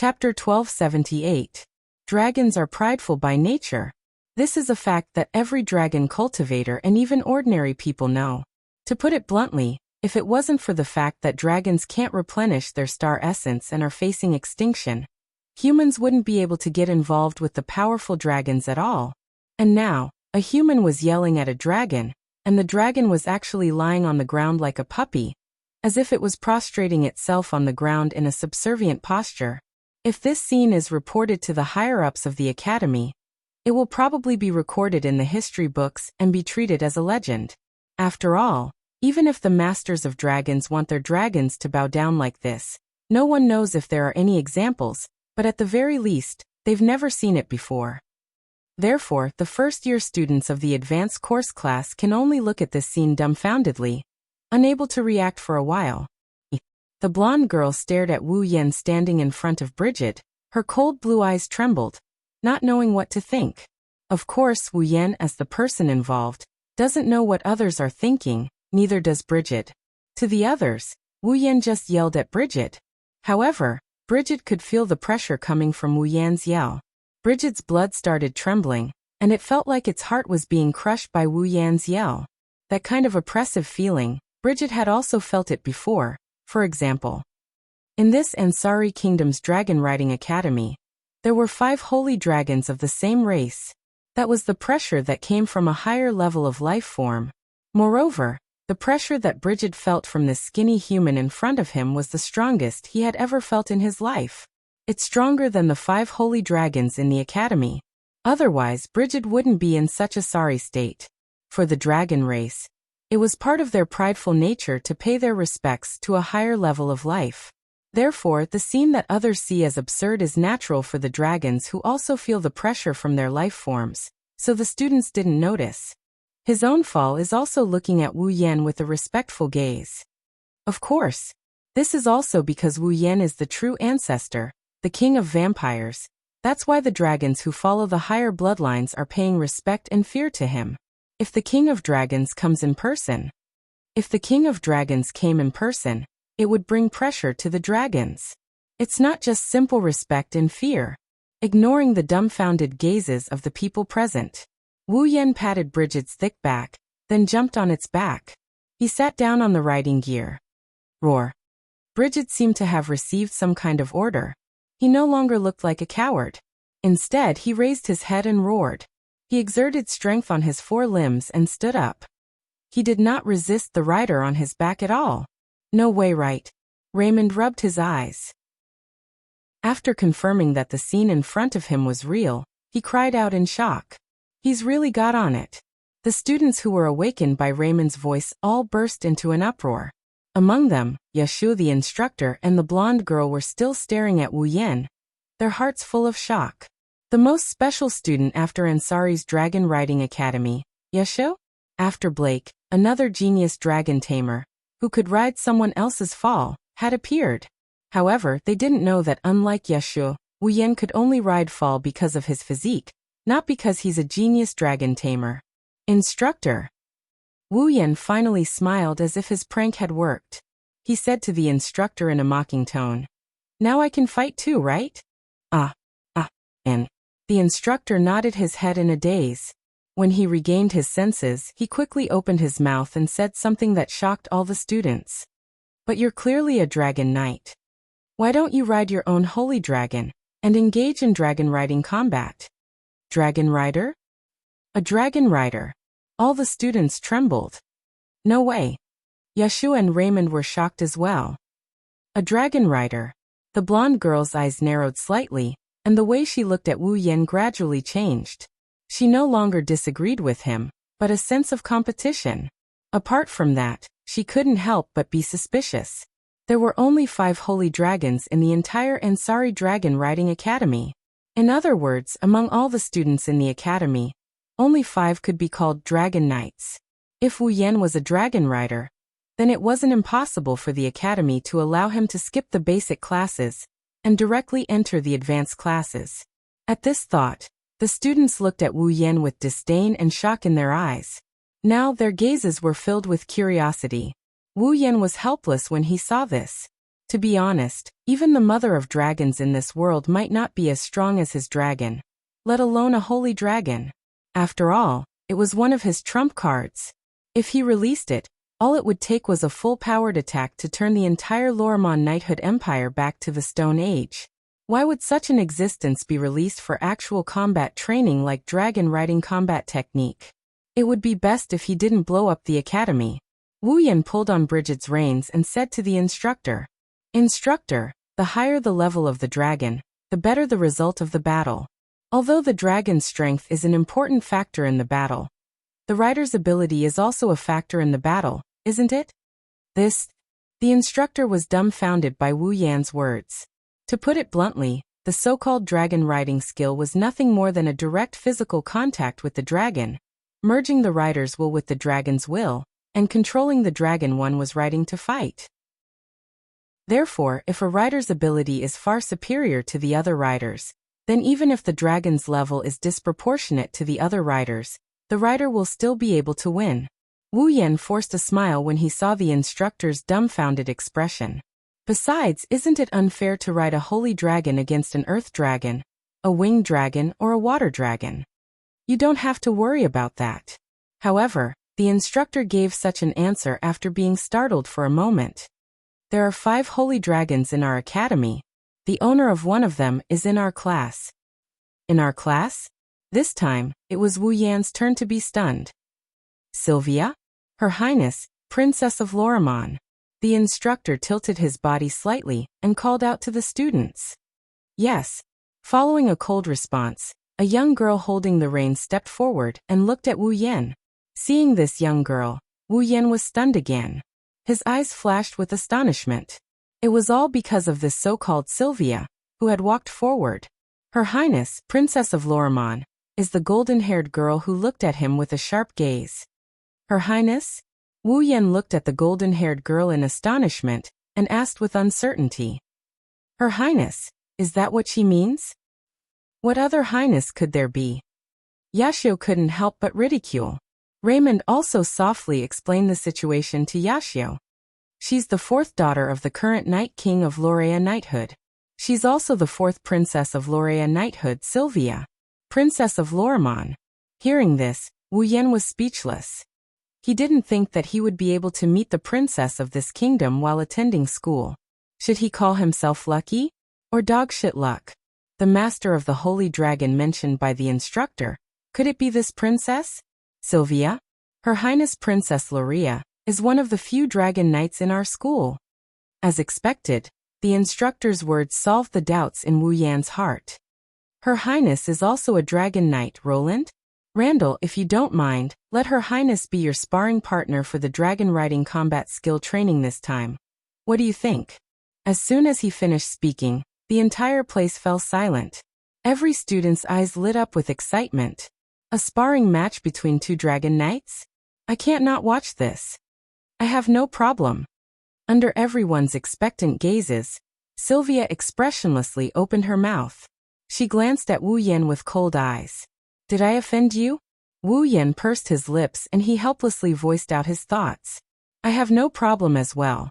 Chapter 1278. Dragons are prideful by nature. This is a fact that every dragon cultivator and even ordinary people know. To put it bluntly, if it wasn't for the fact that dragons can't replenish their star essence and are facing extinction, humans wouldn't be able to get involved with the powerful dragons at all. And now, a human was yelling at a dragon, and the dragon was actually lying on the ground like a puppy, as if it was prostrating itself on the ground in a subservient posture. If this scene is reported to the higher-ups of the academy, it will probably be recorded in the history books and be treated as a legend. After all, even if the masters of dragons want their dragons to bow down like this, no one knows if there are any examples, but at the very least, they've never seen it before. Therefore, the first-year students of the advanced course class can only look at this scene dumbfoundedly, unable to react for a while. The blonde girl stared at Wu Yan standing in front of Bridget. Her cold blue eyes trembled, not knowing what to think. Of course, Wu Yan, as the person involved, doesn't know what others are thinking, neither does Bridget. To the others, Wu Yan just yelled at Bridget. However, Bridget could feel the pressure coming from Wu Yan's yell. Bridget's blood started trembling, and it felt like its heart was being crushed by Wu Yan's yell. That kind of oppressive feeling, Bridget had also felt it before. For example, in this Ansari Kingdom's Dragon Riding Academy, there were 5 holy dragons of the same race. That was the pressure that came from a higher level of life form. Moreover, the pressure that Bridget felt from this skinny human in front of him was the strongest he had ever felt in his life. It's stronger than the 5 holy dragons in the academy. Otherwise, Bridget wouldn't be in such a sorry state. For the dragon race, it was part of their prideful nature to pay their respects to a higher level of life. Therefore, the scene that others see as absurd is natural for the dragons who also feel the pressure from their life forms, so the students didn't notice. His own fall is also looking at Wu Yan with a respectful gaze. Of course, this is also because Wu Yan is the true ancestor, the king of vampires. That's why the dragons who follow the higher bloodlines are paying respect and fear to him. If the king of dragons came in person, it would bring pressure to the dragons. It's not just simple respect and fear. Ignoring the dumbfounded gazes of the people present, Wu Yan patted Bridget's thick back, then jumped on its back. He sat down on the riding gear. Roar. Bridget seemed to have received some kind of order. He no longer looked like a coward. Instead, he raised his head and roared. He exerted strength on his 4 limbs and stood up. He did not resist the rider on his back at all. No way, right? Raymond rubbed his eyes. After confirming that the scene in front of him was real, he cried out in shock. He's really got on it. The students who were awakened by Raymond's voice all burst into an uproar. Among them, Yashu the instructor and the blonde girl were still staring at Wu Yan, their hearts full of shock. The most special student after Ansari's Dragon Riding Academy, Yashu? After Blake, another genius dragon tamer, who could ride someone else's fall, had appeared. However, they didn't know that unlike Yashu, Wu Yan could only ride fall because of his physique, not because he's a genius dragon tamer. Instructor. Wu Yan finally smiled as if his prank had worked. He said to the instructor in a mocking tone, "Now I can fight too, right?" And the instructor nodded his head in a daze. When he regained his senses, he quickly opened his mouth and said something that shocked all the students. "But you're clearly a dragon knight. Why don't you ride your own holy dragon and engage in dragon riding combat?" Dragon rider? A dragon rider. All the students trembled. No way. Yashu and Raymond were shocked as well. A dragon rider. The blonde girl's eyes narrowed slightly, and the way she looked at Wu Yan gradually changed. She no longer disagreed with him, but a sense of competition. Apart from that, she couldn't help but be suspicious. There were only 5 holy dragons in the entire Ansari Dragon Riding Academy. In other words, among all the students in the academy, only 5 could be called dragon knights. If Wu Yan was a dragon rider, then it wasn't impossible for the academy to allow him to skip the basic classes and directly enter the advanced classes. At this thought, the students looked at Wu Yan with disdain and shock in their eyes. Now their gazes were filled with curiosity. Wu Yan was helpless when he saw this. To be honest, even the mother of dragons in this world might not be as strong as his dragon, let alone a holy dragon. After all, it was one of his trump cards. If he released it, all it would take was a full-powered attack to turn the entire Lorimon knighthood empire back to the Stone Age. Why would such an existence be released for actual combat training like dragon riding combat technique? It would be best if he didn't blow up the academy. Wu Yan pulled on Brigid's reins and said to the instructor, "Instructor, the higher the level of the dragon, the better the result of the battle. Although the dragon's strength is an important factor in the battle, the rider's ability is also a factor in the battle, isn't it?" The instructor was dumbfounded by Wu Yan's words. To put it bluntly, the so-called dragon riding skill was nothing more than a direct physical contact with the dragon, merging the rider's will with the dragon's will, and controlling the dragon one was riding to fight. Therefore, if a rider's ability is far superior to the other riders, then even if the dragon's level is disproportionate to the other riders, the rider will still be able to win. Wu Yan forced a smile when he saw the instructor's dumbfounded expression. Besides, isn't it unfair to ride a holy dragon against an earth dragon, a winged dragon, or a water dragon? You don't have to worry about that. However, the instructor gave such an answer after being startled for a moment. There are 5 holy dragons in our academy. The owner of one of them is in our class. In our class? This time, it was Wu Yan's turn to be stunned. Sylvia? Her Highness, Princess of Lorimon. The instructor tilted his body slightly and called out to the students. Yes. Following a cold response, a young girl holding the reins stepped forward and looked at Wu Yan. Seeing this young girl, Wu Yan was stunned again. His eyes flashed with astonishment. It was all because of this so-called Sylvia, who had walked forward. Her Highness, Princess of Lorimon, is the golden-haired girl who looked at him with a sharp gaze. Her Highness? Wu Yan looked at the golden-haired girl in astonishment and asked with uncertainty. Her Highness, is that what she means? What other highness could there be? Yashio couldn't help but ridicule. Raymond also softly explained the situation to Yashio. She's the 4th daughter of the current Night King of Lorea Knighthood. She's also the 4th Princess of Lorea Knighthood, Sylvia, Princess of Lorimon. Hearing this, Wu Yan was speechless. He didn't think that he would be able to meet the princess of this kingdom while attending school. Should he call himself lucky? Or dogshit luck? The master of the holy dragon mentioned by the instructor. Could it be this princess? Sylvia? Her Highness Princess Lorea is one of the few dragon knights in our school. As expected, the instructor's words solved the doubts in Wu Yan's heart. Her Highness is also a dragon knight, Roland? Randall, if you don't mind, let Her Highness be your sparring partner for the dragon riding combat skill training this time. What do you think? As soon as he finished speaking, the entire place fell silent. Every student's eyes lit up with excitement. A sparring match between 2 dragon knights? I can't not watch this. I have no problem. Under everyone's expectant gazes, Sylvia expressionlessly opened her mouth. She glanced at Wu Yan with cold eyes. Did I offend you? Wu Yan pursed his lips and he helplessly voiced out his thoughts. I have no problem as well.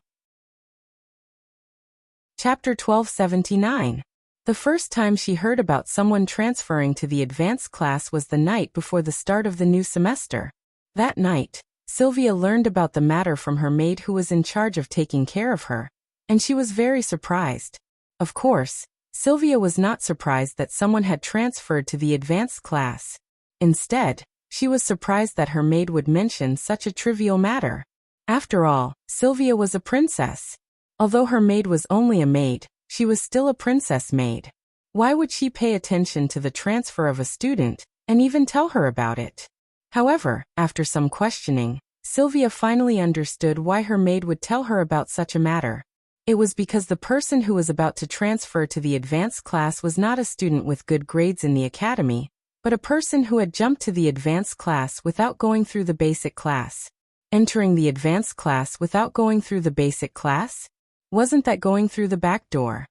Chapter 1279. The first time she heard about someone transferring to the advanced class was the night before the start of the new semester. That night, Sylvia learned about the matter from her maid who was in charge of taking care of her, and she was very surprised. Of course, Sylvia was not surprised that someone had transferred to the advanced class. Instead, she was surprised that her maid would mention such a trivial matter. After all, Sylvia was a princess. Although her maid was only a maid, she was still a princess maid. Why would she pay attention to the transfer of a student, and even tell her about it? However, after some questioning, Sylvia finally understood why her maid would tell her about such a matter. It was because the person who was about to transfer to the advanced class was not a student with good grades in the academy, but a person who had jumped to the advanced class without going through the basic class. Entering the advanced class without going through the basic class? Wasn't that going through the back door?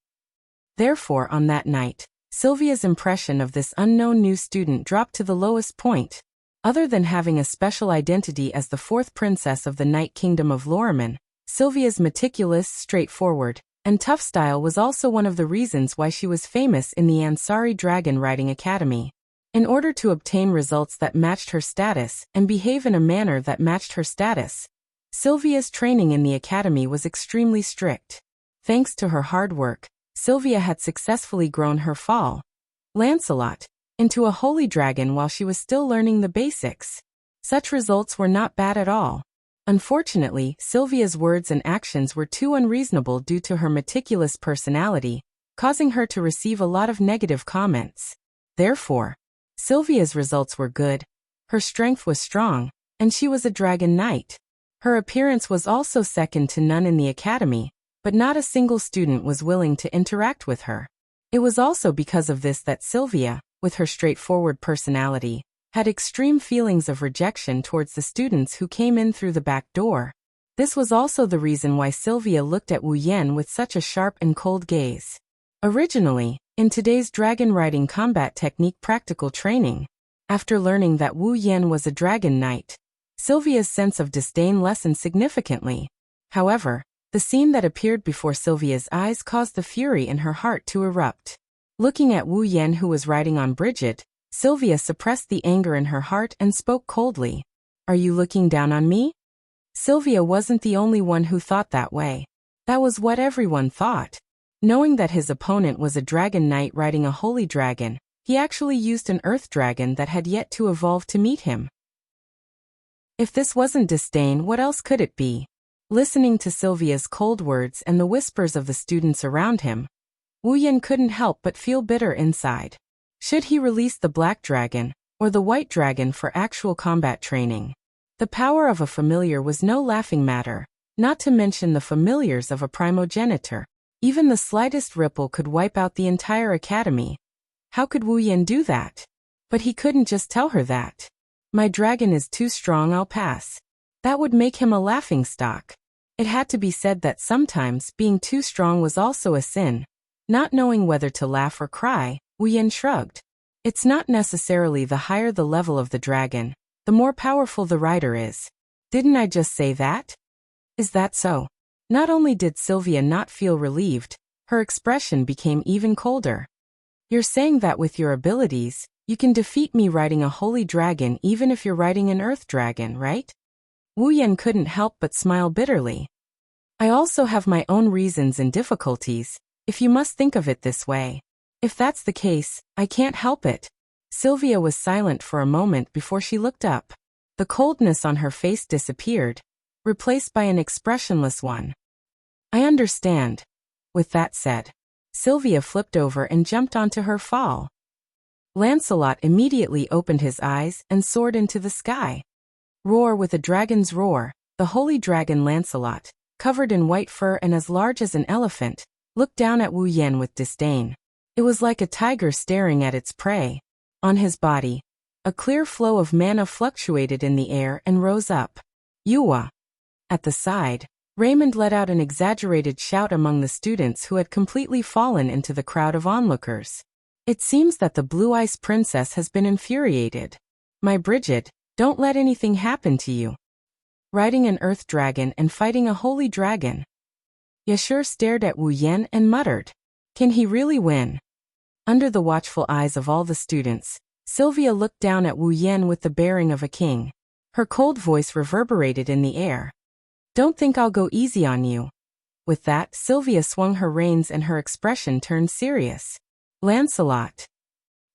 Therefore, on that night, Sylvia's impression of this unknown new student dropped to the lowest point. Other than having a special identity as the 4th princess of the Night Kingdom of Lorimon, Sylvia's meticulous, straightforward, And tough style was also one of the reasons why she was famous in the Ansari Dragon Riding Academy. In order to obtain results that matched her status and behave in a manner that matched her status, Sylvia's training in the academy was extremely strict. Thanks to her hard work, Sylvia had successfully grown her foal, Lancelot, into a holy dragon while she was still learning the basics. Such results were not bad at all. Unfortunately, Sylvia's words and actions were too unreasonable due to her meticulous personality, causing her to receive a lot of negative comments. Therefore, Sylvia's results were good, her strength was strong, and she was a dragon knight. Her appearance was also second to none in the academy, but not a single student was willing to interact with her. It was also because of this that Sylvia, with her straightforward personality, had extreme feelings of rejection towards the students who came in through the back door. This was also the reason why Sylvia looked at Wu Yan with such a sharp and cold gaze. Originally, in today's dragon riding combat technique practical training, after learning that Wu Yan was a dragon knight, Sylvia's sense of disdain lessened significantly. However, the scene that appeared before Sylvia's eyes caused the fury in her heart to erupt. Looking at Wu Yan who was riding on Bridget, Sylvia suppressed the anger in her heart and spoke coldly. "Are you looking down on me?" Sylvia wasn't the only one who thought that way. That was what everyone thought. Knowing that his opponent was a dragon knight riding a holy dragon, he actually used an earth dragon that had yet to evolve to meet him. If this wasn't disdain, what else could it be? Listening to Sylvia's cold words and the whispers of the students around him, Wu Yan couldn't help but feel bitter inside. Should he release the black dragon, or the white dragon for actual combat training? The power of a familiar was no laughing matter, not to mention the familiars of a primogenitor. Even the slightest ripple could wipe out the entire academy. How could Wu Yan do that? But he couldn't just tell her that. "My dragon is too strong, I'll pass." That would make him a laughingstock. It had to be said that sometimes being too strong was also a sin. Not knowing whether to laugh or cry, Wu Yan shrugged. It's not necessarily the higher the level of the dragon, the more powerful the rider is. Didn't I just say that? Is that so? Not only did Sylvia not feel relieved, her expression became even colder. "You're saying that with your abilities, you can defeat me riding a holy dragon even if you're riding an earth dragon, right?" Wu Yan couldn't help but smile bitterly. "I also have my own reasons and difficulties, if you must think of it this way. If that's the case, I can't help it." Sylvia was silent for a moment before she looked up. The coldness on her face disappeared, replaced by an expressionless one. "I understand." With that said, Sylvia flipped over and jumped onto her foal. Lancelot immediately opened his eyes and soared into the sky. Roar with a dragon's roar, the holy dragon Lancelot, covered in white fur and as large as an elephant, looked down at Wu Yan with disdain. It was like a tiger staring at its prey. On his body, a clear flow of mana fluctuated in the air and rose up. "Yuwa!" At the side, Raymond let out an exaggerated shout among the students who had completely fallen into the crowd of onlookers. "It seems that the Blue Ice Princess has been infuriated. My Bridget, don't let anything happen to you. Riding an earth dragon and fighting a holy dragon." Yashur stared at Wu Yan and muttered, "Can he really win?" Under the watchful eyes of all the students, Sylvia looked down at Wu Yan with the bearing of a king. Her cold voice reverberated in the air. "Don't think I'll go easy on you." With that, Sylvia swung her reins and her expression turned serious. "Lancelot!"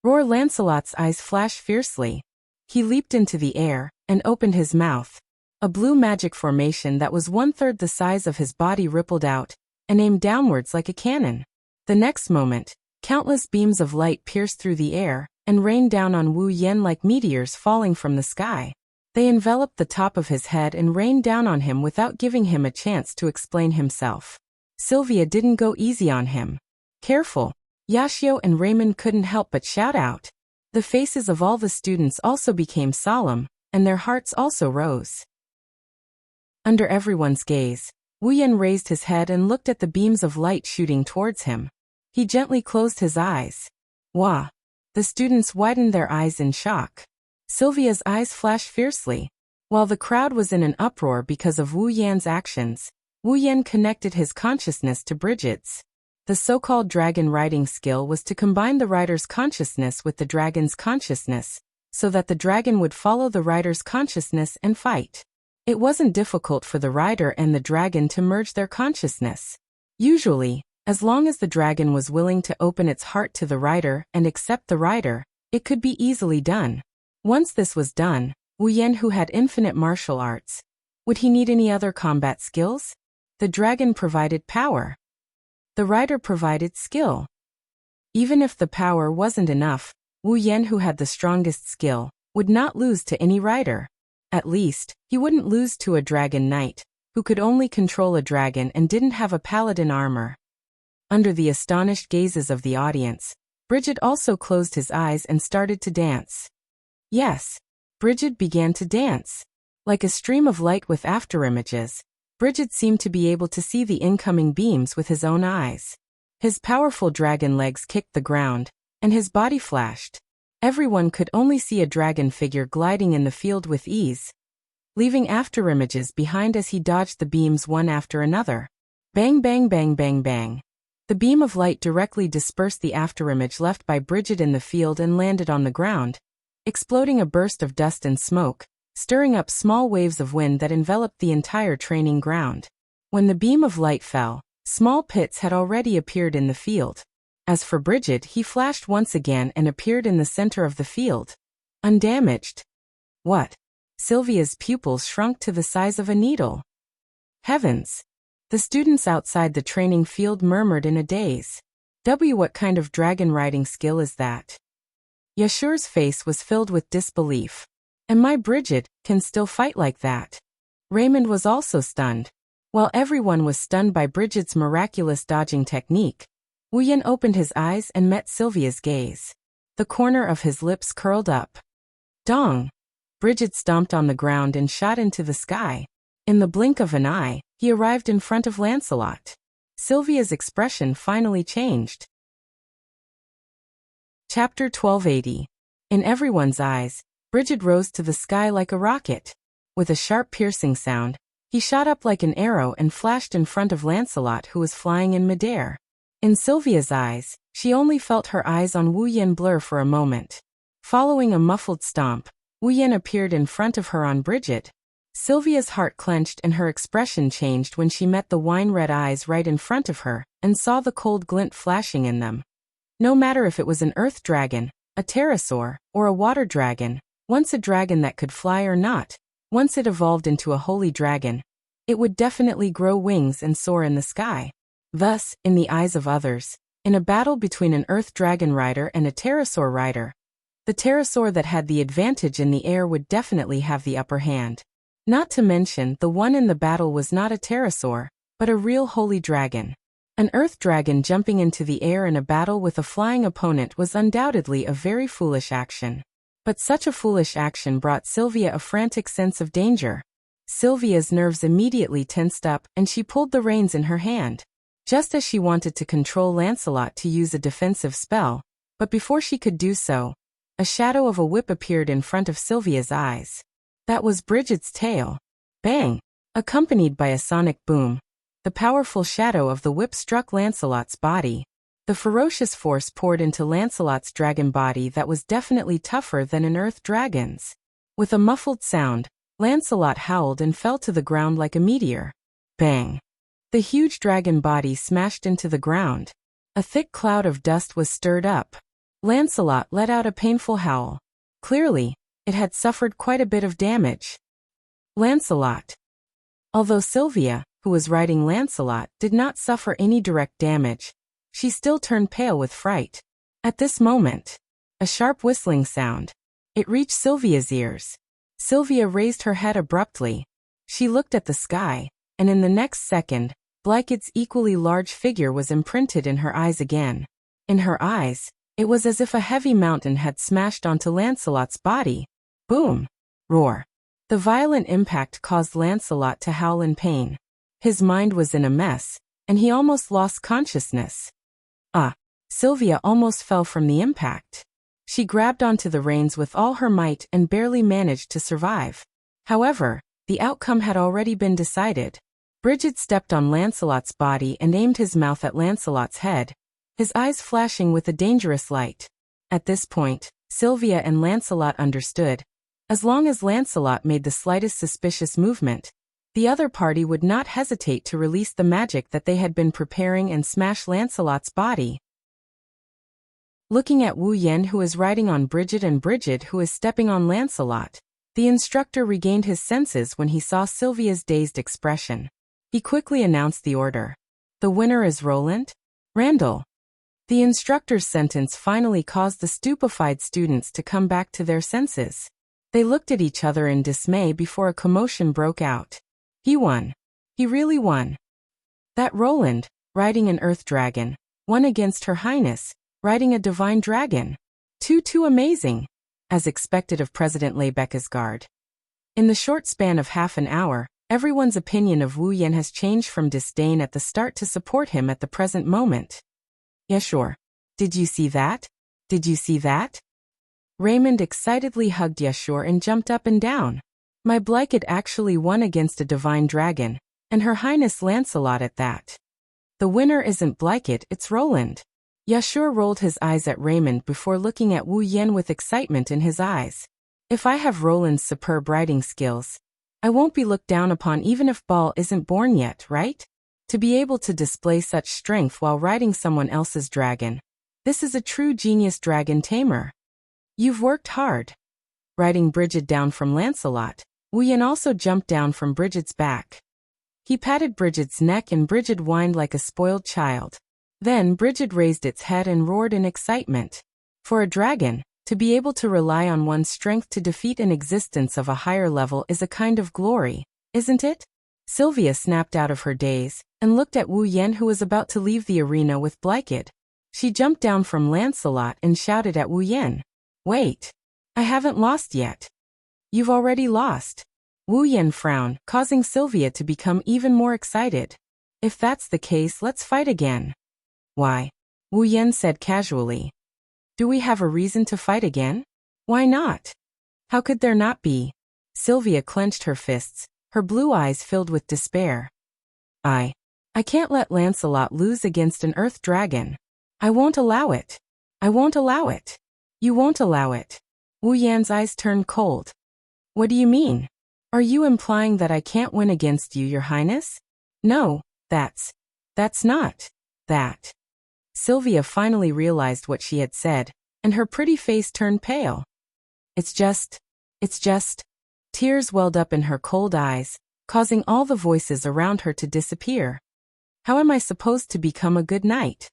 Roar! Lancelot's eyes flashed fiercely. He leaped into the air and opened his mouth. A blue magic formation that was 1/3 the size of his body rippled out and aimed downwards like a cannon. The next moment, countless beams of light pierced through the air and rained down on Wu Yan like meteors falling from the sky. They enveloped the top of his head and rained down on him without giving him a chance to explain himself. Sylvia didn't go easy on him. "Careful!" Yashio and Raymond couldn't help but shout out. The faces of all the students also became solemn, and their hearts also rose. Under everyone's gaze, Wu Yan raised his head and looked at the beams of light shooting towards him. He gently closed his eyes. "Wah!" The students widened their eyes in shock. Sylvia's eyes flashed fiercely. While the crowd was in an uproar because of Wu Yan's actions, Wu Yan connected his consciousness to Bridget's. The so-called dragon riding skill was to combine the rider's consciousness with the dragon's consciousness, so that the dragon would follow the rider's consciousness and fight. It wasn't difficult for the rider and the dragon to merge their consciousness. Usually, as long as the dragon was willing to open its heart to the rider and accept the rider, it could be easily done. Once this was done, Wu Yan, who had infinite martial arts, would he need any other combat skills? The dragon provided power. The rider provided skill. Even if the power wasn't enough, Wu Yan, who had the strongest skill, would not lose to any rider. At least, he wouldn't lose to a dragon knight, who could only control a dragon and didn't have a paladin armor. Under the astonished gazes of the audience, Bridget also closed his eyes and started to dance. Yes, Bridget began to dance. Like a stream of light with afterimages, Bridget seemed to be able to see the incoming beams with his own eyes. His powerful dragon legs kicked the ground, and his body flashed. Everyone could only see a dragon figure gliding in the field with ease, leaving afterimages behind as he dodged the beams one after another. Bang bang bang bang bang. The beam of light directly dispersed the afterimage left by Bridget in the field and landed on the ground, exploding a burst of dust and smoke, stirring up small waves of wind that enveloped the entire training ground. When the beam of light fell, small pits had already appeared in the field. As for Bridget, he flashed once again and appeared in the center of the field, undamaged. What? Sylvia's pupils shrunk to the size of a needle. Heavens! The students outside the training field murmured in a daze. What kind of dragon riding skill is that? Yashur's face was filled with disbelief. And my Bridget can still fight like that. Raymond was also stunned. While everyone was stunned by Bridget's miraculous dodging technique, Wu Yan opened his eyes and met Sylvia's gaze. The corner of his lips curled up. Dong! Bridget stomped on the ground and shot into the sky. In the blink of an eye, he arrived in front of Lancelot. Sylvia's expression finally changed. Chapter 1280. In everyone's eyes, Bridget rose to the sky like a rocket. With a sharp piercing sound, he shot up like an arrow and flashed in front of Lancelot, who was flying in midair. In Sylvia's eyes, she only felt her eyes on Wu Yan blur for a moment. Following a muffled stomp, Wu Yan appeared in front of her on Bridget. Sylvia's heart clenched and her expression changed when she met the wine-red eyes right in front of her and saw the cold glint flashing in them. No matter if it was an earth dragon, a pterosaur, or a water dragon, once a dragon that could fly or not, once it evolved into a holy dragon, it would definitely grow wings and soar in the sky. Thus, in the eyes of others, in a battle between an earth dragon rider and a pterosaur rider, the pterosaur that had the advantage in the air would definitely have the upper hand. Not to mention, the one in the battle was not a pterosaur, but a real holy dragon. An earth dragon jumping into the air in a battle with a flying opponent was undoubtedly a very foolish action. But such a foolish action brought Sylvia a frantic sense of danger. Sylvia's nerves immediately tensed up and she pulled the reins in her hand. Just as she wanted to control Lancelot to use a defensive spell, but before she could do so, a shadow of a whip appeared in front of Sylvia's eyes. That was Bridget's tail. Bang! Accompanied by a sonic boom, the powerful shadow of the whip struck Lancelot's body. The ferocious force poured into Lancelot's dragon body that was definitely tougher than an earth dragon's. With a muffled sound, Lancelot howled and fell to the ground like a meteor. Bang! The huge dragon body smashed into the ground. A thick cloud of dust was stirred up. Lancelot let out a painful howl. Clearly, it had suffered quite a bit of damage. Lancelot. Although Sylvia, who was riding Lancelot, did not suffer any direct damage, she still turned pale with fright. At this moment, a sharp whistling sound. It reached Sylvia's ears. Sylvia raised her head abruptly. She looked at the sky, and in the next second, Blyked's equally large figure was imprinted in her eyes again. In her eyes, it was as if a heavy mountain had smashed onto Lancelot's body. Boom! Roar! The violent impact caused Lancelot to howl in pain. His mind was in a mess, and he almost lost consciousness. Sylvia almost fell from the impact. She grabbed onto the reins with all her might and barely managed to survive. However, the outcome had already been decided. Bridget stepped on Lancelot's body and aimed his mouth at Lancelot's head, his eyes flashing with a dangerous light. At this point, Sylvia and Lancelot understood. As long as Lancelot made the slightest suspicious movement, the other party would not hesitate to release the magic that they had been preparing and smash Lancelot's body. Looking at Wu Yen, who is riding on Bridget, and Bridget, who is stepping on Lancelot, the instructor regained his senses when he saw Sylvia's dazed expression. He quickly announced the order. The winner is Roland? Randall. The instructor's sentence finally caused the stupefied students to come back to their senses. They looked at each other in dismay before a commotion broke out. He won. He really won. That Roland, riding an earth dragon, won against Her Highness, riding a divine dragon. Too amazing, as expected of President Lebecca's guard. In the short span of half an hour, everyone's opinion of Wu Yen has changed from disdain at the start to support him at the present moment. Yeah, sure. Did you see that? Did you see that? Raymond excitedly hugged Yashur and jumped up and down. My Blyket actually won against a divine dragon, and Her Highness Lancelot at that. The winner isn't Blyket, it's Roland. Yashur rolled his eyes at Raymond before looking at Wu Yen with excitement in his eyes. If I have Roland's superb riding skills, I won't be looked down upon even if Ball isn't born yet, right? To be able to display such strength while riding someone else's dragon. This is a true genius dragon tamer. You've worked hard. Riding Bridget down from Lancelot, Wu Yen also jumped down from Bridget's back. He patted Bridget's neck and Bridget whined like a spoiled child. Then Bridget raised its head and roared in excitement. For a dragon, to be able to rely on one's strength to defeat an existence of a higher level is a kind of glory, isn't it? Sylvia snapped out of her daze and looked at Wu Yen, who was about to leave the arena with Blyket. She jumped down from Lancelot and shouted at Wu Yen. Wait. I haven't lost yet. You've already lost. Wu Yen frowned, causing Sylvia to become even more excited. If that's the case, let's fight again. Why? Wu Yen said casually. Do we have a reason to fight again? Why not? How could there not be? Sylvia clenched her fists, her blue eyes filled with despair. I can't let Lancelot lose against an earth dragon. I won't allow it. I won't allow it. You won't allow it. Wu Yan's eyes turned cold. What do you mean? Are you implying that I can't win against you, Your Highness? No, that's not that. Sylvia finally realized what she had said, and her pretty face turned pale. It's just. Tears welled up in her cold eyes, causing all the voices around her to disappear. How am I supposed to become a good knight?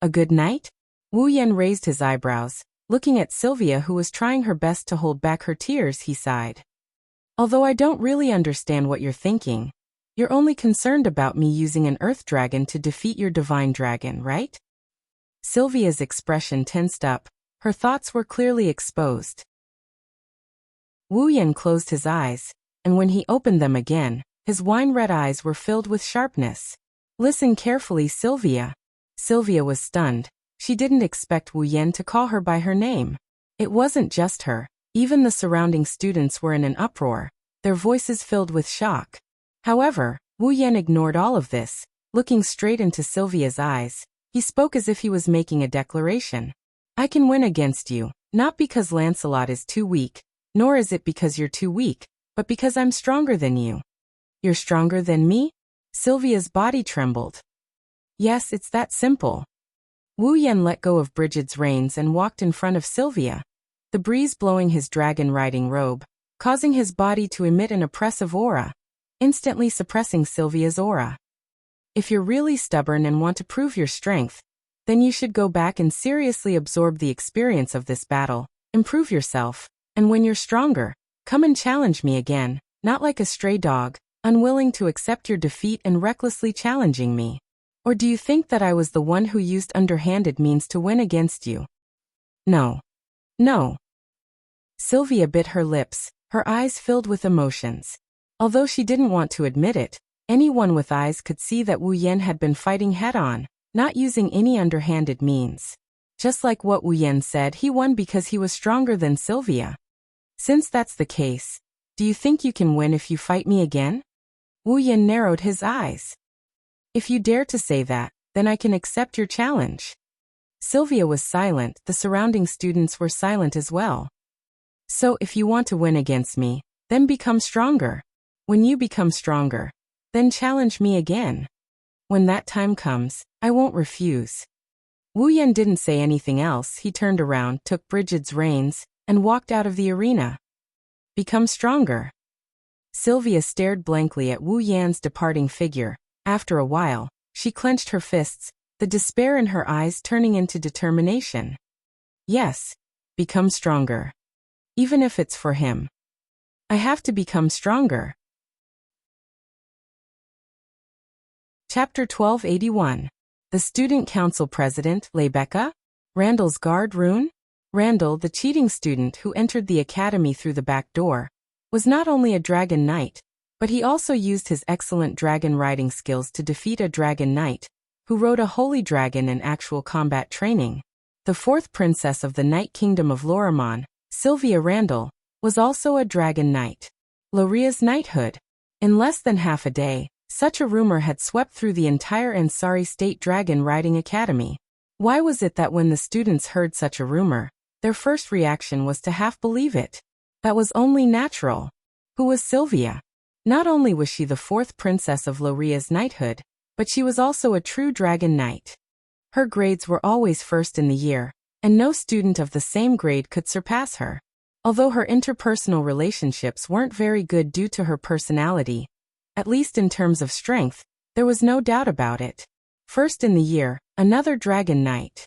A good knight? Wu Yen raised his eyebrows. Looking at Sylvia, who was trying her best to hold back her tears, he sighed. Although I don't really understand what you're thinking, you're only concerned about me using an earth dragon to defeat your divine dragon, right? Sylvia's expression tensed up. Her thoughts were clearly exposed. Wu Yen closed his eyes, and when he opened them again, his wine-red eyes were filled with sharpness. Listen carefully, Sylvia. Sylvia was stunned. She didn't expect Wu Yen to call her by her name. It wasn't just her. Even the surrounding students were in an uproar, their voices filled with shock. However, Wu Yen ignored all of this. Looking straight into Sylvia's eyes, he spoke as if he was making a declaration. I can win against you, not because Lancelot is too weak, nor is it because you're too weak, but because I'm stronger than you. You're stronger than me? Sylvia's body trembled. Yes, it's that simple. Wu Yen let go of Bridget's reins and walked in front of Sylvia, the breeze blowing his dragon-riding robe, causing his body to emit an oppressive aura, instantly suppressing Sylvia's aura. If you're really stubborn and want to prove your strength, then you should go back and seriously absorb the experience of this battle, improve yourself, and when you're stronger, come and challenge me again, not like a stray dog, unwilling to accept your defeat and recklessly challenging me. Or do you think that I was the one who used underhanded means to win against you? No. No. Sylvia bit her lips, her eyes filled with emotions. Although she didn't want to admit it, anyone with eyes could see that Wu Yen had been fighting head-on, not using any underhanded means. Just like what Wu Yen said, he won because he was stronger than Sylvia. Since that's the case, do you think you can win if you fight me again? Wu Yan narrowed his eyes. If you dare to say that, then I can accept your challenge. Sylvia was silent, the surrounding students were silent as well. So if you want to win against me, then become stronger. When you become stronger, then challenge me again. When that time comes, I won't refuse. Wu Yan didn't say anything else. He turned around, took Brigid's reins, and walked out of the arena. Become stronger. Sylvia stared blankly at Wu Yan's departing figure. After a while, she clenched her fists, the despair in her eyes turning into determination. Yes, become stronger. Even if it's for him. I have to become stronger. Chapter 1281. The Student Council President, Lebecca? Randall's guard rune? Randall, the cheating student who entered the academy through the back door, was not only a dragon knight, but he also used his excellent dragon riding skills to defeat a dragon knight, who rode a holy dragon in actual combat training. The fourth princess of the Night Kingdom of Lorimon, Sylvia Randall, was also a dragon knight. Loria's knighthood. In less than half a day, such a rumor had swept through the entire Ansari State Dragon Riding Academy. Why was it that when the students heard such a rumor, their first reaction was to half believe it? That was only natural. Who was Sylvia? Not only was she the fourth princess of Loria's knighthood, but she was also a true dragon knight. Her grades were always first in the year, and no student of the same grade could surpass her. Although her interpersonal relationships weren't very good due to her personality, at least in terms of strength, there was no doubt about it. First in the year, another dragon knight.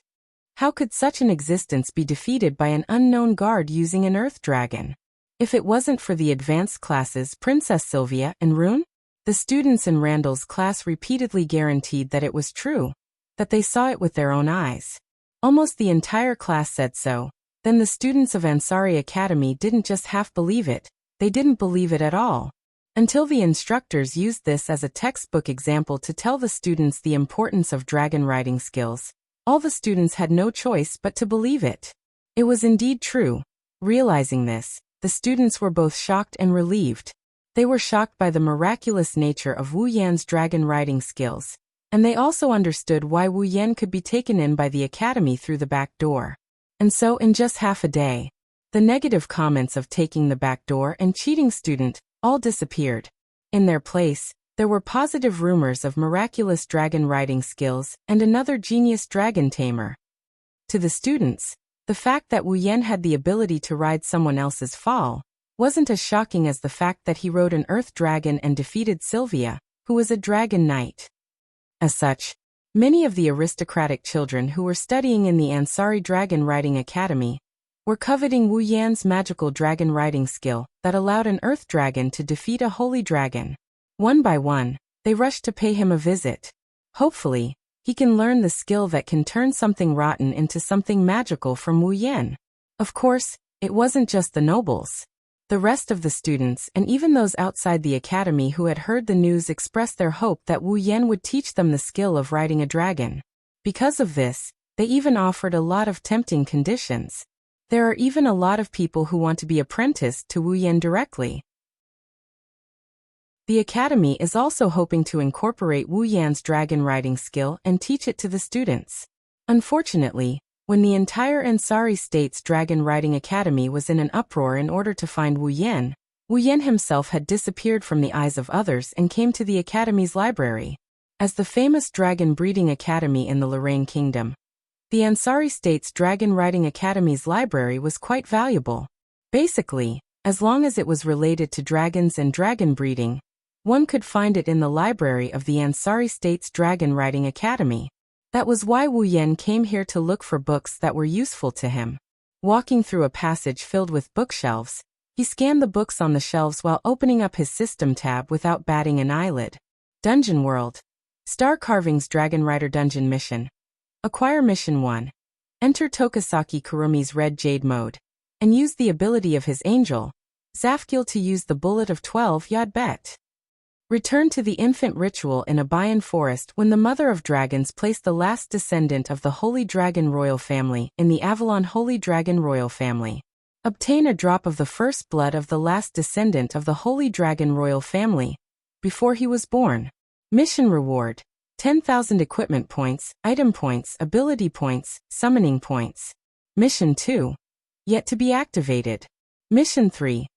How could such an existence be defeated by an unknown guard using an earth dragon? If it wasn't for the advanced classes Princess Sylvia and Rune? The students in Randall's class repeatedly guaranteed that it was true, that they saw it with their own eyes. Almost the entire class said so. Then the students of Ansari Academy didn't just half believe it, they didn't believe it at all. Until the instructors used this as a textbook example to tell the students the importance of dragon riding skills, all the students had no choice but to believe it. It was indeed true. Realizing this, the students were both shocked and relieved. They were shocked by the miraculous nature of Wu Yan's dragon riding skills, and they also understood why Wu Yan could be taken in by the academy through the back door. And so in just half a day, the negative comments of taking the back door and cheating student all disappeared. In their place, there were positive rumors of miraculous dragon riding skills and another genius dragon tamer. To the students, the fact that Wu Yan had the ability to ride someone else's fall wasn't as shocking as the fact that he rode an earth dragon and defeated Sylvia, who was a dragon knight. As such, many of the aristocratic children who were studying in the Ansari Dragon Riding Academy were coveting Wu Yan's magical dragon riding skill that allowed an earth dragon to defeat a holy dragon. One by one, they rushed to pay him a visit. Hopefully, he can learn the skill that can turn something rotten into something magical from Wu Yan. Of course, it wasn't just the nobles. The rest of the students and even those outside the academy who had heard the news expressed their hope that Wu Yan would teach them the skill of riding a dragon. Because of this, they even offered a lot of tempting conditions. There are even a lot of people who want to be apprenticed to Wu Yan directly. The academy is also hoping to incorporate Wu Yan's dragon riding skill and teach it to the students. Unfortunately, when the entire Ansari State's Dragon Riding Academy was in an uproar in order to find Wu Yan himself had disappeared from the eyes of others and came to the academy's library. As the famous dragon breeding academy in the Lorraine Kingdom, the Ansari State's Dragon Riding Academy's library was quite valuable. Basically, as long as it was related to dragons and dragon breeding, one could find it in the library of the Ansari State's Dragon Riding Academy. That was why Wu Yan came here to look for books that were useful to him. Walking through a passage filled with bookshelves, he scanned the books on the shelves while opening up his system tab without batting an eyelid. Dungeon World. Star Carving's Dragon Rider Dungeon Mission. Acquire Mission 1. Enter Tokasaki Kurumi's Red Jade mode, and use the ability of his angel, Zafgil, to use the Bullet of 12 Yod Bet. Return to the infant ritual in Abayan Forest when the Mother of Dragons placed the last descendant of the Holy Dragon Royal Family in the Avalon Holy Dragon Royal Family. Obtain a drop of the first blood of the last descendant of the Holy Dragon Royal Family. before he was born. Mission reward: 10,000 equipment points, item points, ability points, summoning points. Mission 2. Yet to be activated. Mission 3.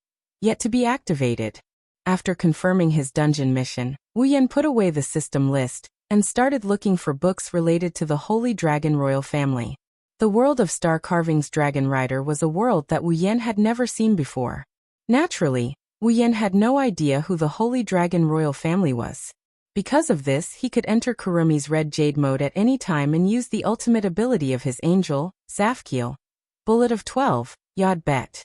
Yet to be activated. After confirming his dungeon mission, Wu Yan put away the system list and started looking for books related to the Holy Dragon royal family. The world of Star Carving's Dragon Rider was a world that Wu Yan had never seen before. Naturally, Wu Yan had no idea who the Holy Dragon royal family was. Because of this, he could enter Kurumi's Red Jade mode at any time and use the ultimate ability of his angel, Zafkiel. Bullet of 12, Yod Bet.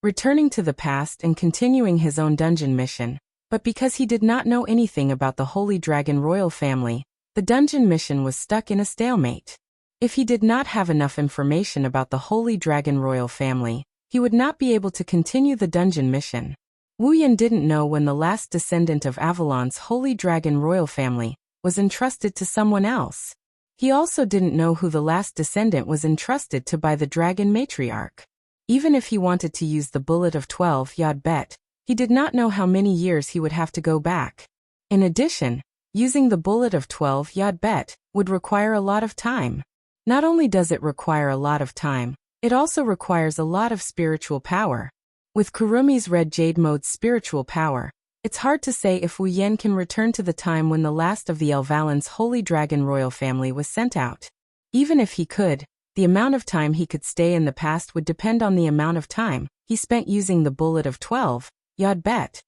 Returning to the past and continuing his own dungeon mission, but because he did not know anything about the Holy Dragon royal family, the dungeon mission was stuck in a stalemate. If he did not have enough information about the Holy Dragon royal family, he would not be able to continue the dungeon mission. Wu Yan didn't know when the last descendant of Avalon's Holy Dragon royal family was entrusted to someone else. He also didn't know who the last descendant was entrusted to by the Dragon Matriarch. Even if he wanted to use the Bullet of 12 Yod Bet, he did not know how many years he would have to go back. In addition, using the Bullet of 12 Yod Bet would require a lot of time. Not only does it require a lot of time, it also requires a lot of spiritual power. With Kurumi's Red Jade mode's spiritual power, it's hard to say if Wu Yan can return to the time when the last of the Elvalin's Holy Dragon royal family was sent out. Even if he could, the amount of time he could stay in the past would depend on the amount of time he spent using the Bullet of 12 Yod Bet.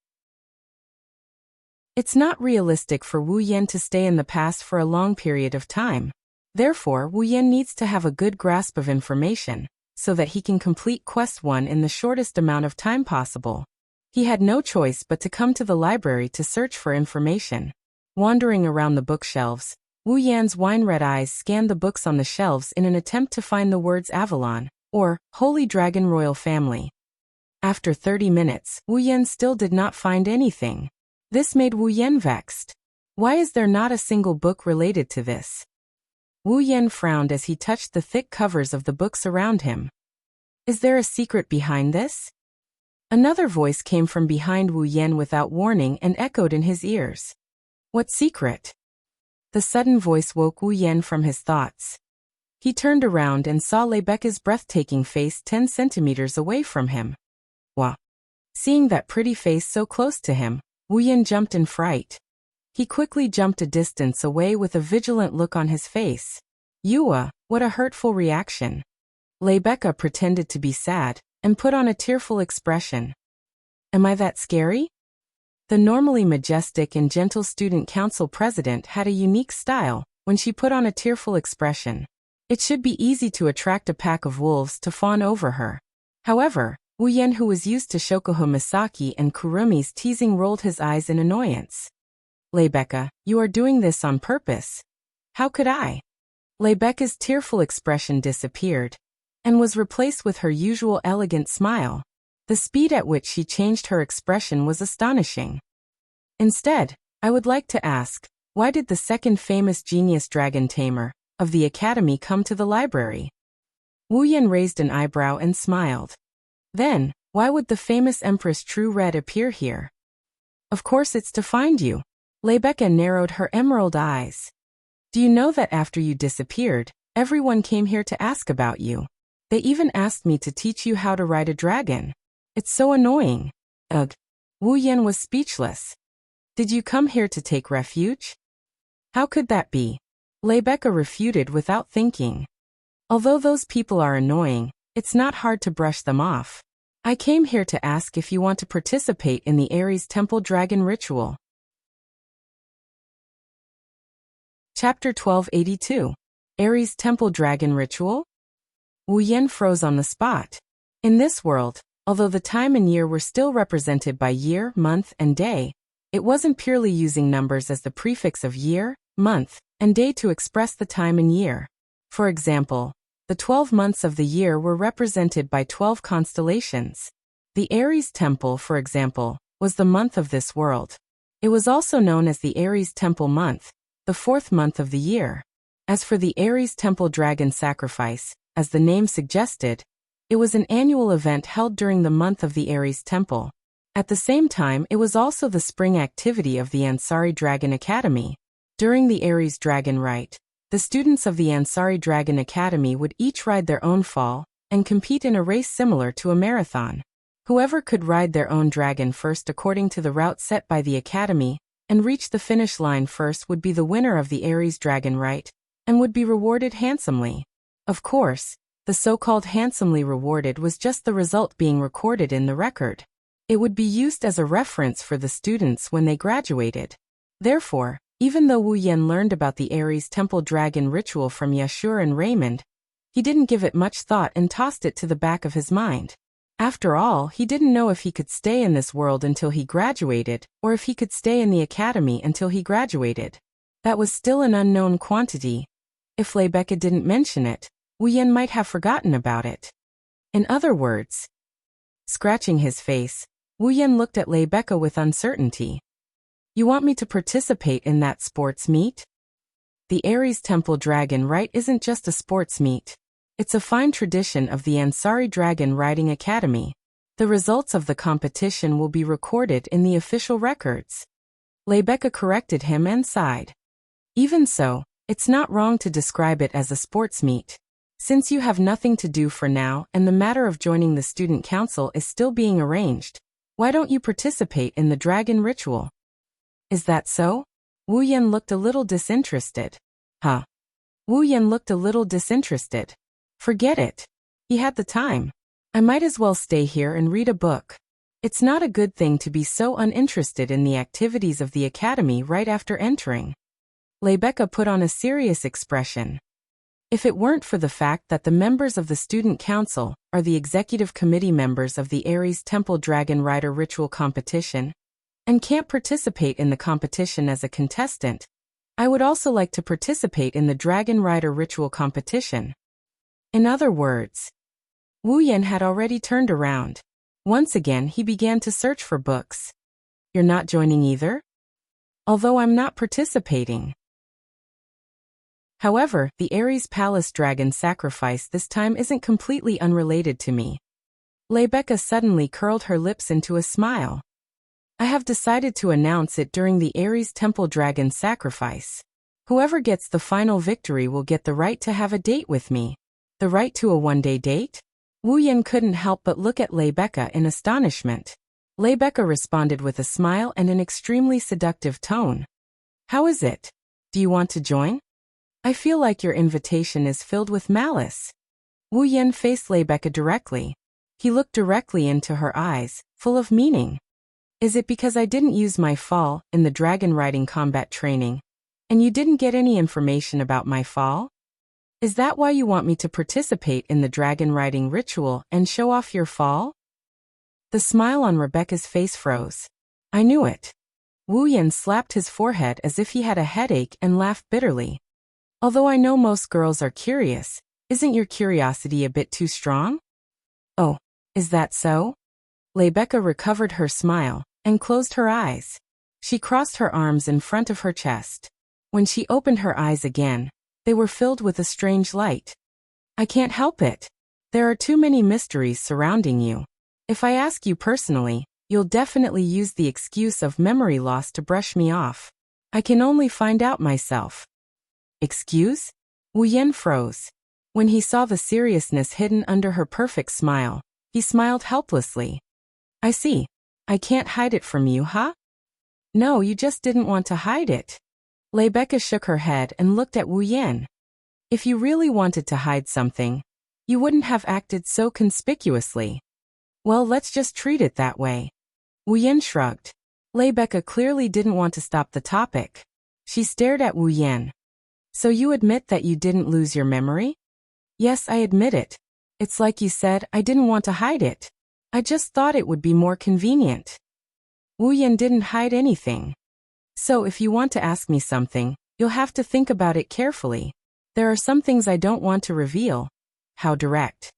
It's not realistic for Wu Yan to stay in the past for a long period of time. Therefore, Wu Yan needs to have a good grasp of information, so that he can complete Quest 1 in the shortest amount of time possible. He had no choice but to come to the library to search for information. Wandering around the bookshelves, Wu Yan's wine-red eyes scanned the books on the shelves in an attempt to find the words Avalon, or Holy Dragon Royal Family. After 30 minutes, Wu Yan still did not find anything. This made Wu Yan vexed. Why is there not a single book related to this? Wu Yan frowned as he touched the thick covers of the books around him. Is there a secret behind this? Another voice came from behind Wu Yan without warning and echoed in his ears. What secret? The sudden voice woke Wu Yan from his thoughts. He turned around and saw Rebecca's breathtaking face 10 centimeters away from him. Wow! Seeing that pretty face so close to him, Wu Yan jumped in fright. He quickly jumped a distance away with a vigilant look on his face. Yua, what a hurtful reaction. Rebecca pretended to be sad and put on a tearful expression. Am I that scary? The normally majestic and gentle student council president had a unique style when she put on a tearful expression. It should be easy to attract a pack of wolves to fawn over her. However, Wu Yan, who was used to Shokuho Misaki and Kurumi's teasing, rolled his eyes in annoyance. Rebecca, you are doing this on purpose. How could I? Rebecca's tearful expression disappeared and was replaced with her usual elegant smile. The speed at which she changed her expression was astonishing. Instead, I would like to ask, why did the second famous genius dragon tamer of the academy come to the library? Wu Yan raised an eyebrow and smiled. Then, why would the famous Empress True Red appear here? Of course it's to find you. Rebecca narrowed her emerald eyes. Do you know that after you disappeared, everyone came here to ask about you? They even asked me to teach you how to ride a dragon. It's so annoying. Ugh. Wu Yan was speechless. Did you come here to take refuge? How could that be? Rebecca refuted without thinking. Although those people are annoying, it's not hard to brush them off. I came here to ask if you want to participate in the Ares Temple Dragon Ritual. Chapter 1282. Ares Temple Dragon Ritual? Wu Yan froze on the spot. In this world, although the time and year were still represented by year, month, and day, it wasn't purely using numbers as the prefix of year, month, and day to express the time and year. For example, the 12 months of the year were represented by 12 constellations. The Ares Temple, for example, was the month of this world. It was also known as the Ares Temple Month, the 4th month of the year. As for the Ares Temple Dragon Sacrifice, as the name suggested, it was an annual event held during the month of the Ares Temple. At the same time, it was also the spring activity of the Ansari Dragon Academy. During the Aries Dragon Rite, the students of the Ansari Dragon Academy would each ride their own fall and compete in a race similar to a marathon. Whoever could ride their own dragon first according to the route set by the Academy and reach the finish line first would be the winner of the Aries Dragon Rite and would be rewarded handsomely. Of course, the so-called handsomely rewarded was just the result being recorded in the record. It would be used as a reference for the students when they graduated. Therefore, even though Wu Yan learned about the Aries Temple Dragon ritual from Yashur and Raymond, he didn't give it much thought and tossed it to the back of his mind. After all, he didn't know if he could stay in this world until he graduated, or if he could stay in the academy until he graduated. That was still an unknown quantity. If Rebecca didn't mention it, Wu Yan might have forgotten about it. In other words, scratching his face, Wu Yan looked at Rebecca with uncertainty. You want me to participate in that sports meet? The Aries Temple Dragon Rite isn't just a sports meet. It's a fine tradition of the Ansari Dragon Riding Academy. The results of the competition will be recorded in the official records. Rebecca corrected him and sighed. Even so, it's not wrong to describe it as a sports meet. Since you have nothing to do for now and the matter of joining the student council is still being arranged, why don't you participate in the dragon ritual? Is that so? Wu Yan looked a little disinterested. Huh? Wu Yan looked a little disinterested. Forget it. He had the time. I might as well stay here and read a book. It's not a good thing to be so uninterested in the activities of the academy right after entering. Rebecca put on a serious expression. If it weren't for the fact that the members of the student council are the executive committee members of the Aries Temple Dragon Rider Ritual Competition, and can't participate in the competition as a contestant, I would also like to participate in the Dragon Rider Ritual Competition. In other words, Wu Yan had already turned around. Once again he began to search for books. You're not joining either? Although I'm not participating. However, the Aries Palace Dragon sacrifice this time isn't completely unrelated to me. Rebecca suddenly curled her lips into a smile. I have decided to announce it during the Aries Temple Dragon sacrifice. Whoever gets the final victory will get the right to have a date with me. The right to a one-day date? Wu Yan couldn't help but look at Rebecca in astonishment. Rebecca responded with a smile and an extremely seductive tone. How is it? Do you want to join? I feel like your invitation is filled with malice. Wu Yan faced Rebecca directly. He looked directly into her eyes, full of meaning. Is it because I didn't use my fall in the dragon riding combat training, and you didn't get any information about my fall? Is that why you want me to participate in the dragon riding ritual and show off your fall? The smile on Rebecca's face froze. I knew it. Wu Yan slapped his forehead as if he had a headache and laughed bitterly. Although I know most girls are curious, isn't your curiosity a bit too strong? Oh, is that so? Rebecca recovered her smile and closed her eyes. She crossed her arms in front of her chest. When she opened her eyes again, they were filled with a strange light. I can't help it. There are too many mysteries surrounding you. If I ask you personally, you'll definitely use the excuse of memory loss to brush me off. I can only find out myself. Excuse? Wu Yan froze. When he saw the seriousness hidden under her perfect smile, he smiled helplessly. I see. I can't hide it from you, huh? No, you just didn't want to hide it. Rebecca shook her head and looked at Wu Yan. If you really wanted to hide something, you wouldn't have acted so conspicuously. Well, let's just treat it that way. Wu Yan shrugged. Rebecca clearly didn't want to stop the topic. She stared at Wu Yan. So you admit that you didn't lose your memory? Yes, I admit it. It's like you said, I didn't want to hide it. I just thought it would be more convenient. Wu Yan didn't hide anything. So if you want to ask me something, you'll have to think about it carefully. There are some things I don't want to reveal. How direct.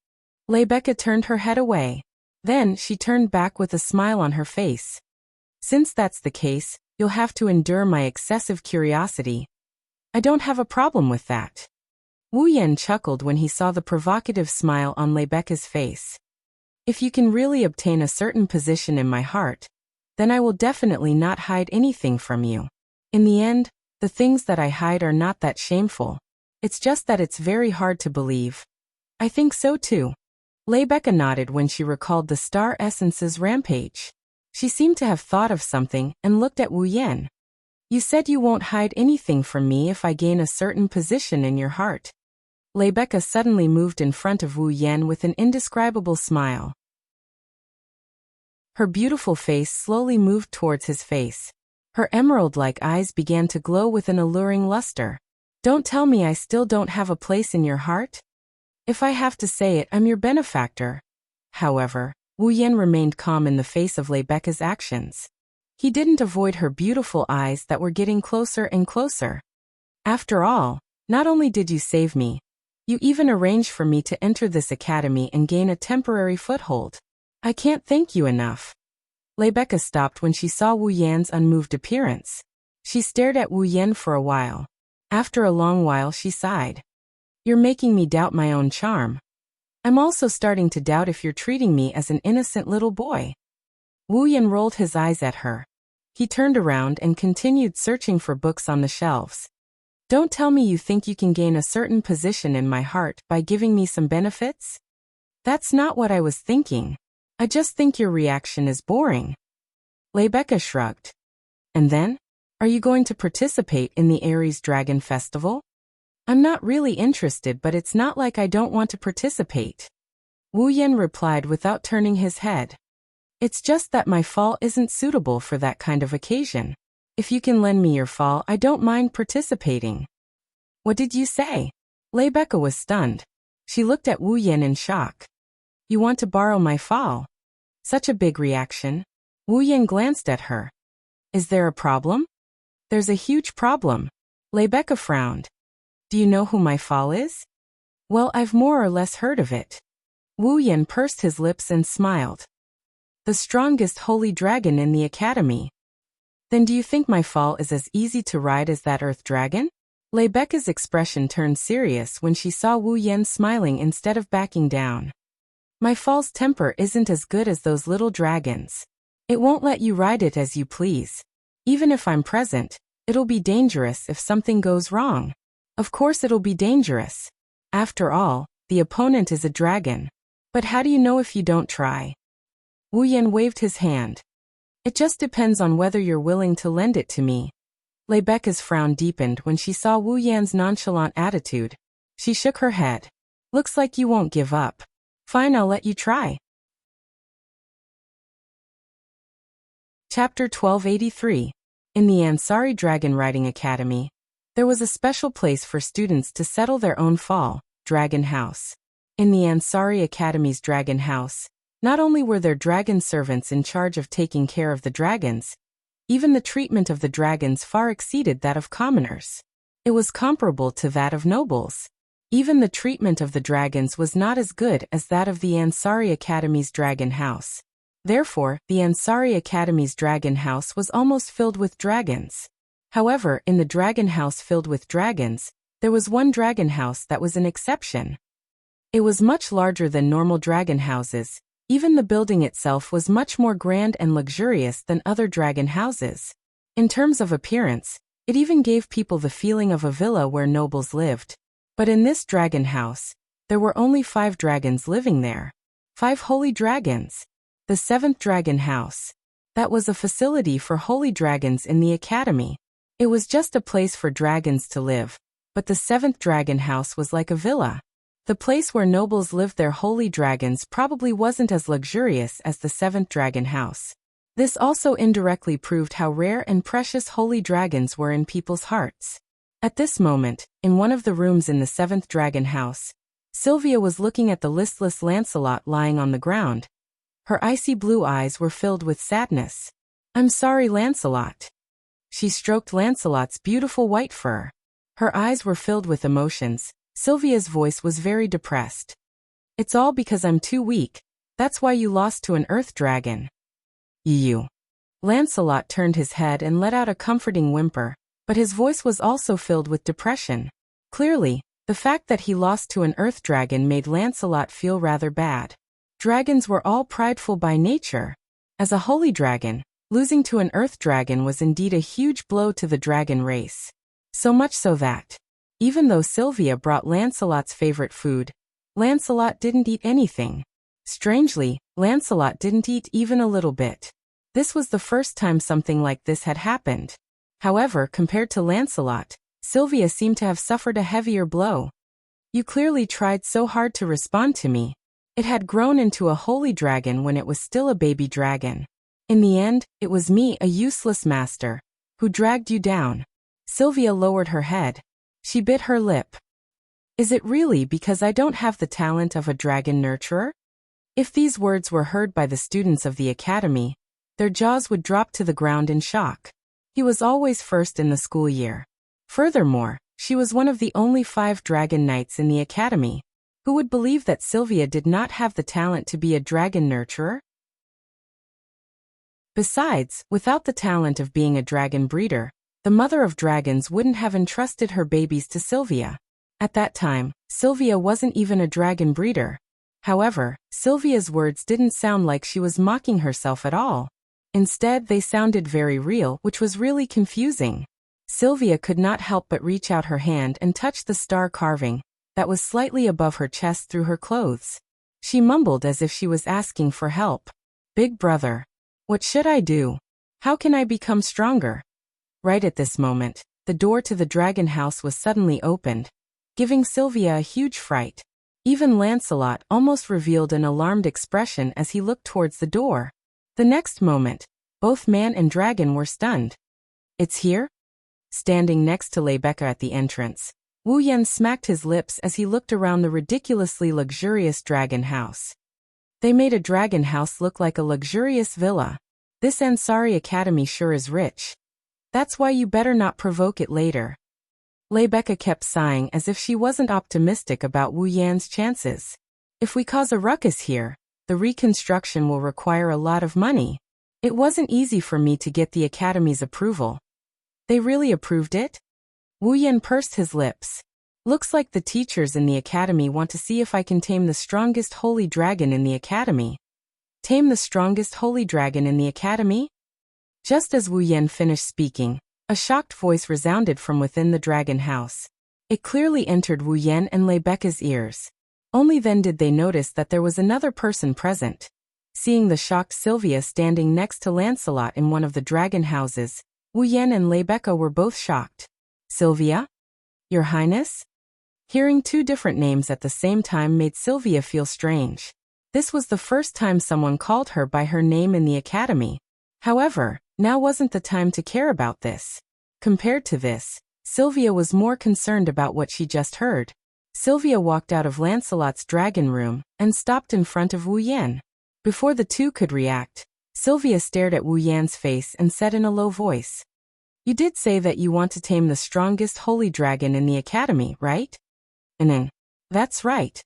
Rebecca turned her head away. Then she turned back with a smile on her face. Since that's the case, you'll have to endure my excessive curiosity. I don't have a problem with that. Wu Yan chuckled when he saw the provocative smile on Rebecca's face. If you can really obtain a certain position in my heart, then I will definitely not hide anything from you. In the end, the things that I hide are not that shameful. It's just that it's very hard to believe. I think so too. Rebecca nodded when she recalled the Star Essence's rampage. She seemed to have thought of something and looked at Wu Yan. You said you won't hide anything from me if I gain a certain position in your heart. Rebecca suddenly moved in front of Wu Yan with an indescribable smile. Her beautiful face slowly moved towards his face. Her emerald-like eyes began to glow with an alluring luster. Don't tell me I still don't have a place in your heart? If I have to say it, I'm your benefactor. However, Wu Yan remained calm in the face of Rebecca's actions. He didn't avoid her beautiful eyes that were getting closer and closer. After all, not only did you save me, you even arranged for me to enter this academy and gain a temporary foothold. I can't thank you enough. Rebecca stopped when she saw Wu Yan's unmoved appearance. She stared at Wu Yan for a while. After a long while she sighed. You're making me doubt my own charm. I'm also starting to doubt if you're treating me as an innocent little boy. Wu Yan rolled his eyes at her. He turned around and continued searching for books on the shelves. Don't tell me you think you can gain a certain position in my heart by giving me some benefits? That's not what I was thinking. I just think your reaction is boring. Rebecca shrugged. And then? Are you going to participate in the Aries Dragon Festival? I'm not really interested, but it's not like I don't want to participate. Wu Yan replied without turning his head. It's just that my fall isn't suitable for that kind of occasion. If you can lend me your fall, I don't mind participating. What did you say? Rebecca was stunned. She looked at Wu Yan in shock. You want to borrow my fall? Such a big reaction. Wu Yan glanced at her. Is there a problem? There's a huge problem. Rebecca frowned. Do you know who my fall is? Well, I've more or less heard of it. Wu Yan pursed his lips and smiled. The strongest holy dragon in the academy. Then do you think my fall is as easy to ride as that earth dragon? Rebecca's expression turned serious when she saw Wu Yan smiling instead of backing down. My fall's temper isn't as good as those little dragons. It won't let you ride it as you please. Even if I'm present, it'll be dangerous if something goes wrong. Of course it'll be dangerous. After all, the opponent is a dragon. But how do you know if you don't try? Wu Yan waved his hand. It just depends on whether you're willing to lend it to me. Rebecca's frown deepened when she saw Wu Yan's nonchalant attitude. She shook her head. Looks like you won't give up. Fine, I'll let you try. Chapter 1283. In the Ansari Dragon Riding Academy, there was a special place for students to settle their own fall, Dragon House. In the Ansari Academy's Dragon House, not only were there dragon servants in charge of taking care of the dragons, even the treatment of the dragons far exceeded that of commoners. It was comparable to that of nobles. Even the treatment of the dragons was not as good as that of the Ansari Academy's Dragon House. Therefore, the Ansari Academy's Dragon House was almost filled with dragons. However, in the Dragon House filled with dragons, there was one dragon house that was an exception. It was much larger than normal dragon houses. Even the building itself was much more grand and luxurious than other dragon houses. In terms of appearance, it even gave people the feeling of a villa where nobles lived. But in this dragon house, there were only 5 dragons living there. 5 holy dragons. The 7th dragon house. That was a facility for holy dragons in the academy. It was just a place for dragons to live, but the 7th dragon house was like a villa. The place where nobles lived their holy dragons probably wasn't as luxurious as the 7th dragon house. This also indirectly proved how rare and precious holy dragons were in people's hearts. At this moment, in one of the rooms in the 7th dragon house, Sylvia was looking at the listless Lancelot lying on the ground. Her icy blue eyes were filled with sadness. I'm sorry, Lancelot. She stroked Lancelot's beautiful white fur. Her eyes were filled with emotions. Sylvia's voice was very depressed. It's all because I'm too weak. That's why you lost to an earth dragon. You. Lancelot turned his head and let out a comforting whimper, but his voice was also filled with depression. Clearly, the fact that he lost to an earth dragon made Lancelot feel rather bad. Dragons were all prideful by nature. As a holy dragon, losing to an earth dragon was indeed a huge blow to the dragon race. So much so that, even though Sylvia brought Lancelot's favorite food, Lancelot didn't eat anything. Strangely, Lancelot didn't eat even a little bit. This was the first time something like this had happened. However, compared to Lancelot, Sylvia seemed to have suffered a heavier blow. You clearly tried so hard to respond to me. It had grown into a holy dragon when it was still a baby dragon. In the end, it was me, a useless master, who dragged you down. Sylvia lowered her head. She bit her lip. Is it really because I don't have the talent of a dragon nurturer? If these words were heard by the students of the academy, their jaws would drop to the ground in shock. He was always first in the school year. Furthermore, she was one of the only 5 dragon knights in the academy. Who would believe that Sylvia did not have the talent to be a dragon nurturer? Besides, without the talent of being a dragon breeder, the mother of dragons wouldn't have entrusted her babies to Sylvia. At that time, Sylvia wasn't even a dragon breeder. However, Sylvia's words didn't sound like she was mocking herself at all. Instead, they sounded very real, which was really confusing. Sylvia could not help but reach out her hand and touch the star carving that was slightly above her chest through her clothes. She mumbled as if she was asking for help. Big brother, what should I do? How can I become stronger? Right at this moment, the door to the dragon house was suddenly opened, giving Sylvia a huge fright. Even Lancelot almost revealed an alarmed expression as he looked towards the door. The next moment, both man and dragon were stunned. It's here? Standing next to Rebecca at the entrance, Wu Yan smacked his lips as he looked around the ridiculously luxurious dragon house. They made a dragon house look like a luxurious villa. This Ansari Academy sure is rich. That's why you better not provoke it later. Rebecca kept sighing as if she wasn't optimistic about Wu Yan's chances. If we cause a ruckus here, the reconstruction will require a lot of money. It wasn't easy for me to get the Academy's approval. They really approved it? Wu Yan pursed his lips. Looks like the teachers in the academy want to see if I can tame the strongest holy dragon in the academy. Tame the strongest holy dragon in the academy? Just as Wu Yan finished speaking, a shocked voice resounded from within the dragon house. It clearly entered Wu Yan and Rebecca's ears. Only then did they notice that there was another person present. Seeing the shocked Sylvia standing next to Lancelot in one of the dragon houses, Wu Yan and Rebecca were both shocked. Sylvia? Your Highness? Hearing 2 different names at the same time made Sylvia feel strange. This was the first time someone called her by her name in the academy. However, now wasn't the time to care about this. Compared to this, Sylvia was more concerned about what she just heard. Sylvia walked out of Lancelot's dragon room and stopped in front of Wu Yan. Before the two could react, Sylvia stared at Wu Yan's face and said in a low voice, "You did say that you want to tame the strongest holy dragon in the academy, right?" That's right.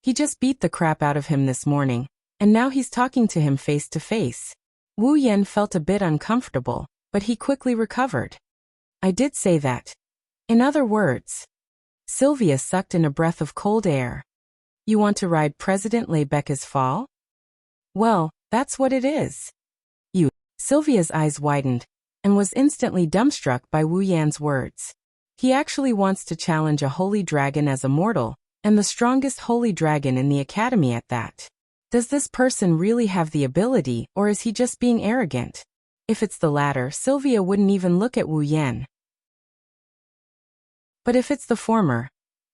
He just beat the crap out of him this morning, and now he's talking to him face to face. Wu Yan felt a bit uncomfortable, but he quickly recovered. I did say that. In other words, Sylvia sucked in a breath of cold air. You want to ride President Rebecca's fall? Well, that's what it is. You. Sylvia's eyes widened, and was instantly dumbstruck by Wu Yan's words. He actually wants to challenge a holy dragon as a mortal, and the strongest holy dragon in the academy at that. Does this person really have the ability, or is he just being arrogant? If it's the latter, Sylvia wouldn't even look at Wu Yan. But if it's the former,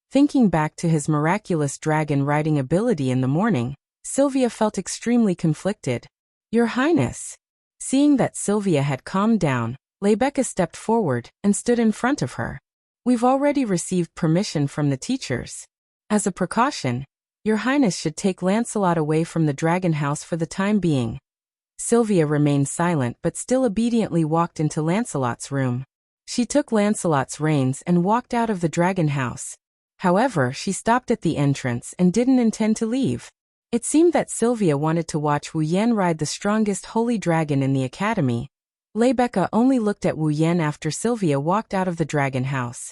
thinking back to his miraculous dragon riding ability in the morning, Sylvia felt extremely conflicted. Your Highness. Seeing that Sylvia had calmed down, Rebecca stepped forward and stood in front of her. We've already received permission from the teachers. As a precaution, Your Highness should take Lancelot away from the dragon house for the time being. Sylvia remained silent but still obediently walked into Lancelot's room. She took Lancelot's reins and walked out of the dragon house. However, she stopped at the entrance and didn't intend to leave. It seemed that Sylvia wanted to watch Wu Yan ride the strongest holy dragon in the academy. Rebecca only looked at Wu Yan after Sylvia walked out of the dragon house.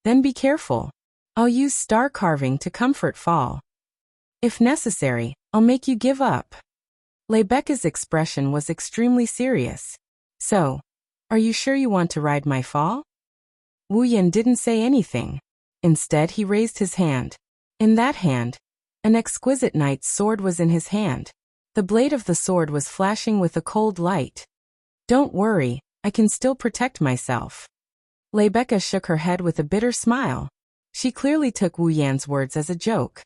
Then be careful. I'll use star carving to comfort fall. If necessary, I'll make you give up. Rebecca's expression was extremely serious. So, are you sure you want to ride my fall? Wu Yan didn't say anything. Instead, he raised his hand. In that hand, an exquisite knight's sword was in his hand. The blade of the sword was flashing with a cold light. Don't worry, I can still protect myself. Rebecca shook her head with a bitter smile. She clearly took Wu Yan's words as a joke.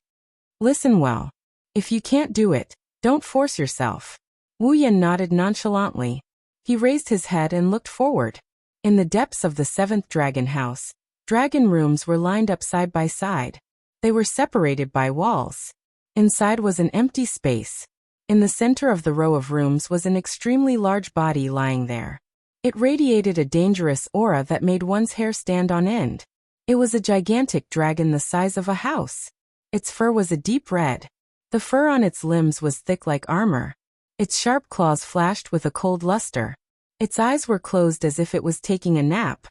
Listen well. If you can't do it, don't force yourself. Wu Yan nodded nonchalantly. He raised his head and looked forward. In the depths of the 7th dragon house, dragon rooms were lined up side by side. They were separated by walls. Inside was an empty space. In the center of the row of rooms was an extremely large body lying there. It radiated a dangerous aura that made one's hair stand on end. It was a gigantic dragon the size of a house. Its fur was a deep red. The fur on its limbs was thick like armor. Its sharp claws flashed with a cold luster. Its eyes were closed as if it was taking a nap.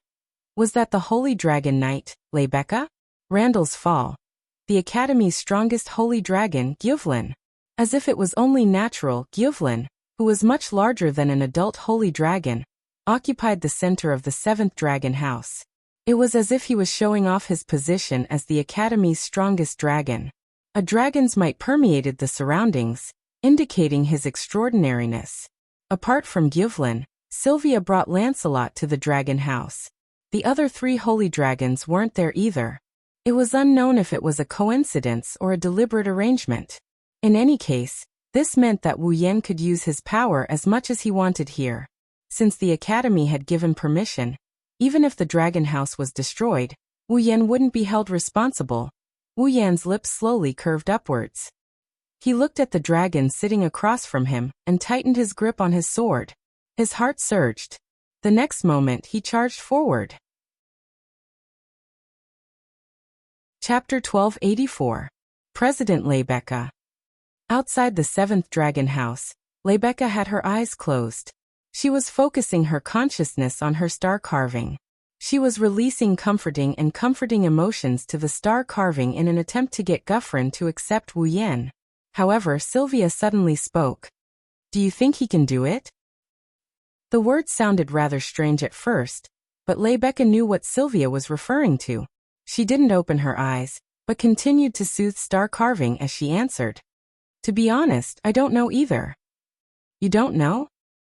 Was that the Holy Dragon Knight, Rebecca? Randall's Fall. The Academy's strongest holy dragon, Gyuvlin. As if it was only natural, Gyuvlin, who was much larger than an adult holy dragon, occupied the center of the 7th dragon house. It was as if he was showing off his position as the Academy's strongest dragon. A dragon's might permeated the surroundings, indicating his extraordinariness. Apart from Gyuvlin, Sylvia brought Lancelot to the dragon house. The other 3 holy dragons weren't there either. It was unknown if it was a coincidence or a deliberate arrangement. In any case, this meant that Wu Yan could use his power as much as he wanted here. Since the Academy had given permission, even if the dragon house was destroyed, Wu Yan wouldn't be held responsible. Wu Yan's lips slowly curved upwards. He looked at the dragon sitting across from him and tightened his grip on his sword. His heart surged. The next moment he charged forward. Chapter 1284. President Rebecca. Outside the 7th dragon house, Rebecca had her eyes closed. She was focusing her consciousness on her star carving. She was releasing comforting emotions to the star carving in an attempt to get Gyuvlin to accept Wu Yan. However, Sylvia suddenly spoke. Do you think he can do it? The words sounded rather strange at first, but Rebecca knew what Sylvia was referring to. She didn't open her eyes, but continued to soothe star carving as she answered. To be honest, I don't know either. You don't know?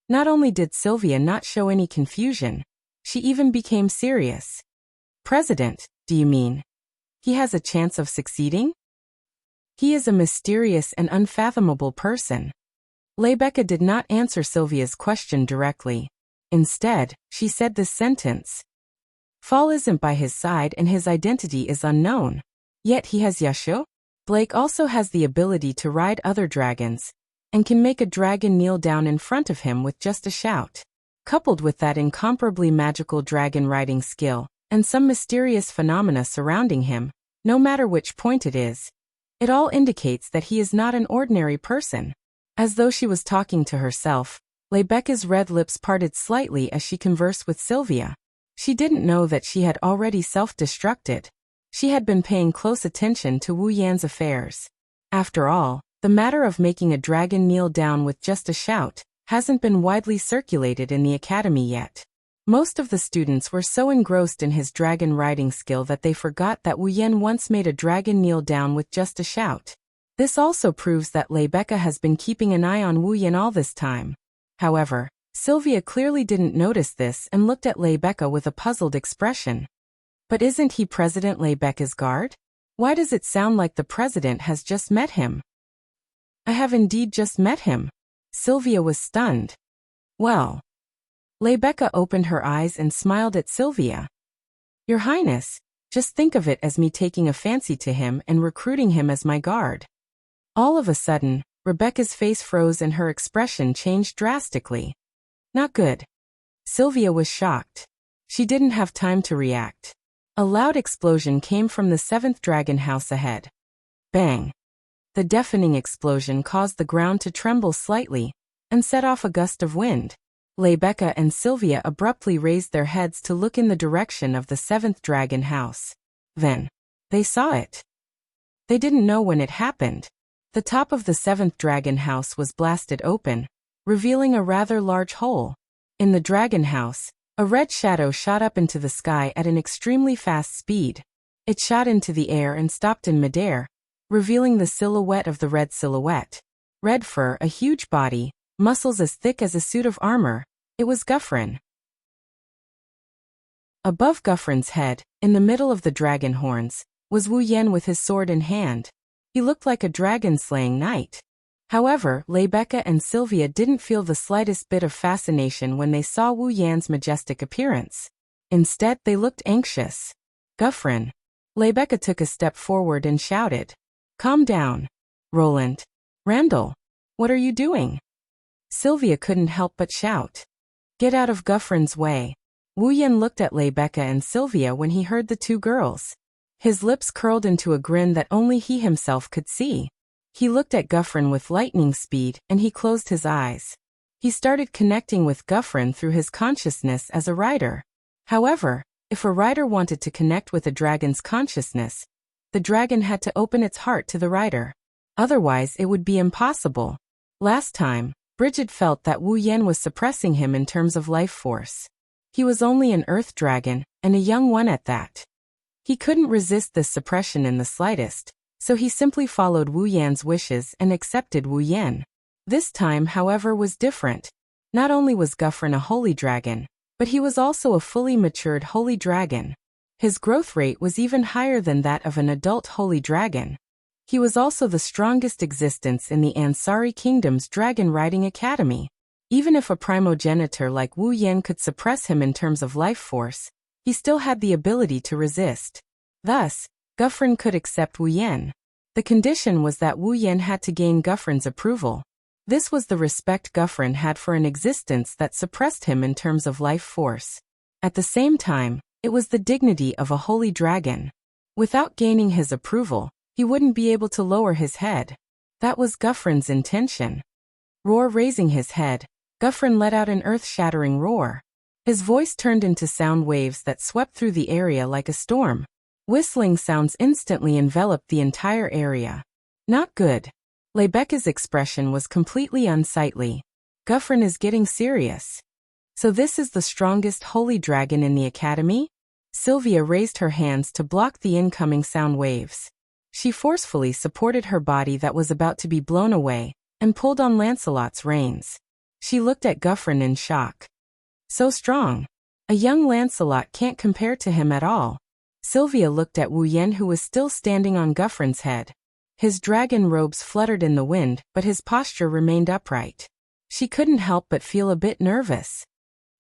Not only did Sylvia not show any confusion, she even became serious. President, do you mean? He has a chance of succeeding? He is a mysterious and unfathomable person. Rebecca did not answer Sylvia's question directly. Instead, she said this sentence. Fall isn't by his side and his identity is unknown. Yet he has Yashu. Blake also has the ability to ride other dragons, and can make a dragon kneel down in front of him with just a shout. Coupled with that incomparably magical dragon riding skill, and some mysterious phenomena surrounding him, no matter which point it is, it all indicates that he is not an ordinary person. As though she was talking to herself, Rebecca's red lips parted slightly as she conversed with Sylvia. She didn't know that she had already self-destructed. She had been paying close attention to Wu Yan's affairs. After all, the matter of making a dragon kneel down with just a shout hasn't been widely circulated in the Academy yet. Most of the students were so engrossed in his dragon riding skill that they forgot that Wu Yan once made a dragon kneel down with just a shout. This also proves that Rebecca has been keeping an eye on Wu Yan all this time. However, Sylvia clearly didn't notice this and looked at Rebecca with a puzzled expression. But isn't he President Rebecca's guard? Why does it sound like the president has just met him? I have indeed just met him. Sylvia was stunned. Well. Rebecca opened her eyes and smiled at Sylvia. Your Highness, just think of it as me taking a fancy to him and recruiting him as my guard. All of a sudden, Rebecca's face froze and her expression changed drastically. Not good. Sylvia was shocked. She didn't have time to react. A loud explosion came from the 7th dragon house ahead. Bang! The deafening explosion caused the ground to tremble slightly and set off a gust of wind. Rebecca and Sylvia abruptly raised their heads to look in the direction of the 7th dragon house. Then, they saw it. They didn't know when it happened. The top of the seventh dragon house was blasted open, revealing a rather large hole. In the dragon house, a red shadow shot up into the sky at an extremely fast speed. It shot into the air and stopped in midair, revealing the silhouette of the red silhouette. Red fur, a huge body, muscles as thick as a suit of armor. It was Guffrin. Above Guffrin's head, in the middle of the dragon horns, was Wu Yan with his sword in hand. He looked like a dragon-slaying knight. However, Rebecca and Sylvia didn't feel the slightest bit of fascination when they saw Wu Yan's majestic appearance. Instead, they looked anxious. Guffrin. Rebecca took a step forward and shouted. Calm down. Roland. Randall. What are you doing? Sylvia couldn't help but shout. Get out of Guffrin's way. Wu Yan looked at Rebecca and Sylvia when he heard the two girls. His lips curled into a grin that only he himself could see. He looked at Guffrin with lightning speed and he closed his eyes. He started connecting with Guffrin through his consciousness as a rider. However, if a rider wanted to connect with a dragon's consciousness, the dragon had to open its heart to the rider. Otherwise, it would be impossible. Last time, Bridget felt that Wu Yan was suppressing him in terms of life force. He was only an earth dragon, and a young one at that. He couldn't resist this suppression in the slightest, so he simply followed Wu Yan's wishes and accepted Wu Yan. This time, however, was different. Not only was Guffrin a holy dragon, but he was also a fully matured holy dragon. His growth rate was even higher than that of an adult holy dragon. He was also the strongest existence in the Ansari Kingdom's Dragon Riding Academy. Even if a primogenitor like Wu Yan could suppress him in terms of life force, he still had the ability to resist. Thus, Guffrin could accept Wu Yan. The condition was that Wu Yan had to gain Guffrin's approval. This was the respect Guffrin had for an existence that suppressed him in terms of life force. At the same time, it was the dignity of a holy dragon. Without gaining his approval, he wouldn't be able to lower his head. That was Guffrin's intention. Roar. Raising his head, Guffrin let out an earth-shattering roar. His voice turned into sound waves that swept through the area like a storm. Whistling sounds instantly enveloped the entire area. Not good. Rebecca's expression was completely unsightly. Guffrin is getting serious. So this is the strongest holy dragon in the academy? Sylvia raised her hands to block the incoming sound waves. She forcefully supported her body that was about to be blown away, and pulled on Lancelot's reins. She looked at Guffrin in shock. So strong. A young Lancelot can't compare to him at all. Sylvia looked at Wu Yan, who was still standing on Guffrin's head. His dragon robes fluttered in the wind, but his posture remained upright. She couldn't help but feel a bit nervous.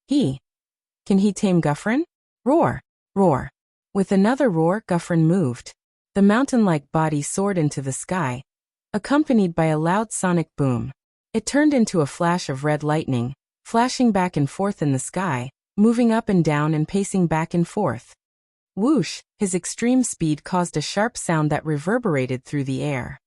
Can he tame Guffrin? Roar! Roar! With another roar, Guffrin moved. The mountain-like body soared into the sky, accompanied by a loud sonic boom. It turned into a flash of red lightning, flashing back and forth in the sky, moving up and down and pacing back and forth. Whoosh! His extreme speed caused a sharp sound that reverberated through the air.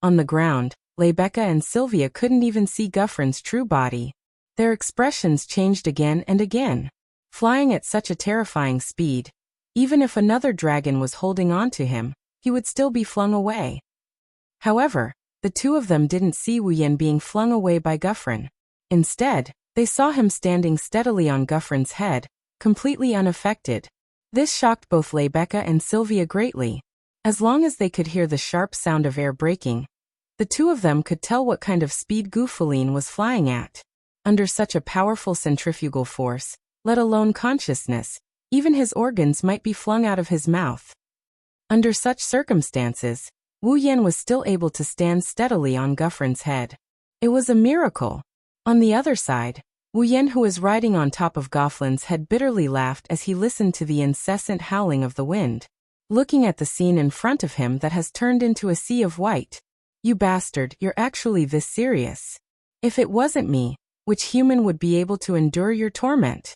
On the ground, Rebecca and Sylvia couldn't even see Guffrin's true body. Their expressions changed again and again. Flying at such a terrifying speed, even if another dragon was holding on to him, he would still be flung away. However, the two of them didn't see Wu Yan being flung away by Guffrin. Instead, they saw him standing steadily on Guffrin's head, completely unaffected. This shocked both Rebecca and Sylvia greatly. As long as they could hear the sharp sound of air breaking, the two of them could tell what kind of speed Guffalin was flying at. Under such a powerful centrifugal force, let alone consciousness, even his organs might be flung out of his mouth. Under such circumstances, Wu Yan was still able to stand steadily on Guffrin's head. It was a miracle. On the other side, Wu Yan, who was riding on top of Gufflin's head, bitterly laughed as he listened to the incessant howling of the wind. Looking at the scene in front of him that has turned into a sea of white. You bastard, you're actually this serious. If it wasn't me, which human would be able to endure your torment?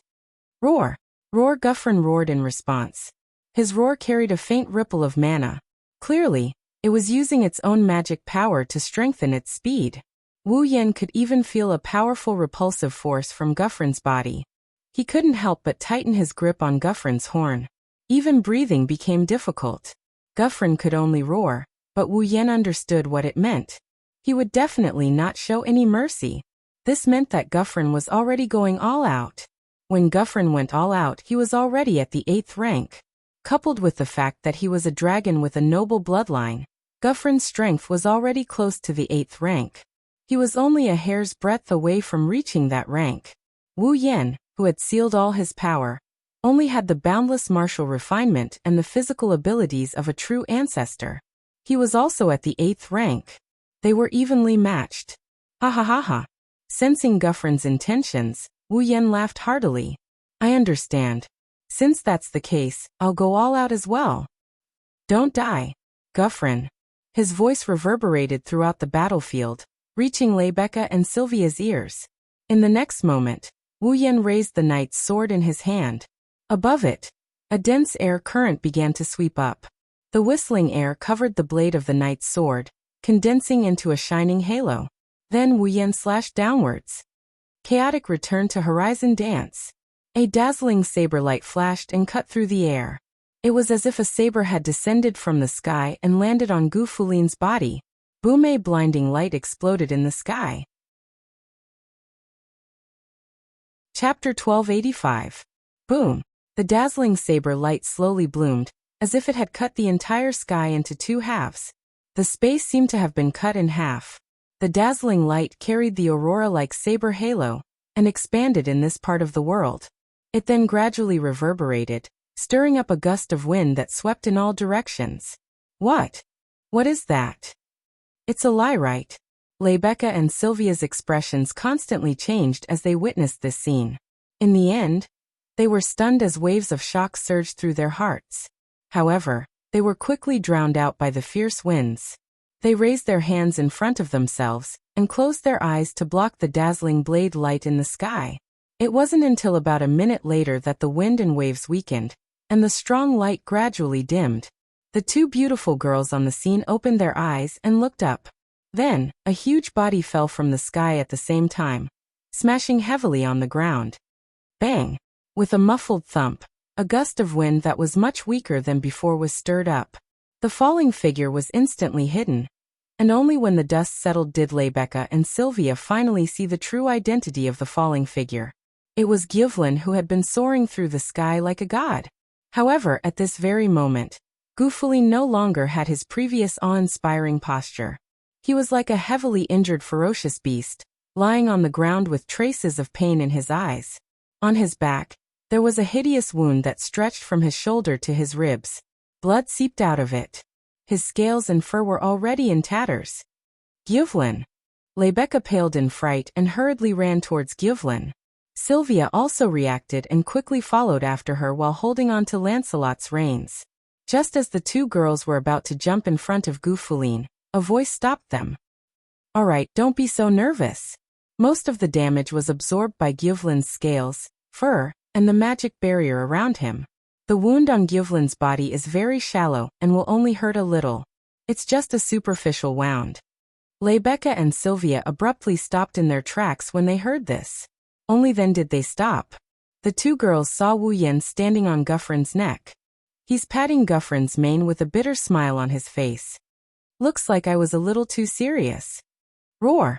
Roar! Roar! Guffrin roared in response. His roar carried a faint ripple of mana. Clearly, it was using its own magic power to strengthen its speed. Wu Yan could even feel a powerful repulsive force from Guffrin's body. He couldn't help but tighten his grip on Guffrin's horn. Even breathing became difficult. Guffrin could only roar. but Wu Yan understood what it meant. He would definitely not show any mercy. This meant that Guffrin was already going all out. When Guffrin went all out, he was already at the 8th rank. Coupled with the fact that he was a dragon with a noble bloodline, Guffrin's strength was already close to the 8th rank. He was only a hair's breadth away from reaching that rank. Wu Yan, who had sealed all his power, only had the boundless martial refinement and the physical abilities of a true ancestor. He was also at the 8th rank. They were evenly matched. Ha ha ha ha. Sensing Guffrin's intentions, Wu Yan laughed heartily. I understand. Since that's the case, I'll go all out as well. Don't die, Guffrin. His voice reverberated throughout the battlefield, reaching Lebecca and Sylvia's ears. In the next moment, Wu Yan raised the knight's sword in his hand. Above it, a dense air current began to sweep up. The whistling air covered the blade of the knight's sword, condensing into a shining halo. Then Wu Yan slashed downwards. Chaotic returned to Horizon Dance. A dazzling saber light flashed and cut through the air. It was as if a saber had descended from the sky and landed on Gu Fulin's body. Boom! A blinding light exploded in the sky. Chapter 1285. Boom! The dazzling saber light slowly bloomed, as if it had cut the entire sky into 2 halves. The space seemed to have been cut in half. The dazzling light carried the aurora-like saber halo, and expanded in this part of the world. It then gradually reverberated, stirring up a gust of wind that swept in all directions. What? What is that? It's a lie, right? Lebecca and Sylvia's expressions constantly changed as they witnessed this scene. In the end, they were stunned as waves of shock surged through their hearts. However, they were quickly drowned out by the fierce winds. They raised their hands in front of themselves and closed their eyes to block the dazzling blade light in the sky. It wasn't until about a minute later that the wind and waves weakened, and the strong light gradually dimmed. The 2 beautiful girls on the scene opened their eyes and looked up. Then, a huge body fell from the sky at the same time, smashing heavily on the ground. Bang! With a muffled thump, a gust of wind that was much weaker than before was stirred up. The falling figure was instantly hidden, and only when the dust settled did Lebecca and Sylvia finally see the true identity of the falling figure. It was Gyvlin, who had been soaring through the sky like a god. However, at this very moment, Gu Fulin no longer had his previous awe-inspiring posture. He was like a heavily injured ferocious beast, lying on the ground with traces of pain in his eyes. On his back, there was a hideous wound that stretched from his shoulder to his ribs. Blood seeped out of it. His scales and fur were already in tatters. Gyvlin! Lebecca paled in fright and hurriedly ran towards Gyvlin. Sylvia also reacted and quickly followed after her while holding on to Lancelot's reins. Just as the 2 girls were about to jump in front of Gu Fulin, a voice stopped them. All right, don't be so nervous. Most of the damage was absorbed by Gyvlin's scales, fur, and the magic barrier around him. The wound on Gyvlin's body is very shallow and will only hurt a little. It's just a superficial wound. Lebecca and Sylvia abruptly stopped in their tracks when they heard this. Only then did they stop. The 2 girls saw Wu Yan standing on Guffrin's neck. He's patting Guffrin's mane with a bitter smile on his face. Looks like I was a little too serious. Roar!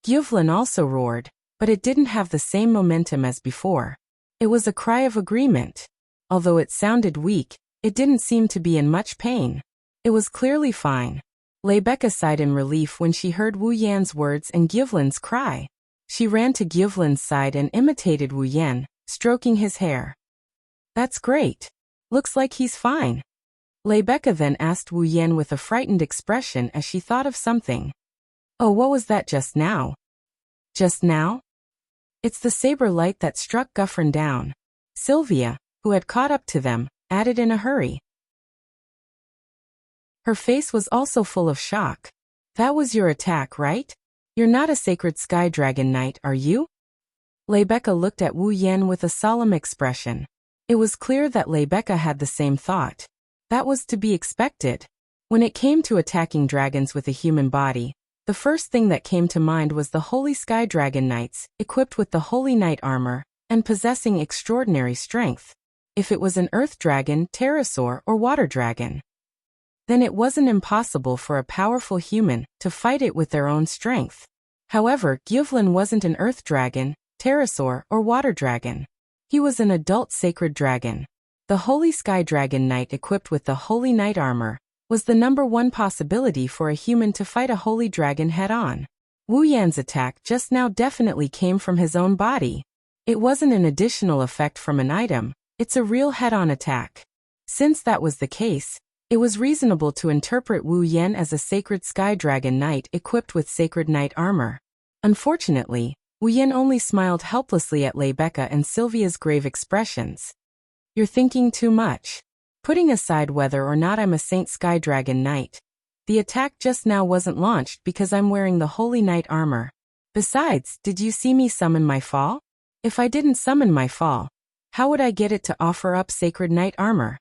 Gyvlin also roared, but it didn't have the same momentum as before. It was a cry of agreement. Although it sounded weak, it didn't seem to be in much pain. It was clearly fine. Lebecca sighed in relief when she heard Wu Yan's words and Gyvlin's cry. She ran to Gyvlin's side and imitated Wu Yan, stroking his hair. That's great. Looks like he's fine. Lebecca then asked Wu Yan with a frightened expression as she thought of something. Oh, what was that just now? Just now? It's the saber light that struck Guffrin down. Sylvia, who had caught up to them, added in a hurry. Her face was also full of shock. That was your attack, right? You're not a sacred sky dragon knight, are you? Lebecca looked at Wu Yan with a solemn expression. It was clear that Lebecca had the same thought. That was to be expected. When it came to attacking dragons with a human body, the first thing that came to mind was the Holy Sky Dragon Knights, equipped with the Holy Knight armor, and possessing extraordinary strength. If it was an earth dragon, pterosaur, or water dragon. then it wasn't impossible for a powerful human to fight it with their own strength. However, Gyuvlin wasn't an earth dragon, pterosaur, or water dragon. He was an adult sacred dragon. The Holy Sky Dragon Knight equipped with the Holy Knight armor was the #1 possibility for a human to fight a holy dragon head-on. Wu Yan's attack just now definitely came from his own body. It wasn't an additional effect from an item, it's a real head-on attack. Since that was the case, it was reasonable to interpret Wu Yan as a sacred sky dragon knight equipped with sacred knight armor. Unfortunately, Wu Yan only smiled helplessly at Rebecca and Sylvia's grave expressions. You're thinking too much. Putting aside whether or not I'm a Saint Sky Dragon Knight, the attack just now wasn't launched because I'm wearing the Holy Knight armor. Besides, did you see me summon my fall? If I didn't summon my fall, how would I get it to offer up sacred knight armor?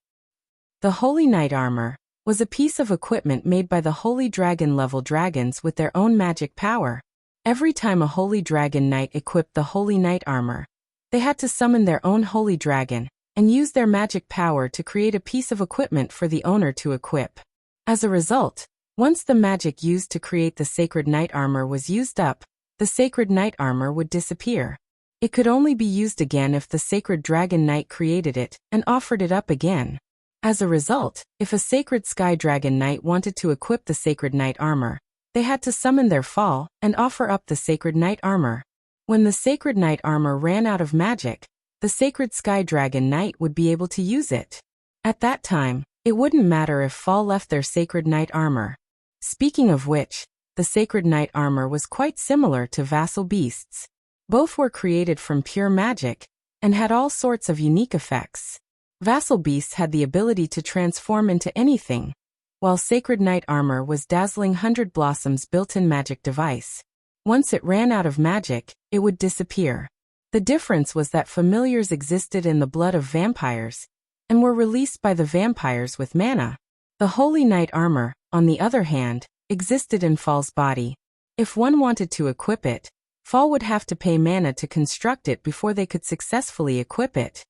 The Holy Knight armor was a piece of equipment made by the Holy Dragon level dragons with their own magic power. Every time a Holy Dragon Knight equipped the Holy Knight armor, they had to summon their own Holy Dragon and use their magic power to create a piece of equipment for the owner to equip. As a result, once the magic used to create the Sacred Knight armor was used up, the Sacred Knight armor would disappear. It could only be used again if the Sacred Dragon Knight created it and offered it up again. As a result, if a Sacred Sky Dragon Knight wanted to equip the Sacred Knight armor, they had to summon their fall and offer up the Sacred Knight armor. When the Sacred Knight armor ran out of magic, the Sacred Sky Dragon Knight would be able to use it. At that time, it wouldn't matter if fall left their Sacred Knight armor. Speaking of which, the Sacred Knight armor was quite similar to vassal beasts. Both were created from pure magic and had all sorts of unique effects. Vassal beasts had the ability to transform into anything, while Sacred Knight armor was dazzling 100 Blossoms' built-in magic device. Once it ran out of magic, it would disappear. The difference was that familiars existed in the blood of vampires and were released by the vampires with mana. The Holy Knight armor, on the other hand, existed in Fall's body. If one wanted to equip it, Fall would have to pay mana to construct it before they could successfully equip it.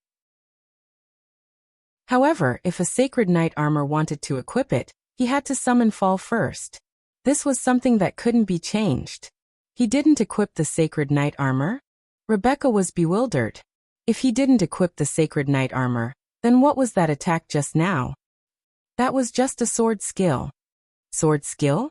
However, if a Sacred Knight armor wanted to equip it, he had to summon Fall first. This was something that couldn't be changed. He didn't equip the Sacred Knight armor? Rebecca was bewildered. If he didn't equip the Sacred Knight armor, then what was that attack just now? That was just a sword skill. Sword skill?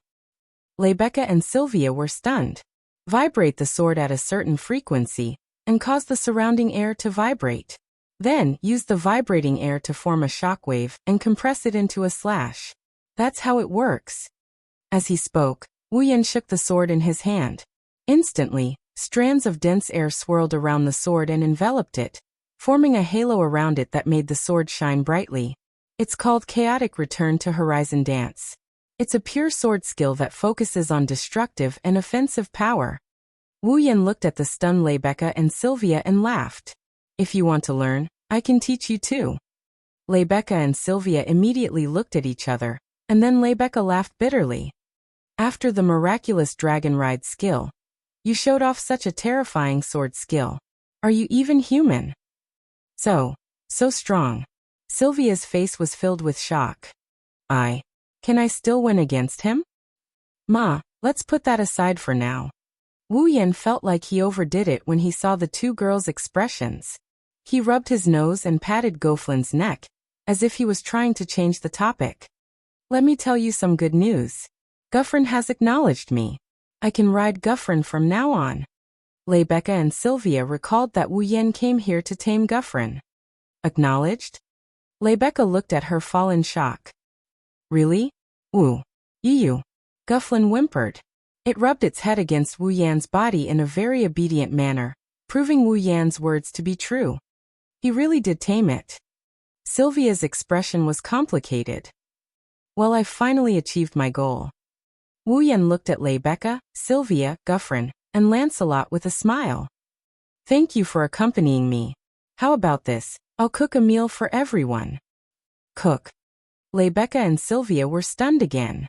Rebecca and Sylvia were stunned. Vibrate the sword at a certain frequency and cause the surrounding air to vibrate. Then, use the vibrating air to form a shockwave and compress it into a slash. That's how it works. As he spoke, Wu Yan shook the sword in his hand. Instantly, strands of dense air swirled around the sword and enveloped it, forming a halo around it that made the sword shine brightly. It's called Chaotic Return to Horizon Dance. It's a pure sword skill that focuses on destructive and offensive power. Wu Yan looked at the stunned Rebecca and Sylvia and laughed. If you want to learn, I can teach you too. Rebecca and Sylvia immediately looked at each other, and then Rebecca laughed bitterly. After the miraculous dragon ride skill, you showed off such a terrifying sword skill. Are you even human? So strong. Sylvia's face was filled with shock. Can I still win against him? Ma, let's put that aside for now. Wu Yan felt like he overdid it when he saw the two girls' expressions. He rubbed his nose and patted Gyuvlin's neck, as if he was trying to change the topic. Let me tell you some good news. Gyuvlin has acknowledged me. I can ride Gyuvlin from now on. Rebecca and Sylvia recalled that Wu Yan came here to tame Gyuvlin. Acknowledged? Rebecca looked at her fall in shock. Really? Wu Yu. Gyuvlin whimpered. It rubbed its head against Wu Yan's body in a very obedient manner, proving Wu Yan's words to be true. He really did tame it. Sylvia's expression was complicated. Well, I've finally achieved my goal. Wu Yan looked at Rebecca, Sylvia, Gyuvlin, and Lancelot with a smile. Thank you for accompanying me. How about this? I'll cook a meal for everyone. Cook. Rebecca and Sylvia were stunned again.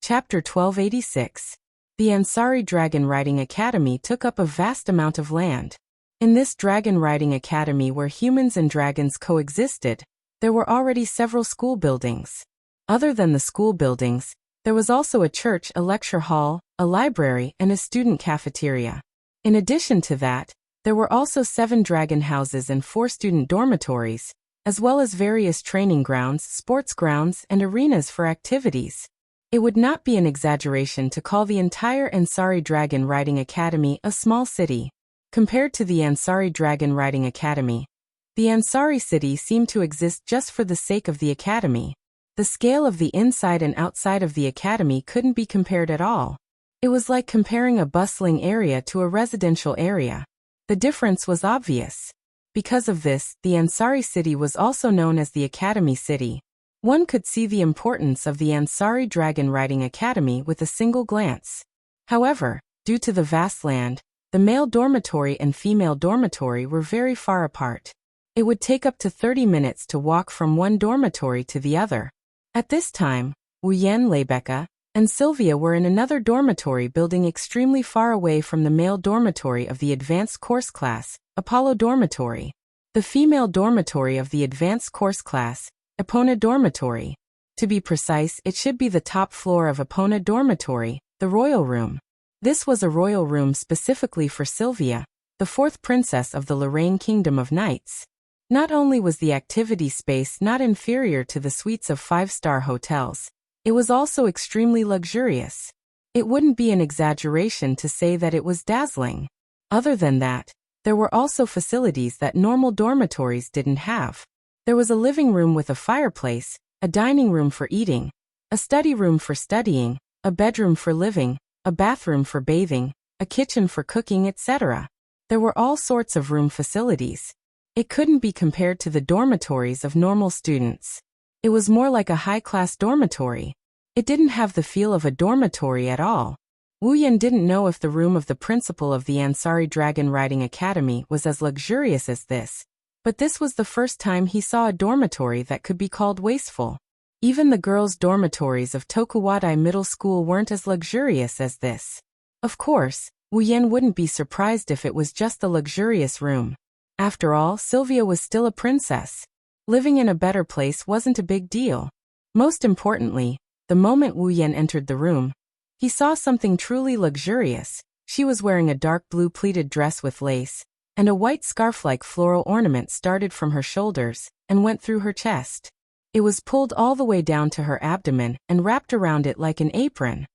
Chapter 1286. The Ansari Dragon Riding Academy took up a vast amount of land. In this dragon riding academy where humans and dragons coexisted, There were already several school buildings. Other than the school buildings, there was also a church, a lecture hall, a library, and a student cafeteria. In addition to that, there were also 7 dragon houses and 4 student dormitories, as well as various training grounds, sports grounds, and arenas for activities. It would not be an exaggeration to call the entire Ansari Dragon Riding Academy a small city. Compared to the Ansari Dragon Riding Academy, the Ansari city seemed to exist just for the sake of the academy. The scale of the inside and outside of the academy couldn't be compared at all. It was like comparing a bustling area to a residential area. The difference was obvious. Because of this, the Ansari city was also known as the Academy City. One could see the importance of the Ansari Dragon Riding Academy with a single glance. However, due to the vast land, the male dormitory and female dormitory were very far apart. It would take up to 30 minutes to walk from one dormitory to the other. At this time, Wu Yan, Rebecca, and Sylvia were in another dormitory building extremely far away from the male dormitory of the advanced course class, Apollo Dormitory. The female dormitory of the advanced course class, Epona Dormitory. To be precise, it should be the top floor of Epona Dormitory, the royal room. This was a royal room specifically for Sylvia, the 4th princess of the Lorraine Kingdom of Knights. Not only was the activity space not inferior to the suites of 5-star hotels, it was also extremely luxurious. It wouldn't be an exaggeration to say that it was dazzling. Other than that, there were also facilities that normal dormitories didn't have. There was a living room with a fireplace, a dining room for eating, a study room for studying, a bedroom for living, a bathroom for bathing, a kitchen for cooking, etc. There were all sorts of room facilities. It couldn't be compared to the dormitories of normal students. It was more like a high-class dormitory. It didn't have the feel of a dormitory at all. Wu Yan didn't know if the room of the principal of the Ansari Dragon Riding Academy was as luxurious as this. But this was the first time he saw a dormitory that could be called wasteful. Even the girls' dormitories of Tokuwadai Middle School weren't as luxurious as this. Of course, Wu Yan wouldn't be surprised if it was just a luxurious room. After all, Sylvia was still a princess. Living in a better place wasn't a big deal. Most importantly, the moment Wu Yan entered the room, he saw something truly luxurious. She was wearing a dark blue pleated dress with lace, and a white scarf-like floral ornament started from her shoulders and went through her chest. It was pulled all the way down to her abdomen and wrapped around it like an apron.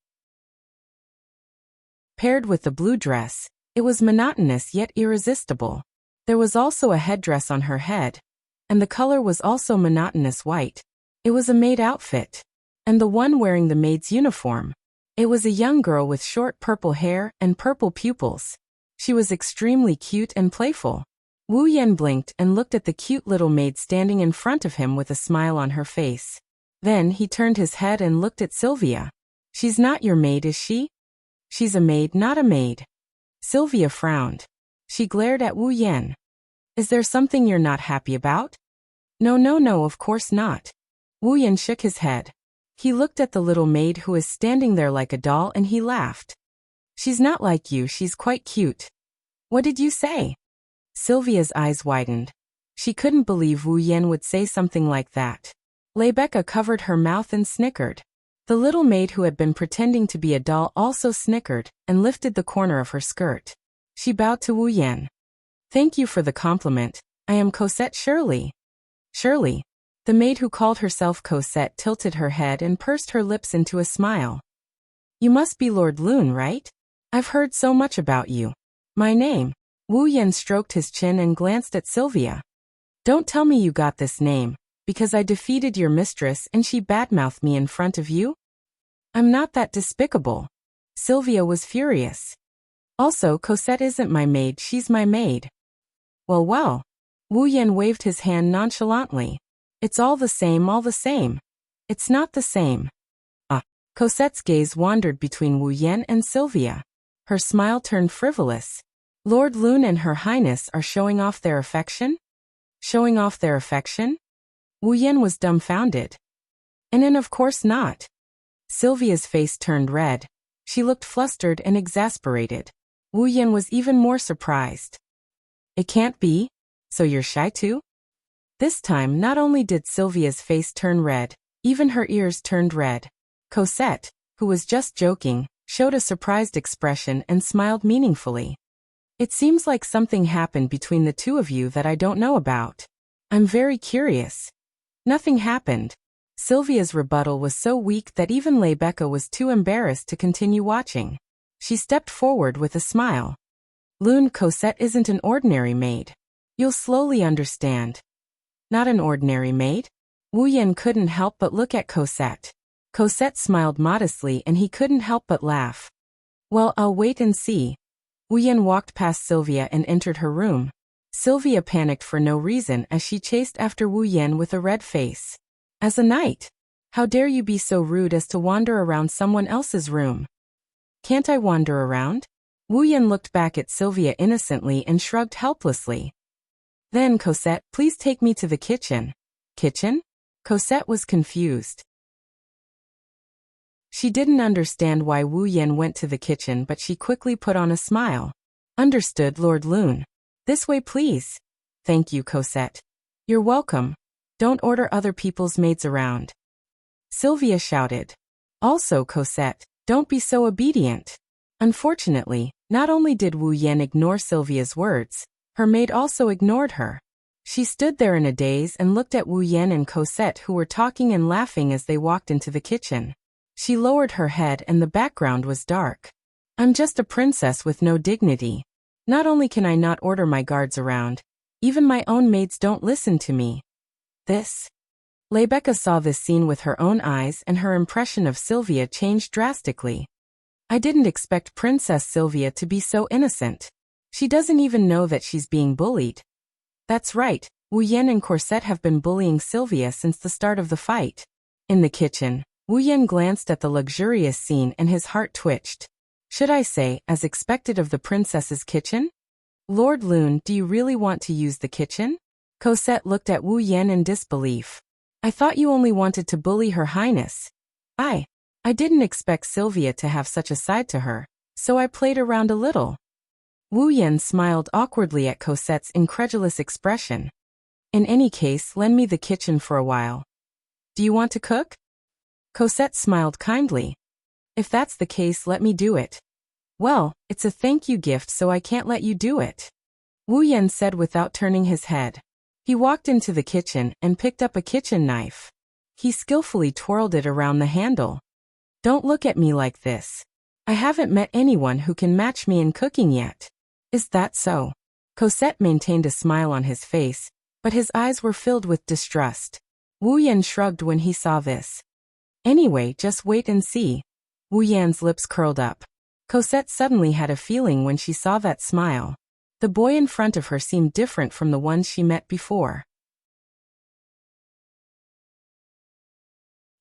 Paired with the blue dress, it was monotonous yet irresistible. There was also a headdress on her head, and the color was also monotonous white. It was a maid outfit, and the one wearing the maid's uniform. It was a young girl with short purple hair and purple pupils. She was extremely cute and playful. Wu Yan blinked and looked at the cute little maid standing in front of him with a smile on her face. Then he turned his head and looked at Sylvia. "She's not your maid, is she?" "She's a maid, not a maid." Sylvia frowned. She glared at Wu Yan. "Is there something you're not happy about?" No, of course not." Wu Yan shook his head. He looked at the little maid who was standing there like a doll and he laughed. "She's not like you, she's quite cute." "What did you say?" Sylvia's eyes widened. She couldn't believe Wu Yan would say something like that. Rebecca covered her mouth and snickered. The little maid who had been pretending to be a doll also snickered and lifted the corner of her skirt. She bowed to Wu Yan. "Thank you for the compliment. I am Cosette Shirley." "Shirley." The maid who called herself Cosette tilted her head and pursed her lips into a smile. "You must be Lord Lune, right? I've heard so much about you." "My name." Wu Yan stroked his chin and glanced at Sylvia. "Don't tell me you got this name, because I defeated your mistress and she badmouthed me in front of you?" "I'm not that despicable." Sylvia was furious. "Also, Cosette isn't my maid, she's my maid." Well. Wu Yan waved his hand nonchalantly. "It's all the same, all the same." "It's not the same." Cosette's gaze wandered between Wu Yan and Sylvia. Her smile turned frivolous. "Lord Lune and Her Highness are showing off their affection?" "Showing off their affection?" Wu Yan was dumbfounded. And of course not." Sylvia's face turned red. She looked flustered and exasperated. Wu Yan was even more surprised. "It can't be? So you're shy too?" This time not only did Sylvia's face turn red, even her ears turned red. Cosette, who was just joking, showed a surprised expression and smiled meaningfully. It seems like something happened between the two of you that I don't know about. I'm very curious. Nothing happened. Sylvia's rebuttal was so weak that even Rebecca was too embarrassed to continue watching. She stepped forward with a smile. Lune, Cosette isn't an ordinary maid. You'll slowly understand. Not an ordinary maid? Wu Yan couldn't help but look at Cosette. Cosette smiled modestly and he couldn't help but laugh. Well, I'll wait and see. Wu Yan walked past Sylvia and entered her room. Sylvia panicked for no reason as she chased after Wu Yan with a red face. As a knight? How dare you be so rude as to wander around someone else's room? Can't I wander around? Wu Yan looked back at Sylvia innocently and shrugged helplessly. Then, Cosette, please take me to the kitchen. Kitchen? Cosette was confused. She didn't understand why Wu Yan went to the kitchen, but she quickly put on a smile. Understood, Lord Lune. This way, please. Thank you, Cosette. You're welcome. Don't order other people's maids around. Sylvia shouted. Also, Cosette, don't be so obedient. Unfortunately, not only did Wu Yan ignore Sylvia's words, her maid also ignored her. She stood there in a daze and looked at Wu Yan and Cosette, who were talking and laughing as they walked into the kitchen. She lowered her head and the background was dark. I'm just a princess with no dignity. Not only can I not order my guards around, even my own maids don't listen to me. This? Rebecca saw this scene with her own eyes and her impression of Sylvia changed drastically. I didn't expect Princess Sylvia to be so innocent. She doesn't even know that she's being bullied. That's right, Wu Yan and Cosette have been bullying Sylvia since the start of the fight. In the kitchen, Wu Yan glanced at the luxurious scene and his heart twitched. Should I say, as expected of the princess's kitchen? Lord Lune, do you really want to use the kitchen? Cosette looked at Wu Yan in disbelief. I thought you only wanted to bully Her Highness. I didn't expect Sylvia to have such a side to her, so I played around a little. Wu Yan smiled awkwardly at Cosette's incredulous expression. In any case, lend me the kitchen for a while. Do you want to cook? Cosette smiled kindly. If that's the case, let me do it. Well, it's a thank you gift, so I can't let you do it. Wu Yan said without turning his head. He walked into the kitchen and picked up a kitchen knife. He skillfully twirled it around the handle. Don't look at me like this. I haven't met anyone who can match me in cooking yet. Is that so? Cosette maintained a smile on his face, but his eyes were filled with distrust. Wu Yan shrugged when he saw this. Anyway, just wait and see. Wu Yan's lips curled up. Cosette suddenly had a feeling when she saw that smile. The boy in front of her seemed different from the ones she met before.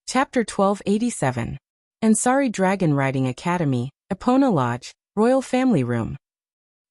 Chapter 1287. Ansari Dragon Riding Academy, Epona Lodge, Royal Family Room.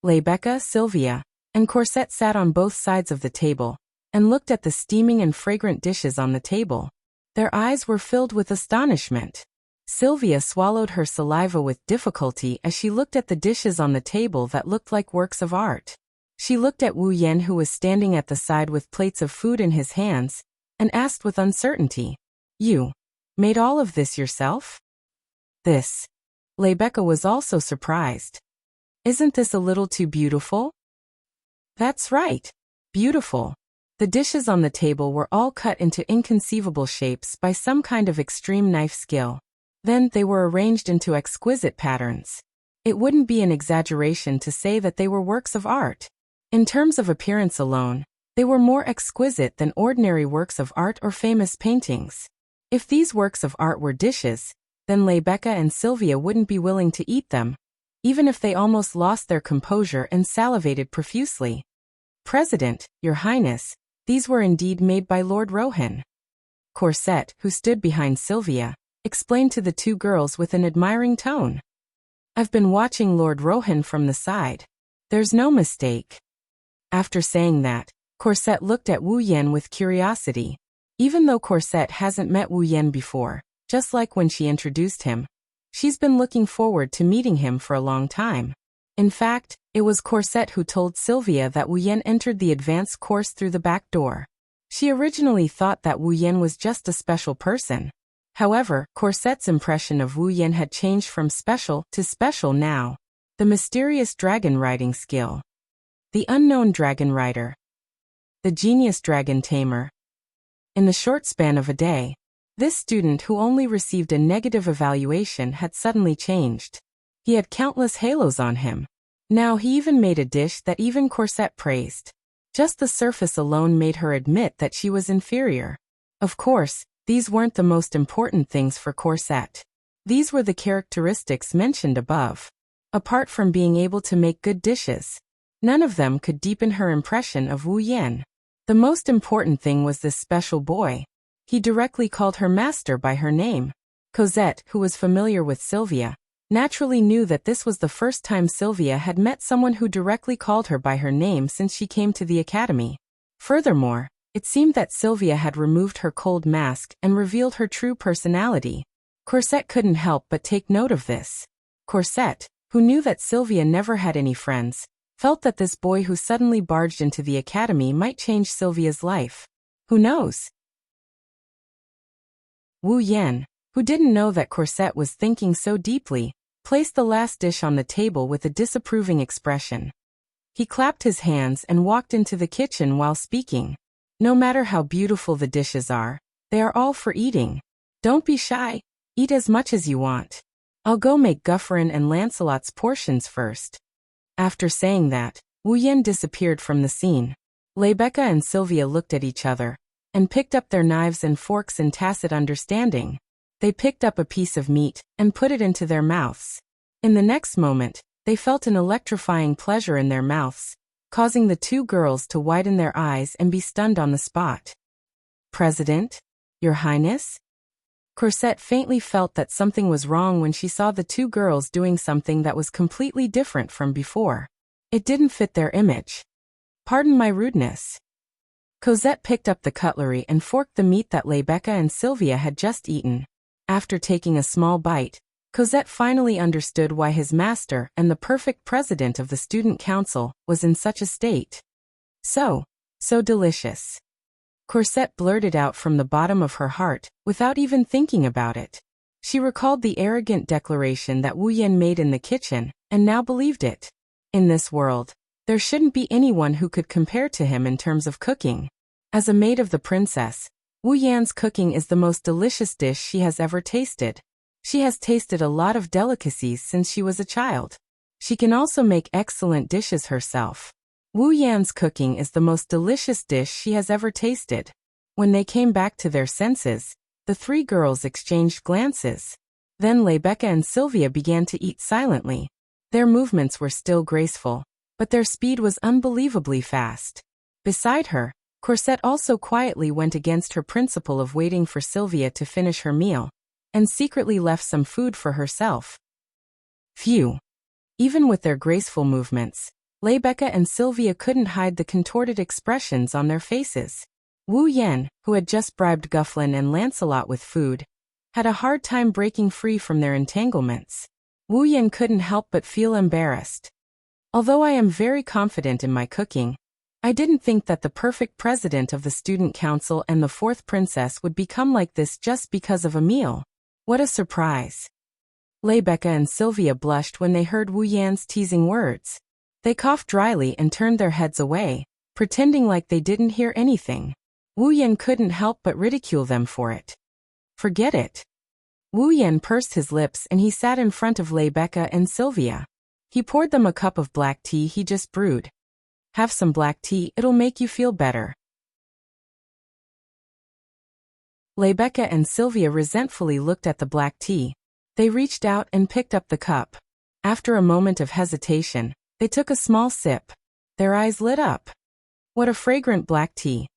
Rebecca, Sylvia, and Cosette sat on both sides of the table and looked at the steaming and fragrant dishes on the table. Their eyes were filled with astonishment. Sylvia swallowed her saliva with difficulty as she looked at the dishes on the table that looked like works of art. She looked at Wu Yan, who was standing at the side with plates of food in his hands, and asked with uncertainty, You made all of this yourself? This. Rebecca was also surprised. Isn't this a little too beautiful? That's right. Beautiful. The dishes on the table were all cut into inconceivable shapes by some kind of extreme knife skill. Then they were arranged into exquisite patterns. It wouldn't be an exaggeration to say that they were works of art. In terms of appearance alone, they were more exquisite than ordinary works of art or famous paintings. If these works of art were dishes, then Rebecca and Sylvia wouldn't be willing to eat them, even if they almost lost their composure and salivated profusely. President, Your Highness, these were indeed made by Lord Rohan. Cosette, who stood behind Sylvia, explained to the two girls with an admiring tone. I've been watching Lord Rohan from the side. There's no mistake. After saying that, Cosette looked at Wu Yan with curiosity. Even though Cosette hasn't met Wu Yan before, just like when she introduced him, she's been looking forward to meeting him for a long time. In fact, it was Cosette who told Sylvia that Wu Yan entered the advanced course through the back door. She originally thought that Wu Yan was just a special person. However, Corsette's impression of Wu Yan had changed from special to special now. The mysterious dragon riding skill. The unknown dragon rider. The genius dragon tamer. In the short span of a day, this student who only received a negative evaluation had suddenly changed. He had countless halos on him. Now he even made a dish that even Corsette praised. Just the surface alone made her admit that she was inferior. Of course, these weren't the most important things for Corsette. These were the characteristics mentioned above. Apart from being able to make good dishes, none of them could deepen her impression of Wu Yan. The most important thing was this special boy. He directly called her master by her name. Cosette, who was familiar with Sylvia, naturally knew that this was the first time Sylvia had met someone who directly called her by her name since she came to the academy. Furthermore, it seemed that Sylvia had removed her cold mask and revealed her true personality. Corsette couldn't help but take note of this. Corsette, who knew that Sylvia never had any friends, felt that this boy who suddenly barged into the academy might change Sylvia's life. Who knows? Wu Yan, who didn't know that Corsette was thinking so deeply, placed the last dish on the table with a disapproving expression. He clapped his hands and walked into the kitchen while speaking. No matter how beautiful the dishes are, they are all for eating. Don't be shy. Eat as much as you want. I'll go make Guffarin and Lancelot's portions first. After saying that, Wu Yan disappeared from the scene. Rebecca and Sylvia looked at each other and picked up their knives and forks in tacit understanding. They picked up a piece of meat and put it into their mouths. In the next moment, they felt an electrifying pleasure in their mouths, causing the two girls to widen their eyes and be stunned on the spot. President? Your Highness? Corsette faintly felt that something was wrong when she saw the two girls doing something that was completely different from before. It didn't fit their image. Pardon my rudeness. Cosette picked up the cutlery and forked the meat that Rebecca and Sylvia had just eaten. After taking a small bite, Cosette finally understood why his master and the perfect president of the student council was in such a state. So delicious. Corsette blurted out from the bottom of her heart, without even thinking about it. She recalled the arrogant declaration that Wu Yan made in the kitchen, and now believed it. In this world, there shouldn't be anyone who could compare to him in terms of cooking. As a maid of the princess, Wu Yan's cooking is the most delicious dish she has ever tasted. She has tasted a lot of delicacies since she was a child. She can also make excellent dishes herself. Wu Yan's cooking is the most delicious dish she has ever tasted. When they came back to their senses, the three girls exchanged glances. Then Rebecca and Sylvia began to eat silently. Their movements were still graceful, but their speed was unbelievably fast. Beside her, Corsette also quietly went against her principle of waiting for Sylvia to finish her meal, and secretly left some food for herself. Phew! Even with their graceful movements, Rebecca and Sylvia couldn't hide the contorted expressions on their faces. Wu Yan, who had just bribed Guffarin and Lancelot with food, had a hard time breaking free from their entanglements. Wu Yan couldn't help but feel embarrassed. Although I am very confident in my cooking, I didn't think that the perfect president of the student council and the fourth princess would become like this just because of a meal. What a surprise. Rebecca and Sylvia blushed when they heard Wu Yan's teasing words. They coughed dryly and turned their heads away, pretending like they didn't hear anything. Wu Yan couldn't help but ridicule them for it. Forget it. Wu Yan pursed his lips and he sat in front of Rebecca and Sylvia. He poured them a cup of black tea he just brewed. Have some black tea, it'll make you feel better. Rebecca and Sylvia resentfully looked at the black tea. They reached out and picked up the cup. After a moment of hesitation, they took a small sip. Their eyes lit up. What a fragrant black tea.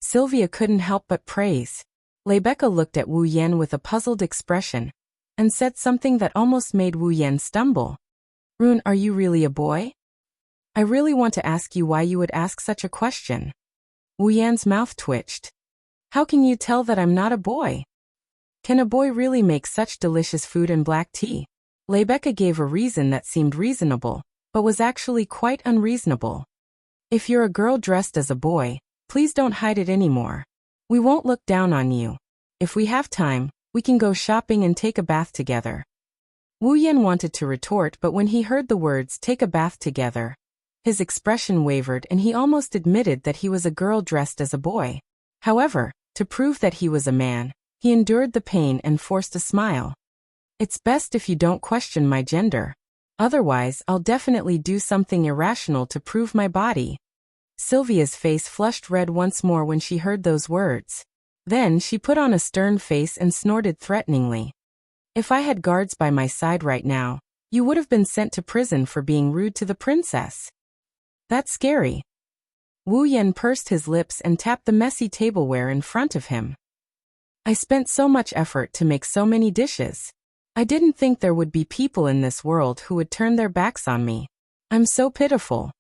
Sylvia couldn't help but praise. Rebecca looked at Wu Yan with a puzzled expression, and said something that almost made Wu Yan stumble. Rune, are you really a boy? I really want to ask you why you would ask such a question. Wu Yan's mouth twitched. How can you tell that I'm not a boy? Can a boy really make such delicious food and black tea? Rebecca gave a reason that seemed reasonable, but was actually quite unreasonable. If you're a girl dressed as a boy, Please don't hide it anymore. We won't look down on you. If we have time, we can go shopping and take a bath together. Wu Yan wanted to retort, but when he heard the words take a bath together, his expression wavered and he almost admitted that he was a girl dressed as a boy. However, to prove that he was a man, he endured the pain and forced a smile. It's best if you don't question my gender. Otherwise, I'll definitely do something irrational to prove my body. Sylvia's face flushed red once more when she heard those words. Then she put on a stern face and snorted threateningly. If I had guards by my side right now, you would have been sent to prison for being rude to the princess. That's scary. Wu Yan pursed his lips and tapped the messy tableware in front of him. I spent so much effort to make so many dishes. I didn't think there would be people in this world who would turn their backs on me. I'm so pitiful.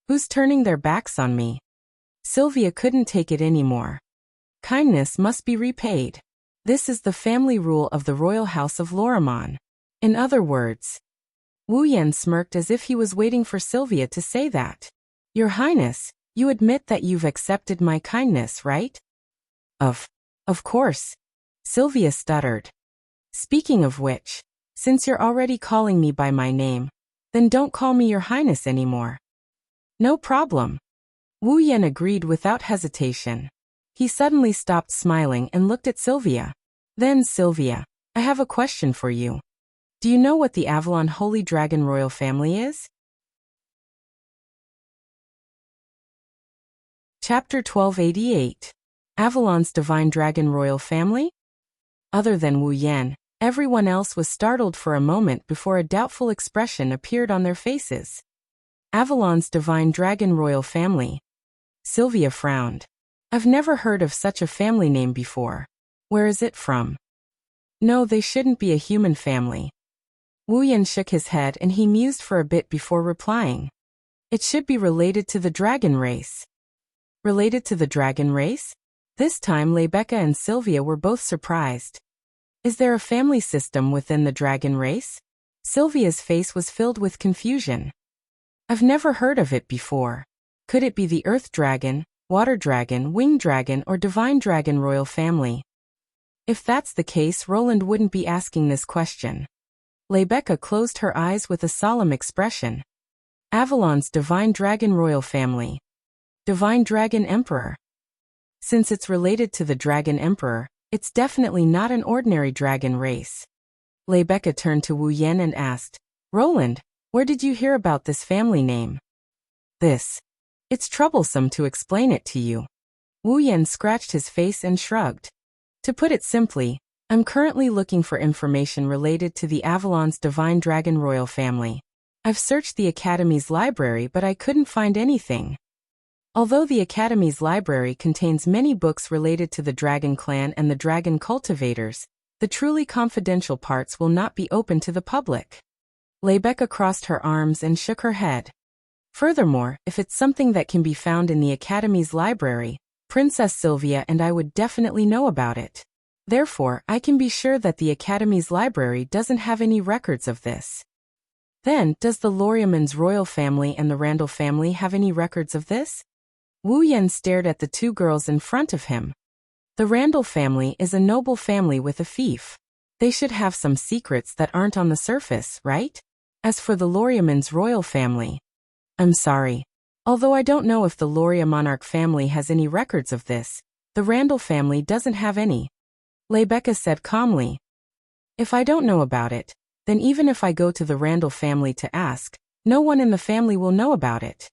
Who's turning their backs on me? Sylvia couldn't take it anymore. Kindness must be repaid. This is the family rule of the royal house of Lorimon. In other words, Wu Yan smirked as if he was waiting for Sylvia to say that. Your Highness, you admit that you've accepted my kindness, right? Of course. Sylvia stuttered. Speaking of which, since you're already calling me by my name, then don't call me Your Highness anymore. No problem. Wu Yan agreed without hesitation. He suddenly stopped smiling and looked at Sylvia. Then, Sylvia, I have a question for you. Do you know what the Avalon Holy Dragon royal family is? Chapter 1288. Avalon's Divine Dragon Royal Family? Other than Wu Yan, everyone else was startled for a moment before a doubtful expression appeared on their faces. Avalon's Divine Dragon Royal Family. Sylvia frowned. I've never heard of such a family name before. Where is it from? No, they shouldn't be a human family. Wu Yan shook his head and he mused for a bit before replying. It should be related to the dragon race. Related to the dragon race? This time Rebecca and Sylvia were both surprised. Is there a family system within the dragon race? Sylvia's face was filled with confusion. I've never heard of it before. Could it be the Earth Dragon, Water Dragon, Winged Dragon, or Divine Dragon royal family? If that's the case, Roland wouldn't be asking this question. Rebecca closed her eyes with a solemn expression. Avalon's Divine Dragon royal family. Divine Dragon Emperor. Since it's related to the Dragon Emperor, it's definitely not an ordinary dragon race. Rebecca turned to Wu Yan and asked, Roland, where did you hear about this family name? It's troublesome to explain it to you. Wu Yan scratched his face and shrugged. To put it simply, I'm currently looking for information related to the Avalon's Divine Dragon royal family. I've searched the Academy's library, but I couldn't find anything. Although the Academy's library contains many books related to the Dragon Clan and the Dragon Cultivators, the truly confidential parts will not be open to the public. Rebecca crossed her arms and shook her head. Furthermore, if it's something that can be found in the Academy's library, Princess Sylvia and I would definitely know about it. Therefore, I can be sure that the Academy's library doesn't have any records of this. Then, does the Loriamon's royal family and the Randall family have any records of this? Wu Yan stared at the two girls in front of him. The Randall family is a noble family with a fief. They should have some secrets that aren't on the surface, right? As for the Loriamon's royal family, I'm sorry. Although I don't know if the Loria monarch family has any records of this, the Randall family doesn't have any. Rebecca said calmly. If I don't know about it, then even if I go to the Randall family to ask, no one in the family will know about it.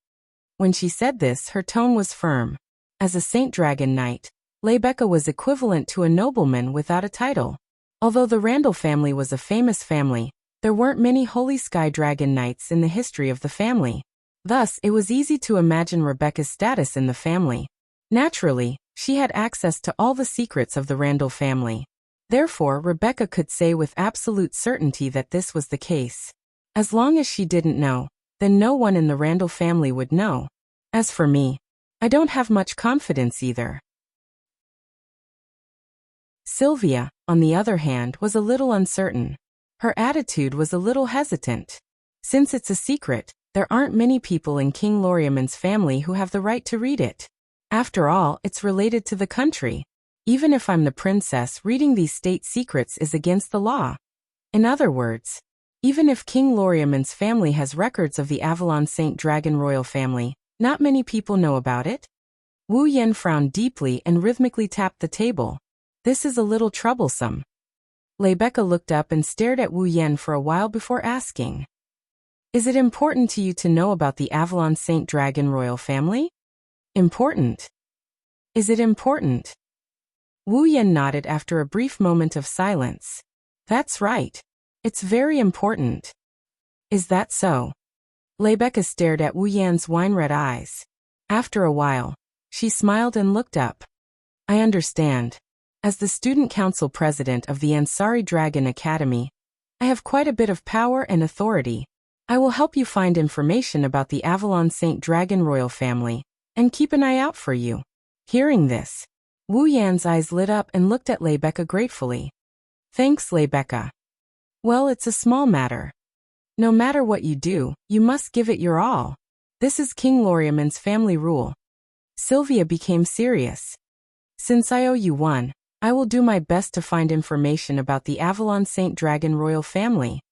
When she said this, her tone was firm. As a Saint Dragon Knight, Rebecca was equivalent to a nobleman without a title. Although the Randall family was a famous family, there weren't many Holy Sky Dragon Knights in the history of the family. Thus, it was easy to imagine Rebecca's status in the family. Naturally, she had access to all the secrets of the Randall family. Therefore, Rebecca could say with absolute certainty that this was the case. As long as she didn't know, then no one in the Randall family would know. As for me, I don't have much confidence either. Sylvia, on the other hand, was a little uncertain. Her attitude was a little hesitant. Since it's a secret, there aren't many people in King Loriamon's family who have the right to read it. After all, it's related to the country. Even if I'm the princess, reading these state secrets is against the law. In other words, even if King Loriaman's family has records of the Avalon Saint Dragon royal family, not many people know about it. Wu Yan frowned deeply and rhythmically tapped the table. This is a little troublesome. Rebecca looked up and stared at Wu Yan for a while before asking, "Is it important to you to know about the Avalon Saint Dragon royal family?" Important? Is it important? Wu Yan nodded after a brief moment of silence. That's right. It's very important. Is that so? Rebecca stared at Wu Yan's wine-red eyes. After a while, she smiled and looked up. I understand. As the student council president of the Ansari Dragon Academy, I have quite a bit of power and authority. I will help you find information about the Avalon Saint Dragon royal family, and keep an eye out for you. Hearing this, Wu Yan's eyes lit up and looked at Rebecca gratefully. Thanks, Rebecca. Well, it's a small matter. No matter what you do, you must give it your all. This is King Loriaman's family rule. Sylvia became serious. Since I owe you one, I will do my best to find information about the Avalon Saint Dragon royal family.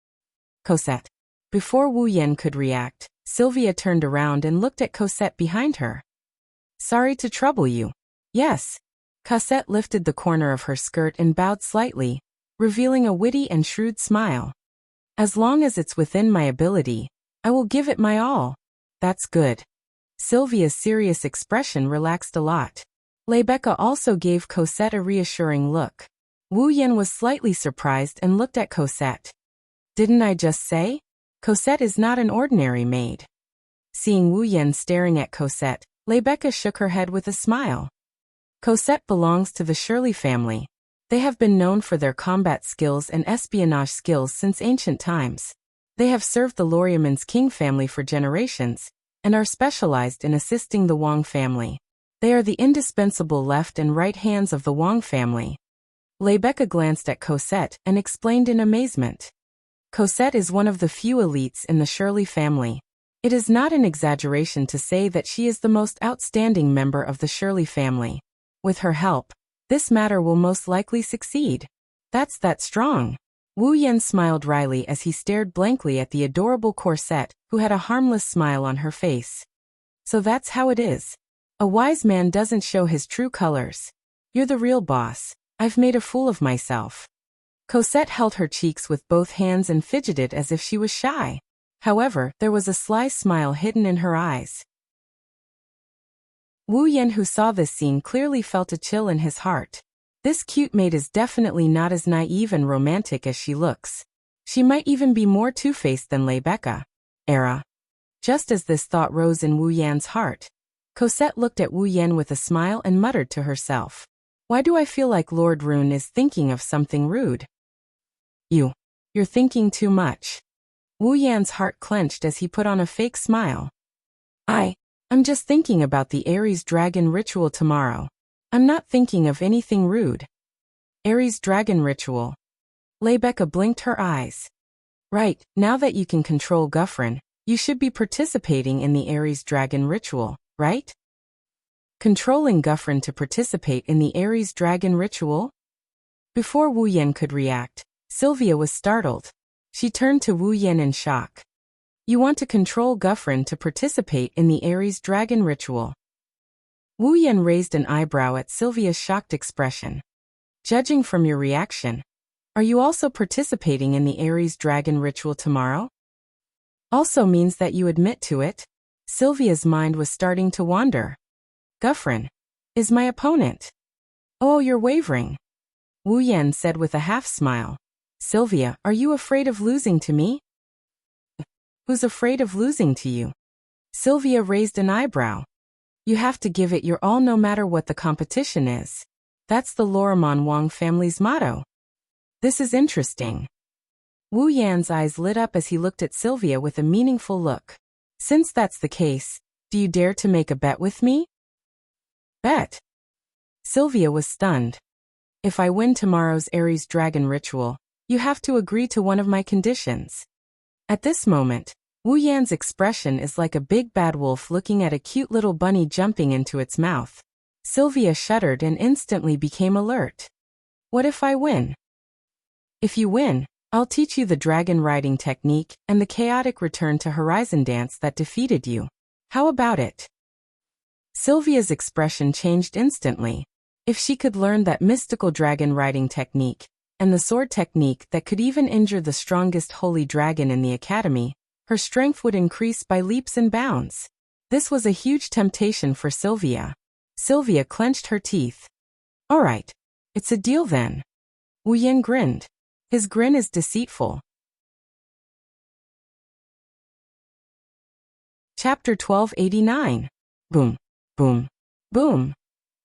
Cosette. Before Wu Yan could react, Sylvia turned around and looked at Cosette behind her. Sorry to trouble you. Yes. Cosette lifted the corner of her skirt and bowed slightly, revealing a witty and shrewd smile. As long as it's within my ability, I will give it my all. That's good. Sylvia's serious expression relaxed a lot. Rebecca also gave Cosette a reassuring look. Wu Yan was slightly surprised and looked at Cosette. Didn't I just say? Cosette is not an ordinary maid. Seeing Wu Yan staring at Cosette, Rebecca shook her head with a smile. Cosette belongs to the Shirley family. They have been known for their combat skills and espionage skills since ancient times. They have served the Loriaman's king family for generations, and are specialized in assisting the Wang family. They are the indispensable left and right hands of the Wang family. Rebecca glanced at Cosette and explained in amazement. Cosette is one of the few elites in the Shirley family. It is not an exaggeration to say that she is the most outstanding member of the Shirley family. With her help, this matter will most likely succeed. That's that strong. Wu Yan smiled wryly as he stared blankly at the adorable Cosette, who had a harmless smile on her face. So that's how it is. A wise man doesn't show his true colors. You're the real boss. I've made a fool of myself. Cosette held her cheeks with both hands and fidgeted as if she was shy. However, there was a sly smile hidden in her eyes. Wu Yan, who saw this scene, clearly felt a chill in his heart. This cute maid is definitely not as naive and romantic as she looks. She might even be more two-faced than Rebecca. Just as this thought rose in Wu Yan's heart, Cosette looked at Wu Yan with a smile and muttered to herself. Why do I feel like Lord Rune is thinking of something rude? You're thinking too much. Wu Yan's heart clenched as he put on a fake smile. I'm just thinking about the Aries dragon ritual tomorrow. I'm not thinking of anything rude. Aries dragon ritual. Rebecca blinked her eyes. Right, now that you can control Guffrin, you should be participating in the Aries dragon ritual, right? Controlling Guffrin to participate in the Aries dragon ritual? Before Wu Yan could react, Sylvia was startled. She turned to Wu Yan in shock. You want to control Guffrin to participate in the Aries dragon ritual? Wu Yan raised an eyebrow at Sylvia's shocked expression. Judging from your reaction, are you also participating in the Aries dragon ritual tomorrow? Also means that you admit to it? Sylvia's mind was starting to wander. Guffrin is my opponent. Oh, you're wavering. Wu Yan said with a half-smile. Sylvia, are you afraid of losing to me? Who's afraid of losing to you? Sylvia raised an eyebrow. You have to give it your all no matter what the competition is. That's the Loriman Wang family's motto. This is interesting. Wu Yan's eyes lit up as he looked at Sylvia with a meaningful look. Since that's the case, do you dare to make a bet with me? Bet? Sylvia was stunned. If I win tomorrow's Aries dragon ritual, you have to agree to one of my conditions. At this moment, Wu Yan's expression is like a big bad wolf looking at a cute little bunny jumping into its mouth. Sylvia shuddered and instantly became alert. What if I win? If you win, I'll teach you the dragon riding technique and the chaotic return to Horizon dance that defeated you. How about it? Sylvia's expression changed instantly. If she could learn that mystical dragon riding technique, and the sword technique that could even injure the strongest holy dragon in the academy, her strength would increase by leaps and bounds. This was a huge temptation for Sylvia. Sylvia clenched her teeth. All right, it's a deal then. Wu Yan grinned. His grin is deceitful. Chapter 1289. Boom, boom, boom.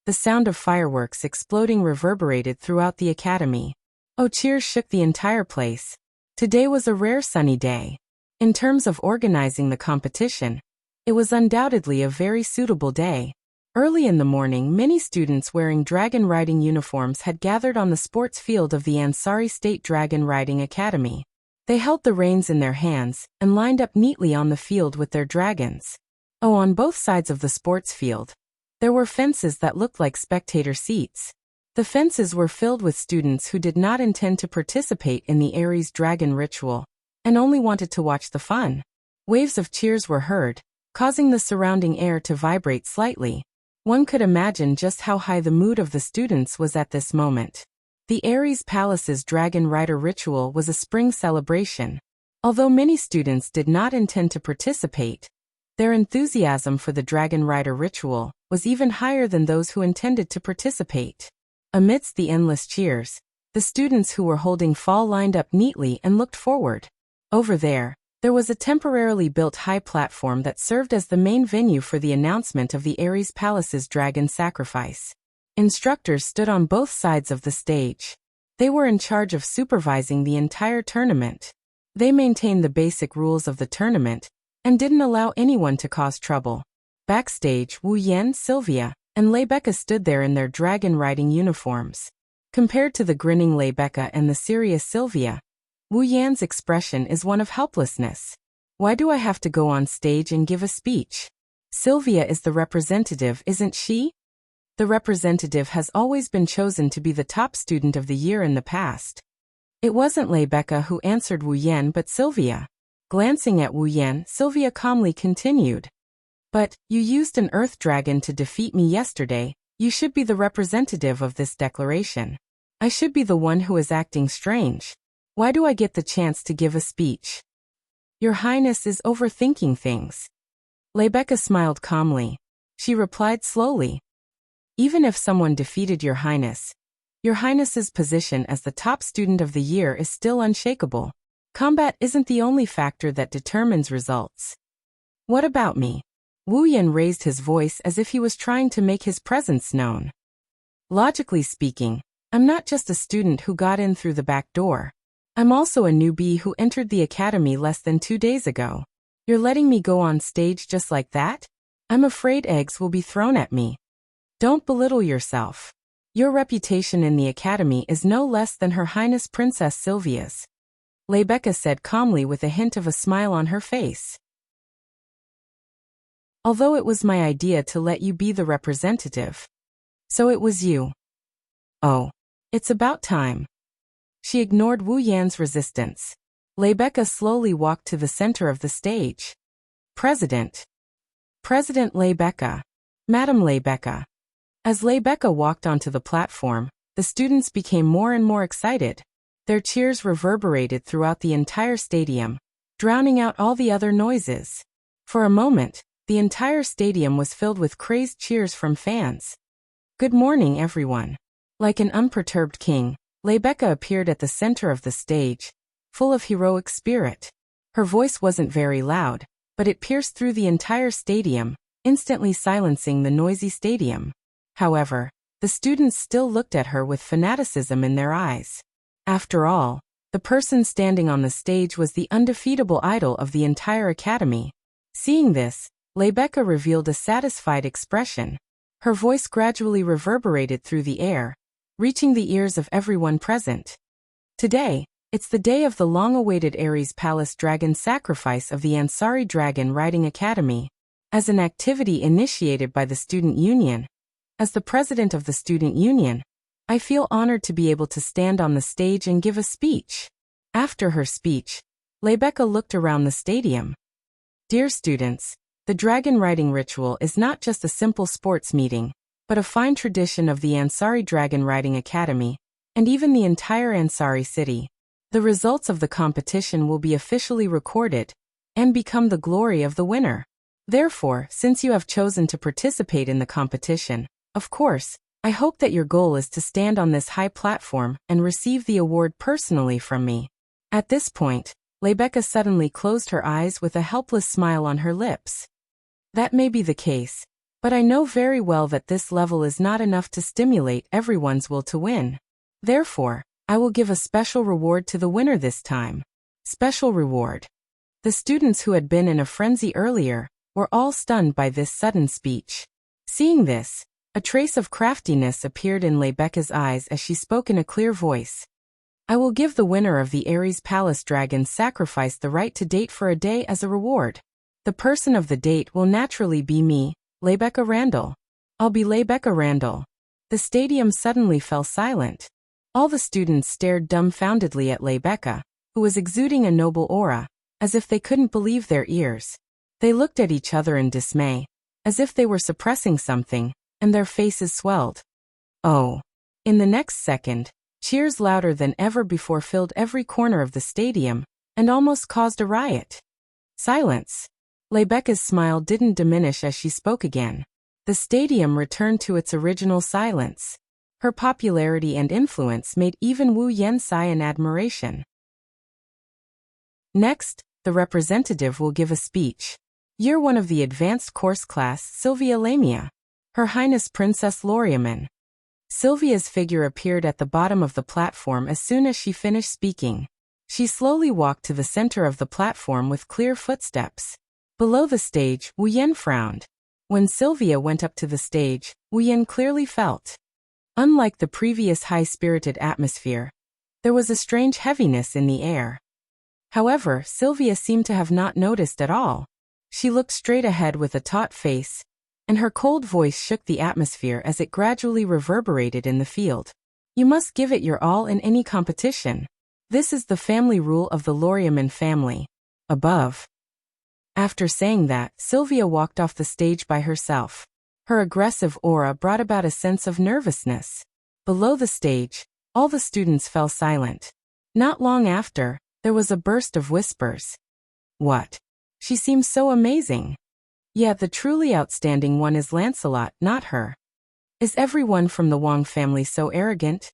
The sound of fireworks exploding reverberated throughout the academy. Oh, cheers shook the entire place. Today was a rare sunny day. In terms of organizing the competition, it was undoubtedly a very suitable day. Early in the morning, many students wearing dragon riding uniforms had gathered on the sports field of the Ansari State Dragon Riding Academy. They held the reins in their hands and lined up neatly on the field with their dragons. Oh, on both sides of the sports field, there were fences that looked like spectator seats. The fences were filled with students who did not intend to participate in the Ares dragon ritual and only wanted to watch the fun. Waves of cheers were heard, causing the surrounding air to vibrate slightly. One could imagine just how high the mood of the students was at this moment. The Ares Palace's Dragon Rider ritual was a spring celebration. Although many students did not intend to participate, their enthusiasm for the Dragon Rider ritual was even higher than those who intended to participate. Amidst the endless cheers, the students who were holding fall lined up neatly and looked forward. Over there was a temporarily built high platform that served as the main venue for the announcement of the Ares Palace's dragon sacrifice. Instructors stood on both sides of the stage. They were in charge of supervising the entire tournament. They maintained the basic rules of the tournament and didn't allow anyone to cause trouble. Backstage, Wu Yan, Sylvia, and Lebecca stood there in their dragon riding uniforms. Compared to the grinning Lebecca and the serious Sylvia, Wu Yan's expression is one of helplessness. Why do I have to go on stage and give a speech? Sylvia is the representative, isn't she? The representative has always been chosen to be the top student of the year in the past. It wasn't Lebecca who answered Wu Yan but Sylvia. Glancing at Wu Yan, Sylvia calmly continued. But, you used an earth dragon to defeat me yesterday. You should be the representative of this declaration. I should be the one who is acting strange. Why do I get the chance to give a speech? Your Highness is overthinking things. Lebecca smiled calmly. She replied slowly. Even if someone defeated Your Highness's position as the top student of the year is still unshakable. Combat isn't the only factor that determines results. What about me? Wu Yan raised his voice as if he was trying to make his presence known. Logically speaking, I'm not just a student who got in through the back door. I'm also a newbie who entered the academy less than 2 days ago. You're letting me go on stage just like that? I'm afraid eggs will be thrown at me. Don't belittle yourself. Your reputation in the academy is no less than Her Highness Princess Sylvia's. Lebecca said calmly with a hint of a smile on her face. Although it was my idea to let you be the representative. So it was you. Oh. It's about time. She ignored Wu Yan's resistance. Lebecca slowly walked to the center of the stage. President Lebecca. Madam Lebecca. As Lebecca walked onto the platform, the students became more and more excited. Their cheers reverberated throughout the entire stadium, drowning out all the other noises. For a moment, the entire stadium was filled with crazed cheers from fans. Good morning, everyone. Like an unperturbed king, Lebecca appeared at the center of the stage, full of heroic spirit. Her voice wasn't very loud, but it pierced through the entire stadium, instantly silencing the noisy stadium. However, the students still looked at her with fanaticism in their eyes. After all, the person standing on the stage was the undefeatable idol of the entire academy. Seeing this, Lebecca revealed a satisfied expression. Her voice gradually reverberated through the air, reaching the ears of everyone present. Today, it's the day of the long-awaited Ares Palace Dragon Sacrifice of the Ansari Dragon Riding Academy. As an activity initiated by the Student Union, As the president of the student union, I feel honored to be able to stand on the stage and give a speech. After her speech, Rebecca looked around the stadium. Dear students, the dragon riding ritual is not just a simple sports meeting, but a fine tradition of the Ansari Dragon Riding Academy, and even the entire Ansari city. The results of the competition will be officially recorded and become the glory of the winner. Therefore, since you have chosen to participate in the competition, of course, I hope that your goal is to stand on this high platform and receive the award personally from me. At this point, Rebecca suddenly closed her eyes with a helpless smile on her lips. That may be the case, but I know very well that this level is not enough to stimulate everyone's will to win. Therefore, I will give a special reward to the winner this time. Special reward. The students who had been in a frenzy earlier were all stunned by this sudden speech. Seeing this, a trace of craftiness appeared in Rebecca's eyes as she spoke in a clear voice. I will give the winner of the Ares Palace Dragon Sacrifice the right to date for a day as a reward. The person of the date will naturally be me, Rebecca Randall. I'll be Rebecca Randall. The stadium suddenly fell silent. All the students stared dumbfoundedly at Rebecca, who was exuding a noble aura, as if they couldn't believe their ears. They looked at each other in dismay, as if they were suppressing something, and their faces swelled. Oh! In the next second, cheers louder than ever before filled every corner of the stadium, and almost caused a riot. Silence. Rebecca's smile didn't diminish as she spoke again. The stadium returned to its original silence. Her popularity and influence made even Wu Yan sigh in admiration. Next, the representative will give a speech. Year 1 of the advanced course class, Sylvia Lamia. Her Highness Princess Loriaman. Sylvia's figure appeared at the bottom of the platform as soon as she finished speaking. She slowly walked to the center of the platform with clear footsteps. Below the stage, Wu Yan frowned. When Sylvia went up to the stage, Wu Yan clearly felt. Unlike the previous high-spirited atmosphere, there was a strange heaviness in the air. However, Sylvia seemed to have not noticed at all. She looked straight ahead with a taut face, and her cold voice shook the atmosphere as it gradually reverberated in the field. You must give it your all in any competition. This is the family rule of the Loriaman family. Above. After saying that, Sylvia walked off the stage by herself. Her aggressive aura brought about a sense of nervousness. Below the stage, all the students fell silent. Not long after, there was a burst of whispers. What? She seems so amazing. Yeah, the truly outstanding one is Lancelot, not her. Is everyone from the Wang family so arrogant?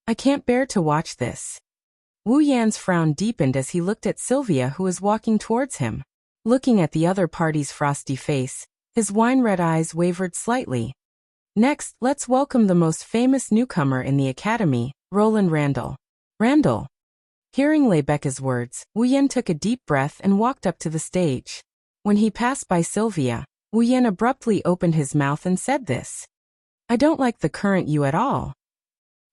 I can't bear to watch this. Wu Yan's frown deepened as he looked at Sylvia, who was walking towards him. Looking at the other party's frosty face, his wine-red eyes wavered slightly. Next, let's welcome the most famous newcomer in the academy, Roland Randall. Randall. Hearing Rebecca's words, Wu Yan took a deep breath and walked up to the stage. When he passed by Sylvia, Wu Yan abruptly opened his mouth and said this. I don't like the current you at all.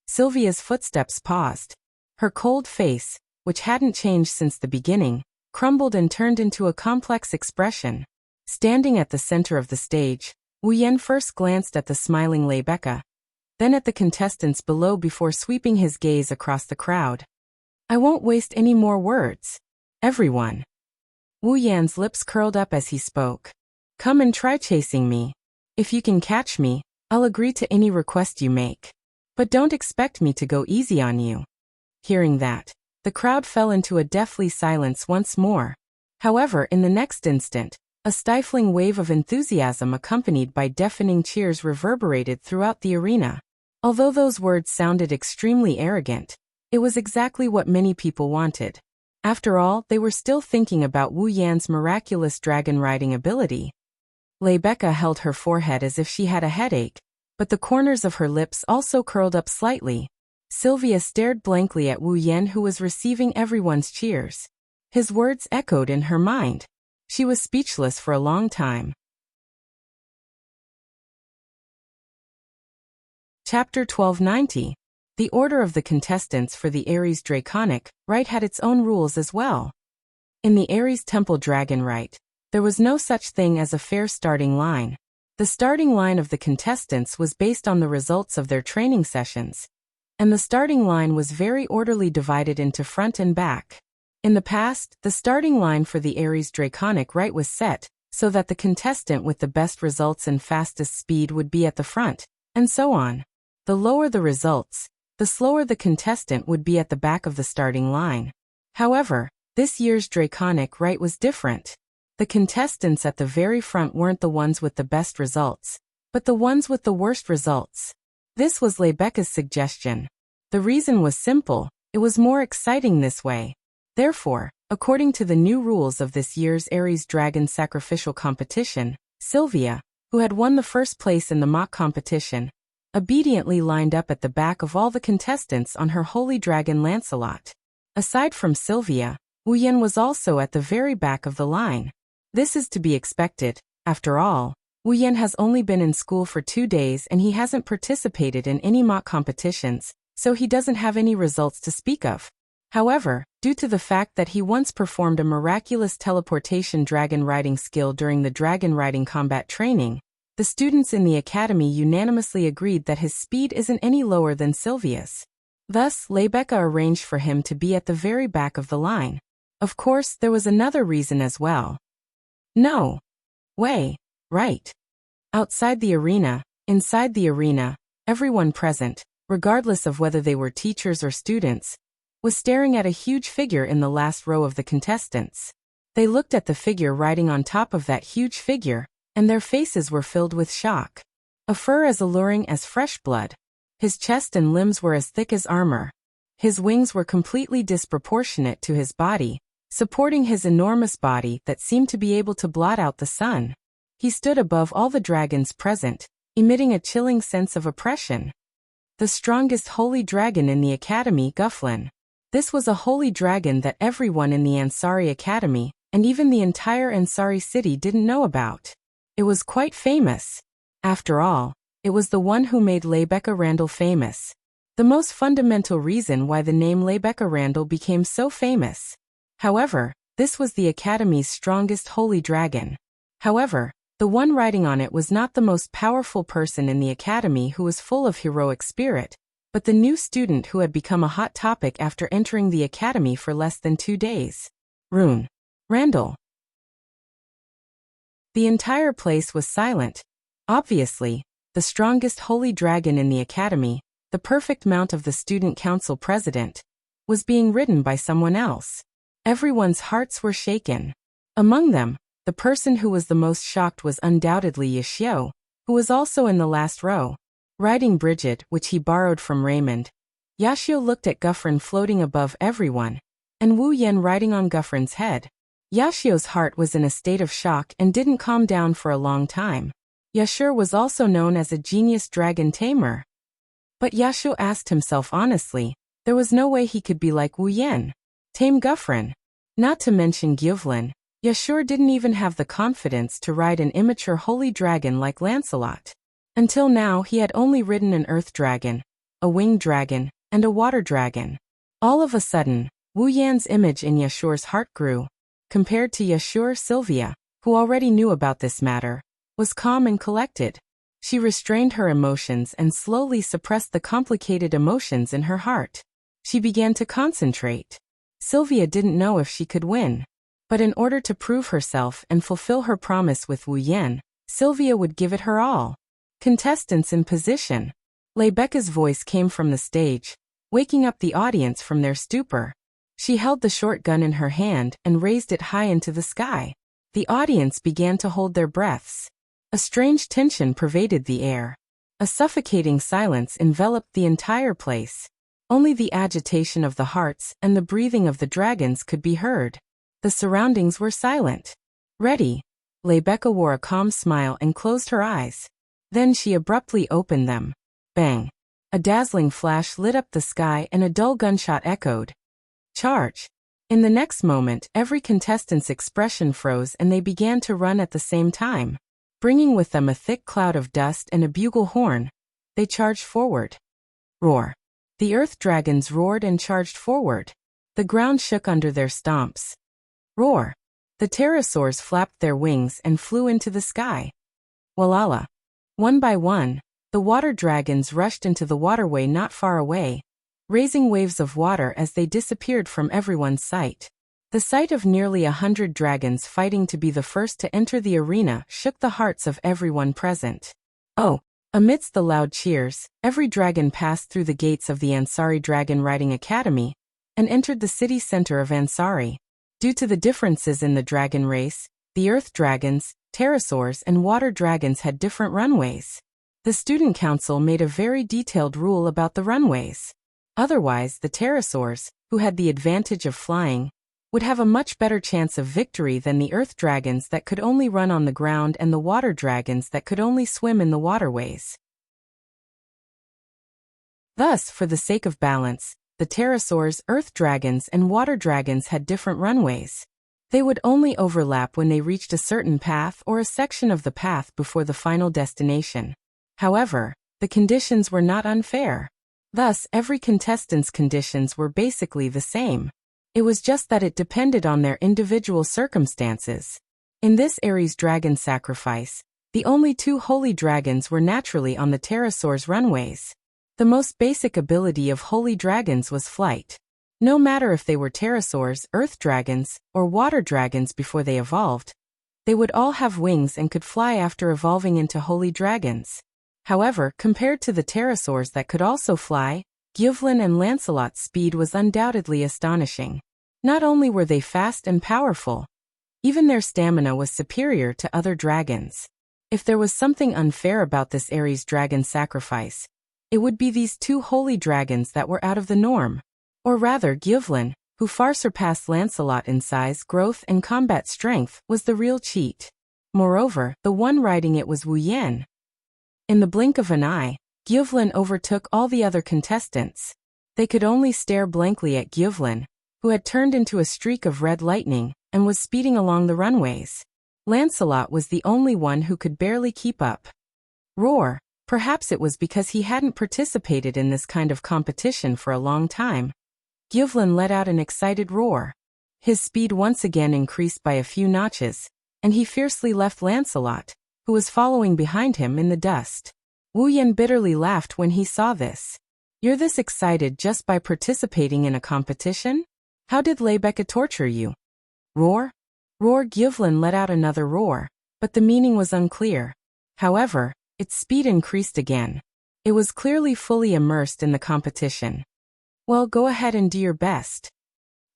Sylvia's footsteps paused. Her cold face, which hadn't changed since the beginning, crumbled and turned into a complex expression. Standing at the center of the stage, Wu Yan first glanced at the smiling Rebecca, then at the contestants below before sweeping his gaze across the crowd. I won't waste any more words. Everyone. Wu Yan's lips curled up as he spoke. Come and try chasing me. If you can catch me, I'll agree to any request you make. But don't expect me to go easy on you. Hearing that, the crowd fell into a deathly silence once more. However, in the next instant, a stifling wave of enthusiasm accompanied by deafening cheers reverberated throughout the arena. Although those words sounded extremely arrogant, it was exactly what many people wanted. After all, they were still thinking about Wu Yan's miraculous dragon-riding ability. Rebecca held her forehead as if she had a headache, but the corners of her lips also curled up slightly. Sylvia stared blankly at Wu Yan, who was receiving everyone's cheers. His words echoed in her mind. She was speechless for a long time. Chapter 1290. The order of the contestants for the Ares Draconic Rite had its own rules as well. In the Ares Temple Dragon Rite, there was no such thing as a fair starting line. The starting line of the contestants was based on the results of their training sessions, and the starting line was very orderly, divided into front and back. In the past, the starting line for the Aries Draconic Rite was set so that the contestant with the best results and fastest speed would be at the front, and so on. The lower the results, the slower the contestant would be at the back of the starting line. However, this year's Draconic Rite was different. The contestants at the very front weren't the ones with the best results, but the ones with the worst results. This was Rebecca's suggestion. The reason was simple: it was more exciting this way. Therefore, according to the new rules of this year's Aries Dragon Sacrificial Competition, Sylvia, who had won the first place in the mock competition, obediently lined up at the back of all the contestants on her holy dragon Lancelot. Aside from Sylvia, Wu Yan was also at the very back of the line. This is to be expected. After all, Wu Yan has only been in school for 2 days and he hasn't participated in any mock competitions, so he doesn't have any results to speak of. However, due to the fact that he once performed a miraculous teleportation dragon riding skill during the dragon riding combat training, the students in the academy unanimously agreed that his speed isn't any lower than Sylvia's. Thus, Rebecca arranged for him to be at the very back of the line. Of course, there was another reason as well. No way, right? Outside the arena, inside the arena, everyone present, regardless of whether they were teachers or students, was staring at a huge figure in the last row of the contestants. They looked at the figure riding on top of that huge figure, and their faces were filled with shock. A fur as alluring as fresh blood. His chest and limbs were as thick as armor. His wings were completely disproportionate to his body, supporting his enormous body that seemed to be able to blot out the sun. He stood above all the dragons present, emitting a chilling sense of oppression. The strongest holy dragon in the academy, Gufflin. This was a holy dragon that everyone in the Ansari Academy, and even the entire Ansari city, didn't know about. It was quite famous. After all, it was the one who made Rebecca Randall famous. The most fundamental reason why the name Rebecca Randall became so famous. However, this was the Academy's strongest holy dragon. However, the one riding on it was not the most powerful person in the Academy who was full of heroic spirit, but the new student who had become a hot topic after entering the Academy for less than 2 days. Rune Randall. The entire place was silent. Obviously, the strongest holy dragon in the Academy, the perfect mount of the Student Council president, was being ridden by someone else. Everyone's hearts were shaken. Among them, the person who was the most shocked was undoubtedly Yashio, who was also in the last row, riding Bridget, which he borrowed from Raymond. Yashio looked at Guffrin floating above everyone, and Wu Yan riding on Guffrin's head. Yashio's heart was in a state of shock and didn't calm down for a long time. Yashur was also known as a genius dragon tamer. But Yashio asked himself honestly, there was no way he could be like Wu Yan. Tame Guffrin. Not to mention Gyuvlin, Yashur didn't even have the confidence to ride an immature holy dragon like Lancelot. Until now he had only ridden an earth dragon, a winged dragon, and a water dragon. All of a sudden, Wu Yan's image in Yashur's heart grew. Compared to Yashur, Sylvia, who already knew about this matter, was calm and collected. She restrained her emotions and slowly suppressed the complicated emotions in her heart. She began to concentrate. Sylvia didn't know if she could win. But in order to prove herself and fulfill her promise with Wu Yan, Sylvia would give it her all. Contestants in position. Rebecca's voice came from the stage, waking up the audience from their stupor. She held the short gun in her hand and raised it high into the sky. The audience began to hold their breaths. A strange tension pervaded the air. A suffocating silence enveloped the entire place. Only the agitation of the hearts and the breathing of the dragons could be heard. The surroundings were silent. Ready. Rebecca wore a calm smile and closed her eyes. Then she abruptly opened them. Bang. A dazzling flash lit up the sky and a dull gunshot echoed. Charge. In the next moment, every contestant's expression froze and they began to run at the same time. Bringing with them a thick cloud of dust and a bugle horn, they charged forward. Roar. The earth dragons roared and charged forward. The ground shook under their stomps. Roar. The pterosaurs flapped their wings and flew into the sky. Walala. One by one, the water dragons rushed into the waterway not far away, raising waves of water as they disappeared from everyone's sight. The sight of nearly 100 dragons fighting to be the first to enter the arena shook the hearts of everyone present. Oh! Amidst the loud cheers, every dragon passed through the gates of the Ansari Dragon Riding Academy and entered the city center of Ansari. Due to the differences in the dragon race, the earth dragons, pterosaurs, and water dragons had different runways. The student council made a very detailed rule about the runways. Otherwise, the pterosaurs, who had the advantage of flying, would have a much better chance of victory than the earth dragons that could only run on the ground and the water dragons that could only swim in the waterways. Thus, for the sake of balance, the pterosaurs, earth dragons, and water dragons had different runways. They would only overlap when they reached a certain path or a section of the path before the final destination. However, the conditions were not unfair. Thus, every contestant's conditions were basically the same. It was just that it depended on their individual circumstances. In this Ares dragon sacrifice, the only two holy dragons were naturally on the pterosaurs' runways. The most basic ability of holy dragons was flight. No matter if they were pterosaurs, earth dragons, or water dragons before they evolved, they would all have wings and could fly after evolving into holy dragons. However, compared to the pterosaurs that could also fly, Gyvlin and Lancelot's speed was undoubtedly astonishing. Not only were they fast and powerful, even their stamina was superior to other dragons. If there was something unfair about this Ares dragon sacrifice, it would be these two holy dragons that were out of the norm. Or rather, Gyvlin, who far surpassed Lancelot in size, growth, and combat strength, was the real cheat. Moreover, the one riding it was Wu Yan. In the blink of an eye, Gyvlin overtook all the other contestants. They could only stare blankly at Gyvlin, who had turned into a streak of red lightning and was speeding along the runways. Lancelot was the only one who could barely keep up. Roar! Perhaps it was because he hadn't participated in this kind of competition for a long time. Gyvlin let out an excited roar. His speed once again increased by a few notches, and he fiercely left Lancelot, who was following behind him, in the dust. Wu Yan bitterly laughed when he saw this. You're this excited just by participating in a competition? How did Lebeka torture you? Roar? Roar! Gyvlin let out another roar, but the meaning was unclear. However, its speed increased again. It was clearly fully immersed in the competition. Well, go ahead and do your best.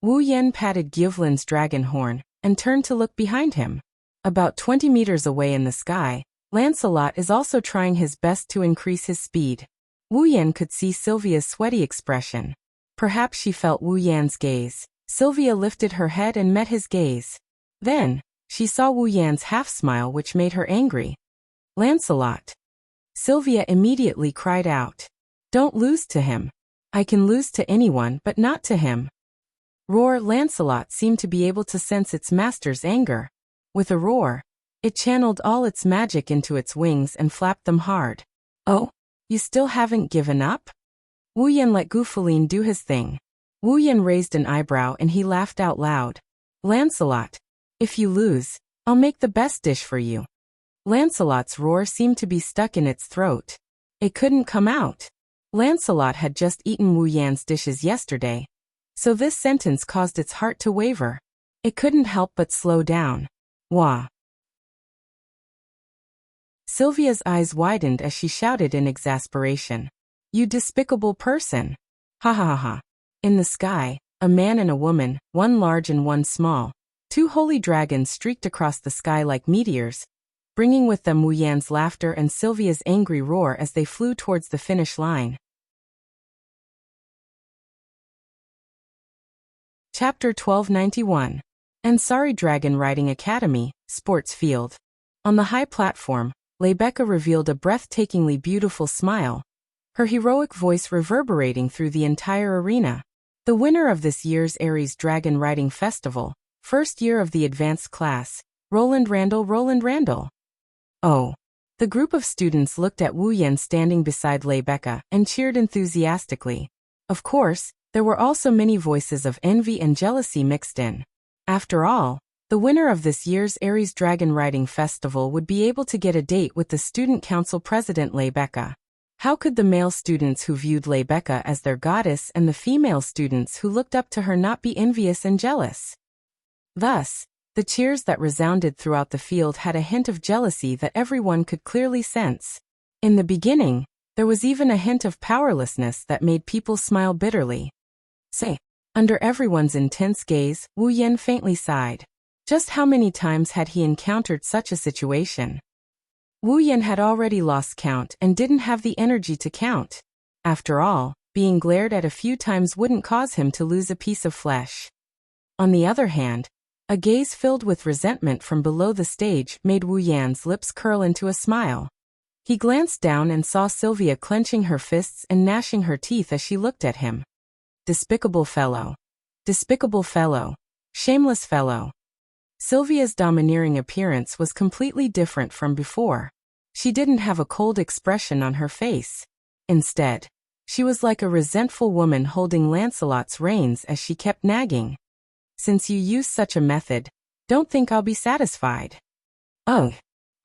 Wu Yan patted Gyvlin's dragon horn and turned to look behind him. About 20 meters away in the sky, Lancelot is also trying his best to increase his speed. Wu Yan could see Sylvia's sweaty expression. Perhaps she felt Wu Yan's gaze. Sylvia lifted her head and met his gaze. Then, she saw Wu Yan's half-smile, which made her angry. Lancelot. Sylvia immediately cried out. Don't lose to him. I can lose to anyone but not to him. Roar! Lancelot seemed to be able to sense its master's anger. With a roar, it channeled all its magic into its wings and flapped them hard. Oh? You still haven't given up? Wu Yan let Gufeline do his thing. Wu Yan raised an eyebrow and he laughed out loud. Lancelot, if you lose, I'll make the best dish for you. Lancelot's roar seemed to be stuck in its throat. It couldn't come out. Lancelot had just eaten Wu Yan's dishes yesterday, so this sentence caused its heart to waver. It couldn't help but slow down. Wah! Sylvia's eyes widened as she shouted in exasperation. You despicable person! Ha ha ha ha! In the sky, a man and a woman, one large and one small, two holy dragons streaked across the sky like meteors, bringing with them Wu Yan's laughter and Sylvia's angry roar as they flew towards the finish line. Chapter 1291. Ansari Dragon Riding Academy, Sports Field. On the high platform, Lebeka revealed a breathtakingly beautiful smile, her heroic voice reverberating through the entire arena. The winner of this year's Ares Dragon Riding Festival, first year of the advanced class, Roland Randall. Oh. The group of students looked at Wu Yan standing beside Lebeka and cheered enthusiastically. Of course, there were also many voices of envy and jealousy mixed in. After all, The winner of this year's Aries Dragon Riding Festival would be able to get a date with the Student Council President Lebeka. How could the male students who viewed Lebeka as their goddess and the female students who looked up to her not be envious and jealous? Thus, the cheers that resounded throughout the field had a hint of jealousy that everyone could clearly sense. In the beginning, there was even a hint of powerlessness that made people smile bitterly. Under everyone's intense gaze, Wu Yan faintly sighed. Just how many times had he encountered such a situation? Wu Yan had already lost count and didn't have the energy to count. After all, being glared at a few times wouldn't cause him to lose a piece of flesh. On the other hand, a gaze filled with resentment from below the stage made Wu Yan's lips curl into a smile. He glanced down and saw Sylvia clenching her fists and gnashing her teeth as she looked at him. Despicable fellow. Despicable fellow. Shameless fellow. Sylvia's domineering appearance was completely different from before. She didn't have a cold expression on her face. Instead, she was like a resentful woman holding Lancelot's reins as she kept nagging. Since you use such a method, don't think I'll be satisfied. Ugh.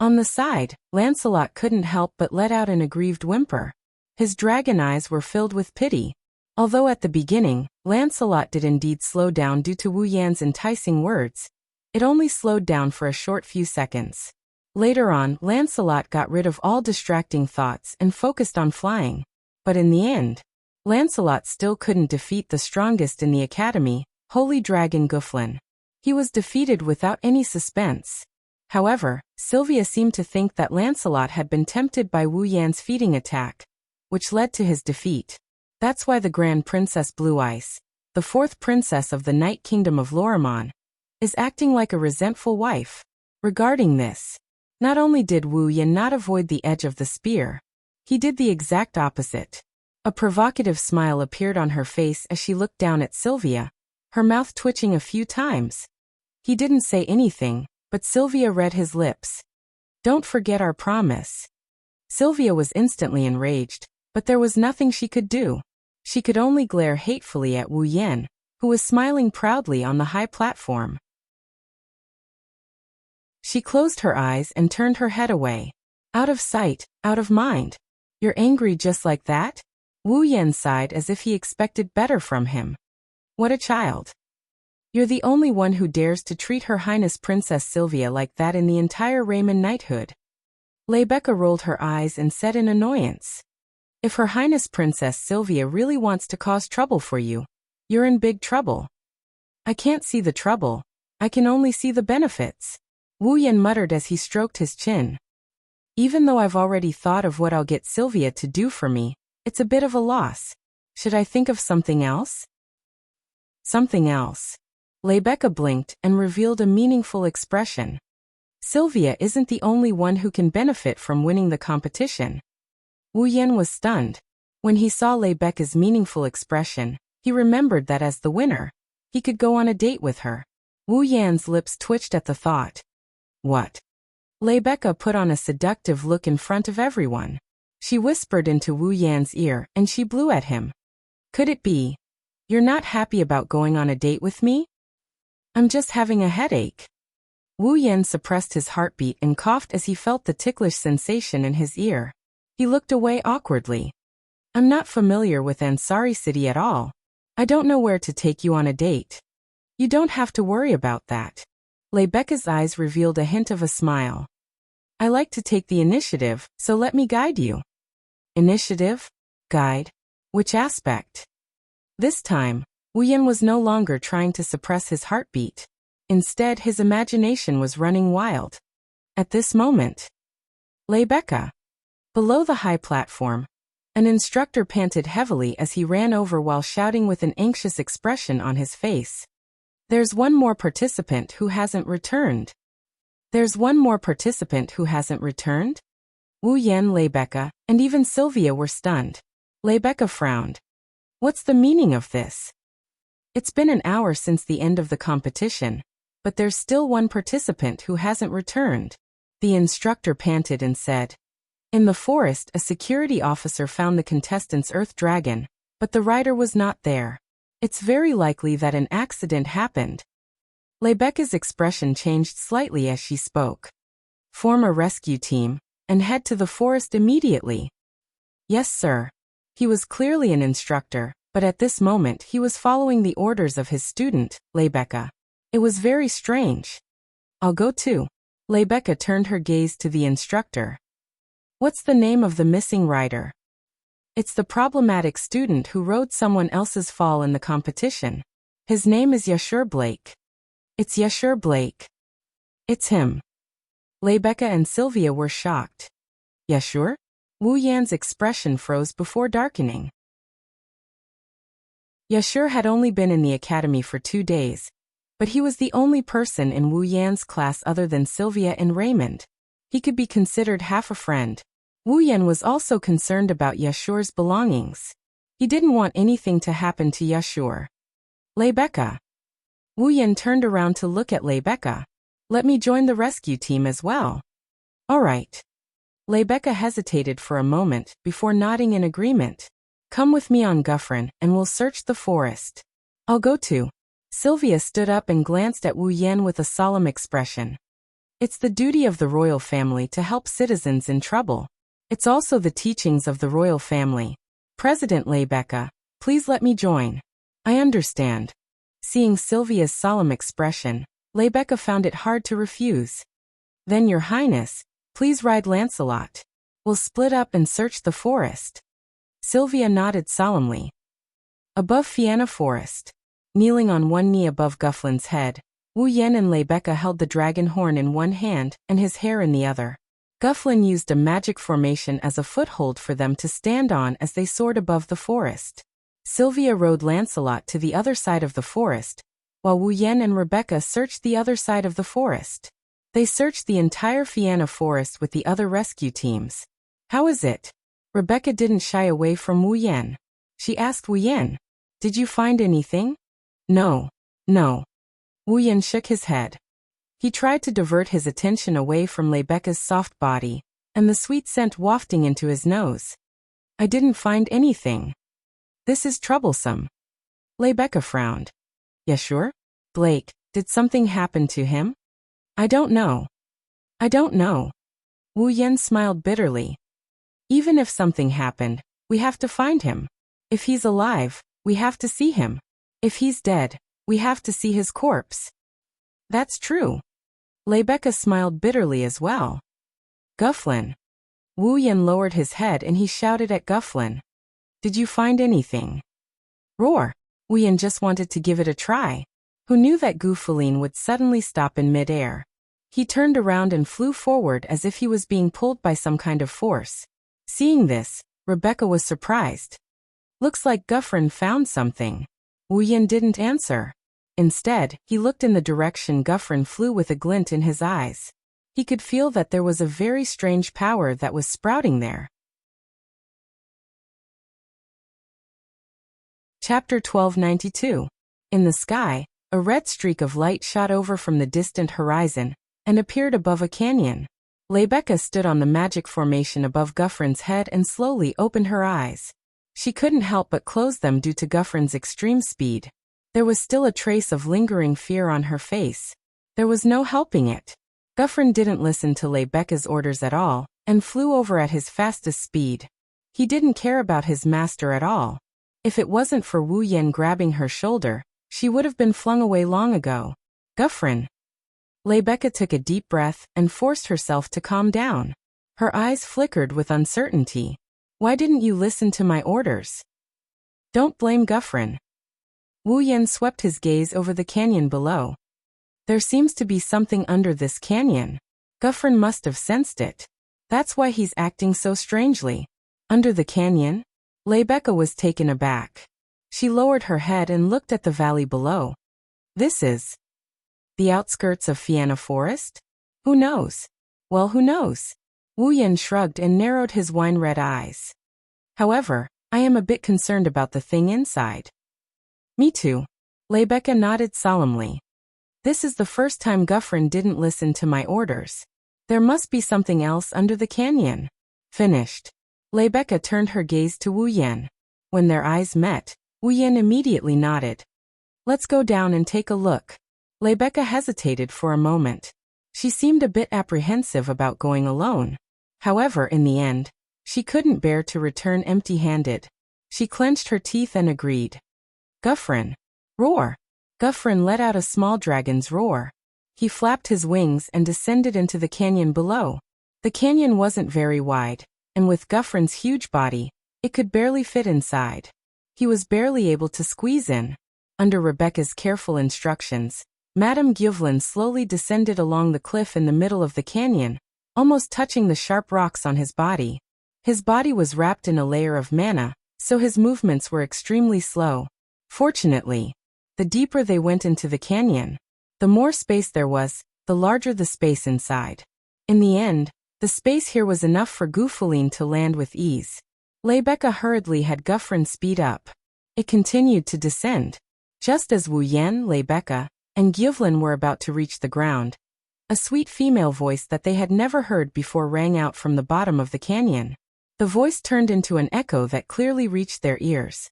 On the side, Lancelot couldn't help but let out an aggrieved whimper. His dragon eyes were filled with pity. Although at the beginning, Lancelot did indeed slow down due to Wu Yan's enticing words, it only slowed down for a short few seconds. Later on, Lancelot got rid of all distracting thoughts and focused on flying. But in the end, Lancelot still couldn't defeat the strongest in the academy, Holy Dragon Guflin. He was defeated without any suspense. However, Sylvia seemed to think that Lancelot had been tempted by Wu Yan's feeding attack, which led to his defeat. That's why the Grand Princess Blue Ice, the fourth princess of the Night Kingdom of Lorimon, is acting like a resentful wife. Regarding this, not only did Wu Yan not avoid the edge of the spear, he did the exact opposite. A provocative smile appeared on her face as she looked down at Sylvia, her mouth twitching a few times. He didn't say anything, but Sylvia read his lips. Don't forget our promise. Sylvia was instantly enraged, but there was nothing she could do. She could only glare hatefully at Wu Yan, who was smiling proudly on the high platform. She closed her eyes and turned her head away. Out of sight, out of mind. You're angry just like that? Wu Yan sighed as if he expected better from him. What a child. You're the only one who dares to treat Her Highness Princess Sylvia like that in the entire Raymond knighthood. Lebeka rolled her eyes and said in annoyance. If Her Highness Princess Sylvia really wants to cause trouble for you, you're in big trouble. I can't see the trouble. I can only see the benefits. Wu Yan muttered as he stroked his chin. Even though I've already thought of what I'll get Sylvia to do for me, it's a bit of a loss. Should I think of something else? Something else. Lebeka blinked and revealed a meaningful expression. Sylvia isn't the only one who can benefit from winning the competition. Wu Yan was stunned. When he saw Lebeka's meaningful expression, he remembered that as the winner, he could go on a date with her. Wu Yan's lips twitched at the thought. What? Lebeka put on a seductive look in front of everyone. She whispered into Wu Yan's ear and she blew at him. Could it be? You're not happy about going on a date with me? I'm just having a headache. Wu Yan suppressed his heartbeat and coughed as he felt the ticklish sensation in his ear. He looked away awkwardly. I'm not familiar with Ansari City at all. I don't know where to take you on a date. You don't have to worry about that. Lebeka's eyes revealed a hint of a smile. I like to take the initiative, so let me guide you. Initiative? Guide? Which aspect? This time, Wu Yan was no longer trying to suppress his heartbeat. Instead, his imagination was running wild. At this moment, Lebeka. Below the high platform, an instructor panted heavily as he ran over while shouting with an anxious expression on his face. There's one more participant who hasn't returned. There's one more participant who hasn't returned? Wu Yan, Lebeka, and even Sylvia were stunned. Lebeka frowned. What's the meaning of this? It's been an hour since the end of the competition, but there's still one participant who hasn't returned. The instructor panted and said. In the forest, a security officer found the contestant's Earth Dragon, but the rider was not there. It's very likely that an accident happened. Rebecca's expression changed slightly as she spoke. Form a rescue team, and head to the forest immediately. Yes, sir. He was clearly an instructor, but at this moment he was following the orders of his student, Rebecca. It was very strange. I'll go too. Rebecca turned her gaze to the instructor. What's the name of the missing rider? It's the problematic student who rode someone else's fall in the competition. His name is Yashur Blake. It's Yashur Blake. It's him. Rebecca and Sylvia were shocked. Yashur? Wu Yan's expression froze before darkening. Yashur had only been in the academy for 2 days, but he was the only person in Wu Yan's class other than Sylvia and Raymond. He could be considered half a friend. Wu Yan was also concerned about Yashur's belongings. He didn't want anything to happen to Yashur. Rebecca. Wu Yan turned around to look at Rebecca. Let me join the rescue team as well. All right. Rebecca hesitated for a moment before nodding in agreement. Come with me on Guffrin and we'll search the forest. I'll go too. Sylvia stood up and glanced at Wu Yan with a solemn expression. It's the duty of the royal family to help citizens in trouble. It's also the teachings of the royal family. President Rebecca, please let me join. I understand. Seeing Sylvia's solemn expression, Rebecca found it hard to refuse. Then, Your Highness, please ride Lancelot. We'll split up and search the forest. Sylvia nodded solemnly. Above Fianna Forest, kneeling on one knee above Gufflin's head, Wu Yan and Rebecca held the dragon horn in one hand and his hair in the other. Gufflin used a magic formation as a foothold for them to stand on as they soared above the forest. Sylvia rode Lancelot to the other side of the forest, while Wu Yan and Rebecca searched the other side of the forest. They searched the entire Fianna Forest with the other rescue teams. How is it? Rebecca didn't shy away from Wu Yan. She asked Wu Yan, did you find anything? No. Wu Yan shook his head. He tried to divert his attention away from Rebecca's soft body, and the sweet scent wafting into his nose. I didn't find anything. This is troublesome. Rebecca frowned. Yashur? Blake, did something happen to him? I don't know. Wu Yan smiled bitterly. Even if something happened, we have to find him. If he's alive, we have to see him. If he's dead, we have to see his corpse. That's true. Rebecca smiled bitterly as well. Gufflin. Wu Yan lowered his head and he shouted at Gufflin. Did you find anything? Roar. Wu Yan just wanted to give it a try. Who knew that Gufflin would suddenly stop in midair? He turned around and flew forward as if he was being pulled by some kind of force. Seeing this, Rebecca was surprised. Looks like Gufflin found something. Wu Yan didn't answer. Instead, he looked in the direction Gufflin flew with a glint in his eyes. He could feel that there was a very strange power that was sprouting there. Chapter 1292. In the sky, a red streak of light shot over from the distant horizon and appeared above a canyon. Rebecca stood on the magic formation above Gufflin's head and slowly opened her eyes. She couldn't help but close them due to Gufflin's extreme speed. There was still a trace of lingering fear on her face. There was no helping it. Gufflin didn't listen to Rebecca's orders at all and flew over at his fastest speed. He didn't care about his master at all. If it wasn't for Wu Yan grabbing her shoulder, she would have been flung away long ago. Gufflin. Rebecca took a deep breath and forced herself to calm down. Her eyes flickered with uncertainty. Why didn't you listen to my orders? Don't blame Gufflin. Wu Yan swept his gaze over the canyon below. There seems to be something under this canyon. Gufflin must have sensed it. That's why he's acting so strangely. Under the canyon? Rebecca was taken aback. She lowered her head and looked at the valley below. This is the outskirts of Fianna Forest? Who knows? Well, who knows? Wu Yan shrugged and narrowed his wine-red eyes. However, I am a bit concerned about the thing inside. Me too. Rebecca nodded solemnly. This is the first time Gufflin didn't listen to my orders. There must be something else under the canyon. Finished. Rebecca turned her gaze to Wu Yan. When their eyes met, Wu Yan immediately nodded. Let's go down and take a look. Rebecca hesitated for a moment. She seemed a bit apprehensive about going alone. However, in the end, she couldn't bear to return empty-handed. She clenched her teeth and agreed. Guffrin. Roar. Guffrin let out a small dragon's roar. He flapped his wings and descended into the canyon below. The canyon wasn't very wide, and with Guffrin's huge body, it could barely fit inside. He was barely able to squeeze in. Under Rebecca's careful instructions, Madame Guevlin slowly descended along the cliff in the middle of the canyon, almost touching the sharp rocks on his body. His body was wrapped in a layer of mana, so his movements were extremely slow. Fortunately, the deeper they went into the canyon, the more space there was, the larger the space inside. In the end, the space here was enough for Gufeline to land with ease. Rebecca hurriedly had Guffrin speed up. It continued to descend. Just as Wu Yan, Rebecca, and Guevlin were about to reach the ground, a sweet female voice that they had never heard before rang out from the bottom of the canyon. The voice turned into an echo that clearly reached their ears.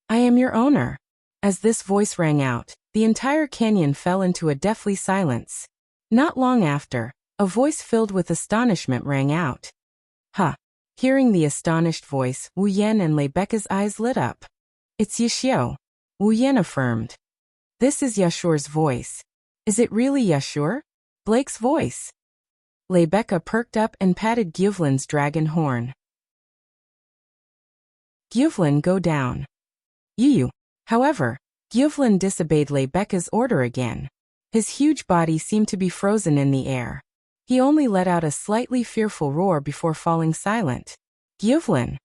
I am your owner. As this voice rang out, the entire canyon fell into a deathly silence. Not long after, a voice filled with astonishment rang out. Huh. Hearing the astonished voice, Wu Yan and Rebecca's eyes lit up. It's Yashio. Wu Yan affirmed. This is Yashure's voice. Is it really Yashur? Blake's voice. Rebecca perked up and patted Guevlin's dragon horn. Guevlin, go down. You. However, Guevlin disobeyed Rebecca's order again. His huge body seemed to be frozen in the air. He only let out a slightly fearful roar before falling silent. Guevlin.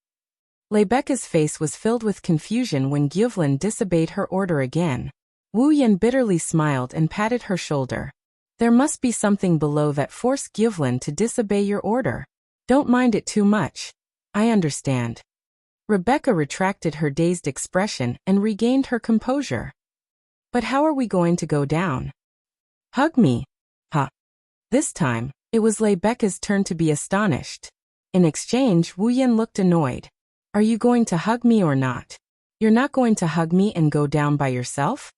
Rebecca's face was filled with confusion when Guevlin disobeyed her order again. Wu Yan bitterly smiled and patted her shoulder. There must be something below that forced Guevlin to disobey your order. Don't mind it too much. I understand. Rebecca retracted her dazed expression and regained her composure. But how are we going to go down? Hug me. Huh. This time, it was Rebecca's turn to be astonished. In exchange, Wu Yan looked annoyed. Are you going to hug me or not? You're not going to hug me and go down by yourself?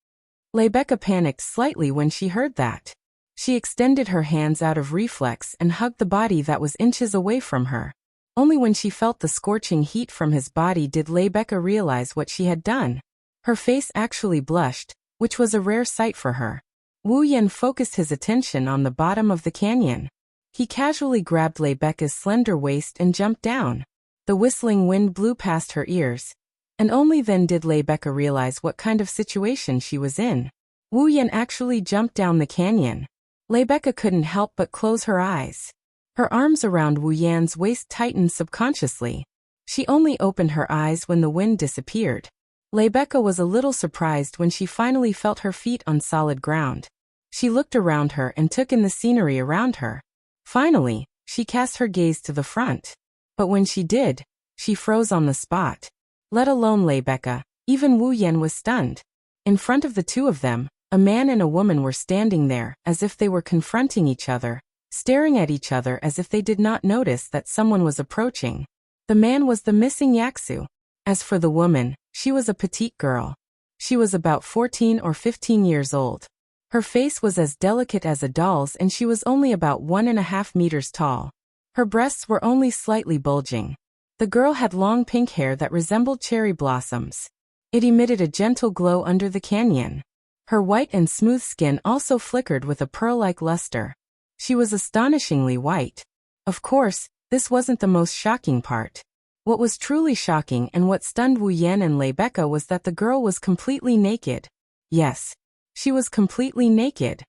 Rebecca panicked slightly when she heard that. She extended her hands out of reflex and hugged the body that was inches away from her. Only when she felt the scorching heat from his body did Rebecca realize what she had done. Her face actually blushed, which was a rare sight for her. Wu Yan focused his attention on the bottom of the canyon. He casually grabbed Rebecca's slender waist and jumped down. The whistling wind blew past her ears, and only then did Rebecca realize what kind of situation she was in. Wu Yan actually jumped down the canyon. Rebecca couldn't help but close her eyes. Her arms around Wu Yan's waist tightened subconsciously. She only opened her eyes when the wind disappeared. Rebecca was a little surprised when she finally felt her feet on solid ground. She looked around her and took in the scenery around her. Finally, she cast her gaze to the front. But when she did, she froze on the spot. Let alone Rebecca, even Wu Yan was stunned. In front of the two of them, a man and a woman were standing there as if they were confronting each other, staring at each other as if they did not notice that someone was approaching. The man was the missing Yaksu. As for the woman, she was a petite girl. She was about 14 or 15 years old. Her face was as delicate as a doll's and she was only about 1.5 meters tall. Her breasts were only slightly bulging. The girl had long pink hair that resembled cherry blossoms. It emitted a gentle glow under the canyon. Her white and smooth skin also flickered with a pearl-like luster. She was astonishingly white. Of course, this wasn't the most shocking part. What was truly shocking and what stunned Wu Yan and Rebecca was that the girl was completely naked. Yes, she was completely naked.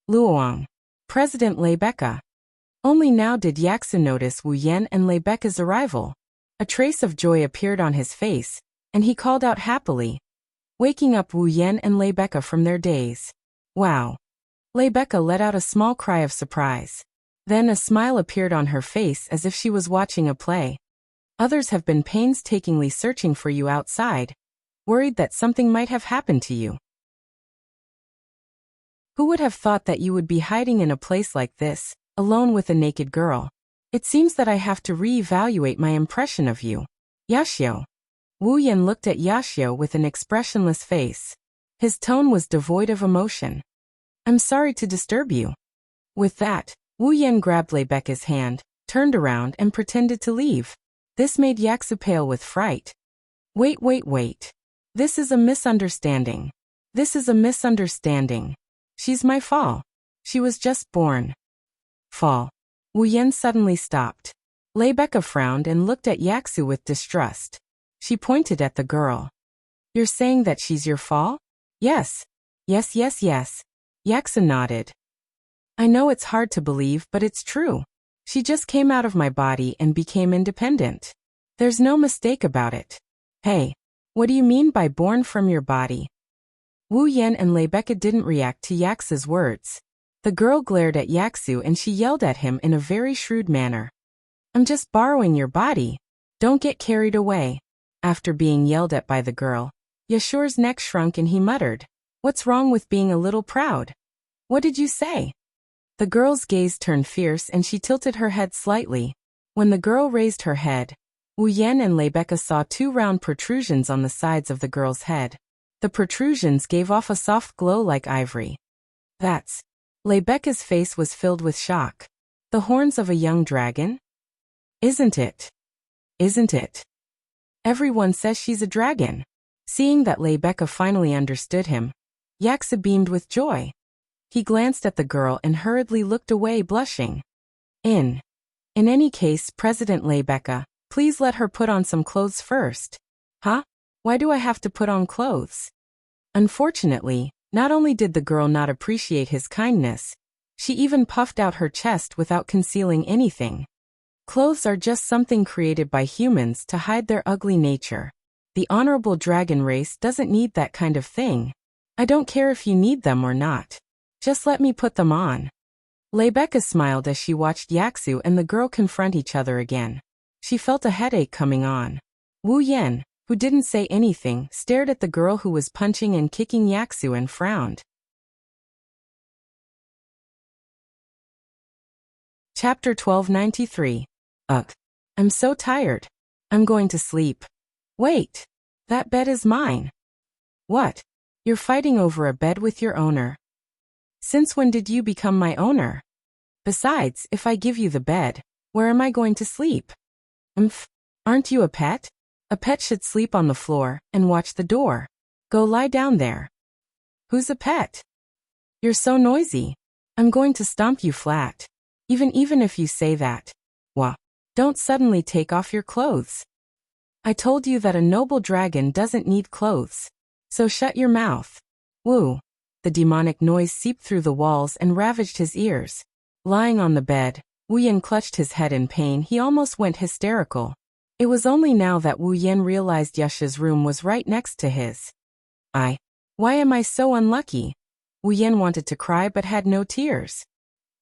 Luoang. President Rebecca. Only now did Yaksu notice Wu Yan and Rebecca's arrival. A trace of joy appeared on his face, and he called out happily, waking up Wu Yan and Rebecca from their daze. Wow. Rebecca let out a small cry of surprise. Then a smile appeared on her face as if she was watching a play. Others have been painstakingly searching for you outside, worried that something might have happened to you. Who would have thought that you would be hiding in a place like this, alone with a naked girl? It seems that I have to re-evaluate my impression of you. Yashio. Wu Yan looked at Yashio with an expressionless face. His tone was devoid of emotion. I'm sorry to disturb you. With that, Wu Yan grabbed Rebecca's hand, turned around and pretended to leave. This made Yaksu pale with fright. Wait. This is a misunderstanding. This is a misunderstanding. She's my fall. She was just born. Fall. Wu Yan suddenly stopped. Rebecca frowned and looked at Yaksu with distrust. She pointed at the girl. You're saying that she's your fall? Yes. Yes. Yaksu nodded. I know it's hard to believe, but it's true. She just came out of my body and became independent. There's no mistake about it. Hey, what do you mean by born from your body? Wu Yan and Rebecca didn't react to Yaksu's words. The girl glared at Yaksu and she yelled at him in a very shrewd manner. I'm just borrowing your body. Don't get carried away. After being yelled at by the girl, Yashure's neck shrunk and he muttered, What's wrong with being a little proud? What did you say? The girl's gaze turned fierce and she tilted her head slightly. When the girl raised her head, Wu Yan and Rebecca saw two round protrusions on the sides of the girl's head. The protrusions gave off a soft glow like ivory. That's... Rebecca's face was filled with shock. The horns of a young dragon? Isn't it? Isn't it? Everyone says she's a dragon. Seeing that Rebecca finally understood him, Yaksu beamed with joy. He glanced at the girl and hurriedly looked away, blushing. In any case, President Rebecca, please let her put on some clothes first. Huh? Why do I have to put on clothes? Unfortunately, not only did the girl not appreciate his kindness, she even puffed out her chest without concealing anything. Clothes are just something created by humans to hide their ugly nature. The honorable dragon race doesn't need that kind of thing. I don't care if you need them or not. Just let me put them on. Rebecca smiled as she watched Yaksu and the girl confront each other again. She felt a headache coming on. Wu Yan, who didn't say anything, stared at the girl who was punching and kicking Yaksu and frowned. Chapter 1293. Ugh. I'm so tired. I'm going to sleep. Wait. That bed is mine. What? You're fighting over a bed with your owner. Since when did you become my owner? Besides, if I give you the bed, where am I going to sleep? Aren't you a pet? A pet should sleep on the floor and watch the door. Go lie down there. Who's a pet? You're so noisy. I'm going to stomp you flat. Even if you say that. Wah. Don't suddenly take off your clothes. I told you that a noble dragon doesn't need clothes. So shut your mouth. Woo. The demonic noise seeped through the walls and ravaged his ears. Lying on the bed, Wu Yan clutched his head in pain. He almost went hysterical. It was only now that Wu Yan realized Yasha's room was right next to his. Why am I so unlucky? Wu Yan wanted to cry but had no tears.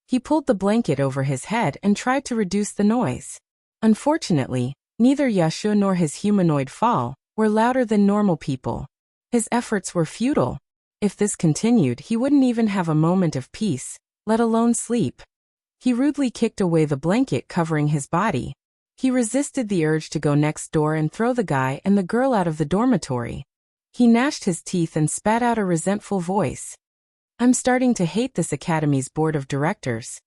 He pulled the blanket over his head and tried to reduce the noise. Unfortunately, neither Yasha nor his humanoid fall were louder than normal people. His efforts were futile. If this continued, he wouldn't even have a moment of peace, let alone sleep. He rudely kicked away the blanket covering his body. He resisted the urge to go next door and throw the guy and the girl out of the dormitory. He gnashed his teeth and spat out a resentful voice. I'm starting to hate this academy's board of directors.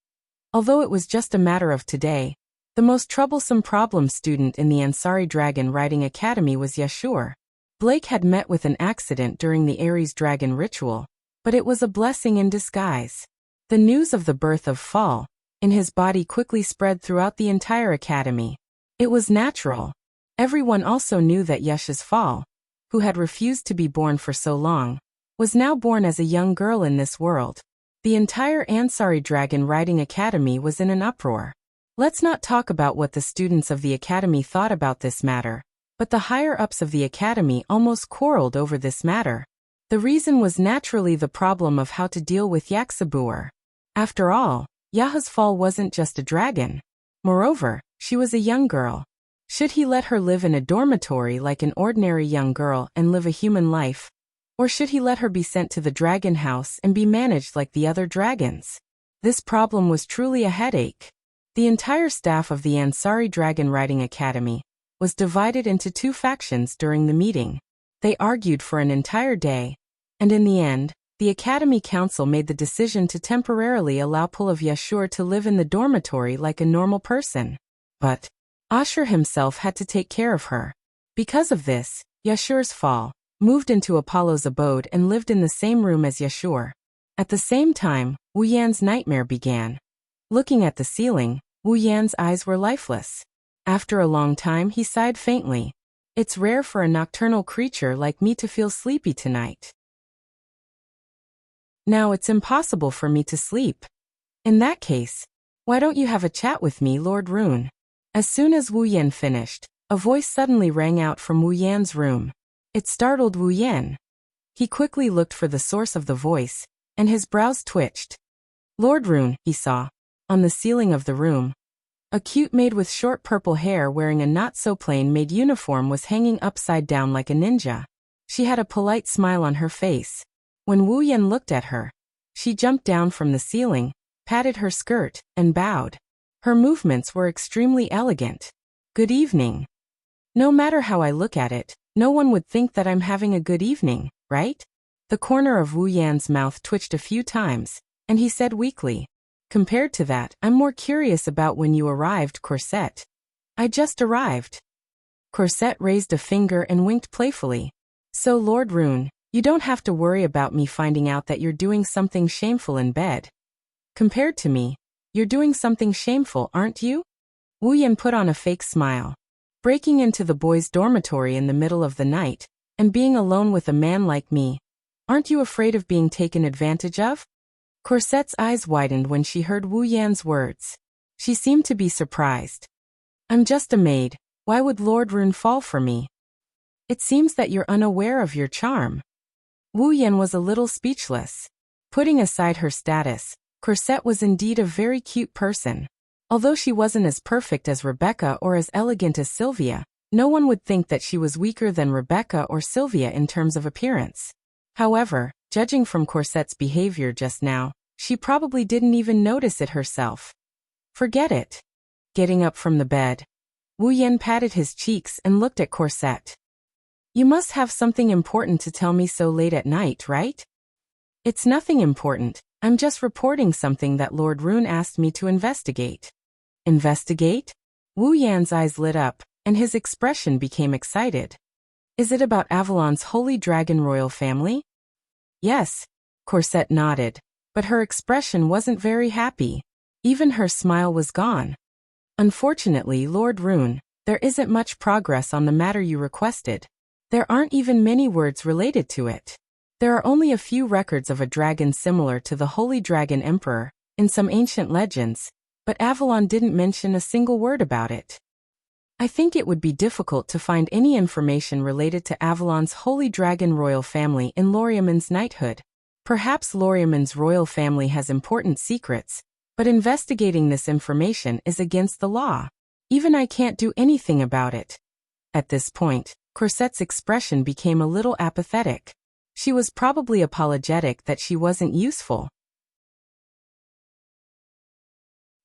Although it was just a matter of today, the most troublesome problem student in the Ansari Dragon Riding Academy was Yashure. Blake had met with an accident during the Ares Dragon ritual, but it was a blessing in disguise. The news of the birth of Fall in his body quickly spread throughout the entire academy. It was natural. Everyone also knew that Yasha's Fall, who had refused to be born for so long, was now born as a young girl in this world. The entire Ansari Dragon Riding Academy was in an uproar. Let's not talk about what the students of the academy thought about this matter, but the higher-ups of the academy almost quarreled over this matter. The reason was naturally the problem of how to deal with Yaksabuer. After all, Yaha's Fall wasn't just a dragon. Moreover, she was a young girl. Should he let her live in a dormitory like an ordinary young girl and live a human life? Or should he let her be sent to the dragon house and be managed like the other dragons? This problem was truly a headache. The entire staff of the Ansari Dragon Riding Academy was divided into two factions during the meeting. They argued for an entire day, and in the end, the Academy Council made the decision to temporarily allow Pulav Yashur to live in the dormitory like a normal person. But Ashur himself had to take care of her. Because of this, Yashur's fall moved into Apollo's abode and lived in the same room as Yashur. At the same time, Wu Yan's nightmare began. Looking at the ceiling, Wu Yan's eyes were lifeless. After a long time, he sighed faintly. It's rare for a nocturnal creature like me to feel sleepy tonight. Now it's impossible for me to sleep. In that case, why don't you have a chat with me, Lord Rune? As soon as Wu Yan finished, a voice suddenly rang out from Wu Yan's room. It startled Wu Yan. He quickly looked for the source of the voice, and his brows twitched. Lord Rune, he saw, on the ceiling of the room. A cute maid with short purple hair wearing a not-so-plain maid uniform was hanging upside down like a ninja. She had a polite smile on her face. When Wu Yan looked at her, she jumped down from the ceiling, patted her skirt, and bowed. Her movements were extremely elegant. Good evening. No matter how I look at it, no one would think that I'm having a good evening, right? The corner of Wu Yan's mouth twitched a few times, and he said weakly, compared to that, I'm more curious about when you arrived, Corset. I just arrived. Corset raised a finger and winked playfully. So Lord Rune, you don't have to worry about me finding out that you're doing something shameful in bed. Compared to me, you're doing something shameful, aren't you? Wu Yan put on a fake smile. Breaking into the boys' dormitory in the middle of the night, and being alone with a man like me. Aren't you afraid of being taken advantage of? Corset's eyes widened when she heard Wu Yan's words. She seemed to be surprised. I'm just a maid. Why would Lord Rune fall for me? It seems that you're unaware of your charm. Wu Yan was a little speechless. Putting aside her status, Corset was indeed a very cute person. Although she wasn't as perfect as Rebecca or as elegant as Sylvia, no one would think that she was weaker than Rebecca or Sylvia in terms of appearance. However, judging from Corset's behavior just now, she probably didn't even notice it herself. Forget it. Getting up from the bed, Wu Yan patted his cheeks and looked at Corset. You must have something important to tell me so late at night, right? It's nothing important. I'm just reporting something that Lord Rune asked me to investigate. Investigate? Wu Yan's eyes lit up, and his expression became excited. Is it about Avalon's Holy Dragon royal family? Yes, Corset nodded, but her expression wasn't very happy. Even her smile was gone. Unfortunately, Lord Rune, there isn't much progress on the matter you requested. There aren't even many words related to it. There are only a few records of a dragon similar to the Holy Dragon Emperor, in some ancient legends, but Avalon didn't mention a single word about it. I think it would be difficult to find any information related to Avalon's Holy Dragon royal family in Loriaman's knighthood. Perhaps Loriaman's royal family has important secrets, but investigating this information is against the law. Even I can't do anything about it. At this point, Corset's expression became a little apathetic. She was probably apologetic that she wasn't useful.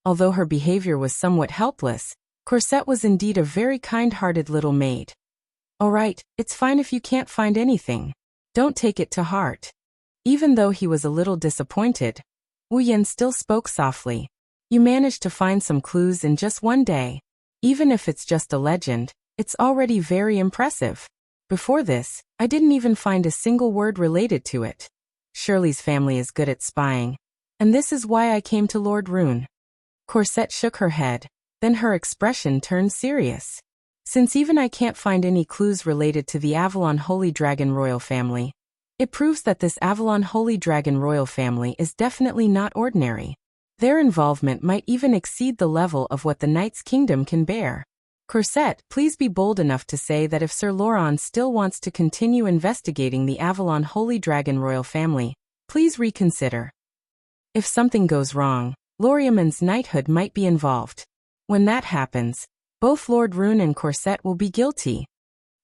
Although her behavior was somewhat helpless, Corset was indeed a very kind-hearted little maid. All right, it's fine if you can't find anything. Don't take it to heart. Even though he was a little disappointed, Wu Yan still spoke softly. You managed to find some clues in just one day. Even if it's just a legend, it's already very impressive. Before this, I didn't even find a single word related to it. Shirley's family is good at spying, and this is why I came to Lord Rune. Corset shook her head, then her expression turned serious. Since even I can't find any clues related to the Avalon Holy Dragon royal family, it proves that this Avalon Holy Dragon royal family is definitely not ordinary. Their involvement might even exceed the level of what the Knight's Kingdom can bear. Corset, please be bold enough to say that if Sir Laurent still wants to continue investigating the Avalon Holy Dragon royal family, please reconsider. If something goes wrong, Loriaman's knighthood might be involved. When that happens, both Lord Rune and Corset will be guilty.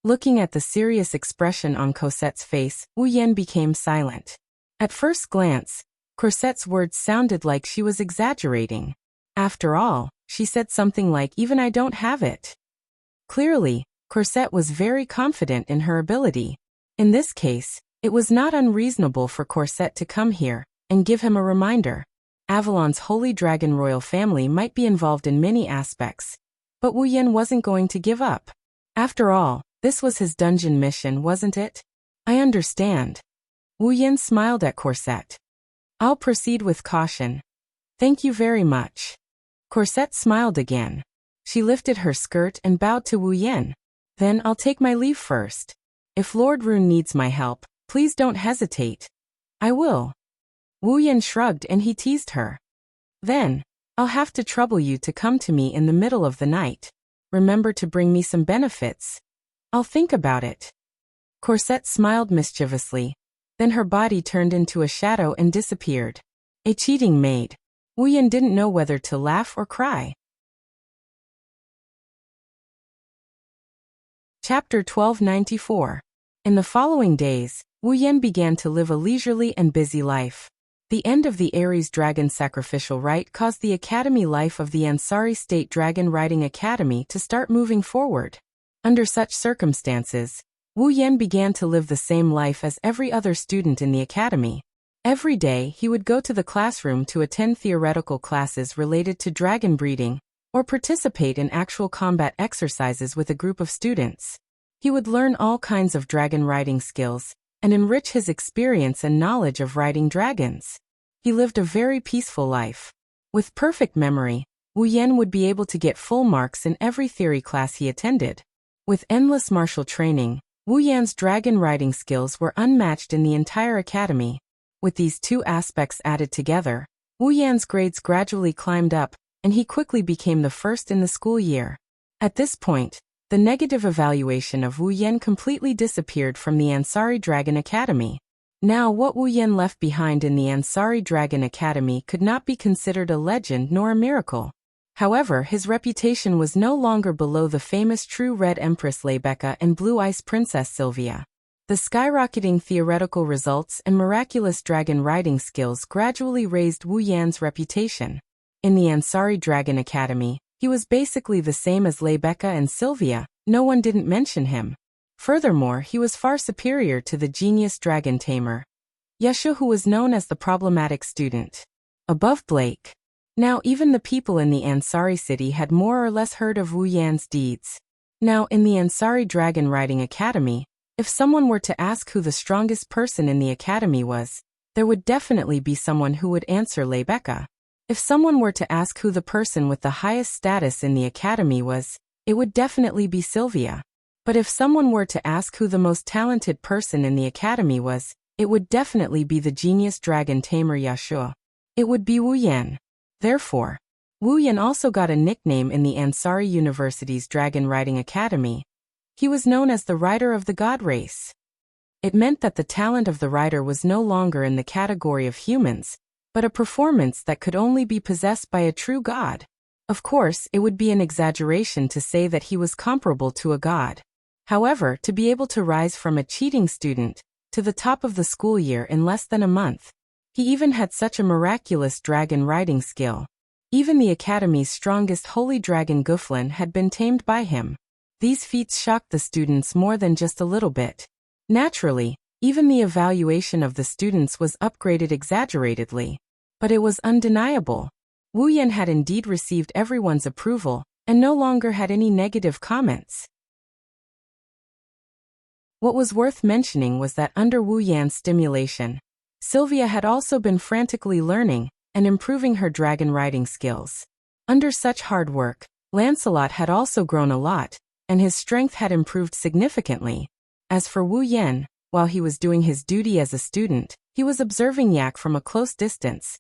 Looking at the serious expression on Corset's face, Wu Yan became silent. At first glance, Corset's words sounded like she was exaggerating. After all, she said something like, even I don't have it. Clearly, Corset was very confident in her ability. In this case, It was not unreasonable for Corset to come here and give him a reminder. Avalon's Holy Dragon royal family might be involved in many aspects, but Wu Yan wasn't going to give up. After all, this was his dungeon mission, wasn't it? I understand. Wu Yan smiled at Corset. I'll proceed with caution. Thank you very much. Corset smiled again. She lifted her skirt and bowed to Wu Yan. Then I'll take my leave first. If Lord Rune needs my help, please don't hesitate. I will. Wu Yan shrugged and he teased her. Then, I'll have to trouble you to come to me in the middle of the night. Remember to bring me some benefits. I'll think about it. Corset smiled mischievously. Then her body turned into a shadow and disappeared. A cheating maid. Wu Yan didn't know whether to laugh or cry. Chapter 1294. In the following days, Wu Yan began to live a leisurely and busy life. The end of the Ares dragon sacrificial rite caused the academy life of the Ansari State Dragon Riding Academy to start moving forward. Under such circumstances, Wu Yan began to live the same life as every other student in the academy. Every day he would go to the classroom to attend theoretical classes related to dragon breeding, or participate in actual combat exercises with a group of students. He would learn all kinds of dragon riding skills, and enrich his experience and knowledge of riding dragons. He lived a very peaceful life. With perfect memory, Wu Yan would be able to get full marks in every theory class he attended. With endless martial training, Wu Yan's dragon riding skills were unmatched in the entire academy. With these two aspects added together, Wu Yan's grades gradually climbed up, and he quickly became the first in the school year. At this point, the negative evaluation of Wu Yan completely disappeared from the Ansari Dragon Academy. Now what Wu Yan left behind in the Ansari Dragon Academy could not be considered a legend nor a miracle. However, his reputation was no longer below the famous True Red Empress Lebecca and Blue Ice Princess Sylvia. The skyrocketing theoretical results and miraculous dragon riding skills gradually raised Wu Yan's reputation. In the Ansari Dragon Academy, he was basically the same as Lebecca and Sylvia. No one didn't mention him. Furthermore, he was far superior to the genius dragon tamer, Yeshu, who was known as the problematic student. Above Blake. Now even the people in the Ansari city had more or less heard of Wu Yan's deeds. Now in the Ansari Dragon Riding Academy, if someone were to ask who the strongest person in the academy was, there would definitely be someone who would answer Lebecca. If someone were to ask who the person with the highest status in the academy was, it would definitely be Sylvia. But if someone were to ask who the most talented person in the academy was, it would definitely be the genius dragon tamer Yashu. It would be Wu Yan. Therefore, Wu Yan also got a nickname in the Ansari University's Dragon Riding Academy. He was known as the Rider of the God Race. It meant that the talent of the rider was no longer in the category of humans, but a performance that could only be possessed by a true god. Of course, it would be an exaggeration to say that he was comparable to a god. However, to be able to rise from a cheating student to the top of the school year in less than a month, he even had such a miraculous dragon riding skill. Even the academy's strongest holy dragon Guflin had been tamed by him. These feats shocked the students more than just a little bit. Naturally, even the evaluation of the students was upgraded exaggeratedly. But it was undeniable. Wu Yan had indeed received everyone's approval, and no longer had any negative comments. What was worth mentioning was that under Wu Yan's stimulation, Sylvia had also been frantically learning and improving her dragon riding skills. Under such hard work, Lancelot had also grown a lot, and his strength had improved significantly. As for Wu Yan, while he was doing his duty as a student, he was observing Yak from a close distance.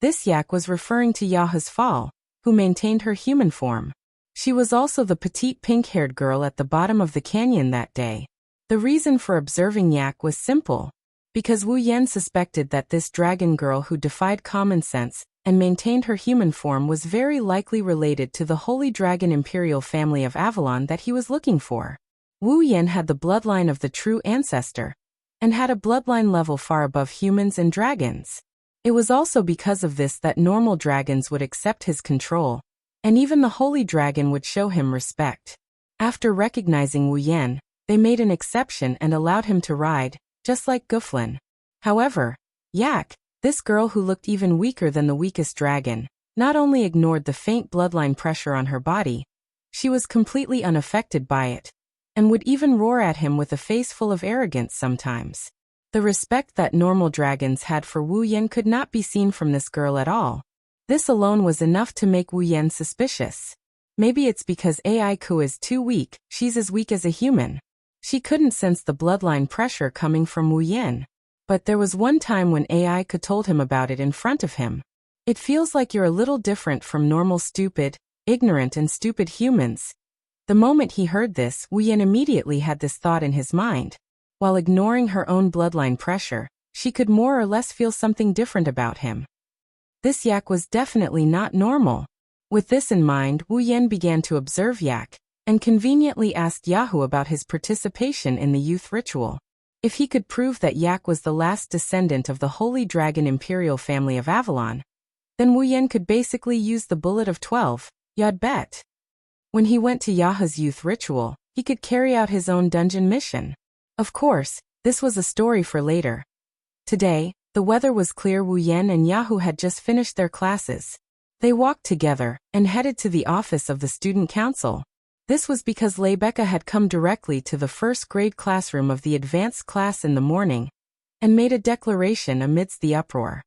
This Yak was referring to Yaha's Fall, who maintained her human form. She was also the petite pink-haired girl at the bottom of the canyon that day. The reason for observing Yak was simple. Because Wu Yan suspected that this dragon girl who defied common sense and maintained her human form was very likely related to the Holy Dragon Imperial family of Avalon that he was looking for. Wu Yan had the bloodline of the true ancestor, and had a bloodline level far above humans and dragons. It was also because of this that normal dragons would accept his control, and even the Holy Dragon would show him respect. After recognizing Wu Yan, they made an exception and allowed him to ride, just like Guflin. However, Yak, this girl who looked even weaker than the weakest dragon, not only ignored the faint bloodline pressure on her body, she was completely unaffected by it, and would even roar at him with a face full of arrogance sometimes. The respect that normal dragons had for Wu Yan could not be seen from this girl at all. This alone was enough to make Wu Yan suspicious. Maybe it's because Ai Ku is too weak, she's as weak as a human. She couldn't sense the bloodline pressure coming from Wu Yan. But there was one time when Ai Ku told him about it in front of him. It feels like you're a little different from normal ignorant and stupid humans. The moment he heard this, Wu Yan immediately had this thought in his mind. While ignoring her own bloodline pressure, she could more or less feel something different about him. This Yak was definitely not normal. With this in mind, Wu Yan began to observe Yak, and conveniently asked Yahoo about his participation in the youth ritual. If he could prove that Yak was the last descendant of the Holy Dragon Imperial family of Avalon, then Wu Yan could basically use the bullet of 12, you'd bet. When he went to Yahoo's youth ritual, he could carry out his own dungeon mission. Of course, this was a story for later. Today, the weather was clear. Wu Yan and Yahoo had just finished their classes. They walked together and headed to the office of the student council. This was because Rebecca had come directly to the first grade classroom of the advanced class in the morning and made a declaration amidst the uproar.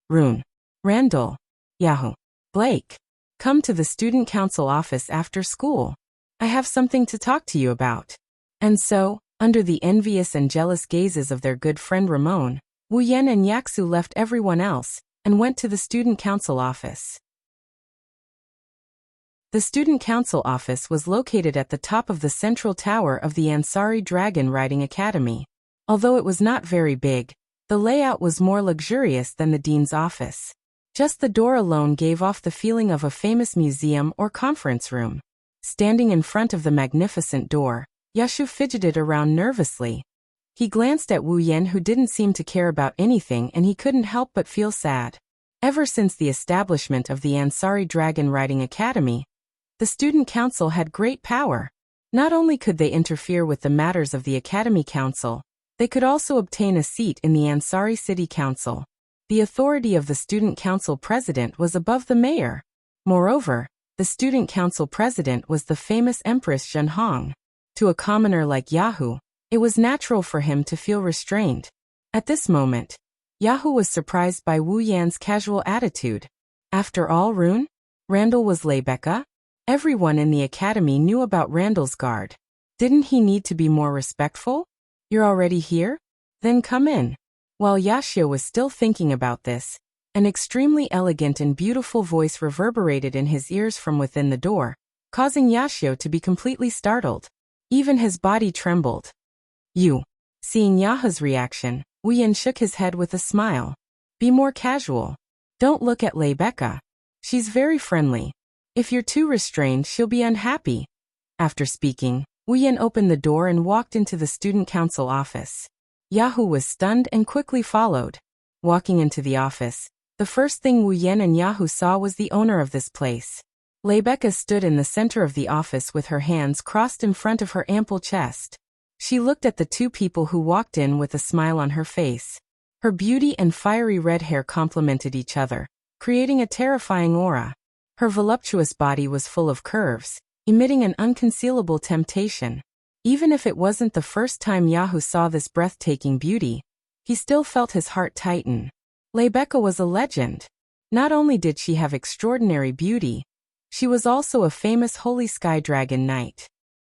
Rune, Randall, Yahoo, Blake, come to the student council office after school. I have something to talk to you about. And so, under the envious and jealous gazes of their good friend Ramon, Wu Yan and Yaksu left everyone else and went to the student council office. The student council office was located at the top of the central tower of the Ansari Dragon Riding Academy. Although it was not very big, the layout was more luxurious than the dean's office. Just the door alone gave off the feeling of a famous museum or conference room. Standing in front of the magnificent door, Yashu fidgeted around nervously. He glanced at Wu Yan, who didn't seem to care about anything, and he couldn't help but feel sad. Ever since the establishment of the Ansari Dragon Riding Academy, the student council had great power. Not only could they interfere with the matters of the Academy Council, they could also obtain a seat in the Ansari City Council. The authority of the student council president was above the mayor. Moreover, the student council president was the famous Empress Zhenhong. To a commoner like Yahoo, it was natural for him to feel restrained. At this moment, Yahoo was surprised by Wu Yan's casual attitude. After all, Randall was Rebecca? Everyone in the academy knew about Randall's guard. Didn't he need to be more respectful? You're already here? Then come in. While Yashio was still thinking about this, an extremely elegant and beautiful voice reverberated in his ears from within the door, causing Yashio to be completely startled. Even his body trembled. You. Seeing Yaha's reaction, Wu Yan shook his head with a smile. Be more casual. Don't look at Rebecca. She's very friendly. If you're too restrained, she'll be unhappy. After speaking, Wu Yan opened the door and walked into the student council office. Yahoo was stunned and quickly followed. Walking into the office, the first thing Wu Yan and Yahoo saw was the owner of this place. Rebecca stood in the center of the office with her hands crossed in front of her ample chest. She looked at the two people who walked in with a smile on her face. Her beauty and fiery red hair complemented each other, creating a terrifying aura. Her voluptuous body was full of curves, emitting an unconcealable temptation. Even if it wasn't the first time Yahoo saw this breathtaking beauty, he still felt his heart tighten. Rebecca was a legend. Not only did she have extraordinary beauty, she was also a famous Holy Sky Dragon Knight.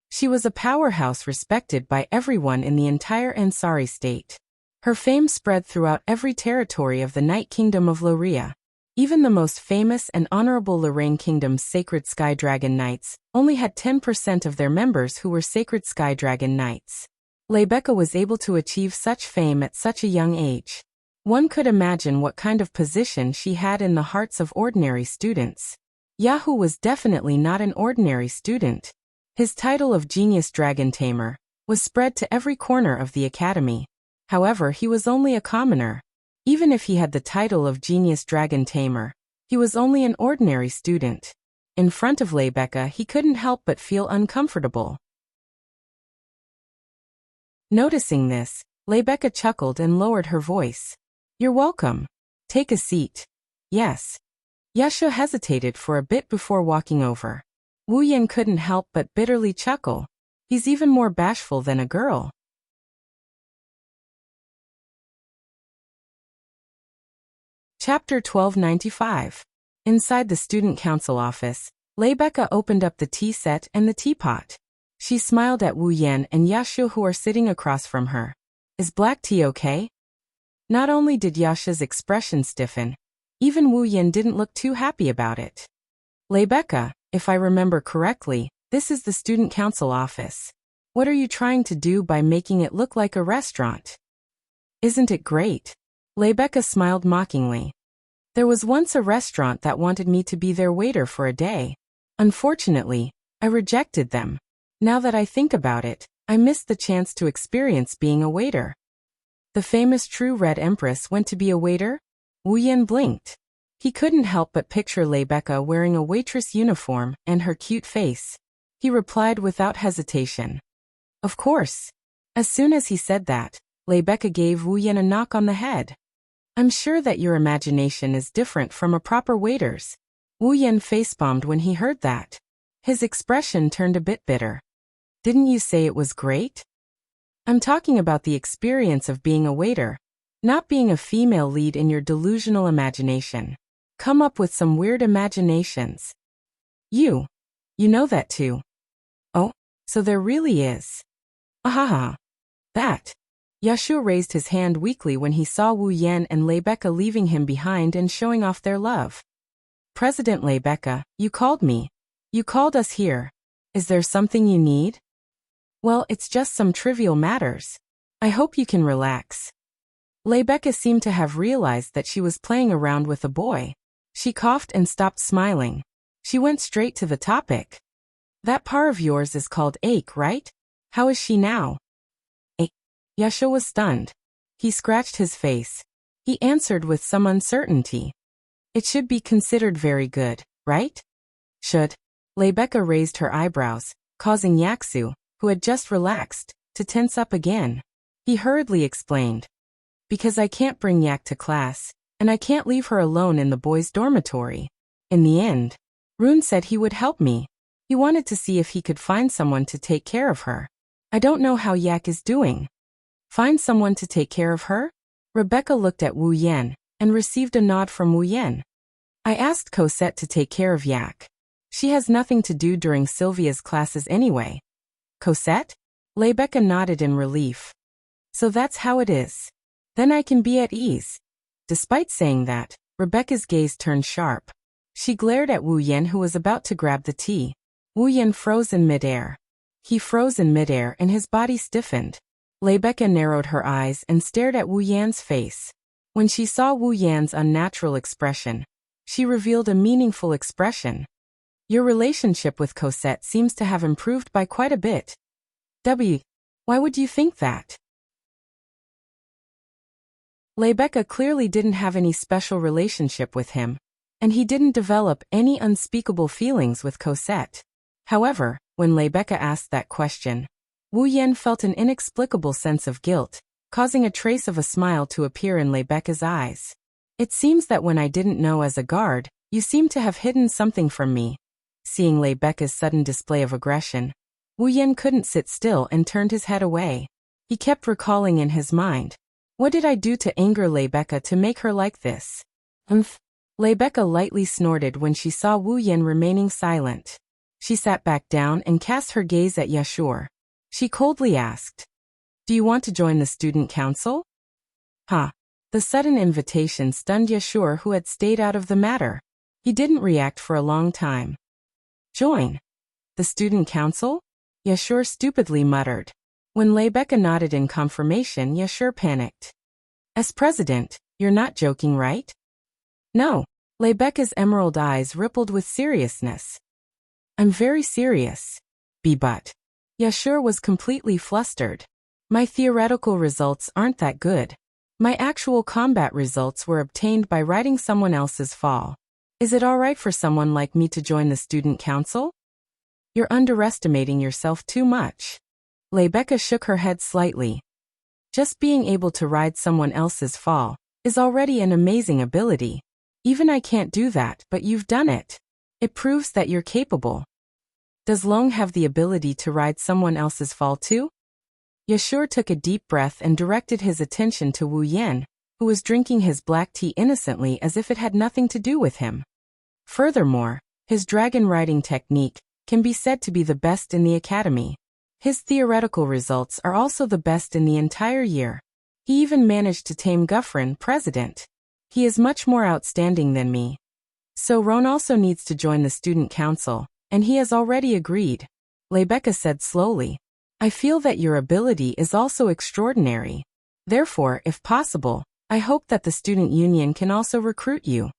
She was a powerhouse respected by everyone in the entire Ansari state. Her fame spread throughout every territory of the Night Kingdom of Loria. Even the most famous and honorable Lorraine Kingdom's Sacred Sky Dragon Knights only had 10% of their members who were Sacred Sky Dragon Knights. Rebecca was able to achieve such fame at such a young age. One could imagine what kind of position she had in the hearts of ordinary students. Yahoo was definitely not an ordinary student. His title of Genius Dragon Tamer was spread to every corner of the academy. However, he was only a commoner. Even if he had the title of Genius Dragon Tamer, he was only an ordinary student. In front of Rebecca, he couldn't help but feel uncomfortable. Noticing this, Rebecca chuckled and lowered her voice. You're welcome. Take a seat. Yes. Yashu hesitated for a bit before walking over. Wu Yan couldn't help but bitterly chuckle. He's even more bashful than a girl. Chapter 1295. Inside the student council office, Rebecca opened up the tea set and the teapot. She smiled at Wu Yan and Yashu, who are sitting across from her. Is black tea okay? Not only did Yashu's expression stiffen, even Wu Yan didn't look too happy about it. Rebecca, if I remember correctly, this is the student council office. What are you trying to do by making it look like a restaurant? Isn't it great? Rebecca smiled mockingly. There was once a restaurant that wanted me to be their waiter for a day. Unfortunately, I rejected them. Now that I think about it, I missed the chance to experience being a waiter. The famous True Red Empress went to be a waiter? Wu Yan blinked. He couldn't help but picture Rebecca wearing a waitress uniform and her cute face. He replied without hesitation. Of course. As soon as he said that, Rebecca gave Wu Yan a knock on the head. I'm sure that your imagination is different from a proper waiter's. Wu Yan facepalmed when he heard that. His expression turned a bit bitter. Didn't you say it was great? I'm talking about the experience of being a waiter, not being a female lead in your delusional imagination. Come up with some weird imaginations. You know that too. Oh, so there really is. Ahaha. That. Yashu raised his hand weakly when he saw Wu Yan and Rebecca leaving him behind and showing off their love. President Rebecca, you called me. You called us here. Is there something you need? Well, it's just some trivial matters. I hope you can relax. Rebecca seemed to have realized that she was playing around with a boy. She coughed and stopped smiling. She went straight to the topic. That par of yours is called Ache, right? How is she now? Yashu was stunned. He scratched his face. He answered with some uncertainty. It should be considered very good, right? Should. Rebecca raised her eyebrows, causing Yaksu, who had just relaxed, to tense up again. He hurriedly explained. Because I can't bring Yak to class, and I can't leave her alone in the boys' dormitory. In the end, Rune said he would help me. He wanted to see if he could find someone to take care of her. I don't know how Yak is doing. Find someone to take care of her? Rebecca looked at Wu Yan, and received a nod from Wu Yan. I asked Cosette to take care of Yak. She has nothing to do during Sylvia's classes anyway. Cosette? Rebecca nodded in relief. So that's how it is. Then I can be at ease. Despite saying that, Rebecca's gaze turned sharp. She glared at Wu Yan, who was about to grab the tea. Wu Yan froze in midair. He froze in midair and his body stiffened. Rebecca narrowed her eyes and stared at Wu Yan's face. When she saw Wu Yan's unnatural expression, she revealed a meaningful expression. Your relationship with Cosette seems to have improved by quite a bit. Why would you think that? Rebecca clearly didn't have any special relationship with him, and he didn't develop any unspeakable feelings with Cosette. However, when Rebecca asked that question, Wu Yan felt an inexplicable sense of guilt, causing a trace of a smile to appear in Rebecca's eyes. It seems that when I didn't know as a guard, you seem to have hidden something from me. Seeing Rebecca's sudden display of aggression, Wu Yan couldn't sit still and turned his head away. He kept recalling in his mind, what did I do to anger Rebecca to make her like this? Rebecca lightly snorted when she saw Wu Yan remaining silent. She sat back down and cast her gaze at Yashu. She coldly asked, do you want to join the student council? The sudden invitation stunned Yashu, who had stayed out of the matter. He didn't react for a long time. Join? The student council? Yashu stupidly muttered. When Rebecca nodded in confirmation, Yashu panicked. As president, you're not joking, right? No. Rebecca's emerald eyes rippled with seriousness. I'm very serious. But. Yashu was completely flustered. My theoretical results aren't that good. My actual combat results were obtained by riding someone else's fall. Is it all right for someone like me to join the student council? You're underestimating yourself too much. Rebecca shook her head slightly. Just being able to ride someone else's fall is already an amazing ability. Even I can't do that, but you've done it. It proves that you're capable. Does Long have the ability to ride someone else's fall too? Yashur took a deep breath and directed his attention to Wu Yan, who was drinking his black tea innocently as if it had nothing to do with him. Furthermore, his dragon riding technique can be said to be the best in the academy. His theoretical results are also the best in the entire year. He even managed to tame Guffrin, president. He is much more outstanding than me. So Ron also needs to join the student council, and he has already agreed. Rebecca said slowly. I feel that your ability is also extraordinary. Therefore, if possible, I hope that the student union can also recruit you.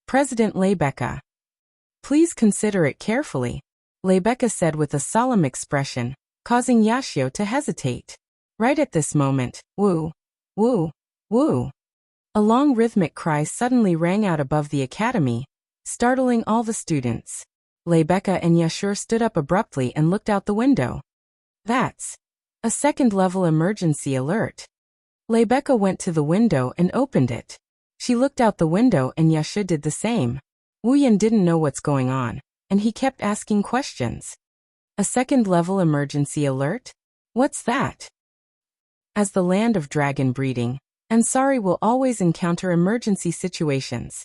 President Rebecca. Please consider it carefully, Rebecca said with a solemn expression, causing Yashio to hesitate. Right at this moment, woo, woo, woo. A long rhythmic cry suddenly rang out above the academy, startling all the students. Rebecca and Yashur stood up abruptly and looked out the window. That's a second-level emergency alert. Rebecca went to the window and opened it. She looked out the window and Yashur did the same. Wu Yan didn't know what's going on, and he kept asking questions. A second-level emergency alert? What's that? As the land of dragon breeding, Ansari will always encounter emergency situations.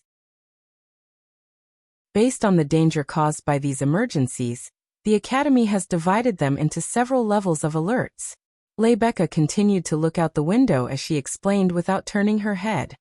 Based on the danger caused by these emergencies, the Academy has divided them into several levels of alerts. Rebecca continued to look out the window as she explained without turning her head.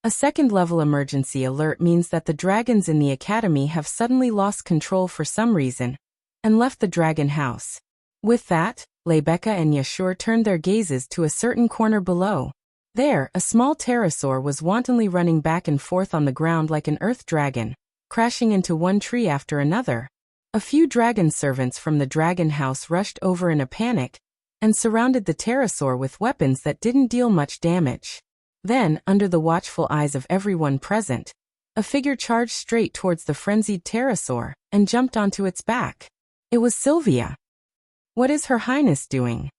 A second-level emergency alert means that the dragons in the Academy have suddenly lost control for some reason and left the dragon house. With that, Rebecca and Yashur turned their gazes to a certain corner below. There, a small pterosaur was wantonly running back and forth on the ground like an earth dragon, crashing into one tree after another. A few dragon servants from the dragon house rushed over in a panic and surrounded the pterosaur with weapons that didn't deal much damage. Then, under the watchful eyes of everyone present, a figure charged straight towards the frenzied pterosaur and jumped onto its back. It was Sylvia. What is Her Highness doing?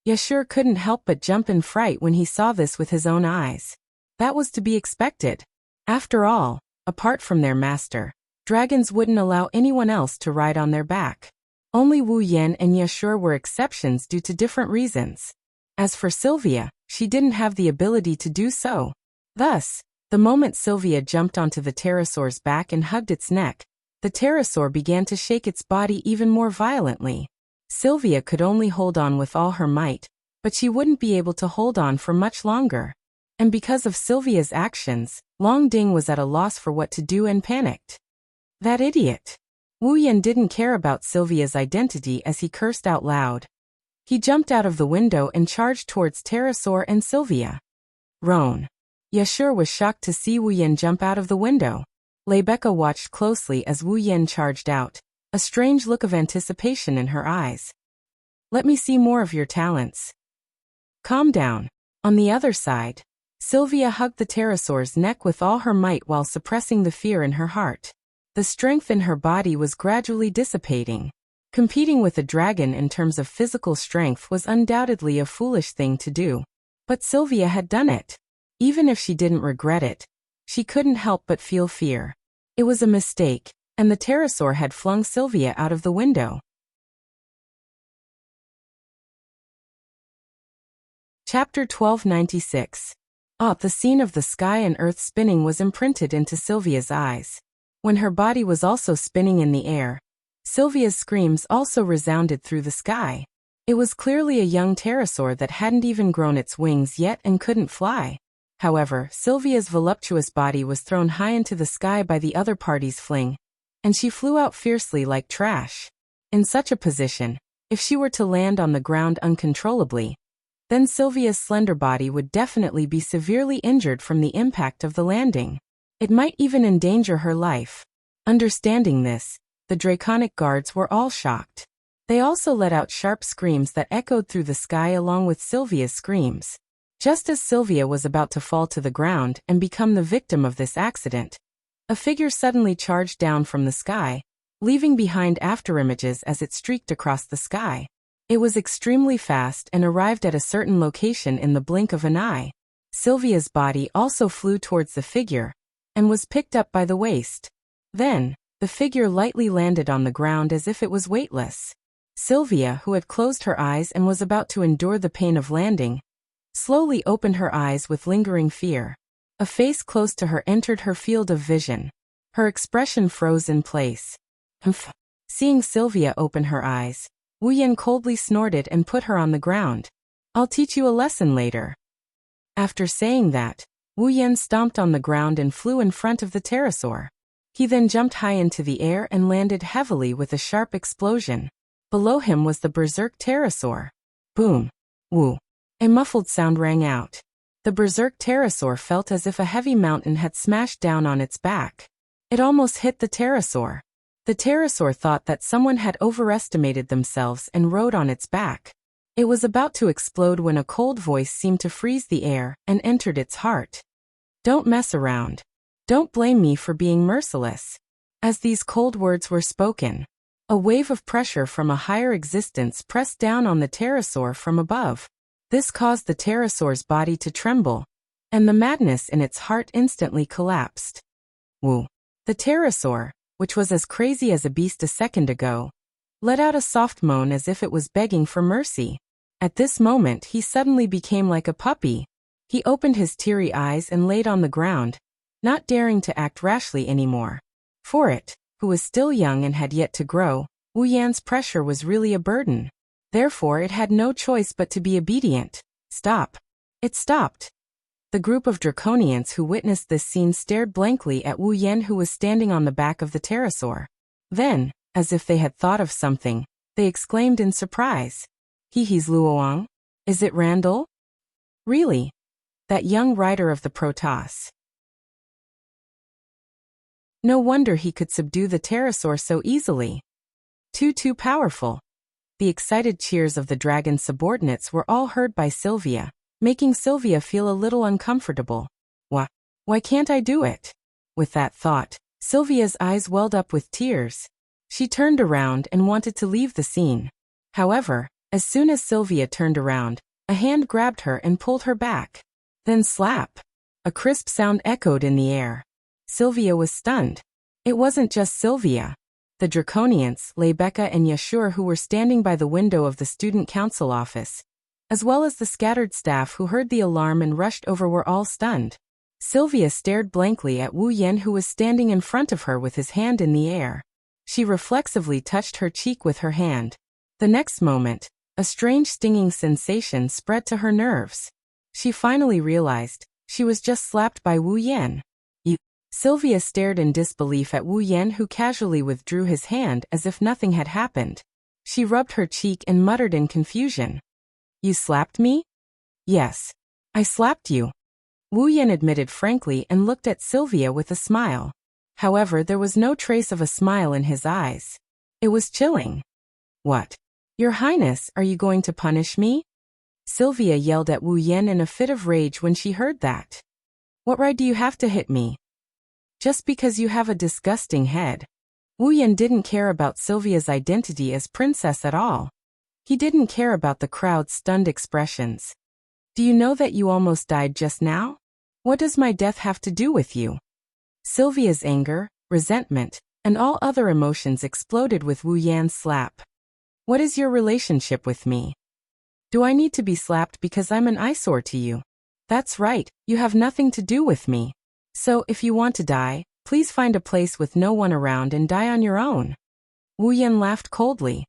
Yashur couldn't help but jump in fright when he saw this with his own eyes. That was to be expected. After all, apart from their master, dragons wouldn't allow anyone else to ride on their back. Only Wu Yan and Yashur were exceptions due to different reasons. As for Sylvia, she didn't have the ability to do so. Thus, the moment Sylvia jumped onto the pterosaur's back and hugged its neck, the pterosaur began to shake its body even more violently. Sylvia could only hold on with all her might, but she wouldn't be able to hold on for much longer. And because of Sylvia's actions, Long Ding was at a loss for what to do and panicked. That idiot! Wu Yan didn't care about Sylvia's identity as he cursed out loud. He jumped out of the window and charged towards pterosaur and Sylvia. Roan. Yashur was shocked to see Wu Yan jump out of the window. Rebecca watched closely as Wu Yan charged out, a strange look of anticipation in her eyes. Let me see more of your talents. Calm down. On the other side, Sylvia hugged the pterosaur's neck with all her might while suppressing the fear in her heart. The strength in her body was gradually dissipating. Competing with a dragon in terms of physical strength was undoubtedly a foolish thing to do. But Sylvia had done it. Even if she didn't regret it, she couldn't help but feel fear. It was a mistake, and the pterosaur had flung Sylvia out of the window. Chapter 1296. The scene of the sky and earth spinning was imprinted into Sylvia's eyes. When her body was also spinning in the air, Sylvia's screams also resounded through the sky. It was clearly a young pterosaur that hadn't even grown its wings yet and couldn't fly. However, Sylvia's voluptuous body was thrown high into the sky by the other party's fling, and she flew out fiercely like trash. In such a position, if she were to land on the ground uncontrollably, then Sylvia's slender body would definitely be severely injured from the impact of the landing. It might even endanger her life. Understanding this, the draconic guards were all shocked. They also let out sharp screams that echoed through the sky along with Sylvia's screams. Just as Sylvia was about to fall to the ground and become the victim of this accident, a figure suddenly charged down from the sky, leaving behind afterimages as it streaked across the sky. It was extremely fast and arrived at a certain location in the blink of an eye. Sylvia's body also flew towards the figure and was picked up by the waist. Then, the figure lightly landed on the ground as if it was weightless. Sylvia, who had closed her eyes and was about to endure the pain of landing, slowly opened her eyes with lingering fear. A face close to her entered her field of vision. Her expression froze in place. Humph. Seeing Sylvia open her eyes, Wu Yan coldly snorted and put her on the ground. I'll teach you a lesson later. After saying that, Wu Yan stomped on the ground and flew in front of the pterosaur. He then jumped high into the air and landed heavily with a sharp explosion. Below him was the berserk pterosaur. Boom! Woo! A muffled sound rang out. The berserk pterosaur felt as if a heavy mountain had smashed down on its back. It almost hit the pterosaur. The pterosaur thought that someone had overestimated themselves and rode on its back. It was about to explode when a cold voice seemed to freeze the air and entered its heart. Don't mess around. Don't blame me for being merciless. As these cold words were spoken, a wave of pressure from a higher existence pressed down on the pterosaur from above. This caused the pterosaur's body to tremble, and the madness in its heart instantly collapsed. Woo! The pterosaur, which was as crazy as a beast a second ago, let out a soft moan as if it was begging for mercy. At this moment he suddenly became like a puppy. He opened his teary eyes and laid on the ground, not daring to act rashly anymore. For it, who was still young and had yet to grow, Wu Yan's pressure was really a burden. Therefore it had no choice but to be obedient. Stop. It stopped. The group of draconians who witnessed this scene stared blankly at Wu Yan, who was standing on the back of the pterosaur. Then, as if they had thought of something, they exclaimed in surprise. He's Luoang? Is it Randall? Really? That young rider of the Protoss. No wonder he could subdue the pterosaur so easily. Too powerful. The excited cheers of the dragon's subordinates were all heard by Sylvia, making Sylvia feel a little uncomfortable. Why can't I do it? With that thought, Sylvia's eyes welled up with tears. She turned around and wanted to leave the scene. However, as soon as Sylvia turned around, a hand grabbed her and pulled her back. Then slap! A crisp sound echoed in the air. Sylvia was stunned. It wasn't just Sylvia. The draconians, Lebecca and Yashur, who were standing by the window of the student council office, as well as the scattered staff who heard the alarm and rushed over, were all stunned. Sylvia stared blankly at Wu Yan, who was standing in front of her with his hand in the air. She reflexively touched her cheek with her hand. The next moment, a strange stinging sensation spread to her nerves. She finally realized she was just slapped by Wu Yan. Sylvia stared in disbelief at Wu Yan, who casually withdrew his hand as if nothing had happened. She rubbed her cheek and muttered in confusion. You slapped me? Yes. I slapped you. Wu Yan admitted frankly and looked at Sylvia with a smile. However, there was no trace of a smile in his eyes. It was chilling. What? Your Highness, are you going to punish me? Sylvia yelled at Wu Yan in a fit of rage when she heard that. What right do you have to hit me? Just because you have a disgusting head. Wu Yan didn't care about Sylvia's identity as princess at all. He didn't care about the crowd's stunned expressions. Do you know that you almost died just now? What does my death have to do with you? Sylvia's anger, resentment, and all other emotions exploded with Wu Yan's slap. What is your relationship with me? Do I need to be slapped because I'm an eyesore to you? That's right, you have nothing to do with me. So, if you want to die, please find a place with no one around and die on your own. Wu Yan laughed coldly.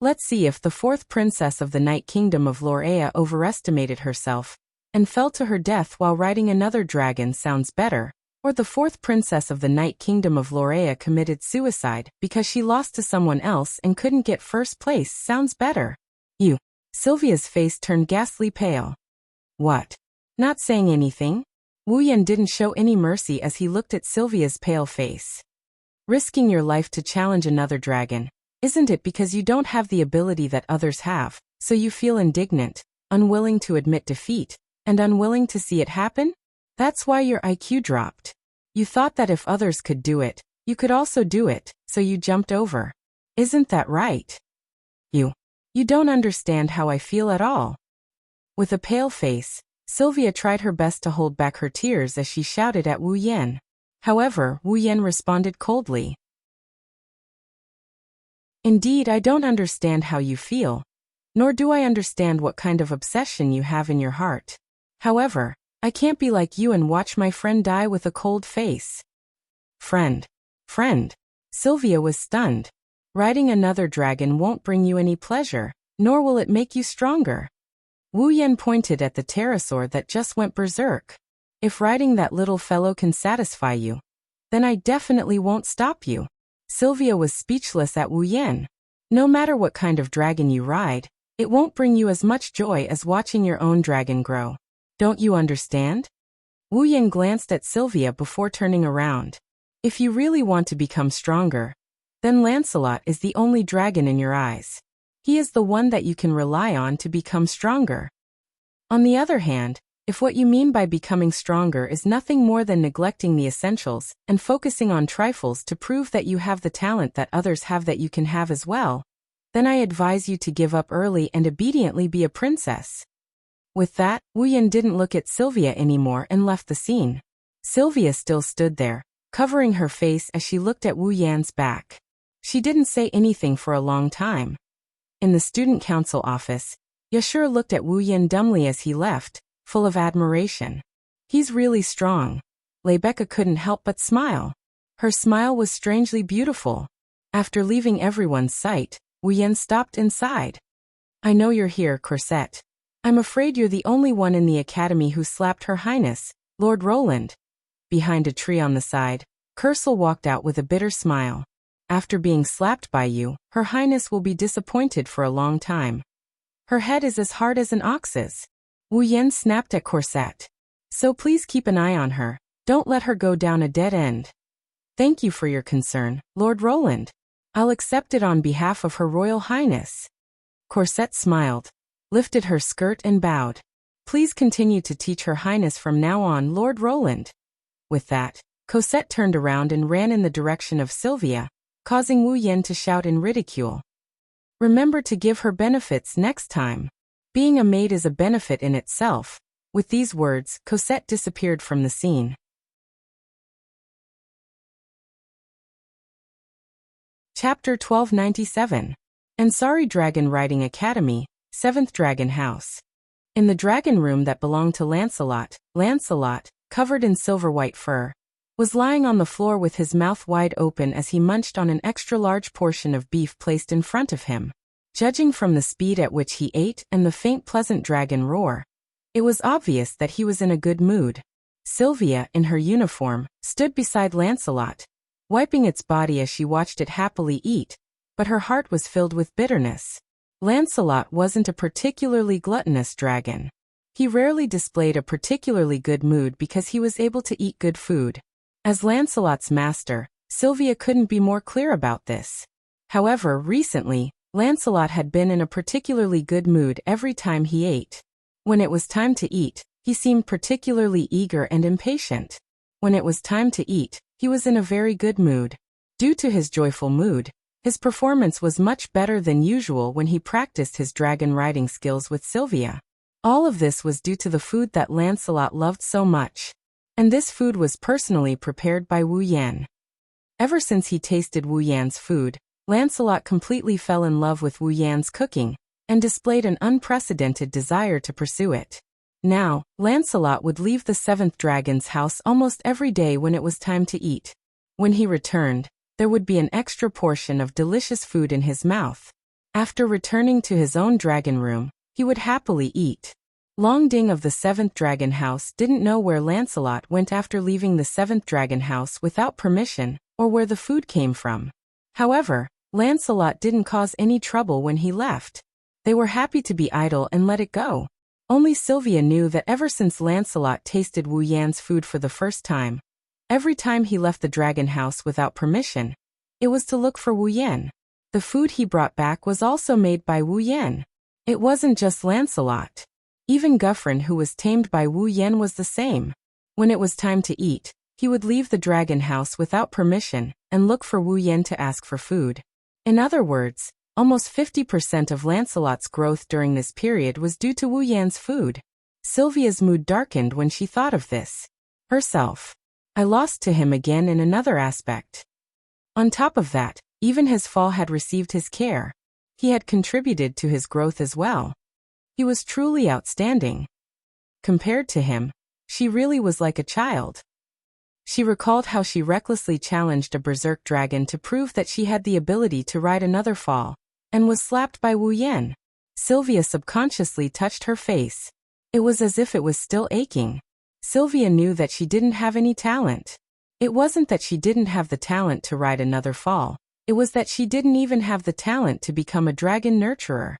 Let's see if the fourth princess of the Night Kingdom of Lorea overestimated herself and fell to her death while riding another dragon sounds better, or the fourth princess of the Night Kingdom of Lorea committed suicide because she lost to someone else and couldn't get first place sounds better. You. Sylvia's face turned ghastly pale. What? Not saying anything? Wu Yan didn't show any mercy as he looked at Sylvia's pale face. Risking your life to challenge another dragon, isn't it because you don't have the ability that others have, so you feel indignant, unwilling to admit defeat, and unwilling to see it happen? That's why your IQ dropped. You thought that if others could do it, you could also do it, so you jumped over. Isn't that right? You You don't understand how I feel at all." With a pale face, Sylvia tried her best to hold back her tears as she shouted at Wu Yan. However, Wu Yan responded coldly. "Indeed, I don't understand how you feel, nor do I understand what kind of obsession you have in your heart. However, I can't be like you and watch my friend die with a cold face." Friend. Friend. Sylvia was stunned. Riding another dragon won't bring you any pleasure, nor will it make you stronger. Wu Yan pointed at the pterosaur that just went berserk. "If riding that little fellow can satisfy you, then I definitely won't stop you." Sylvia was speechless at Wu Yan. No matter what kind of dragon you ride, it won't bring you as much joy as watching your own dragon grow. Don't you understand? Wu Yan glanced at Sylvia before turning around. "If you really want to become stronger, then Lancelot is the only dragon in your eyes. He is the one that you can rely on to become stronger. On the other hand, if what you mean by becoming stronger is nothing more than neglecting the essentials and focusing on trifles to prove that you have the talent that others have that you can have as well, then I advise you to give up early and obediently be a princess." With that, Wu Yan didn't look at Sylvia anymore and left the scene. Sylvia still stood there, covering her face as she looked at Wu Yan's back. She didn't say anything for a long time. In the student council office, Yashur looked at Wu Yan dumbly as he left, full of admiration. "He's really strong." Rebecca couldn't help but smile. Her smile was strangely beautiful. After leaving everyone's sight, Wu Yan stopped inside. "I know you're here, Corset. I'm afraid you're the only one in the academy who slapped Her Highness, Lord Roland." Behind a tree on the side, Kersel walked out with a bitter smile. "After being slapped by you, Her Highness will be disappointed for a long time. Her head is as hard as an ox's." Wu Yan snapped at Corset. "So please keep an eye on her. Don't let her go down a dead end." "Thank you for your concern, Lord Roland. I'll accept it on behalf of Her Royal Highness." Corset smiled, lifted her skirt and bowed. "Please continue to teach Her Highness from now on, Lord Roland." With that, Cosette turned around and ran in the direction of Sylvia, causing Wu Yan to shout in ridicule. "Remember to give her benefits next time. Being a maid is a benefit in itself." With these words, Cosette disappeared from the scene. Chapter 1297. Ansari Dragon Riding Academy, 7th Dragon House. In the dragon room that belonged to Lancelot, Lancelot, covered in silver-white fur, was lying on the floor with his mouth wide open as he munched on an extra-large portion of beef placed in front of him. Judging from the speed at which he ate and the faint pleasant dragon roar, it was obvious that he was in a good mood. Sylvia, in her uniform, stood beside Lancelot, wiping its body as she watched it happily eat, but her heart was filled with bitterness. Lancelot wasn't a particularly gluttonous dragon. He rarely displayed a particularly good mood because he was able to eat good food. As Lancelot's master, Sylvia couldn't be more clear about this. However, recently, Lancelot had been in a particularly good mood every time he ate. When it was time to eat, he seemed particularly eager and impatient. When it was time to eat, he was in a very good mood. Due to his joyful mood, his performance was much better than usual when he practiced his dragon riding skills with Sylvia. All of this was due to the food that Lancelot loved so much. And this food was personally prepared by Wu Yan. Ever since he tasted Wu Yan's food, Lancelot completely fell in love with Wu Yan's cooking, and displayed an unprecedented desire to pursue it. Now, Lancelot would leave the 7th Dragon's house almost every day when it was time to eat. When he returned, there would be an extra portion of delicious food in his mouth. After returning to his own dragon room, he would happily eat. Long Ding of the 7th Dragon House didn't know where Lancelot went after leaving the 7th Dragon House without permission, or where the food came from. However, Lancelot didn't cause any trouble when he left. They were happy to be idle and let it go. Only Sylvia knew that ever since Lancelot tasted Wu Yan's food for the first time, every time he left the dragon house without permission, it was to look for Wu Yan. The food he brought back was also made by Wu Yan. It wasn't just Lancelot. Even Guffrin, who was tamed by Wu Yan, was the same. When it was time to eat, he would leave the dragon house without permission and look for Wu Yan to ask for food. In other words, Almost 50% of Lancelot's growth during this period was due to Wu Yan's food. Sylvia's mood darkened when she thought of this. Herself. I lost to him again in another aspect. On top of that, even his fall had received his care. He had contributed to his growth as well. He was truly outstanding. Compared to him, she really was like a child. She recalled how she recklessly challenged a berserk dragon to prove that she had the ability to ride another fall, and was slapped by Wu Yan. Sylvia subconsciously touched her face. It was as if it was still aching. Sylvia knew that she didn't have any talent. It wasn't that she didn't have the talent to ride another fall. It was that she didn't even have the talent to become a dragon nurturer.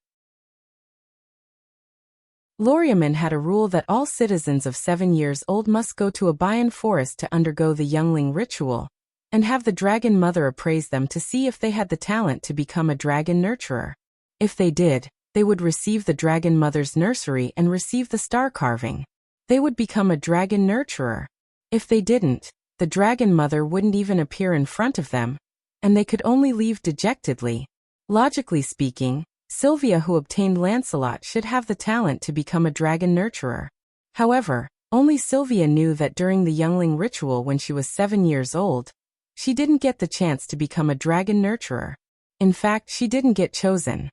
Loriaman had a rule that all citizens of 7 years old must go to a Bayan forest to undergo the youngling ritual, and have the dragon mother appraise them to see if they had the talent to become a dragon nurturer. If they did, they would receive the dragon mother's nursery and receive the star carving. They would become a dragon nurturer. If they didn't, the dragon mother wouldn't even appear in front of them, and they could only leave dejectedly. Logically speaking, Sylvia, who obtained Lancelot, should have the talent to become a dragon nurturer. However, only Sylvia knew that during the youngling ritual when she was 7 years old, she didn't get the chance to become a dragon nurturer. In fact, she didn't get chosen.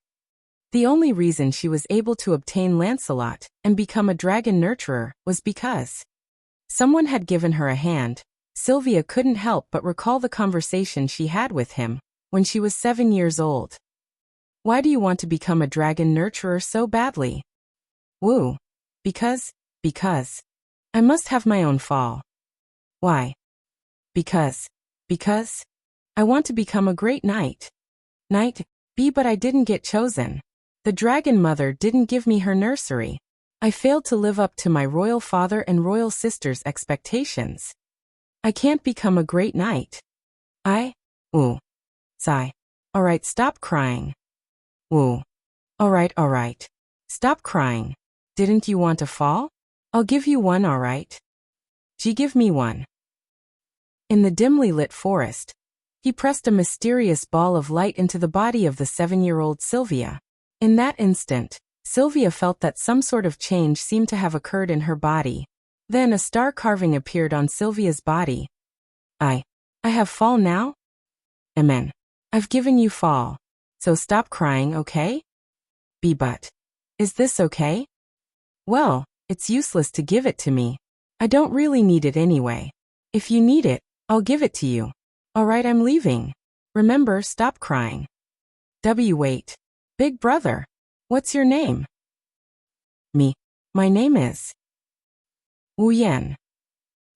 The only reason she was able to obtain Lancelot and become a dragon nurturer was because someone had given her a hand. Sylvia couldn't help but recall the conversation she had with him when she was 7 years old. Why do you want to become a dragon nurturer so badly? Woo. Because I must have my own fall. Why? Because I want to become a great knight. But I didn't get chosen. The dragon mother didn't give me her nursery. I failed to live up to my royal father and royal sister's expectations. I can't become a great knight. Sigh. Alright, stop crying. Woo. Alright. Stop crying. Didn't you want a fall? I'll give you one, alright? Give me one. In the dimly lit forest, he pressed a mysterious ball of light into the body of the 7-year-old Sylvia. In that instant, Sylvia felt that some sort of change seemed to have occurred in her body. Then a star carving appeared on Sylvia's body. I have fall now? Amen. I've given you fall. So stop crying, okay? But is this okay? Well, it's useless to give it to me. I don't really need it anyway. If you need it, I'll give it to you. Alright, I'm leaving. Remember, stop crying. Wait. Big brother. What's your name? Me. My name is Wu Yan.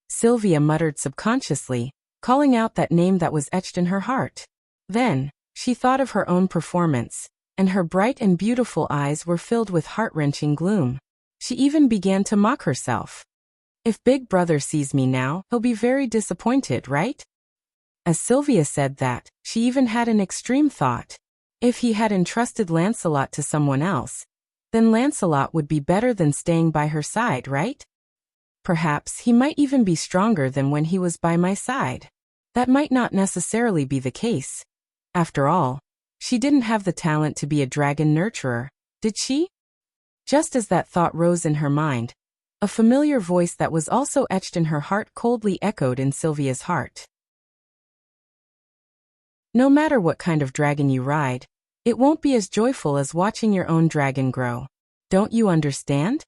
Sylvia muttered subconsciously, calling out that name that was etched in her heart. Then, she thought of her own performance, and her bright and beautiful eyes were filled with heart-wrenching gloom. She even began to mock herself. If Big Brother sees me now, he'll be very disappointed, right? As Sylvia said that, she even had an extreme thought. If he had entrusted Lancelot to someone else, then Lancelot would be better than staying by her side, right? Perhaps he might even be stronger than when he was by my side. That might not necessarily be the case. After all, she didn't have the talent to be a dragon nurturer, did she? Just as that thought rose in her mind, a familiar voice that was also etched in her heart coldly echoed in Sylvia's heart. No matter what kind of dragon you ride, it won't be as joyful as watching your own dragon grow. Don't you understand?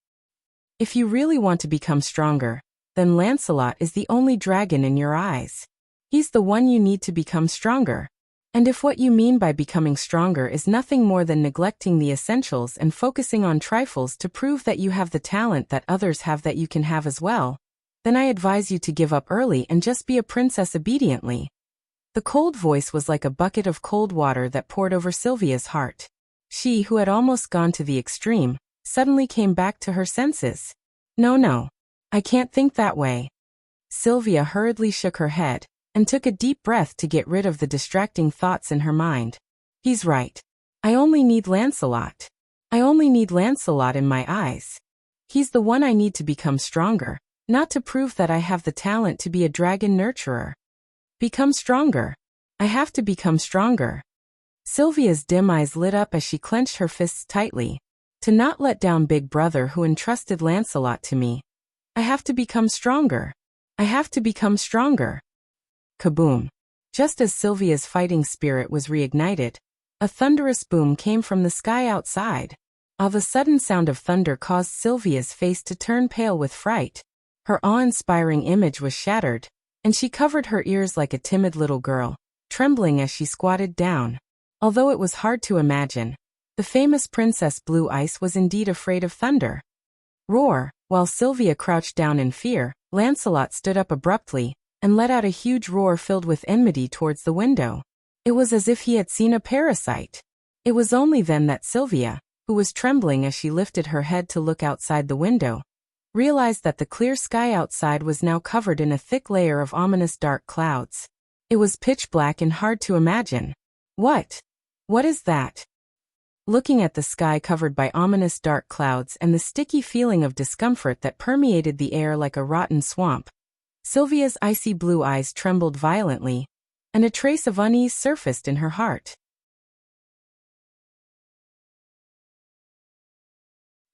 If you really want to become stronger, then Lancelot is the only dragon in your eyes. He's the one you need to become stronger. And if what you mean by becoming stronger is nothing more than neglecting the essentials and focusing on trifles to prove that you have the talent that others have that you can have as well, then I advise you to give up early and just be a princess obediently. The cold voice was like a bucket of cold water that poured over Sylvia's heart. She, who had almost gone to the extreme, suddenly came back to her senses. No, I can't think that way. Sylvia hurriedly shook her head and took a deep breath to get rid of the distracting thoughts in her mind. He's right. I only need Lancelot. I only need Lancelot in my eyes. He's the one I need to become stronger, not to prove that I have the talent to be a dragon nurturer. Become stronger. I have to become stronger. Sylvia's dim eyes lit up as she clenched her fists tightly. To not let down Big Brother who entrusted Lancelot to me. I have to become stronger. I have to become stronger. Kaboom. Just as Sylvia's fighting spirit was reignited, a thunderous boom came from the sky outside. Of a sudden sound of thunder caused Sylvia's face to turn pale with fright. Her awe-inspiring image was shattered, and she covered her ears like a timid little girl, trembling as she squatted down. Although it was hard to imagine, the famous Princess Blue Ice was indeed afraid of thunder. Roar! While Sylvia crouched down in fear, Lancelot stood up abruptly and let out a huge roar filled with enmity towards the window. It was as if he had seen a parasite. It was only then that Sylvia, who was trembling as she lifted her head to look outside the window, realized that the clear sky outside was now covered in a thick layer of ominous dark clouds. It was pitch black and hard to imagine. What is that? Looking at the sky covered by ominous dark clouds and the sticky feeling of discomfort that permeated the air like a rotten swamp, Sylvia's icy blue eyes trembled violently, and a trace of unease surfaced in her heart.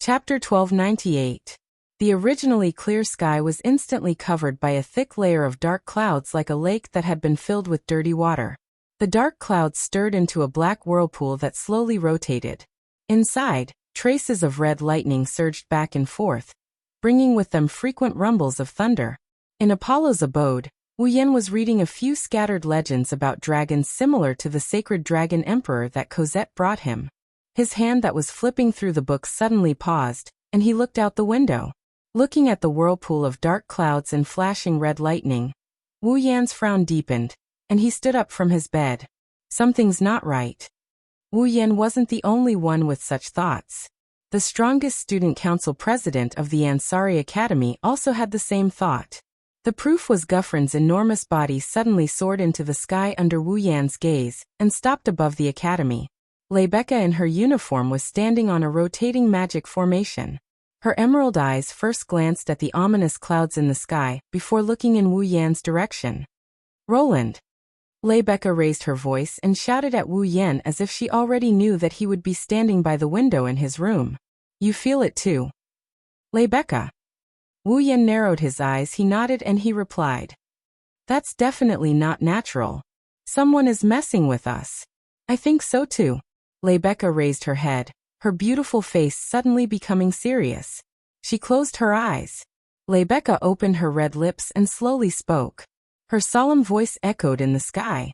Chapter 1298. The originally clear sky was instantly covered by a thick layer of dark clouds like a lake that had been filled with dirty water. The dark clouds stirred into a black whirlpool that slowly rotated. Inside, traces of red lightning surged back and forth, bringing with them frequent rumbles of thunder. In Apollo's abode, Wu Yan was reading a few scattered legends about dragons similar to the sacred dragon emperor that Cosette brought him. His hand that was flipping through the books suddenly paused, and he looked out the window. Looking at the whirlpool of dark clouds and flashing red lightning, Wu Yan's frown deepened, and he stood up from his bed. Something's not right. Wu Yan wasn't the only one with such thoughts. The strongest student council president of the Ansari Academy also had the same thought. The proof was Guffrin's enormous body suddenly soared into the sky under Wu Yan's gaze and stopped above the academy. Rebecca in her uniform was standing on a rotating magic formation. Her emerald eyes first glanced at the ominous clouds in the sky before looking in Wu Yan's direction. Roland. Rebecca raised her voice and shouted at Wu Yan as if she already knew that he would be standing by the window in his room. You feel it too? Rebecca. Wu Yan narrowed his eyes. He nodded and he replied. That's definitely not natural. Someone is messing with us. I think so too. Rebecca raised her head, her beautiful face suddenly becoming serious. She closed her eyes. Rebecca opened her red lips and slowly spoke. Her solemn voice echoed in the sky.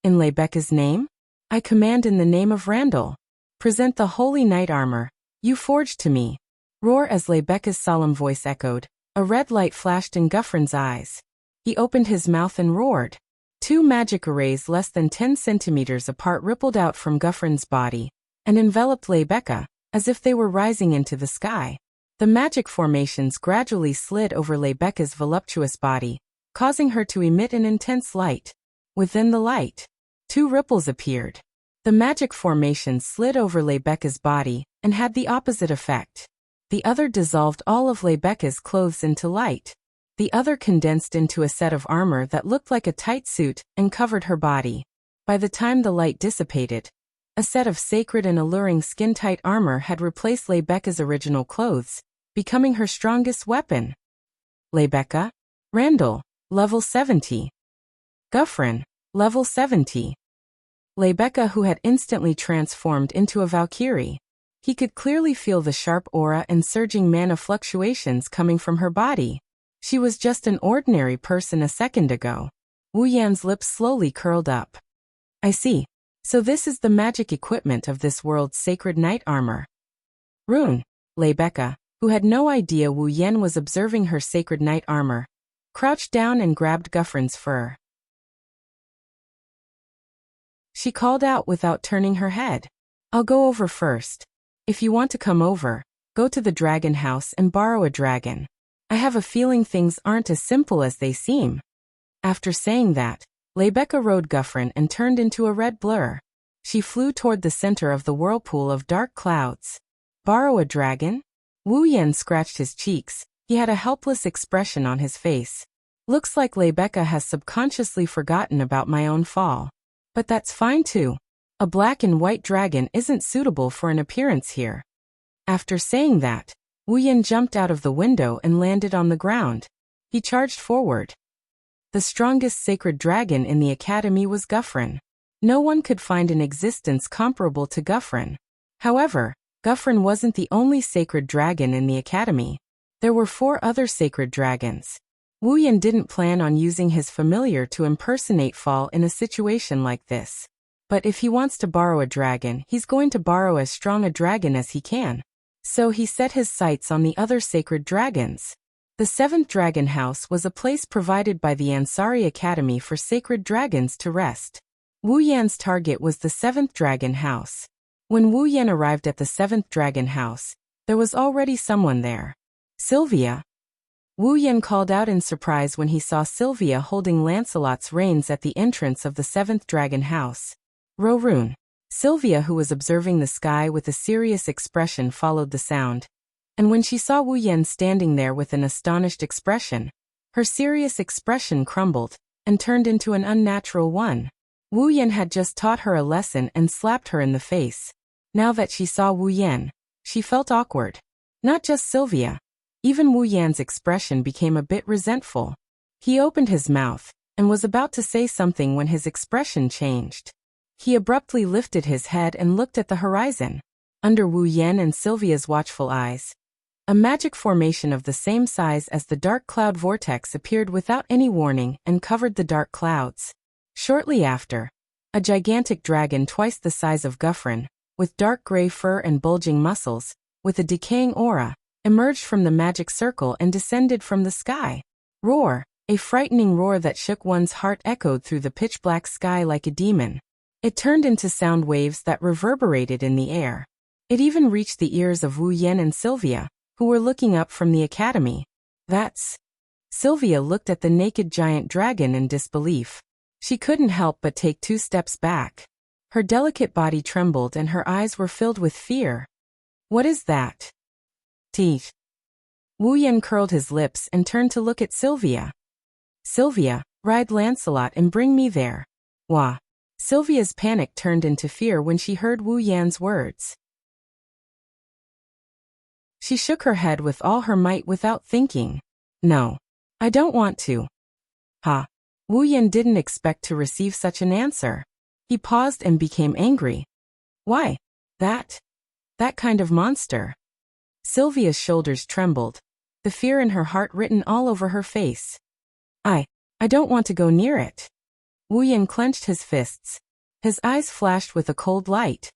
In Rebecca's name? I command in the name of Randall. Present the holy knight armor, you forged to me. Roar as Rebecca's solemn voice echoed. A red light flashed in Guffrin's eyes. He opened his mouth and roared. Two magic arrays less than 10 centimeters apart rippled out from Guffrin's body and enveloped Rebecca, as if they were rising into the sky. The magic formations gradually slid over Rebecca's voluptuous body, causing her to emit an intense light. Within the light, two ripples appeared. The magic formation slid over Rebecca's body and had the opposite effect. The other dissolved all of Rebecca's clothes into light. The other condensed into a set of armor that looked like a tight suit and covered her body. By the time the light dissipated, a set of sacred and alluring skin-tight armor had replaced Rebecca's original clothes, becoming her strongest weapon. Rebecca. Randall. Level 70. Guffrin. Level 70. Rebecca, who had instantly transformed into a Valkyrie. He could clearly feel the sharp aura and surging mana fluctuations coming from her body. She was just an ordinary person a second ago. Wu Yan's lips slowly curled up. I see. So this is the magic equipment of this world's sacred knight armor. Rune. Rebecca, who had no idea Wu Yan was observing her sacred knight armor, crouched down and grabbed Guffrin's fur. She called out without turning her head. I'll go over first. If you want to come over, go to the dragon house and borrow a dragon. I have a feeling things aren't as simple as they seem. After saying that, Rebecca rode Guffrin and turned into a red blur. She flew toward the center of the whirlpool of dark clouds. Borrow a dragon? Wu Yan scratched his cheeks. He had a helpless expression on his face. Looks like Rebecca has subconsciously forgotten about my own fall. But that's fine too. A black and white dragon isn't suitable for an appearance here. After saying that, Wu Yan jumped out of the window and landed on the ground. He charged forward. The strongest sacred dragon in the academy was Guffrin. No one could find an existence comparable to Guffrin. However, Guffrin wasn't the only sacred dragon in the academy. There were 4 other sacred dragons. Wu Yan didn't plan on using his familiar to impersonate Fall in a situation like this. But if he wants to borrow a dragon, he's going to borrow as strong a dragon as he can. So he set his sights on the other sacred dragons. The 7th Dragon House was a place provided by the Ansari Academy for sacred dragons to rest. Wu Yan's target was the 7th Dragon House. When Wu Yan arrived at the 7th Dragon House, there was already someone there. Sylvia. Wu Yan called out in surprise when he saw Sylvia holding Lancelot's reins at the entrance of the 7th Dragon House. Rorun. Sylvia, who was observing the sky with a serious expression, followed the sound. And when she saw Wu Yan standing there with an astonished expression, her serious expression crumbled and turned into an unnatural one. Wu Yan had just taught her a lesson and slapped her in the face. Now that she saw Wu Yan, she felt awkward. Not just Sylvia. Even Wu Yan's expression became a bit resentful. He opened his mouth and was about to say something when his expression changed. He abruptly lifted his head and looked at the horizon. Under Wu Yan and Sylvia's watchful eyes, a magic formation of the same size as the dark cloud vortex appeared without any warning and covered the dark clouds. Shortly after, a gigantic dragon twice the size of Guffrin, with dark gray fur and bulging muscles, with a decaying aura, emerged from the magic circle and descended from the sky. Roar! A frightening roar that shook one's heart echoed through the pitch-black sky like a demon. It turned into sound waves that reverberated in the air. It even reached the ears of Wu Yan and Sylvia, who were looking up from the academy. That's... Sylvia looked at the naked giant dragon in disbelief. She couldn't help but take 2 steps back. Her delicate body trembled and her eyes were filled with fear. What is that? Teeth. Wu Yan curled his lips and turned to look at Sylvia. Sylvia, ride Lancelot and bring me there. Wah. Sylvia's panic turned into fear when she heard Wu Yan's words. She shook her head with all her might without thinking. No. I don't want to. Ha. Wu Yan didn't expect to receive such an answer. He paused and became angry. Why? That kind of monster. Sylvia's shoulders trembled, the fear in her heart written all over her face. I don't want to go near it. Wu Yan clenched his fists. His eyes flashed with a cold light.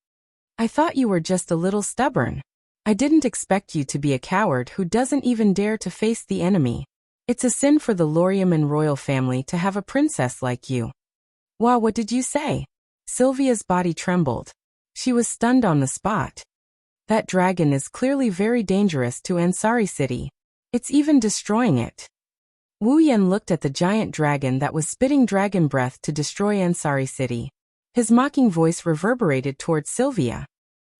I thought you were just a little stubborn. I didn't expect you to be a coward who doesn't even dare to face the enemy. It's a sin for the Lorium royal family to have a princess like you. Wow, what did you say? Sylvia's body trembled. She was stunned on the spot. That dragon is clearly very dangerous to Ansari City. It's even destroying it. Wu Yan looked at the giant dragon that was spitting dragon breath to destroy Ansari City. His mocking voice reverberated towards Sylvia.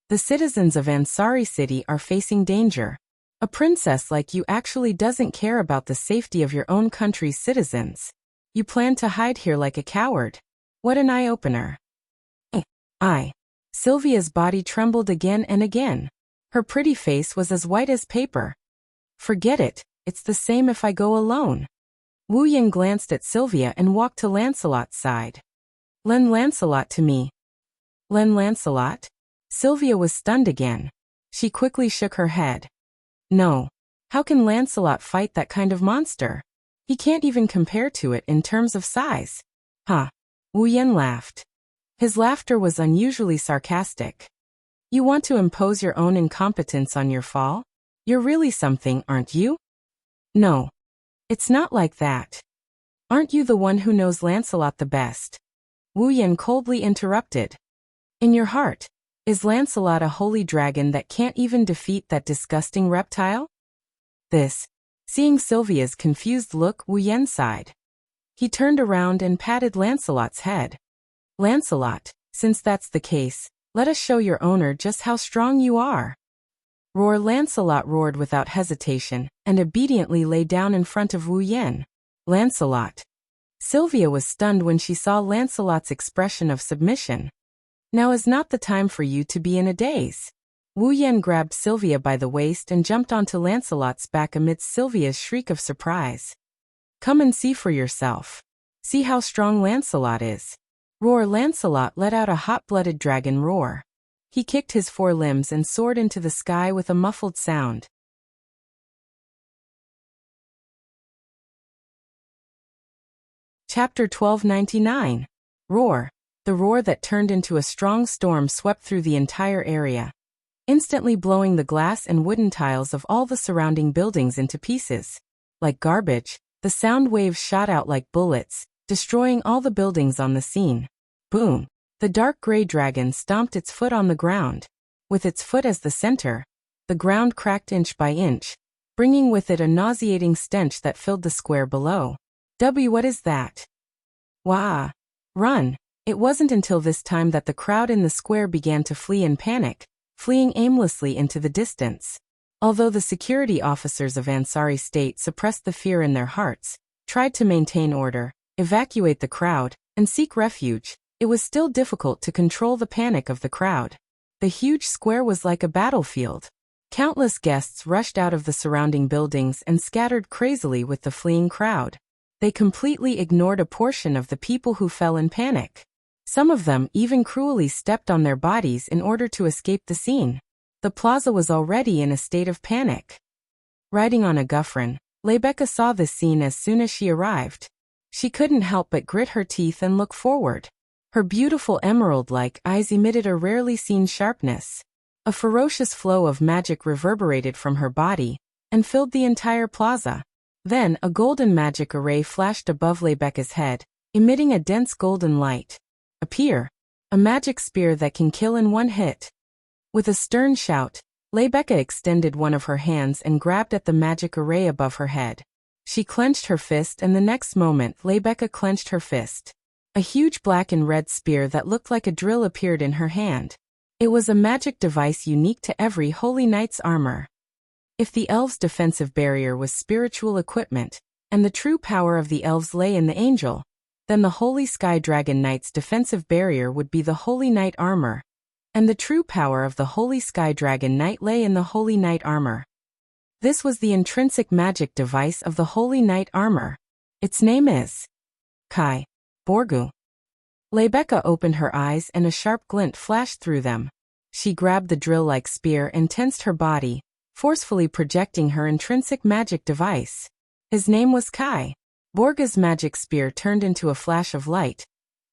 The citizens of Ansari City are facing danger. A princess like you actually doesn't care about the safety of your own country's citizens. You plan to hide here like a coward. What an eye-opener. Sylvia's body trembled again and again. Her pretty face was as white as paper. Forget it, it's the same if I go alone. Wu Yan glanced at Sylvia and walked to Lancelot's side. Lend Lancelot to me. Lend Lancelot? Sylvia was stunned again. She quickly shook her head. No. How can Lancelot fight that kind of monster? He can't even compare to it in terms of size. Huh. Wu Yan laughed. His laughter was unusually sarcastic. You want to impose your own incompetence on your Fall? You're really something, aren't you? No. It's not like that. Aren't you the one who knows Lancelot the best? Wu Yan coldly interrupted. In your heart, is Lancelot a holy dragon that can't even defeat that disgusting reptile? Seeing Sylvia's confused look, Wu Yan sighed. He turned around and patted Lancelot's head. Lancelot, since that's the case, let us show your owner just how strong you are. Roar! Lancelot roared without hesitation, and obediently lay down in front of Wu Yan. Lancelot. Sylvia was stunned when she saw Lancelot's expression of submission. Now is not the time for you to be in a daze. Wu Yen grabbed Sylvia by the waist and jumped onto Lancelot's back amidst Sylvia's shriek of surprise. Come and see for yourself. See how strong Lancelot is. Roar! Lancelot let out a hot-blooded dragon roar. He kicked his four limbs and soared into the sky with a muffled sound. Chapter 1299. Roar. The roar that turned into a strong storm swept through the entire area, instantly blowing the glass and wooden tiles of all the surrounding buildings into pieces. Like garbage, the sound waves shot out like bullets, destroying all the buildings on the scene. Boom! The dark gray dragon stomped its foot on the ground. With its foot as the center, the ground cracked inch by inch, bringing with it a nauseating stench that filled the square below. What is that? Wah! Run! It wasn't until this time that the crowd in the square began to flee in panic, fleeing aimlessly into the distance. Although the security officers of Ansari State suppressed the fear in their hearts, tried to maintain order, evacuate the crowd, and seek refuge, it was still difficult to control the panic of the crowd. The huge square was like a battlefield. Countless guests rushed out of the surrounding buildings and scattered crazily with the fleeing crowd. They completely ignored a portion of the people who fell in panic. Some of them even cruelly stepped on their bodies in order to escape the scene. The plaza was already in a state of panic. Riding on a guffrin, Rebecca saw this scene as soon as she arrived. She couldn't help but grit her teeth and look forward. Her beautiful emerald-like eyes emitted a rarely seen sharpness. A ferocious flow of magic reverberated from her body and filled the entire plaza. Then a golden magic array flashed above Rebecca's head, emitting a dense golden light. Appear! A magic spear that can kill in one hit. With a stern shout, Rebecca extended one of her hands and grabbed at the magic array above her head. She clenched her fist, and the next moment Rebecca clenched her fist. A huge black and red spear that looked like a drill appeared in her hand. It was a magic device unique to every Holy Knight's armor. If the elves' defensive barrier was spiritual equipment, and the true power of the elves lay in the angel, then the Holy Sky Dragon Knight's defensive barrier would be the Holy Knight armor, and the true power of the Holy Sky Dragon Knight lay in the Holy Knight armor. This was the intrinsic magic device of the Holy Knight armor. Its name is Kai Borgu. Rebecca opened her eyes and a sharp glint flashed through them. She grabbed the drill-like spear and tensed her body, forcefully projecting her intrinsic magic device. His name was Kai. Borgu's magic spear turned into a flash of light,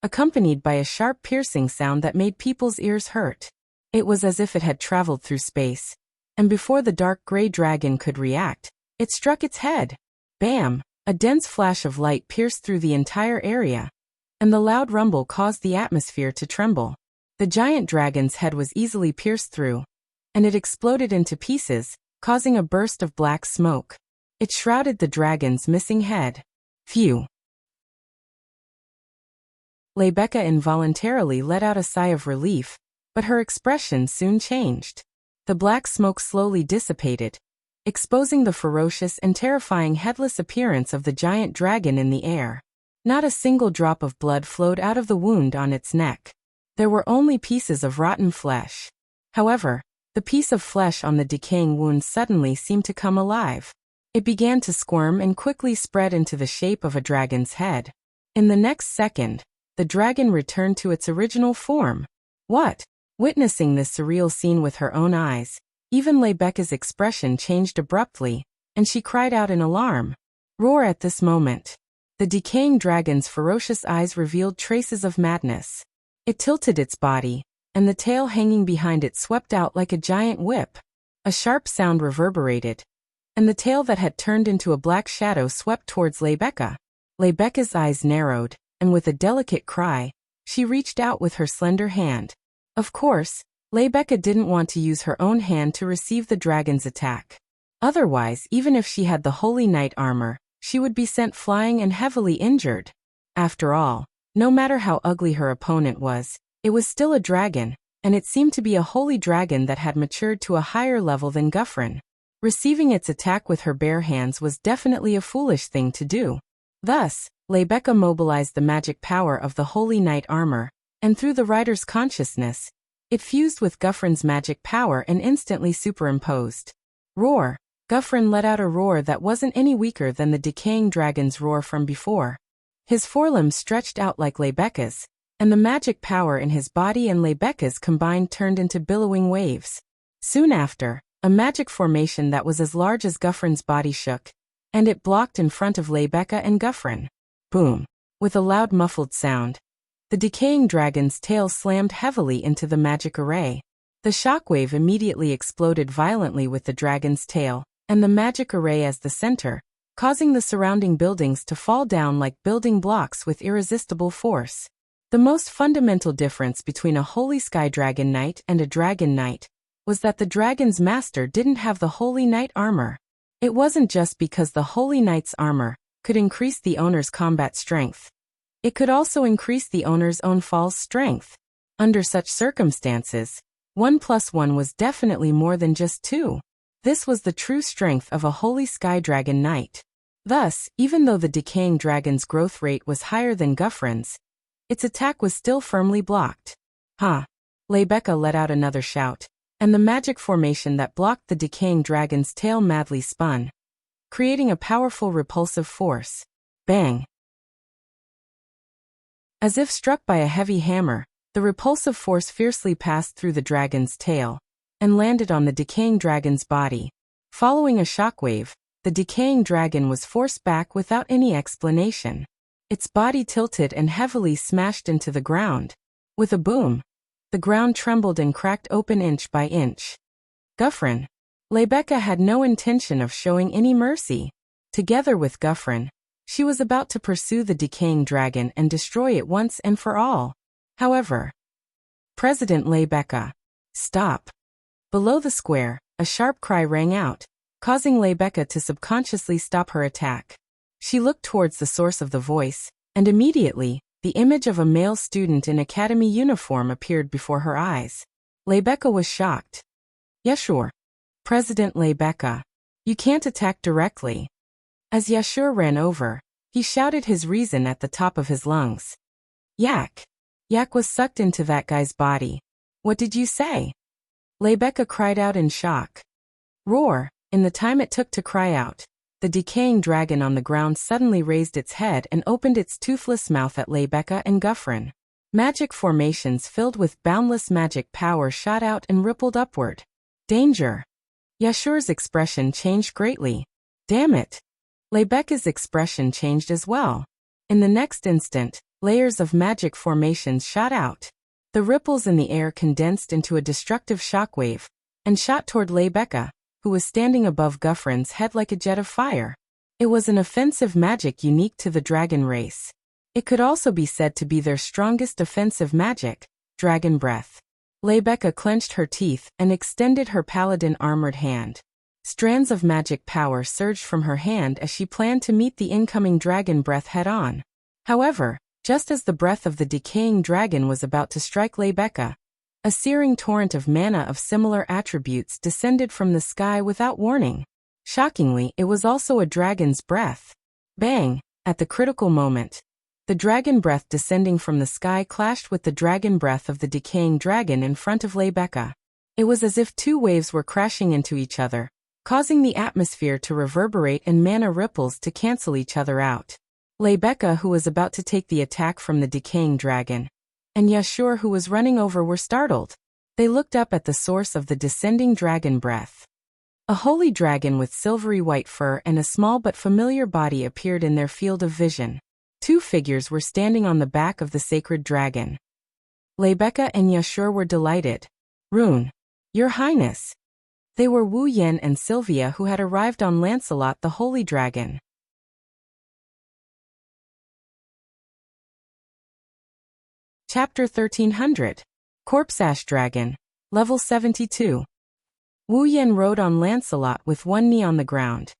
accompanied by a sharp piercing sound that made people's ears hurt. It was as if it had traveled through space, and before the dark gray dragon could react, it struck its head. Bam! A dense flash of light pierced through the entire area, and the loud rumble caused the atmosphere to tremble. The giant dragon's head was easily pierced through, and it exploded into pieces, causing a burst of black smoke. It shrouded the dragon's missing head. Phew! Rebecca involuntarily let out a sigh of relief, but her expression soon changed. The black smoke slowly dissipated, exposing the ferocious and terrifying headless appearance of the giant dragon in the air. Not a single drop of blood flowed out of the wound on its neck. There were only pieces of rotten flesh. However, the piece of flesh on the decaying wound suddenly seemed to come alive. It began to squirm and quickly spread into the shape of a dragon's head. In the next second, the dragon returned to its original form. What? Witnessing this surreal scene with her own eyes, even Rebecca's expression changed abruptly, and she cried out in alarm. Roar! At this moment, the decaying dragon's ferocious eyes revealed traces of madness. It tilted its body, and the tail hanging behind it swept out like a giant whip. A sharp sound reverberated, and the tail that had turned into a black shadow swept towards Rebecca. Rebecca's eyes narrowed, and with a delicate cry, she reached out with her slender hand. Of course, Rebecca didn't want to use her own hand to receive the dragon's attack. Otherwise, even if she had the Holy Knight armor, she would be sent flying and heavily injured. After all, no matter how ugly her opponent was, it was still a dragon, and it seemed to be a holy dragon that had matured to a higher level than Guffrin. Receiving its attack with her bare hands was definitely a foolish thing to do. Thus, Rebecca mobilized the magic power of the Holy Knight armor, and through the rider's consciousness, it fused with Guffrin's magic power and instantly superimposed. Roar! Guffrin let out a roar that wasn't any weaker than the decaying dragon's roar from before. His forelimbs stretched out like Lebeka's, and the magic power in his body and Lebeka's combined turned into billowing waves. Soon after, a magic formation that was as large as Guffrin's body shook, and it blocked in front of Lebeka and Guffrin. Boom! With a loud muffled sound, the decaying dragon's tail slammed heavily into the magic array. The shockwave immediately exploded violently with the dragon's tail, and the magic array as the center, causing the surrounding buildings to fall down like building blocks with irresistible force. The most fundamental difference between a Holy Sky Dragon Knight and a Dragon Knight was that the dragon's master didn't have the Holy Knight armor. It wasn't just because the Holy Knight's armor could increase the owner's combat strength. It could also increase the owner's own fall's strength. Under such circumstances, 1 + 1 was definitely more than just 2. This was the true strength of a Holy Sky Dragon Knight. Thus, even though the decaying dragon's growth rate was higher than Guffrin's, its attack was still firmly blocked. Ha! Lebeka let out another shout, and the magic formation that blocked the decaying dragon's tail madly spun, creating a powerful repulsive force. Bang! As if struck by a heavy hammer, the repulsive force fiercely passed through the dragon's tail and landed on the decaying dragon's body. Following a shockwave, the decaying dragon was forced back without any explanation. Its body tilted and heavily smashed into the ground. With a boom, the ground trembled and cracked open inch by inch. Guffrin. Lebeka had no intention of showing any mercy. Together with Guffrin, she was about to pursue the decaying dragon and destroy it once and for all. However, President Lebeka. Stop! Below the square, a sharp cry rang out, causing Lebeka to subconsciously stop her attack. She looked towards the source of the voice, and immediately, the image of a male student in academy uniform appeared before her eyes. Lebeka was shocked. Yashur. President Lebeka. You can't attack directly. As Yashur ran over, he shouted his reason at the top of his lungs. Yak. Yak was sucked into that guy's body. What did you say? Lebeka cried out in shock. Roar. In the time it took to cry out, the decaying dragon on the ground suddenly raised its head and opened its toothless mouth at Lebeka and Guffrin. Magic formations filled with boundless magic power shot out and rippled upward. Danger! Yashur's expression changed greatly. Damn it! Lebeka's expression changed as well. In the next instant, layers of magic formations shot out. The ripples in the air condensed into a destructive shockwave and shot toward Lebeka, who was standing above Guffrin's head like a jet of fire. It was an offensive magic unique to the dragon race. It could also be said to be their strongest offensive magic, dragon breath. Lebeka clenched her teeth and extended her paladin armored hand. Strands of magic power surged from her hand as she planned to meet the incoming dragon breath head-on. However, just as the breath of the decaying dragon was about to strike Lebeka, a searing torrent of mana of similar attributes descended from the sky without warning. Shockingly, it was also a dragon's breath. Bang! At the critical moment, the dragon breath descending from the sky clashed with the dragon breath of the decaying dragon in front of Lebeka. It was as if two waves were crashing into each other, causing the atmosphere to reverberate and mana ripples to cancel each other out. Lebeka, who was about to take the attack from the decaying dragon, and Yashur, who was running over, were startled. They looked up at the source of the descending dragon breath. A holy dragon with silvery white fur and a small but familiar body appeared in their field of vision. Two figures were standing on the back of the sacred dragon. Lebeka and Yashur were delighted. Rune. Your Highness. They were Wu Yen and Sylvia, who had arrived on Lancelot the Holy Dragon. Chapter 1300. Corpse Ash Dragon. Level 72. Wu Yen rode on Lancelot with one knee on the ground.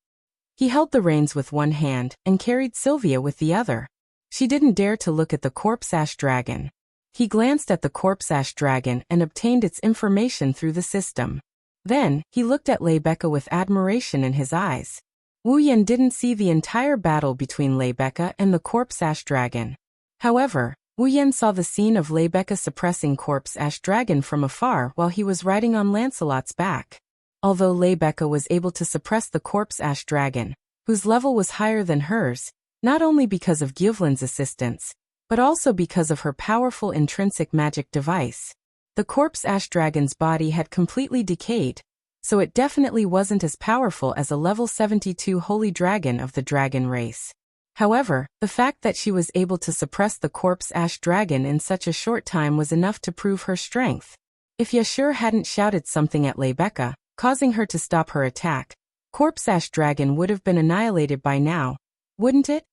He held the reins with one hand and carried Sylvia with the other. She didn't dare to look at the Corpse Ash Dragon. He glanced at the Corpse Ash Dragon and obtained its information through the system. Then, he looked at Lebeka with admiration in his eyes. Wu Yen didn't see the entire battle between Lebeka and the Corpse Ash Dragon. However, Wu Yen saw the scene of Lebecca suppressing Corpse Ash Dragon from afar while he was riding on Lancelot's back. Although Lebecca was able to suppress the Corpse Ash Dragon, whose level was higher than hers, not only because of Gyvlin's assistance, but also because of her powerful intrinsic magic device. The Corpse Ash Dragon's body had completely decayed, so it definitely wasn't as powerful as a level 72 Holy Dragon of the dragon race. However, the fact that she was able to suppress the Corpse Ash Dragon in such a short time was enough to prove her strength. If Yashur hadn't shouted something at Lebecca, causing her to stop her attack, Corpse Ash Dragon would have been annihilated by now, wouldn't it?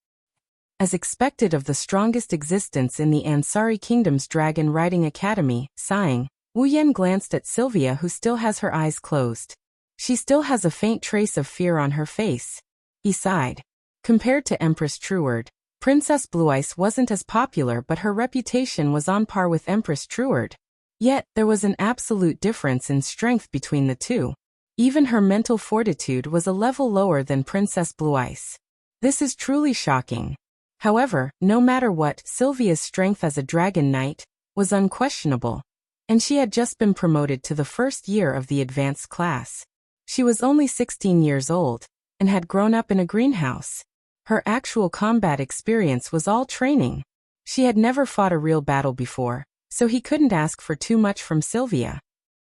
As expected of the strongest existence in the Ansari Kingdom's Dragon Riding Academy, sighing, Wu Yen glanced at Sylvia, who still has her eyes closed. She still has a faint trace of fear on her face. He sighed. Compared to Empress Truard, Princess Blueice wasn't as popular, but her reputation was on par with Empress Truard. Yet, there was an absolute difference in strength between the two. Even her mental fortitude was a level lower than Princess Blueice. This is truly shocking. However, no matter what, Sylvia's strength as a Dragon Knight was unquestionable, and she had just been promoted to the first year of the advanced class. She was only 16 years old, and had grown up in a greenhouse. Her actual combat experience was all training. She had never fought a real battle before, so he couldn't ask for too much from Sylvia.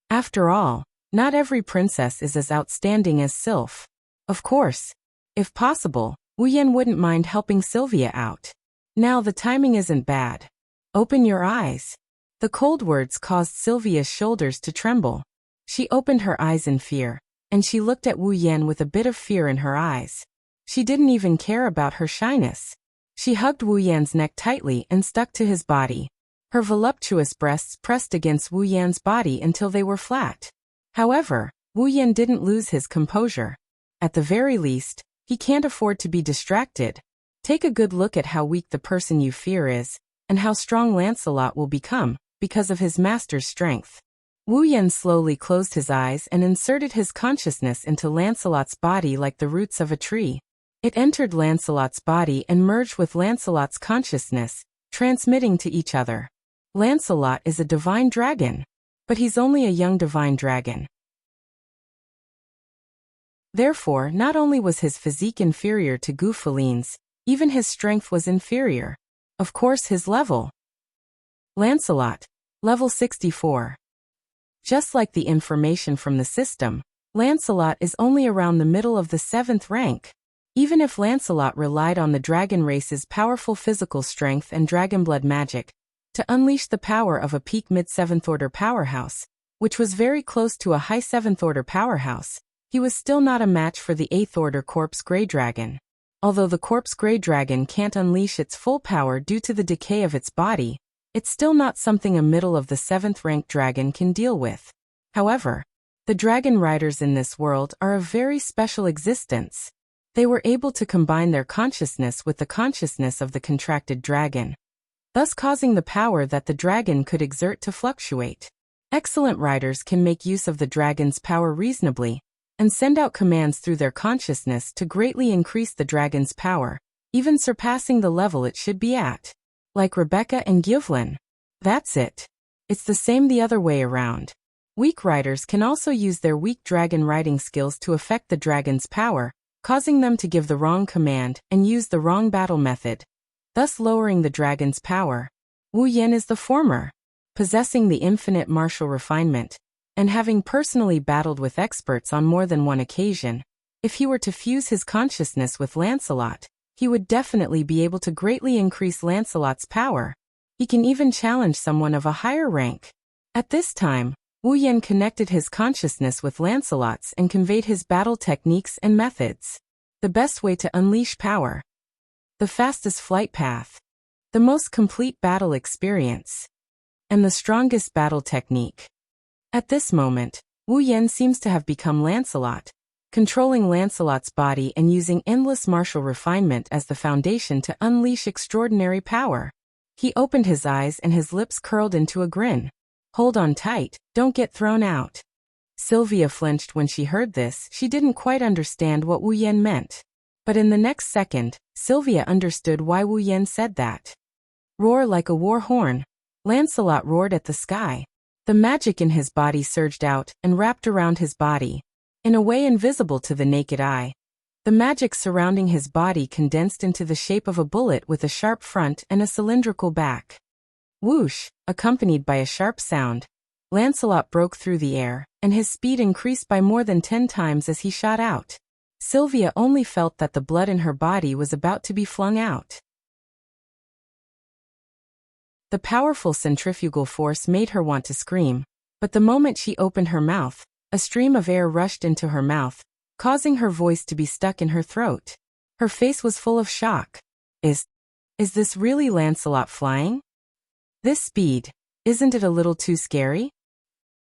After all, not every princess is as outstanding as Sylph. Of course, if possible, Wu Yen wouldn't mind helping Sylvia out. Now the timing isn't bad. Open your eyes. The cold words caused Sylvia's shoulders to tremble. She opened her eyes in fear, and she looked at Wu Yen with a bit of fear in her eyes. She didn't even care about her shyness. She hugged Wu Yan's neck tightly and stuck to his body. Her voluptuous breasts pressed against Wu Yan's body until they were flat. However, Wu Yan didn't lose his composure. At the very least, he can't afford to be distracted. Take a good look at how weak the person you fear is, and how strong Lancelot will become, because of his master's strength. Wu Yan slowly closed his eyes and inserted his consciousness into Lancelot's body like the roots of a tree. It entered Lancelot's body and merged with Lancelot's consciousness, transmitting to each other. Lancelot is a divine dragon, but he's only a young divine dragon. Therefore, not only was his physique inferior to Goufaline's, even his strength was inferior. Of course, his level. Lancelot, level 64. Just like the information from the system, Lancelot is only around the middle of the 7th rank. Even if Lancelot relied on the dragon race's powerful physical strength and dragonblood magic to unleash the power of a peak mid-7th order powerhouse, which was very close to a high 7th order powerhouse, he was still not a match for the 8th order Corpse Grey Dragon. Although the Corpse Grey Dragon can't unleash its full power due to the decay of its body, it's still not something a middle of the 7th rank dragon can deal with. However, the dragon riders in this world are a very special existence. They were able to combine their consciousness with the consciousness of the contracted dragon, thus causing the power that the dragon could exert to fluctuate. Excellent riders can make use of the dragon's power reasonably, and send out commands through their consciousness to greatly increase the dragon's power, even surpassing the level it should be at. Like Rebecca and Gyvlin. That's it. It's the same the other way around. Weak riders can also use their weak dragon riding skills to affect the dragon's power, causing them to give the wrong command and use the wrong battle method, thus lowering the dragon's power. Wu Yen is the former, possessing the infinite martial refinement, and having personally battled with experts on more than one occasion. If he were to fuse his consciousness with Lancelot, he would definitely be able to greatly increase Lancelot's power. He can even challenge someone of a higher rank. At this time, Wu Yen connected his consciousness with Lancelot's and conveyed his battle techniques and methods. The best way to unleash power. The fastest flight path. The most complete battle experience. And the strongest battle technique. At this moment, Wu Yen seems to have become Lancelot, controlling Lancelot's body and using endless martial refinement as the foundation to unleash extraordinary power. He opened his eyes and his lips curled into a grin. Hold on tight, don't get thrown out. Sylvia flinched when she heard this. She didn't quite understand what Wu Yen meant. But in the next second, Sylvia understood why Wu Yen said that. Roar like a war horn. Lancelot roared at the sky. The magic in his body surged out and wrapped around his body. In a way invisible to the naked eye, the magic surrounding his body condensed into the shape of a bullet with a sharp front and a cylindrical back. Whoosh, accompanied by a sharp sound, Lancelot broke through the air, and his speed increased by more than 10 times as he shot out. Sylvia only felt that the blood in her body was about to be flung out. The powerful centrifugal force made her want to scream, but the moment she opened her mouth, a stream of air rushed into her mouth, causing her voice to be stuck in her throat. Her face was full of shock. Is this really Lancelot flying? This speed, isn't it a little too scary?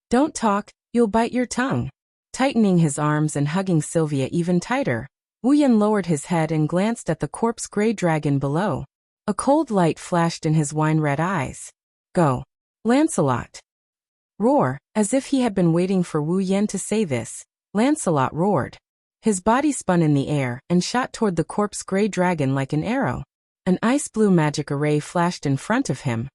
Don't talk, you'll bite your tongue. Tightening his arms and hugging Sylvia even tighter, Wu Yan lowered his head and glanced at the corpse-gray dragon below. A cold light flashed in his wine-red eyes. Go, Lancelot. Roar, as if he had been waiting for Wu Yan to say this, Lancelot roared. His body spun in the air and shot toward the corpse-gray dragon like an arrow. An ice-blue magic array flashed in front of him,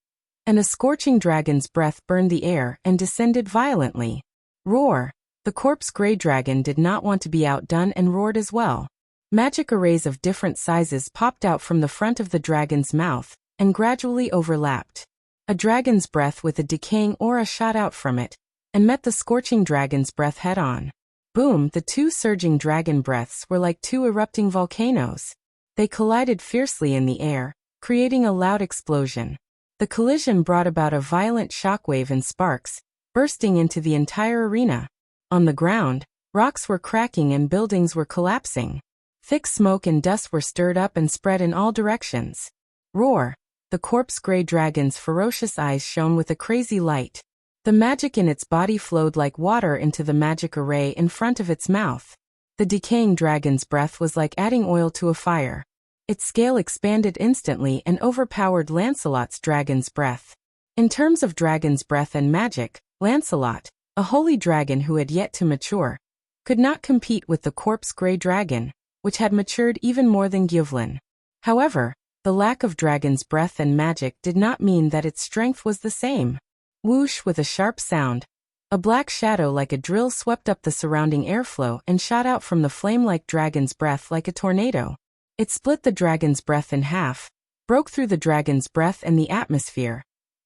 and a scorching dragon's breath burned the air and descended violently. Roar! The corpse-gray dragon did not want to be outdone and roared as well. Magic arrays of different sizes popped out from the front of the dragon's mouth and gradually overlapped. A dragon's breath with a decaying aura shot out from it and met the scorching dragon's breath head-on. Boom! The two surging dragon breaths were like two erupting volcanoes. They collided fiercely in the air, creating a loud explosion. The collision brought about a violent shockwave and sparks, bursting into the entire arena. On the ground, rocks were cracking and buildings were collapsing. Thick smoke and dust were stirred up and spread in all directions. Roar! The corpse-gray dragon's ferocious eyes shone with a crazy light. The magic in its body flowed like water into the magic array in front of its mouth. The decaying dragon's breath was like adding oil to a fire. Its scale expanded instantly and overpowered Lancelot's dragon's breath. In terms of dragon's breath and magic, Lancelot, a holy dragon who had yet to mature, could not compete with the corpse-gray dragon, which had matured even more than Gyvlin. However, the lack of dragon's breath and magic did not mean that its strength was the same. Whoosh! With a sharp sound, a black shadow like a drill swept up the surrounding airflow and shot out from the flame-like dragon's breath like a tornado. It split the dragon's breath in half, broke through the dragon's breath and the atmosphere,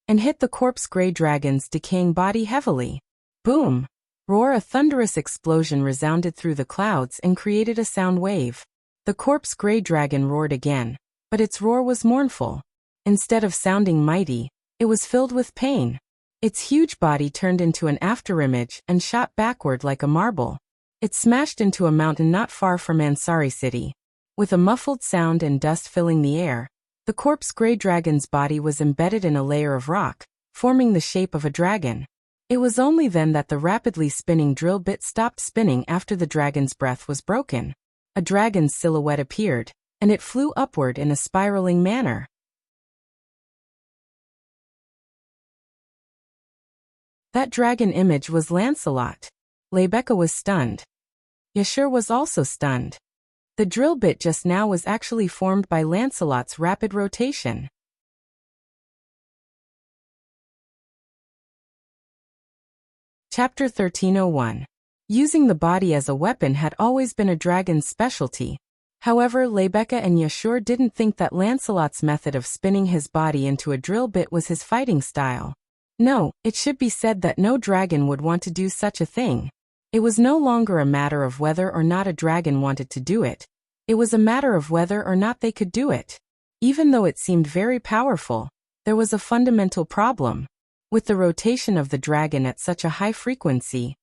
and hit the corpse-gray dragon's decaying body heavily. Boom! Roar! A thunderous explosion resounded through the clouds and created a sound wave. The corpse-gray dragon roared again, but its roar was mournful. Instead of sounding mighty, it was filled with pain. Its huge body turned into an afterimage and shot backward like a marble. It smashed into a mountain not far from Ansari City. With a muffled sound and dust filling the air, the corpse-gray dragon's body was embedded in a layer of rock, forming the shape of a dragon. It was only then that the rapidly spinning drill bit stopped spinning after the dragon's breath was broken. A dragon's silhouette appeared, and it flew upward in a spiraling manner. That dragon image was Lancelot. Rebecca was stunned. Yashur was also stunned. The drill bit just now was actually formed by Lancelot's rapid rotation. Chapter 1301. Using the body as a weapon had always been a dragon's specialty. However, Rebecca and Yashur didn't think that Lancelot's method of spinning his body into a drill bit was his fighting style. No, it should be said that no dragon would want to do such a thing. It was no longer a matter of whether or not a dragon wanted to do it. It was a matter of whether or not they could do it. Even though it seemed very powerful, there was a fundamental problem. With the rotation of the dragon at such a high frequency,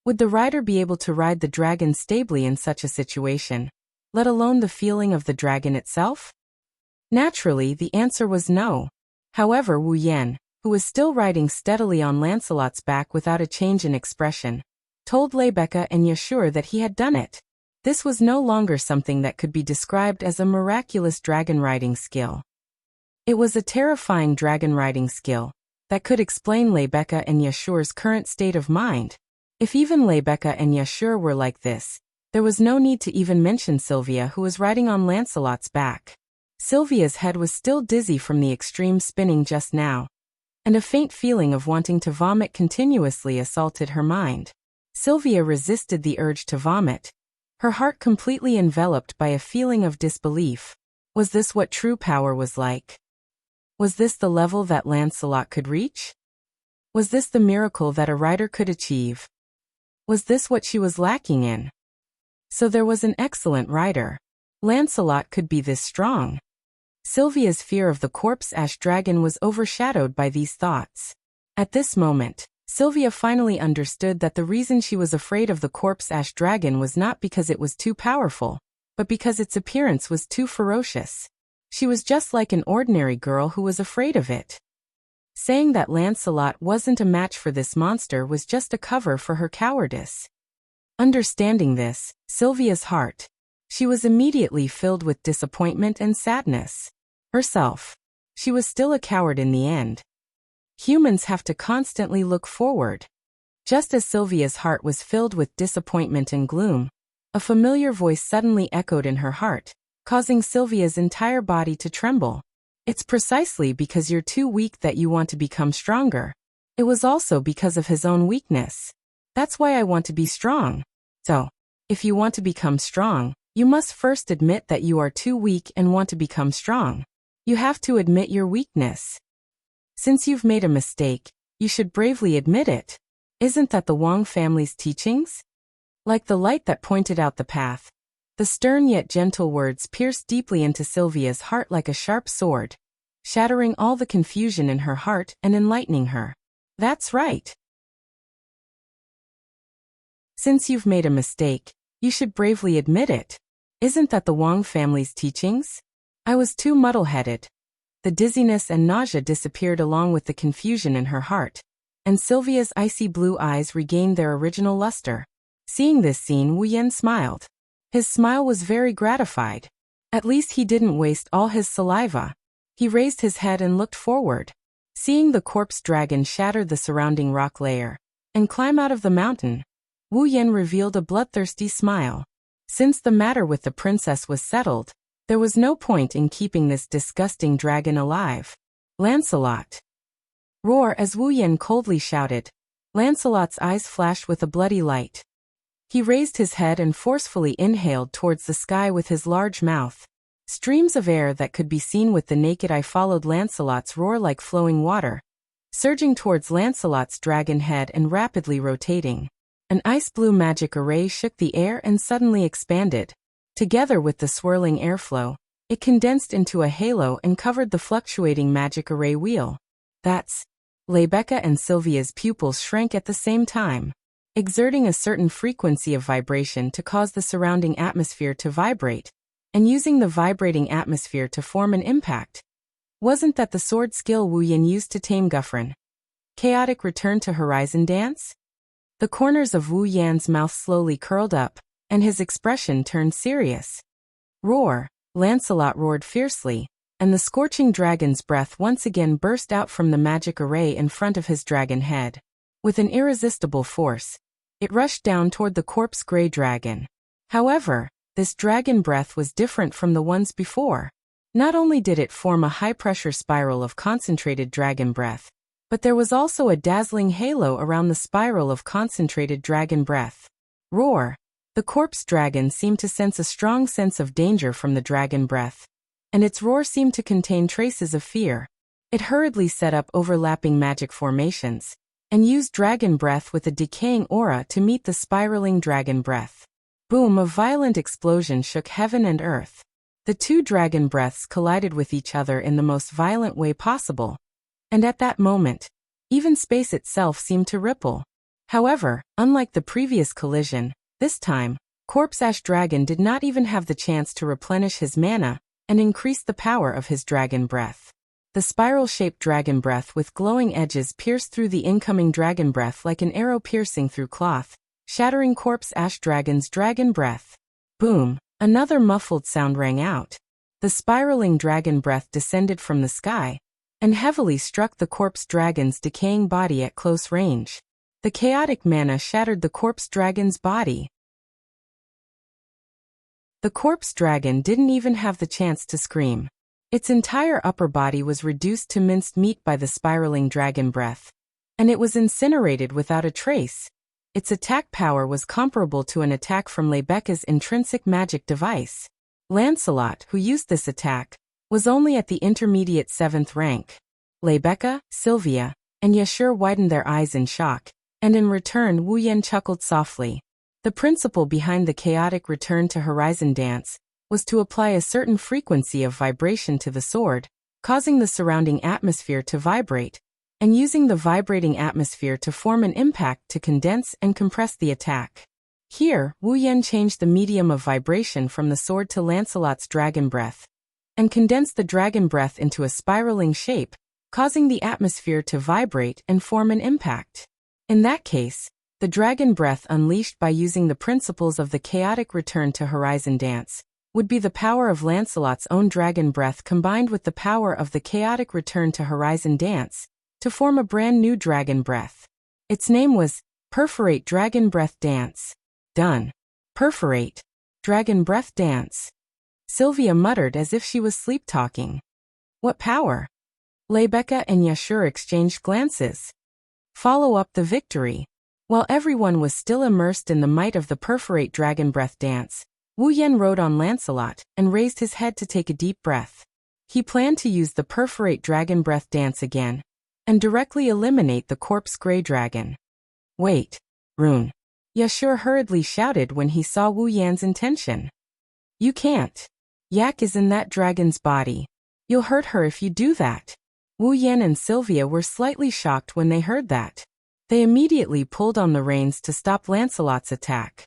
would the rider be able to ride the dragon stably in such a situation, let alone the feeling of the dragon itself? Naturally, the answer was no. However, Wu Yan, who was still riding steadily on Lancelot's back without a change in expression, told Rebecca and Yashur that he had done it. This was no longer something that could be described as a miraculous dragon riding skill. It was a terrifying dragon riding skill that could explain Rebecca and Yashur's current state of mind. If even Rebecca and Yashur were like this, there was no need to even mention Sylvia, who was riding on Lancelot's back. Sylvia's head was still dizzy from the extreme spinning just now, and a faint feeling of wanting to vomit continuously assaulted her mind. Sylvia resisted the urge to vomit, her heart completely enveloped by a feeling of disbelief. Was this what true power was like? Was this the level that Lancelot could reach? Was this the miracle that a writer could achieve? Was this what she was lacking in? So there was an excellent writer. Lancelot could be this strong. Sylvia's fear of the corpse-ash dragon was overshadowed by these thoughts. At this moment, Sylvia finally understood that the reason she was afraid of the corpse-ash dragon was not because it was too powerful, but because its appearance was too ferocious. She was just like an ordinary girl who was afraid of it. Saying that Lancelot wasn't a match for this monster was just a cover for her cowardice. Understanding this, Sylvia's heart, she was immediately filled with disappointment and sadness. Herself, she was still a coward in the end. Humans have to constantly look forward. Just as Sylvia's heart was filled with disappointment and gloom, a familiar voice suddenly echoed in her heart, causing Sylvia's entire body to tremble. It's precisely because you're too weak that you want to become stronger. It was also because of his own weakness. That's why I want to be strong. So, if you want to become strong, you must first admit that you are too weak and want to become strong. You have to admit your weakness. Since you've made a mistake, you should bravely admit it. Isn't that the Wang family's teachings? Like the light that pointed out the path, the stern yet gentle words pierced deeply into Sylvia's heart like a sharp sword, shattering all the confusion in her heart and enlightening her. That's right. Since you've made a mistake, you should bravely admit it. Isn't that the Wang family's teachings? I was too muddle-headed. The dizziness and nausea disappeared along with the confusion in her heart, and Sylvia's icy blue eyes regained their original luster. Seeing this scene, Wu Yan smiled. His smile was very gratified. At least he didn't waste all his saliva. He raised his head and looked forward. Seeing the corpse dragon shatter the surrounding rock layer and climb out of the mountain, Wu Yan revealed a bloodthirsty smile. Since the matter with the princess was settled, there was no point in keeping this disgusting dragon alive. Lancelot! Roar as Wu Yan coldly shouted. Lancelot's eyes flashed with a bloody light. He raised his head and forcefully inhaled towards the sky with his large mouth. Streams of air that could be seen with the naked eye followed Lancelot's roar like flowing water, surging towards Lancelot's dragon head and rapidly rotating. An ice-blue magic array shook the air and suddenly expanded. Together with the swirling airflow, it condensed into a halo and covered the fluctuating magic array wheel. That's... Rebecca and Sylvia's pupils shrank at the same time, exerting a certain frequency of vibration to cause the surrounding atmosphere to vibrate, and using the vibrating atmosphere to form an impact. Wasn't that the sword skill Wu Yan used to tame Guffrin? Chaotic return to Horizon Dance? The corners of Wu Yan's mouth slowly curled up, and his expression turned serious. Roar! Lancelot roared fiercely, and the scorching dragon's breath once again burst out from the magic array in front of his dragon head. With an irresistible force, it rushed down toward the corpse-gray dragon. However, this dragon breath was different from the ones before. Not only did it form a high-pressure spiral of concentrated dragon breath, but there was also a dazzling halo around the spiral of concentrated dragon breath. Roar! The corpse dragon seemed to sense a strong sense of danger from the dragon breath, and its roar seemed to contain traces of fear. It hurriedly set up overlapping magic formations, and used dragon breath with a decaying aura to meet the spiraling dragon breath. Boom! A violent explosion shook heaven and earth. The two dragon breaths collided with each other in the most violent way possible, and at that moment, even space itself seemed to ripple. However, unlike the previous collision, this time, Corpse Ash Dragon did not even have the chance to replenish his mana and increase the power of his dragon breath. The spiral-shaped dragon breath with glowing edges pierced through the incoming dragon breath like an arrow piercing through cloth, shattering Corpse Ash Dragon's dragon breath. Boom! Another muffled sound rang out. The spiraling dragon breath descended from the sky and heavily struck the corpse dragon's decaying body at close range. The chaotic mana shattered the corpse dragon's body. The corpse dragon didn't even have the chance to scream. Its entire upper body was reduced to minced meat by the spiraling dragon breath. And it was incinerated without a trace. Its attack power was comparable to an attack from Rebecca's intrinsic magic device. Lancelot, who used this attack, was only at the intermediate 7th rank. Rebecca, Sylvia, and Yashur widened their eyes in shock, and in return Wu Yan chuckled softly. The principle behind the chaotic return to horizon dance was to apply a certain frequency of vibration to the sword, causing the surrounding atmosphere to vibrate, and using the vibrating atmosphere to form an impact to condense and compress the attack. Here, Wu Yan changed the medium of vibration from the sword to Lancelot's dragon breath, and condensed the dragon breath into a spiraling shape, causing the atmosphere to vibrate and form an impact. In that case, the dragon breath unleashed by using the principles of the chaotic return to horizon dance would be the power of Lancelot's own dragon breath combined with the power of the chaotic return to horizon dance to form a brand new dragon breath. Its name was Perforate Dragon Breath Dance. Done. Perforate Dragon Breath Dance. Sylvia muttered as if she was sleep-talking. What power? Rebecca and Yashur exchanged glances. Follow up the victory. While everyone was still immersed in the might of the Perforate Dragon Breath Dance, Wu Yan rode on Lancelot and raised his head to take a deep breath. He planned to use the Perforate Dragon Breath Dance again and directly eliminate the corpse gray dragon. Wait, Rune. Yashur hurriedly shouted when he saw Wu Yan's intention. You can't. Yak is in that dragon's body. You'll hurt her if you do that. Wu Yan and Sylvia were slightly shocked when they heard that. They immediately pulled on the reins to stop Lancelot's attack.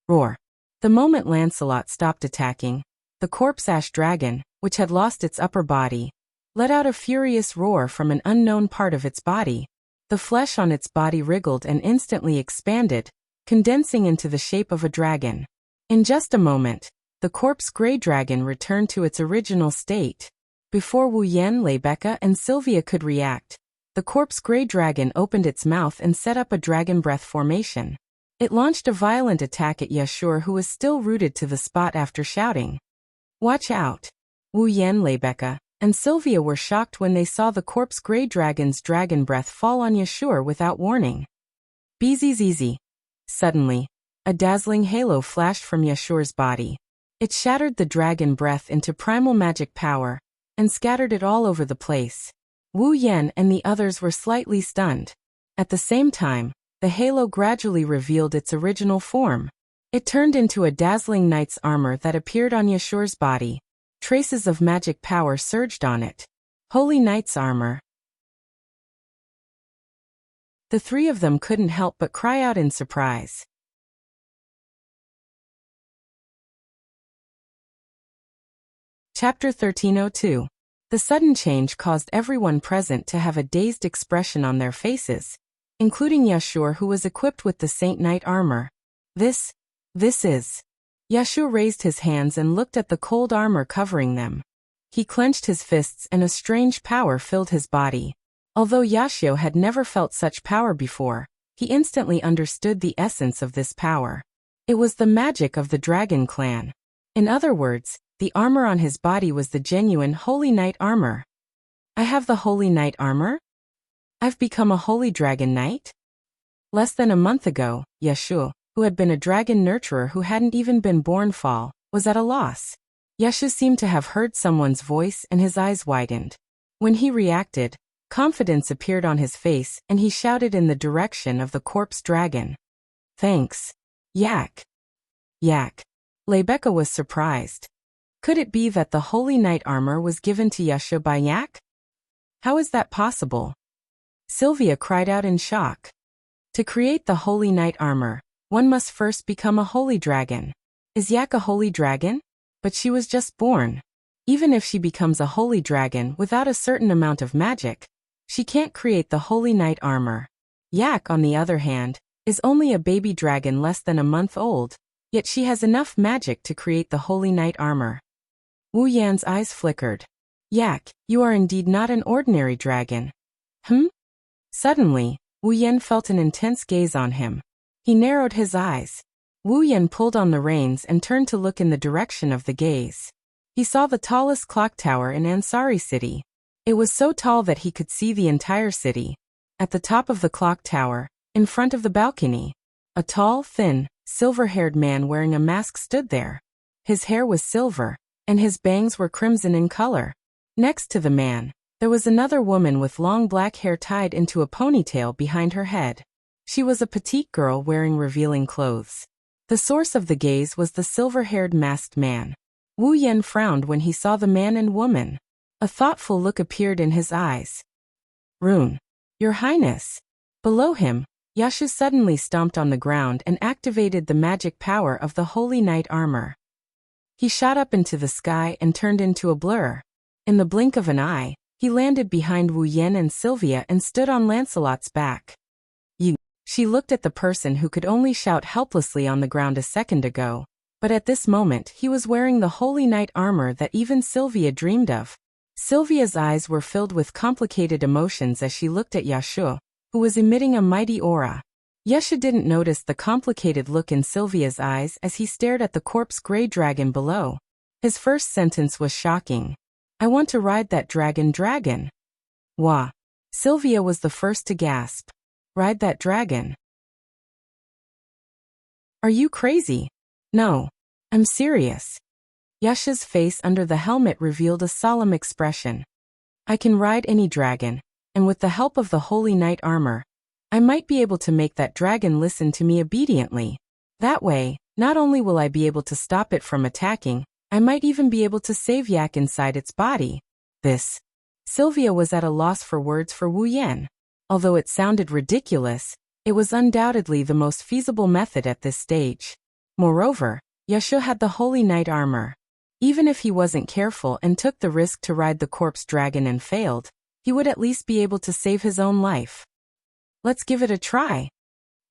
Roar. The moment Lancelot stopped attacking, the corpse ash dragon, which had lost its upper body, let out a furious roar from an unknown part of its body. The flesh on its body wriggled and instantly expanded, condensing into the shape of a dragon. In just a moment, the corpse gray dragon returned to its original state. Before Wu Yan, Rebecca, and Sylvia could react, the corpse gray dragon opened its mouth and set up a dragon breath formation. It launched a violent attack at Yashur, who was still rooted to the spot after shouting, "Watch out!" Wu Yan, Rebecca, and Sylvia were shocked when they saw the corpse gray dragon's dragon breath fall on Yashur without warning. Bzzz. Suddenly, a dazzling halo flashed from Yashur's body. It shattered the dragon breath into primal magic power and scattered it all over the place. Wu Yan and the others were slightly stunned. At the same time, the halo gradually revealed its original form. It turned into a dazzling knight's armor that appeared on Yashur's body. Traces of magic power surged on it. Holy knight's armor. The three of them couldn't help but cry out in surprise. Chapter 1302. The sudden change caused everyone present to have a dazed expression on their faces, including Yashur, who was equipped with the Saint Knight armor. This is... Yashur raised his hands and looked at the cold armor covering them. He clenched his fists and a strange power filled his body. Although Yashio had never felt such power before, he instantly understood the essence of this power. It was the magic of the Dragon Clan. In other words, the armor on his body was the genuine Holy Knight armor. I have the Holy Knight armor? I've become a Holy Dragon Knight? Less than a month ago, Yashu, who had been a dragon nurturer who hadn't even been born, was at a loss. Yashu seemed to have heard someone's voice and his eyes widened. When he reacted, confidence appeared on his face and he shouted in the direction of the corpse dragon. Thanks. Yak. Yak. Rebecca was surprised. Could it be that the Holy Knight armor was given to Yashu by Yak? How is that possible? Sylvia cried out in shock. To create the Holy Knight armor, one must first become a holy dragon. Is Yak a holy dragon? But she was just born. Even if she becomes a holy dragon without a certain amount of magic, she can't create the Holy Knight armor. Yak, on the other hand, is only a baby dragon less than a month old, yet she has enough magic to create the Holy Knight armor. Wu Yan's eyes flickered. Yak, you are indeed not an ordinary dragon. Suddenly, Wu Yan felt an intense gaze on him. He narrowed his eyes. Wu Yan pulled on the reins and turned to look in the direction of the gaze. He saw the tallest clock tower in Ansari city. It was so tall that he could see the entire city. At the top of the clock tower, in front of the balcony, a tall, thin, silver-haired man wearing a mask stood there. His hair was silver, and his bangs were crimson in color. Next to the man, there was another woman with long black hair tied into a ponytail behind her head. She was a petite girl wearing revealing clothes. The source of the gaze was the silver-haired masked man. Wu Yan frowned when he saw the man and woman. A thoughtful look appeared in his eyes. Rune. Your Highness. Below him, Yashu suddenly stomped on the ground and activated the magic power of the Holy Knight armor. He shot up into the sky and turned into a blur. In the blink of an eye, he landed behind Wu Yan and Sylvia and stood on Lancelot's back. You. She looked at the person who could only shout helplessly on the ground a second ago, but at this moment he was wearing the Holy Knight armor that even Sylvia dreamed of. Sylvia's eyes were filled with complicated emotions as she looked at Yashu, who was emitting a mighty aura. Yashu didn't notice the complicated look in Sylvia's eyes as he stared at the corpse-gray dragon below. His first sentence was shocking. I want to ride that dragon. Wah. Sylvia was the first to gasp. Ride that dragon? Are you crazy? No. I'm serious. Yashu's face under the helmet revealed a solemn expression. I can ride any dragon, and with the help of the Holy Knight armor, I might be able to make that dragon listen to me obediently. That way, not only will I be able to stop it from attacking, I might even be able to save Yak inside its body. This. Sylvia was at a loss for words for Wu Yan. Although it sounded ridiculous, it was undoubtedly the most feasible method at this stage. Moreover, Yashu had the Holy Knight armor. Even if he wasn't careful and took the risk to ride the corpse dragon and failed, he would at least be able to save his own life. Let's give it a try.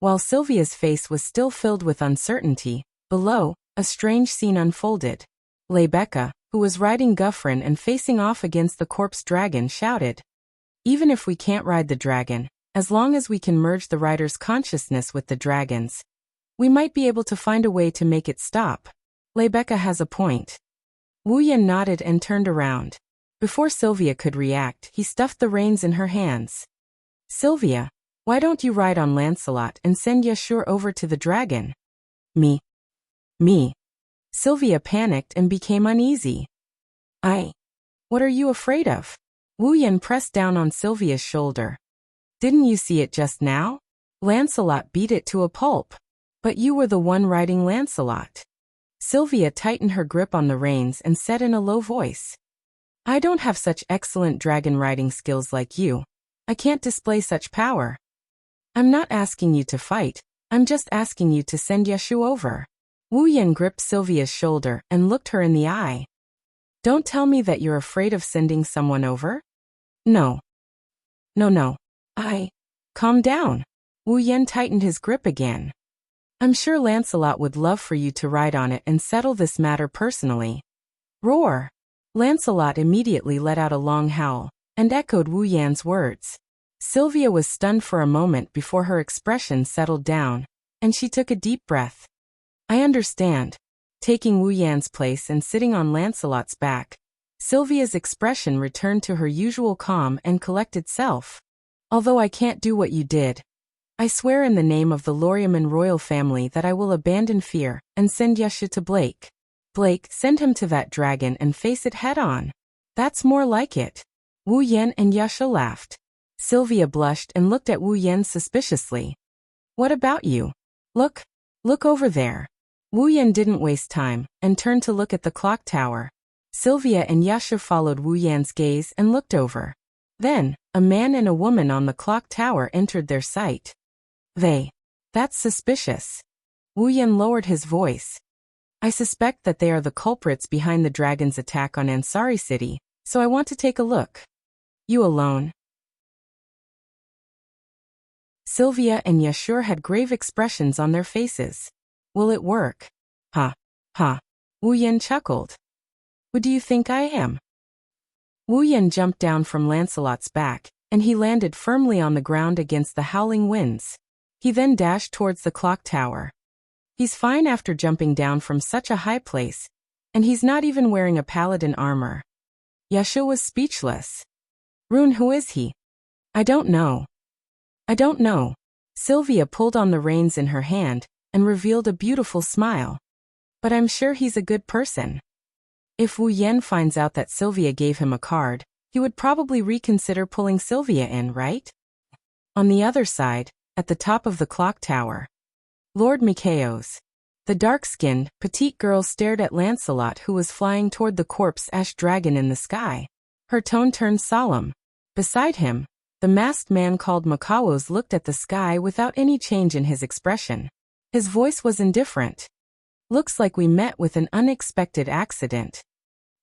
While Sylvia's face was still filled with uncertainty, below, a strange scene unfolded. Rebecca, who was riding Guffrin and facing off against the corpse dragon, shouted, even if we can't ride the dragon, as long as we can merge the rider's consciousness with the dragon's, we might be able to find a way to make it stop. Rebecca has a point. Wu Yan nodded and turned around. Before Sylvia could react, he stuffed the reins in her hands. Sylvia, why don't you ride on Lancelot and send Yashu over to the dragon? Me. Sylvia panicked and became uneasy. What are you afraid of? Wu Yan pressed down on Sylvia's shoulder. Didn't you see it just now? Lancelot beat it to a pulp. But you were the one riding Lancelot. Sylvia tightened her grip on the reins and said in a low voice. I don't have such excellent dragon riding skills like you. I can't display such power. I'm not asking you to fight, I'm just asking you to send Yashu over. Wu Yan gripped Sylvia's shoulder and looked her in the eye. Don't tell me that you're afraid of sending someone over? No. Calm down. Wu Yan tightened his grip again. I'm sure Lancelot would love for you to ride on it and settle this matter personally. Roar! Lancelot immediately let out a long howl and echoed Wu Yan's words. Sylvia was stunned for a moment before her expression settled down, and she took a deep breath. I understand. Taking Wu Yan's place and sitting on Lancelot's back, Sylvia's expression returned to her usual calm and collected self. Although I can't do what you did, I swear in the name of the Loriaman royal family that I will abandon fear and send Yashu to Blake. Blake, send him to that dragon and face it head-on. That's more like it. Wu Yan and Yashu laughed. Sylvia blushed and looked at Wu Yan suspiciously. What about you? Look over there. Wu Yan didn't waste time and turned to look at the clock tower. Sylvia and Yashu followed Wu Yan's gaze and looked over. Then, a man and a woman on the clock tower entered their sight. That's suspicious. Wu Yan lowered his voice. I suspect that they are the culprits behind the dragon's attack on Ansari City, so I want to take a look. You alone? Sylvia and Yashu had grave expressions on their faces. Will it work? Ha. Wu Yan chuckled. Who do you think I am? Wu Yan jumped down from Lancelot's back, and he landed firmly on the ground against the howling winds. He then dashed towards the clock tower. He's fine after jumping down from such a high place. And he's not even wearing a paladin armor. Yasha was speechless. Rune, who is he? I don't know. I don't know. Sylvia pulled on the reins in her hand and revealed a beautiful smile. But I'm sure he's a good person. If Wu Yen finds out that Sylvia gave him a card, he would probably reconsider pulling Sylvia in, right? On the other side, at the top of the clock tower, Lord Mikaos. The dark-skinned, petite girl stared at Lancelot, who was flying toward the corpse ash dragon in the sky. Her tone turned solemn. Beside him, the masked man called Mikaos looked at the sky without any change in his expression. His voice was indifferent. Looks like we met with an unexpected accident.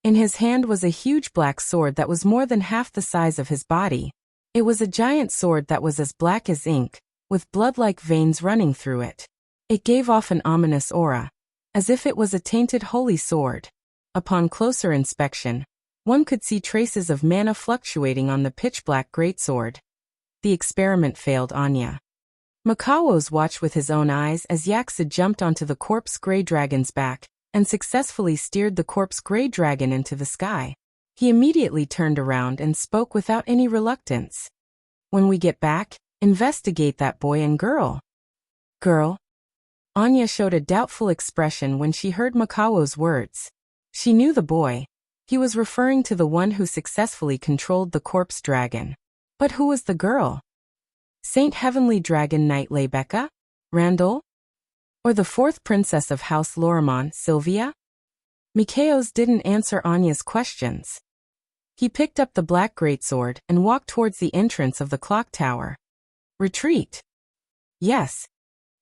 In his hand was a huge black sword that was more than half the size of his body. It was a giant sword that was as black as ink, with blood-like veins running through it. It gave off an ominous aura, as if it was a tainted holy sword. Upon closer inspection, one could see traces of mana fluctuating on the pitch-black greatsword. The experiment failed Anya. Mikaos watched with his own eyes as Yaksa jumped onto the corpse grey dragon's back and successfully steered the corpse grey dragon into the sky. He immediately turned around and spoke without any reluctance. When we get back, investigate that boy and girl. Girl? Anya showed a doubtful expression when she heard Mikao's words. She knew the boy. He was referring to the one who successfully controlled the corpse dragon. But who was the girl? Saint Heavenly Dragon Knight Lebecca? Randall? Or the fourth princess of House Lorimon, Sylvia? Mikaos didn't answer Anya's questions. He picked up the black greatsword and walked towards the entrance of the clock tower. Retreat. Yes.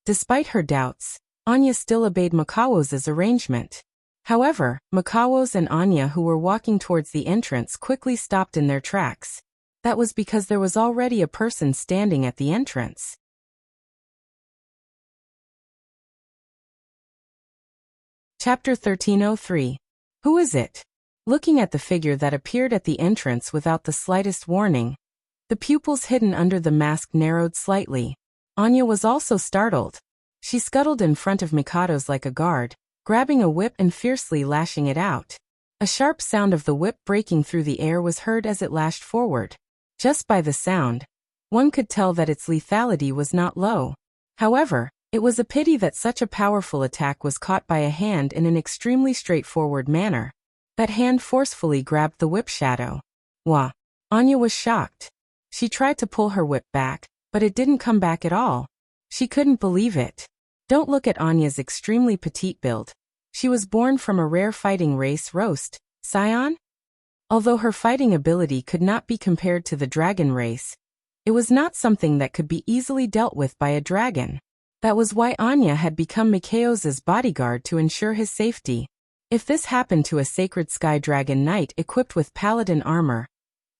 Despite her doubts, Anya still obeyed Mikaos's arrangement. However, Mikaos and Anya, who were walking towards the entrance, quickly stopped in their tracks. That was because there was already a person standing at the entrance. Chapter 1303. Who is it? Looking at the figure that appeared at the entrance without the slightest warning, the pupils hidden under the mask narrowed slightly. Anya was also startled. She scuttled in front of Mikados like a guard, grabbing a whip and fiercely lashing it out. A sharp sound of the whip breaking through the air was heard as it lashed forward. Just by the sound, one could tell that its lethality was not low. However, it was a pity that such a powerful attack was caught by a hand in an extremely straightforward manner. That hand forcefully grabbed the whip shadow. Wah! Anya was shocked. She tried to pull her whip back, but it didn't come back at all. She couldn't believe it. Don't look at Anya's extremely petite build. She was born from a rare fighting race, Roast, Scion? Although her fighting ability could not be compared to the dragon race, it was not something that could be easily dealt with by a dragon. That was why Anya had become Mikaos's bodyguard, to ensure his safety. If this happened to a sacred sky dragon knight equipped with paladin armor,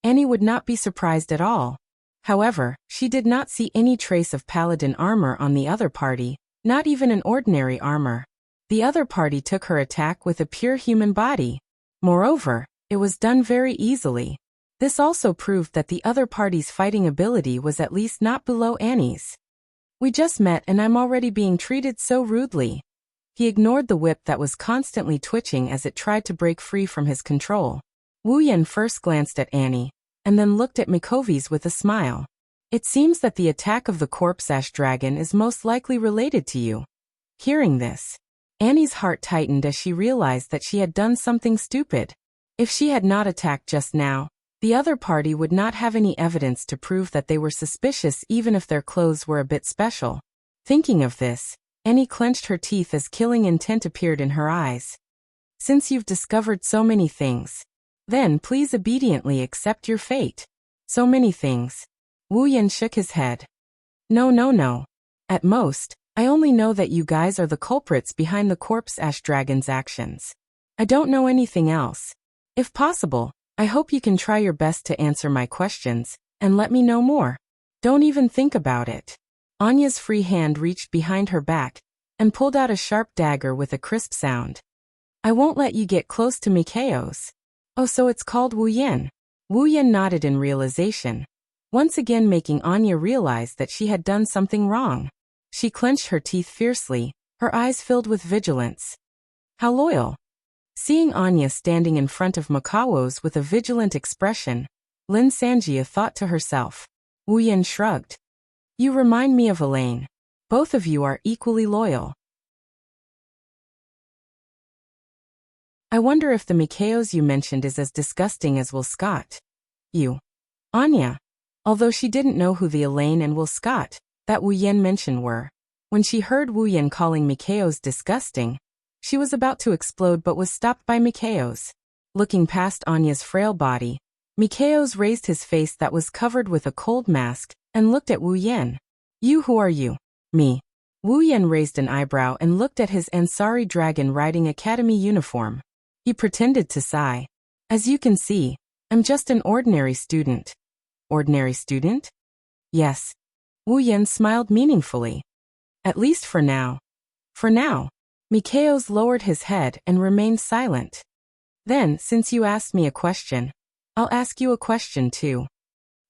Annie would not be surprised at all. However, she did not see any trace of paladin armor on the other party, not even an ordinary armor. The other party took her attack with a pure human body. Moreover, it was done very easily. This also proved that the other party's fighting ability was at least not below Annie's. We just met and I'm already being treated so rudely. He ignored the whip that was constantly twitching as it tried to break free from his control. Wu Yen first glanced at Annie, and then looked at Mikovi's with a smile. It seems that the attack of the corpse ash dragon is most likely related to you. Hearing this, Annie's heart tightened as she realized that she had done something stupid. If she had not attacked just now, the other party would not have any evidence to prove that they were suspicious, even if their clothes were a bit special. Thinking of this, Annie clenched her teeth as killing intent appeared in her eyes. Since you've discovered so many things, then please obediently accept your fate. So many things. Wu Yen shook his head. No. At most, I only know that you guys are the culprits behind the corpse ash dragon's actions. I don't know anything else. If possible, I hope you can try your best to answer my questions, and let me know more. Don't even think about it. Anya's free hand reached behind her back, and pulled out a sharp dagger with a crisp sound. I won't let you get close to Mikaos. Oh, so it's called Wu Yen. Wu Yen nodded in realization, once again making Anya realize that she had done something wrong. She clenched her teeth fiercely, her eyes filled with vigilance. How loyal. Seeing Anya standing in front of Makawo's with a vigilant expression, Lin Sanjia thought to herself. Wu Yan shrugged. You remind me of Elaine. Both of you are equally loyal. I wonder if the Mikaos you mentioned is as disgusting as Will Scott. You. Anya. Although she didn't know who the Elaine and Will Scott that Wu Yan mentioned were. When she heard Wu Yan calling Mikaos disgusting, she was about to explode but was stopped by Mikaos. Looking past Anya's frail body, Mikaos raised his face that was covered with a cold mask and looked at Wu Yan. You, who are you? Me. Wu Yan raised an eyebrow and looked at his Ansari Dragon Riding Academy uniform. He pretended to sigh. As you can see, I'm just an ordinary student. Ordinary student? Yes. Wu Yan smiled meaningfully. At least for now. For now. Mikaos lowered his head and remained silent. Then, since you asked me a question, I'll ask you a question too.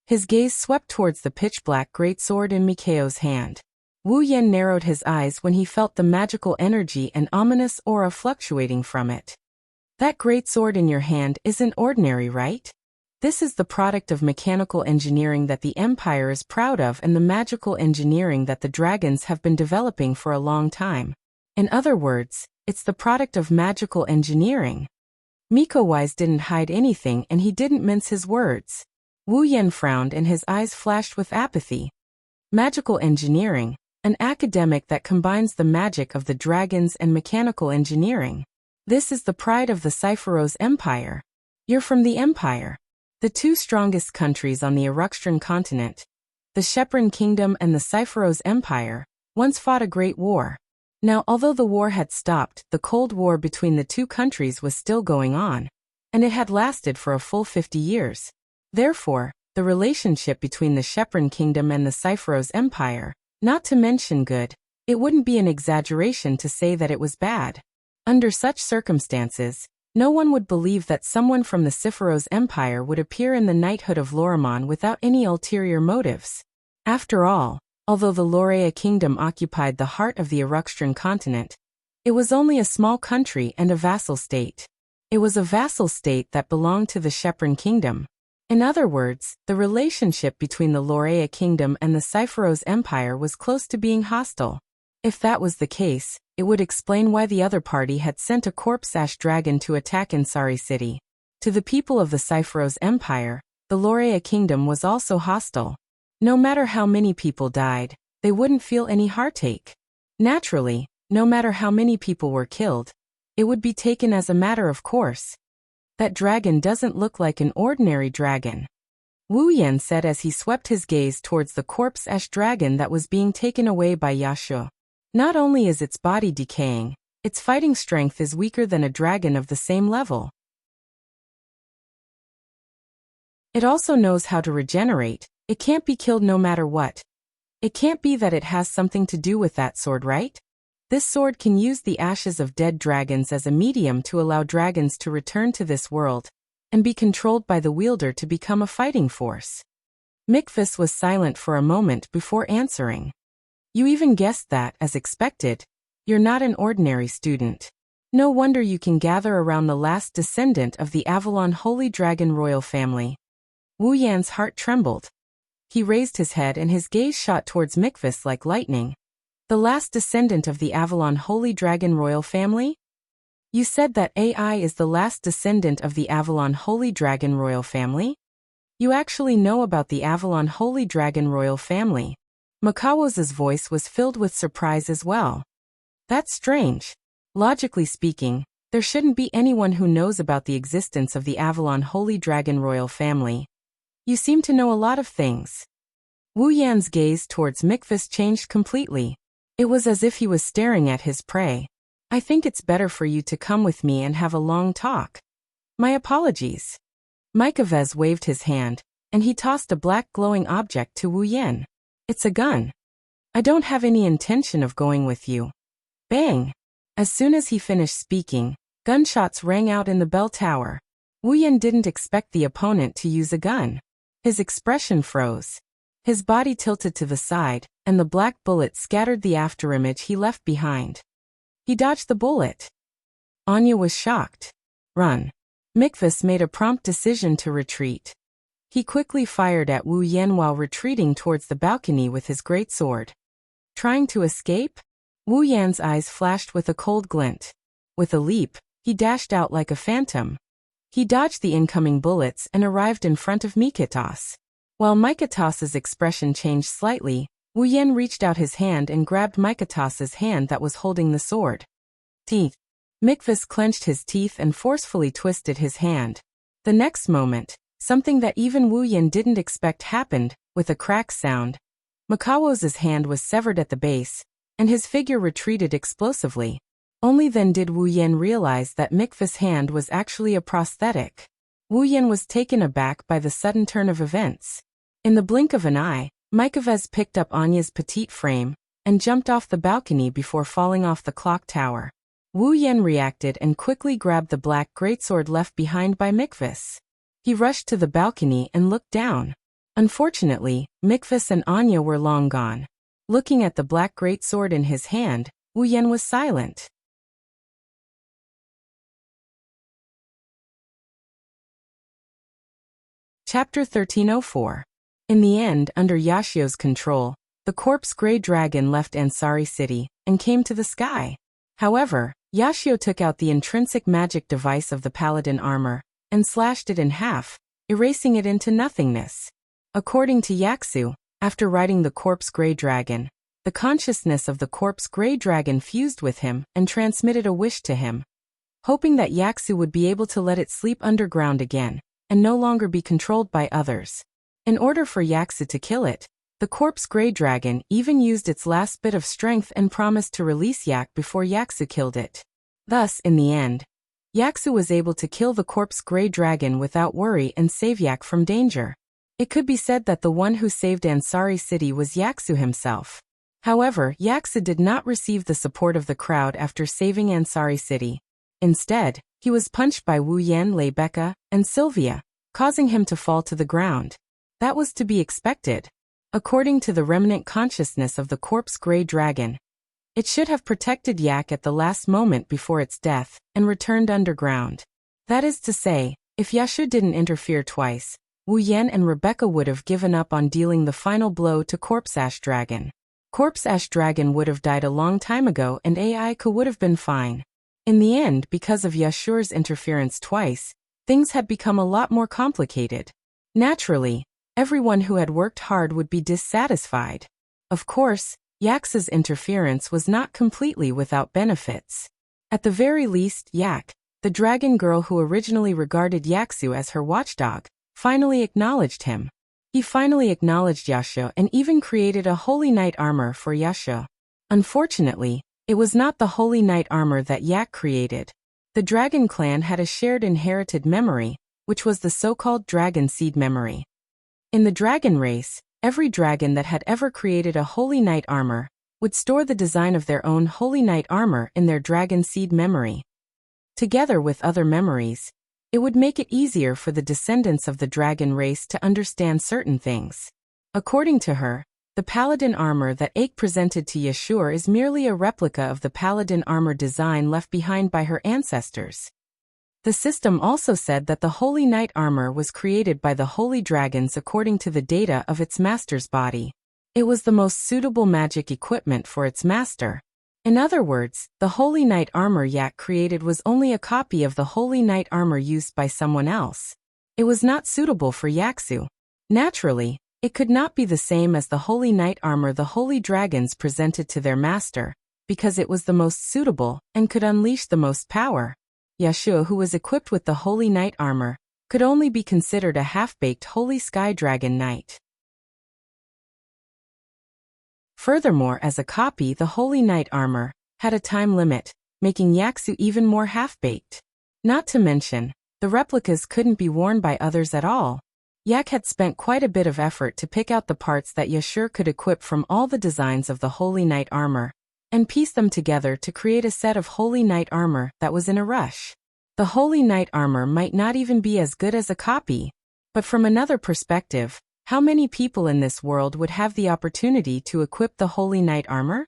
His gaze swept towards the pitch-black greatsword in Mikaos' hand. Wu Yan narrowed his eyes when he felt the magical energy and ominous aura fluctuating from it. That greatsword in your hand isn't ordinary, right? This is the product of mechanical engineering that the Empire is proud of and the magical engineering that the dragons have been developing for a long time. In other words, it's the product of magical engineering. Miko Wise didn't hide anything and he didn't mince his words. Wu Yan frowned and his eyes flashed with apathy. Magical engineering, an academic that combines the magic of the dragons and mechanical engineering. This is the pride of the Cypheros Empire. You're from the Empire. The two strongest countries on the Eruxtran continent, the Shepron Kingdom and the Cypheros Empire, once fought a great war. Now, although the war had stopped, the Cold War between the two countries was still going on, and it had lasted for a full 50 years. Therefore, the relationship between the Shepron Kingdom and the Cypheros Empire, not to mention good, it wouldn't be an exaggeration to say that it was bad. Under such circumstances, no one would believe that someone from the Cypheros Empire would appear in the knighthood of Lorimon without any ulterior motives. After all, although the Lorea Kingdom occupied the heart of the Eruxtran continent, it was only a small country and a vassal state. It was a vassal state that belonged to the Shepron Kingdom. In other words, the relationship between the Lorea Kingdom and the Cypheros Empire was close to being hostile. If that was the case, it would explain why the other party had sent a corpse-ash dragon to attack Ansari City. To the people of the Cypheros Empire, the Lorea Kingdom was also hostile. No matter how many people died, they wouldn't feel any heartache. Naturally, no matter how many people were killed, it would be taken as a matter of course. That dragon doesn't look like an ordinary dragon. Wu Yan said as he swept his gaze towards the corpse-ash dragon that was being taken away by Yashu. Not only is its body decaying, its fighting strength is weaker than a dragon of the same level. It also knows how to regenerate. It can't be killed no matter what. It can't be that it has something to do with that sword, right? This sword can use the ashes of dead dragons as a medium to allow dragons to return to this world and be controlled by the wielder to become a fighting force. Mikvis was silent for a moment before answering. You even guessed that, as expected. You're not an ordinary student. No wonder you can gather around the last descendant of the Avalon Holy Dragon royal family. Wu Yan's heart trembled. He raised his head and his gaze shot towards Mikvis like lightning. The last descendant of the Avalon Holy Dragon royal family? You said that AI is the last descendant of the Avalon Holy Dragon royal family? You actually know about the Avalon Holy Dragon royal family. Makawo's voice was filled with surprise as well. That's strange. Logically speaking, there shouldn't be anyone who knows about the existence of the Avalon Holy Dragon royal family. You seem to know a lot of things. Wu Yan's gaze towards Mikvis changed completely. It was as if he was staring at his prey. I think it's better for you to come with me and have a long talk. My apologies. Mikavez waved his hand, and he tossed a black glowing object to Wu Yan. It's a gun. I don't have any intention of going with you. Bang! As soon as he finished speaking, gunshots rang out in the bell tower. Wu Yan didn't expect the opponent to use a gun. His expression froze. His body tilted to the side, and the black bullet scattered the afterimage he left behind. He dodged the bullet. Anya was shocked. Run. Mikvas made a prompt decision to retreat. He quickly fired at Wu Yan while retreating towards the balcony with his greatsword. Trying to escape? Wu Yan's eyes flashed with a cold glint. With a leap, he dashed out like a phantom. He dodged the incoming bullets and arrived in front of Miketas. While Miketas's expression changed slightly, Wu Yan reached out his hand and grabbed Miketas's hand that was holding the sword. Teeth. Mikvas clenched his teeth and forcefully twisted his hand. The next moment, something that even Wu Yan didn't expect happened. With a crack sound, Makawos's hand was severed at the base, and his figure retreated explosively. Only then did Wu Yan realize that Mikvas' hand was actually a prosthetic. Wu Yan was taken aback by the sudden turn of events. In the blink of an eye, Mikvas picked up Anya's petite frame and jumped off the balcony before falling off the clock tower. Wu Yan reacted and quickly grabbed the black greatsword left behind by Mikvas. He rushed to the balcony and looked down. Unfortunately, Mikvas and Anya were long gone. Looking at the black greatsword in his hand, Wu Yan was silent. Chapter 1304. In the end, under Yashio's control, the corpse gray dragon left Ansari City and came to the sky. However, Yashio took out the intrinsic magic device of the paladin armor and slashed it in half, erasing it into nothingness. According to Yaksu, after riding the corpse gray dragon, the consciousness of the corpse gray dragon fused with him and transmitted a wish to him, hoping that Yaksu would be able to let it sleep underground again and no longer be controlled by others. In order for Yaksu to kill it, the corpse gray dragon even used its last bit of strength and promised to release Yak before Yaksu killed it. Thus, in the end, Yaksu was able to kill the corpse gray dragon without worry and save Yak from danger. It could be said that the one who saved Ansari City was Yaksu himself. However, Yaksu did not receive the support of the crowd after saving Ansari City. Instead, he was punched by Wu Yan, Lebecca, and Sylvia, causing him to fall to the ground. That was to be expected. According to the remnant consciousness of the corpse gray dragon, it should have protected Yak at the last moment before its death and returned underground. That is to say, if Yashu didn't interfere twice, Wu Yan and Rebecca would have given up on dealing the final blow to Corpse Ash Dragon. Corpse Ash Dragon would have died a long time ago and Aiko would have been fine. In the end, because of Yashu's interference twice, things had become a lot more complicated. Naturally, everyone who had worked hard would be dissatisfied. Of course, Yak's interference was not completely without benefits. At the very least, Yak, the dragon girl who originally regarded Yaksu as her watchdog, finally acknowledged him. He finally acknowledged Yasho and even created a Holy Knight armor for Yasho. Unfortunately, it was not the Holy Knight armor that Yak created. The dragon clan had a shared inherited memory, which was the so-called dragon seed memory. In the dragon race, every dragon that had ever created a Holy Knight armor would store the design of their own Holy Knight armor in their dragon seed memory. Together with other memories, it would make it easier for the descendants of the dragon race to understand certain things. According to her, the paladin armor that Aik presented to Yashur is merely a replica of the paladin armor design left behind by her ancestors. The system also said that the Holy Knight armor was created by the holy dragons according to the data of its master's body. It was the most suitable magic equipment for its master. In other words, the Holy Knight armor Yak created was only a copy of the Holy Knight armor used by someone else. It was not suitable for Yaksu. Naturally, it could not be the same as the Holy Knight armor the holy dragons presented to their master, because it was the most suitable and could unleash the most power. Yashua, who was equipped with the Holy Knight armor, could only be considered a half-baked Holy Sky Dragon Knight. Furthermore, as a copy, the Holy Knight armor had a time limit, making Yaksu even more half-baked. Not to mention, the replicas couldn't be worn by others at all. Yak had spent quite a bit of effort to pick out the parts that Yashur could equip from all the designs of the Holy Knight armor, and piece them together to create a set of Holy Knight armor that was in a rush. The Holy Knight armor might not even be as good as a copy, but from another perspective, how many people in this world would have the opportunity to equip the Holy Knight armor?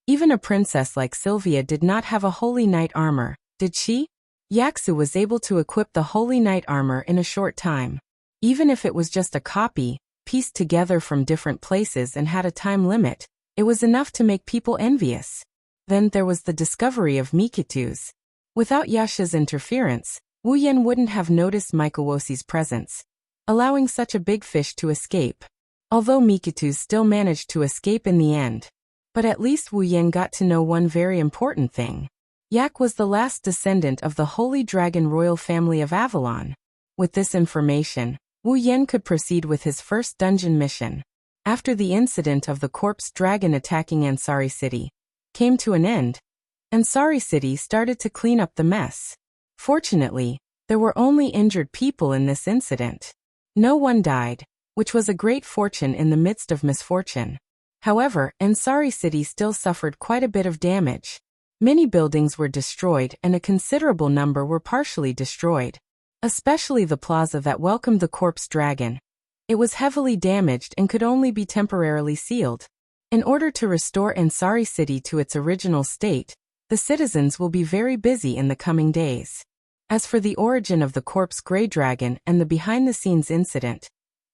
Even a princess like Sylvia did not have a Holy Knight armor, did she? Yaksu was able to equip the Holy Knight armor in a short time. Even if it was just a copy, pieced together from different places and had a time limit, it was enough to make people envious. Then there was the discovery of Mikitu's. Without Yasha's interference, Wu Yan wouldn't have noticed Mikawosi's presence, allowing such a big fish to escape. Although Mikitu's still managed to escape in the end. But at least Wu Yan got to know one very important thing. Yak was the last descendant of the Holy Dragon royal family of Avalon. With this information, Wu Yan could proceed with his first dungeon mission. After the incident of the corpse dragon attacking Ansari City came to an end, Ansari City started to clean up the mess. Fortunately, there were only injured people in this incident. No one died, which was a great fortune in the midst of misfortune. However, Ansari City still suffered quite a bit of damage. Many buildings were destroyed and a considerable number were partially destroyed. Especially the plaza that welcomed the corpse dragon. It was heavily damaged and could only be temporarily sealed. In order to restore Ansari City to its original state, the citizens will be very busy in the coming days. As for the origin of the corpse gray dragon and the behind-the-scenes incident,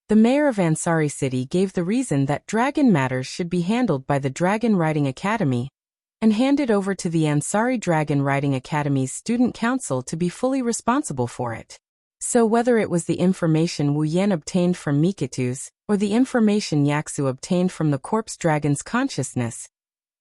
the mayor of Ansari City gave the reason that dragon matters should be handled by the Dragon Riding Academy and handed over to the Ansari Dragon Riding Academy's student council to be fully responsible for it. So whether it was the information Wu Yan obtained from Mikitu's or the information Yaksu obtained from the corpse dragon's consciousness,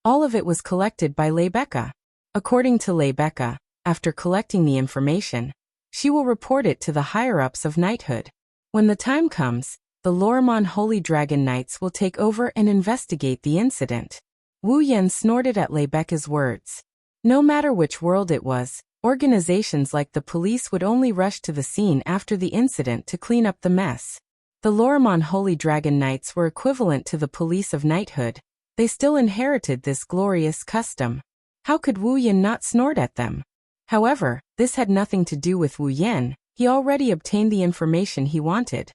all of it was collected by Lebecca. According to Lebecca, after collecting the information, she will report it to the higher-ups of knighthood. When the time comes, the Lorimon Holy Dragon Knights will take over and investigate the incident. Wu Yan snorted at Lebecca's words. No matter which world it was, organizations like the police would only rush to the scene after the incident to clean up the mess. The Lorimon Holy Dragon Knights were equivalent to the police of knighthood. They still inherited this glorious custom. How could Wu Yan not snort at them? However, this had nothing to do with Wu Yan. He already obtained the information he wanted.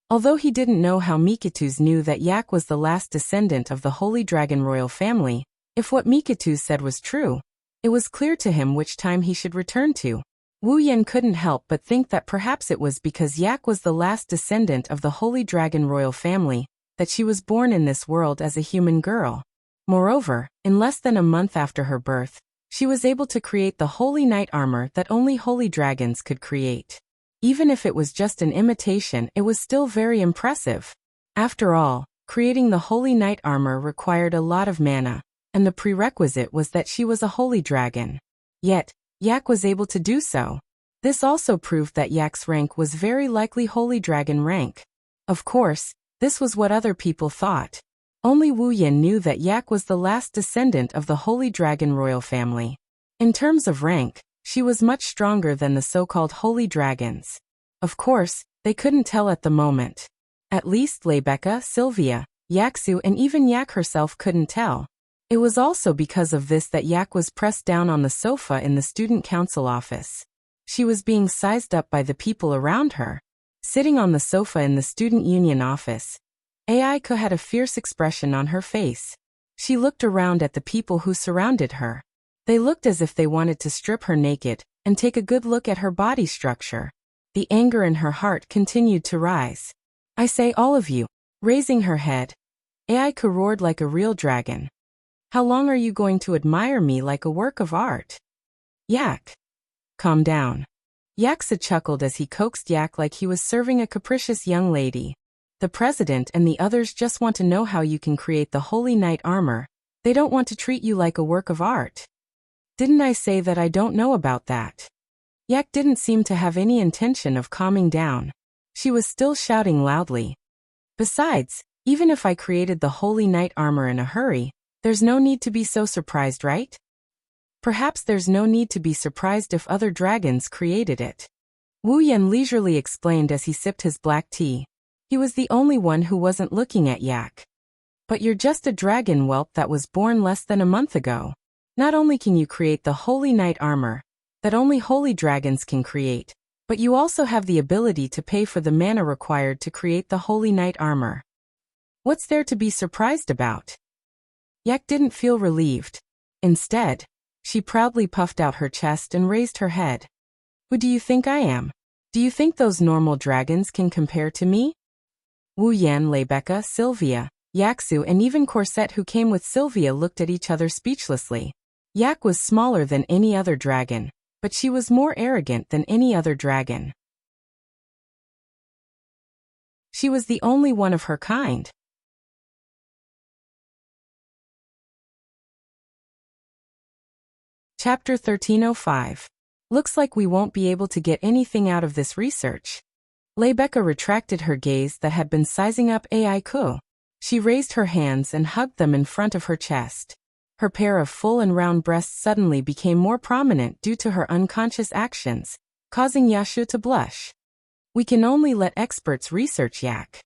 Although he didn't know how Mikitu's knew that Yak was the last descendant of the Holy Dragon royal family, if what Mikitu's said was true, it was clear to him which time he should return to. Wu Yan couldn't help but think that perhaps it was because Yak was the last descendant of the Holy Dragon royal family, that she was born in this world as a human girl. Moreover, in less than a month after her birth, she was able to create the Holy Knight armor that only holy dragons could create. Even if it was just an imitation, it was still very impressive. After all, creating the Holy Knight armor required a lot of mana, and the prerequisite was that she was a holy dragon. Yet, Yak was able to do so. This also proved that Yak's rank was very likely holy dragon rank. Of course, this was what other people thought. Only Wu Yan knew that Yak was the last descendant of the Holy Dragon royal family. In terms of rank, she was much stronger than the so-called holy dragons. Of course, they couldn't tell at the moment. At least Lebecca, Sylvia, Yaksu and even Yak herself couldn't tell. It was also because of this that Yak was pressed down on the sofa in the student council office. She was being sized up by the people around her. Sitting on the sofa in the student union office, Aiko had a fierce expression on her face. She looked around at the people who surrounded her. They looked as if they wanted to strip her naked and take a good look at her body structure. The anger in her heart continued to rise. I say all of you. Raising her head, Aiko roared like a real dragon. How long are you going to admire me like a work of art? Yak. Calm down. Yaksa chuckled as he coaxed Yak like he was serving a capricious young lady. The president and the others just want to know how you can create the Holy Knight armor. They don't want to treat you like a work of art. Didn't I say that I don't know about that? Yak didn't seem to have any intention of calming down. She was still shouting loudly. Besides, even if I created the Holy Knight armor in a hurry, there's no need to be so surprised, right? Perhaps there's no need to be surprised if other dragons created it. Wu Yan leisurely explained as he sipped his black tea. He was the only one who wasn't looking at Yak. But you're just a dragon whelp that was born less than a month ago. Not only can you create the Holy Knight armor, that only holy dragons can create, but you also have the ability to pay for the mana required to create the Holy Knight armor. What's there to be surprised about? Yak didn't feel relieved. Instead, She proudly puffed out her chest and raised her head. Who do you think I am? Do you think those normal dragons can compare to me? Wu Yan, Rebecca, Sylvia, Yaksu and even Corset who came with Sylvia looked at each other speechlessly. Yak was smaller than any other dragon, but she was more arrogant than any other dragon. She was the only one of her kind. Chapter 1305. Looks like we won't be able to get anything out of this research. Rebecca retracted her gaze that had been sizing up Aiku. She raised her hands and hugged them in front of her chest. Her pair of full and round breasts suddenly became more prominent due to her unconscious actions, causing Yashu to blush. We can only let experts research Yak.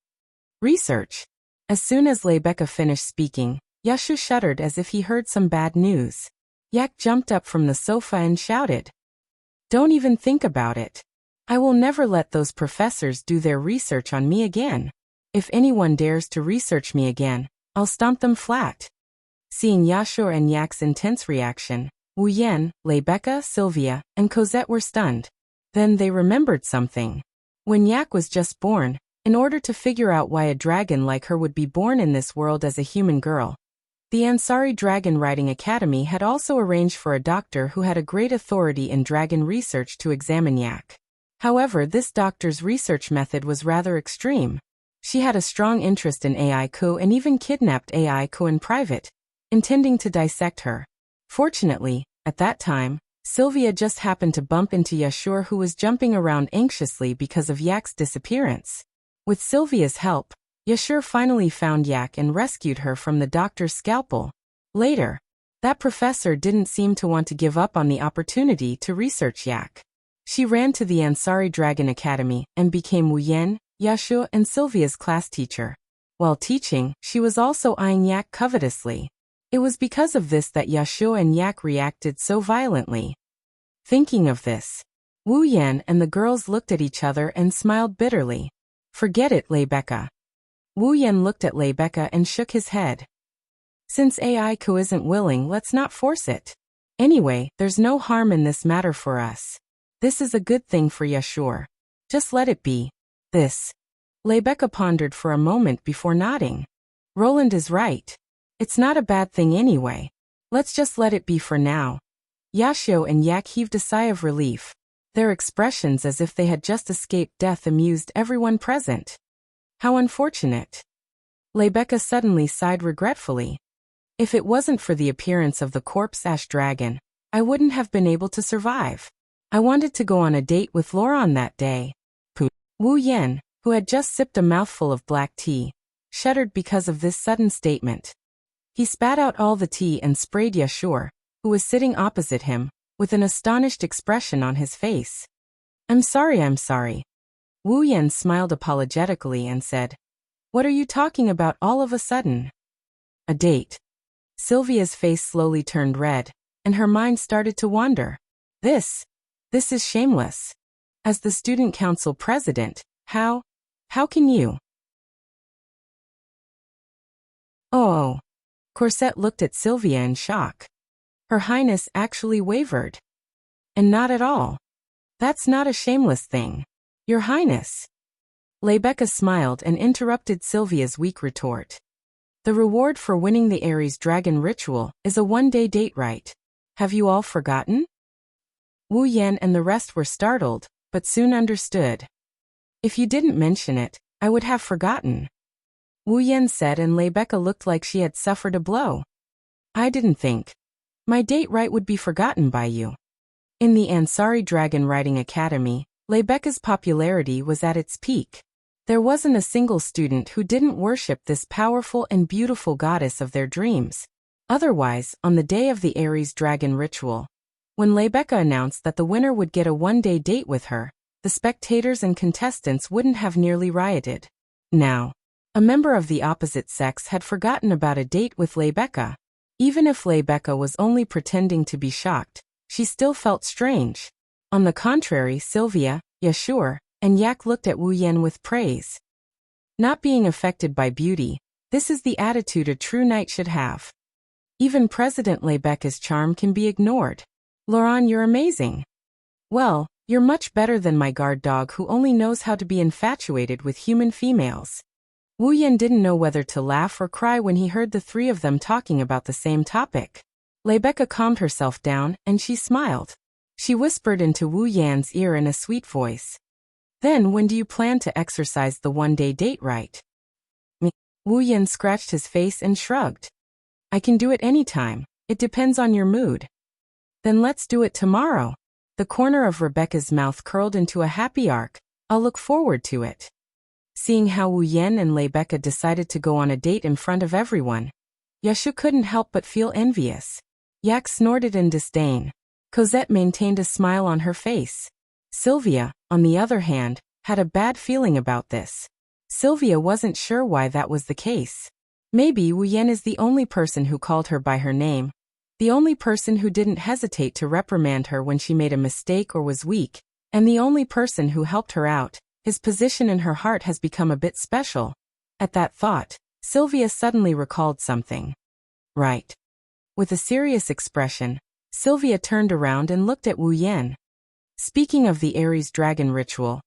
Research? As soon as Rebecca finished speaking, Yashu shuddered as if he heard some bad news. Yak jumped up from the sofa and shouted, "Don't even think about it. I will never let those professors do their research on me again. If anyone dares to research me again, I'll stomp them flat." Seeing Yashu and Yak's intense reaction, Wu Yan, Rebecca, Sylvia, and Cosette were stunned. Then they remembered something. When Yak was just born, in order to figure out why a dragon like her would be born in this world as a human girl, the Ansari Dragon Riding Academy had also arranged for a doctor who had a great authority in dragon research to examine Yak. However, this doctor's research method was rather extreme. She had a strong interest in Aiku and even kidnapped Aiku in private, intending to dissect her. Fortunately, at that time, Sylvia just happened to bump into Yashur who was jumping around anxiously because of Yak's disappearance. With Sylvia's help, Yashur finally found Yak and rescued her from the doctor's scalpel. Later, that professor didn't seem to want to give up on the opportunity to research Yak. She ran to the Ansari Dragon Academy and became Wu Yan, Yashu and Sylvia's class teacher. While teaching, she was also eyeing Yak covetously. It was because of this that Yashu and Yak reacted so violently. Thinking of this, Wu Yan and the girls looked at each other and smiled bitterly. "Forget it, Rebecca." Wu Yan looked at Rebecca and shook his head. "Since Aiku isn't willing, let's not force it. Anyway, there's no harm in this matter for us. This is a good thing for Yashur. Just let it be." This. Rebecca pondered for a moment before nodding. Roland is right. It's not a bad thing anyway. Let's just let it be for now. Yashio and Yak heaved a sigh of relief. Their expressions as if they had just escaped death amused everyone present. How unfortunate. Rebecca suddenly sighed regretfully. If it wasn't for the appearance of the corpse ash dragon, I wouldn't have been able to survive. I wanted to go on a date with Laura on that day. Wu Yan, who had just sipped a mouthful of black tea, shuddered because of this sudden statement. He spat out all the tea and sprayed Yashur, who was sitting opposite him, with an astonished expression on his face. I'm sorry. Wu Yan smiled apologetically and said, "What are you talking about all of a sudden?" A date. Sylvia's face slowly turned red, and her mind started to wander. This is shameless. As the student council president, how can you? Oh. Corset looked at Sylvia in shock. Her Highness actually wavered. And not at all. That's not a shameless thing. Your Highness. Rebecca smiled and interrupted Sylvia's weak retort. The reward for winning the Ares Dragon ritual is a one-day date right. Have you all forgotten? Wu Yan and the rest were startled, but soon understood. If you didn't mention it, I would have forgotten. Wu Yan said, and Rebecca looked like she had suffered a blow. I didn't think my date right would be forgotten by you. In the Ansari Dragon Riding Academy, Rebecca's popularity was at its peak. There wasn't a single student who didn't worship this powerful and beautiful goddess of their dreams. Otherwise, on the day of the Ares Dragon ritual, when Rebecca announced that the winner would get a one-day date with her, the spectators and contestants wouldn't have nearly rioted. Now, a member of the opposite sex had forgotten about a date with Rebecca. Even if Rebecca was only pretending to be shocked, she still felt strange. On the contrary, Sylvia, Yashur, and Yak looked at Wu Yan with praise. Not being affected by beauty, this is the attitude a true knight should have. Even President Rebecca's charm can be ignored. Laurent, you're amazing. Well, you're much better than my guard dog who only knows how to be infatuated with human females. Wu Yan didn't know whether to laugh or cry when he heard the three of them talking about the same topic. Rebecca calmed herself down, and she smiled. She whispered into Wu Yan's ear in a sweet voice. Then when do you plan to exercise the one-day date right? Wu Yan scratched his face and shrugged. I can do it anytime. It depends on your mood. Then let's do it tomorrow. The corner of Rebecca's mouth curled into a happy arc. I'll look forward to it. Seeing how Wu Yan and Rebecca decided to go on a date in front of everyone, Yashu couldn't help but feel envious. Yak snorted in disdain. Cosette maintained a smile on her face. Sylvia, on the other hand, had a bad feeling about this. Sylvia wasn't sure why that was the case. Maybe Wu Yan is the only person who called her by her name, the only person who didn't hesitate to reprimand her when she made a mistake or was weak, and the only person who helped her out. His position in her heart has become a bit special. At that thought, Sylvia suddenly recalled something. Right. With a serious expression, Sylvia turned around and looked at Wu Yan. Speaking of the Aries dragon ritual,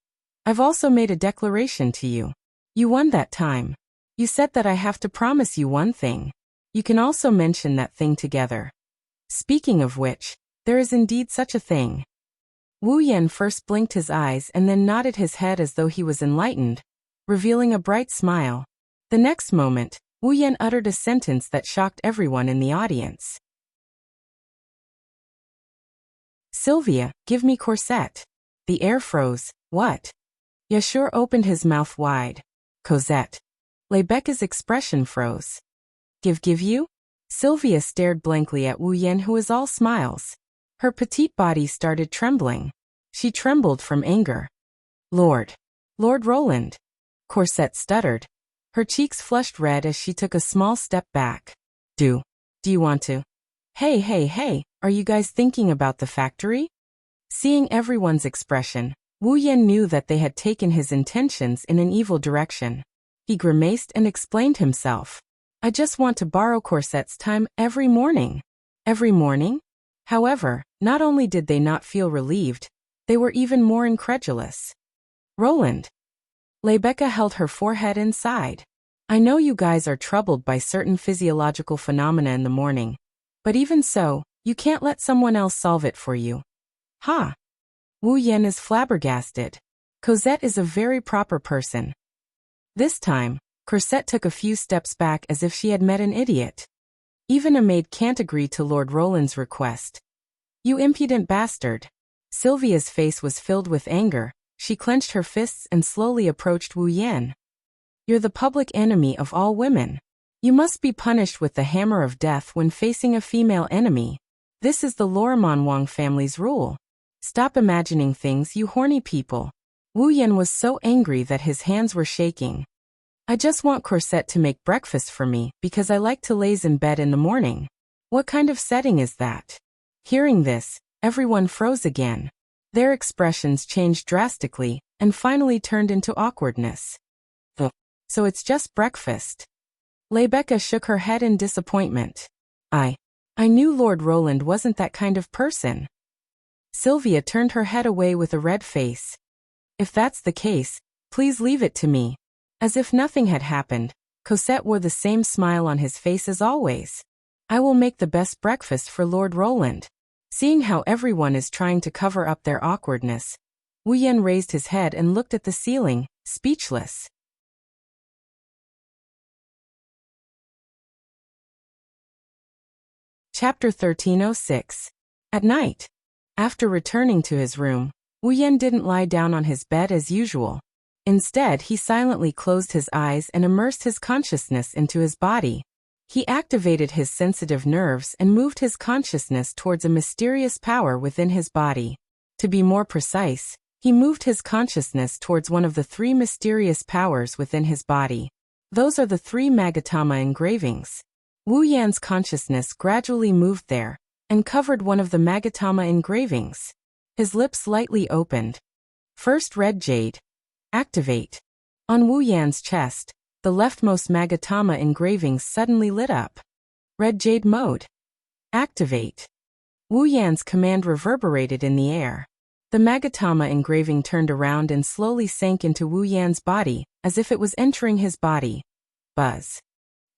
I've also made a declaration to you. You won that time. You said that I have to promise you one thing. You can also mention that thing together. Speaking of which, there is indeed such a thing. Wu Yan first blinked his eyes and then nodded his head as though he was enlightened, revealing a bright smile. The next moment, Wu Yan uttered a sentence that shocked everyone in the audience. Sylvia, give me corset. The air froze. What? Yashur opened his mouth wide. Cosette. Rebecca's expression froze. Give you? Sylvia stared blankly at Wu Yan, who was all smiles. Her petite body started trembling. She trembled from anger. Lord Roland. Cosette stuttered. Her cheeks flushed red as she took a small step back. Do you want to? Hey, are you guys thinking about the factory? Seeing everyone's expression, Wu Yan knew that they had taken his intentions in an evil direction. He grimaced and explained himself. I just want to borrow Corsette's time every morning. Every morning? However, not only did they not feel relieved, they were even more incredulous. Roland. Rebecca held her forehead and sighed. I know you guys are troubled by certain physiological phenomena in the morning, but even so, you can't let someone else solve it for you. Ha! Wu Yan is flabbergasted. Cosette is a very proper person. This time, Cosette took a few steps back as if she had met an idiot. Even a maid can't agree to Lord Roland's request. You impudent bastard. Sylvia's face was filled with anger. She clenched her fists and slowly approached Wu Yan. You're the public enemy of all women. You must be punished with the hammer of death when facing a female enemy. This is the Lorimon Wang family's rule. Stop imagining things, you horny people. Wu Yan was so angry that his hands were shaking. I just want Cosette to make breakfast for me because I like to laze in bed in the morning. What kind of setting is that? Hearing this, everyone froze again. Their expressions changed drastically and finally turned into awkwardness. So it's just breakfast. Rebecca shook her head in disappointment. I knew Lord Roland wasn't that kind of person. Sylvia turned her head away with a red face. If that's the case, please leave it to me. As if nothing had happened, Cosette wore the same smile on his face as always. I will make the best breakfast for Lord Roland. Seeing how everyone is trying to cover up their awkwardness, Wu Yan raised his head and looked at the ceiling, speechless. Chapter 1306. At night. After returning to his room, Wu Yan didn't lie down on his bed as usual. Instead, he silently closed his eyes and immersed his consciousness into his body. He activated his sensitive nerves and moved his consciousness towards a mysterious power within his body. To be more precise, he moved his consciousness towards one of the three mysterious powers within his body. Those are the three Magatama engravings. Wu Yan's consciousness gradually moved there and covered one of the Magatama engravings. His lips slightly opened. First, red jade. Activate. On Wu Yan's chest, the leftmost Magatama engraving suddenly lit up. Red Jade Mode. Activate. Wu Yan's command reverberated in the air. The Magatama engraving turned around and slowly sank into Wu Yan's body, as if it was entering his body. Buzz.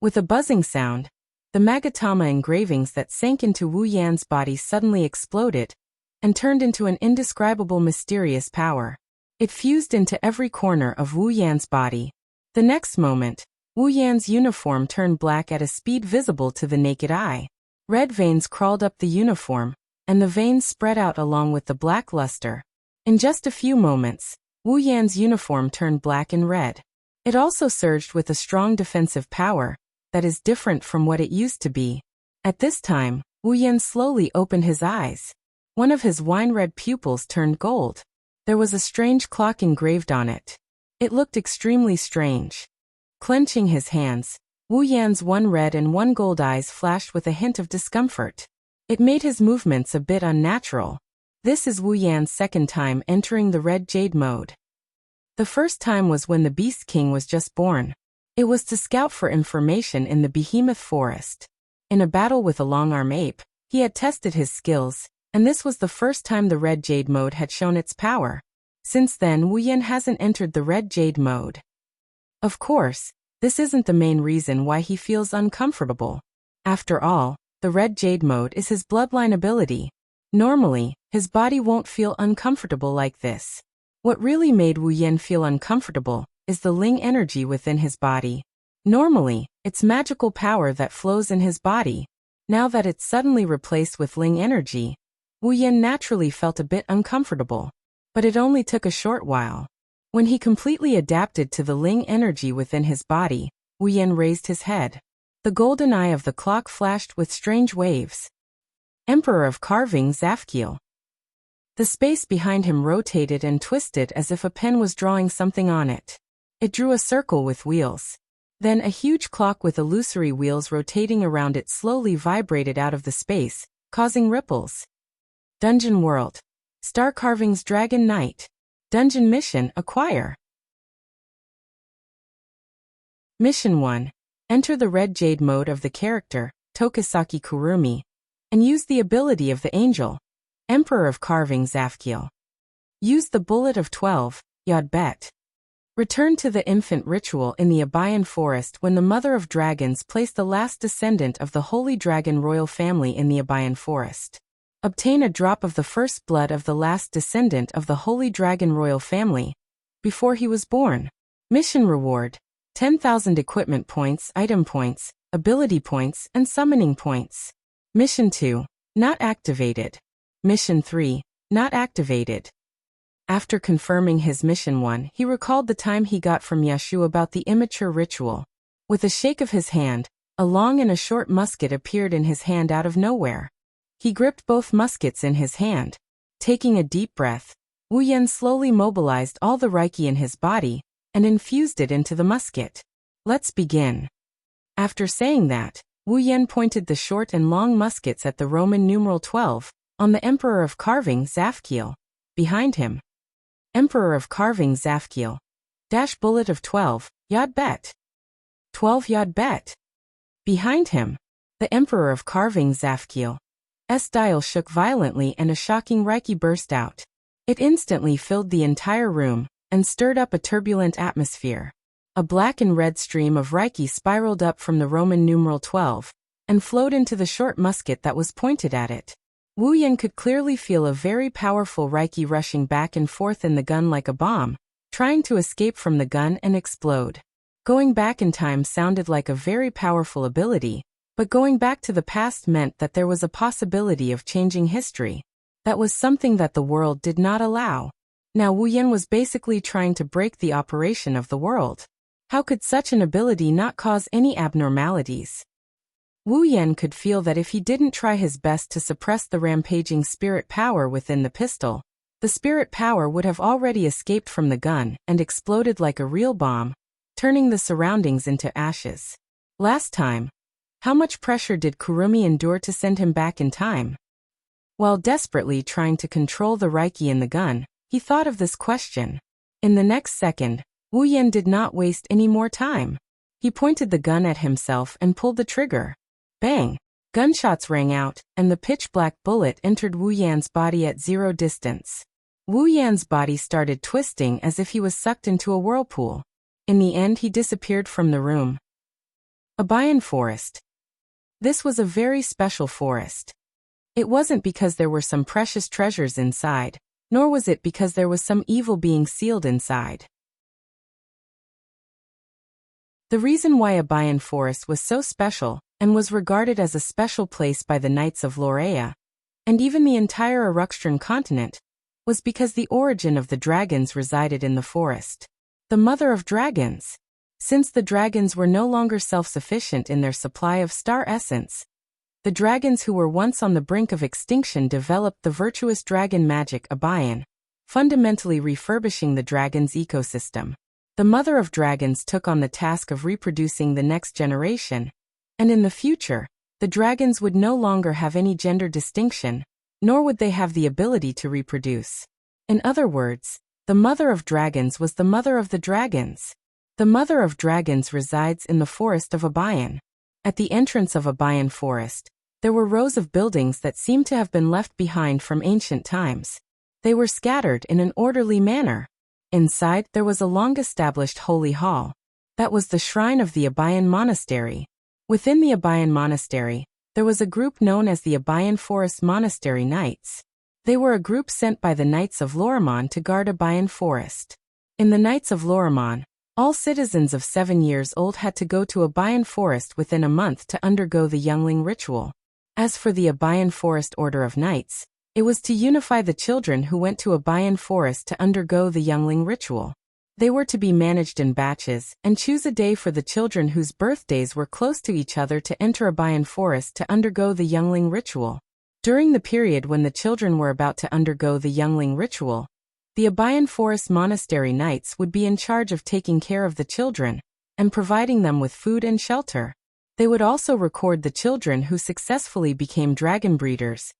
With a buzzing sound, the Magatama engravings that sank into Wu Yan's body suddenly exploded and turned into an indescribable mysterious power. It fused into every corner of Wu Yan's body. The next moment, Wu Yan's uniform turned black at a speed visible to the naked eye. Red veins crawled up the uniform, and the veins spread out along with the black luster. In just a few moments, Wu Yan's uniform turned black and red. It also surged with a strong defensive power that is different from what it used to be. At this time, Wu Yan slowly opened his eyes. One of his wine-red pupils turned gold. There was a strange clock engraved on it. It looked extremely strange. Clenching his hands, Wu Yan's one red and one gold eyes flashed with a hint of discomfort. It made his movements a bit unnatural. This is Wu Yan's second time entering the Red Jade mode. The first time was when the Beast King was just born. It was to scout for information in the Behemoth Forest. In a battle with a long-arm ape, he had tested his skills, and this was the first time the Red Jade mode had shown its power. Since then, Wu Yan hasn't entered the Red Jade mode. Of course, this isn't the main reason why he feels uncomfortable. After all, the Red Jade mode is his bloodline ability. Normally, his body won't feel uncomfortable like this. What really made Wu Yan feel uncomfortable is the Ling energy within his body. Normally, it's magical power that flows in his body. Now that it's suddenly replaced with Ling energy, Wu Yan naturally felt a bit uncomfortable. But it only took a short while. When he completely adapted to the Ling energy within his body, Wu Yan raised his head. The golden eye of the clock flashed with strange waves. Emperor of Carving Zafkiel. The space behind him rotated and twisted as if a pen was drawing something on it. It drew a circle with wheels. Then a huge clock with illusory wheels rotating around it slowly vibrated out of the space, causing ripples. Dungeon World. Star Carving's Dragon Knight. Dungeon Mission Acquire. Mission 1. Enter the Red Jade mode of the character, Tokisaki Kurumi, and use the ability of the angel, Emperor of Carving Zafkiel. Use the Bullet of 12, Yod Bet. Return to the infant ritual in the Abayan Forest when the Mother of Dragons placed the last descendant of the Holy Dragon royal family in the Abayan Forest. Obtain a drop of the first blood of the last descendant of the Holy Dragon royal family before he was born. Mission reward: 10,000 equipment points, item points, ability points, and summoning points. Mission 2. Not activated. Mission 3. Not activated. After confirming his Mission 1, he recalled the time he got from Yashu about the immature ritual. With a shake of his hand, a long and a short musket appeared in his hand out of nowhere. He gripped both muskets in his hand. Taking a deep breath, Wu Yan slowly mobilized all the Reiki in his body and infused it into the musket. Let's begin. After saying that, Wu Yan pointed the short and long muskets at the Roman numeral 12 on the Emperor of Carving Zafkiel. Behind him. Emperor of Carving Zafkiel. Dash Bullet of 12, Yod Bet. 12 Yod Bet. Behind him. The Emperor of Carving Zafkiel. S dial shook violently and a shocking Reiki burst out. It instantly filled the entire room and stirred up a turbulent atmosphere. A black and red stream of Reiki spiraled up from the Roman numeral 12 and flowed into the short musket that was pointed at it. Wu Yan could clearly feel a very powerful Reiki rushing back and forth in the gun like a bomb, trying to escape from the gun and explode. Going back in time sounded like a very powerful ability, but going back to the past meant that there was a possibility of changing history. That was something that the world did not allow. Now Wu Yan was basically trying to break the operation of the world. How could such an ability not cause any abnormalities? Wu Yan could feel that if he didn't try his best to suppress the rampaging spirit power within the pistol, the spirit power would have already escaped from the gun and exploded like a real bomb, turning the surroundings into ashes. Last time, how much pressure did Kurumi endure to send him back in time? While desperately trying to control the Reiki in the gun, he thought of this question. In the next second, Wu Yan did not waste any more time. He pointed the gun at himself and pulled the trigger. Bang! Gunshots rang out, and the pitch-black bullet entered Wu Yan's body at 0 distance. Wu Yan's body started twisting as if he was sucked into a whirlpool. In the end, he disappeared from the room. Abayan Forest. This was a very special forest. It wasn't because there were some precious treasures inside, nor was it because there was some evil being sealed inside. The reason why Abayan Forest was so special, and was regarded as a special place by the Knights of Lorea, and even the entire Aruxtran continent, was because the origin of the dragons resided in the forest. The mother of dragons. Since the dragons were no longer self-sufficient in their supply of star essence, the dragons who were once on the brink of extinction developed the virtuous dragon magic Abayan, fundamentally refurbishing the dragon's ecosystem. The mother of dragons took on the task of reproducing the next generation, and in the future, the dragons would no longer have any gender distinction, nor would they have the ability to reproduce. In other words, the mother of dragons was the mother of the dragons. The mother of dragons resides in the forest of Abayan. At the entrance of Abayan Forest, there were rows of buildings that seemed to have been left behind from ancient times. They were scattered in an orderly manner. Inside, there was a long-established holy hall. That was the shrine of the Abayan Monastery. Within the Abayan Monastery, there was a group known as the Abayan Forest Monastery Knights. They were a group sent by the Knights of Lorimon to guard Abayan Forest. In the Knights of Lorimon, all citizens of 7 years old had to go to Abayan Forest within a month to undergo the youngling ritual. As for the Abayan Forest Order of Knights, it was to unify the children who went to Abayan Forest to undergo the youngling ritual. They were to be managed in batches and choose a day for the children whose birthdays were close to each other to enter Abayan Forest to undergo the youngling ritual. During the period when the children were about to undergo the youngling ritual, the Abayan Forest Monastery Knights would be in charge of taking care of the children and providing them with food and shelter. They would also record the children who successfully became dragon breeders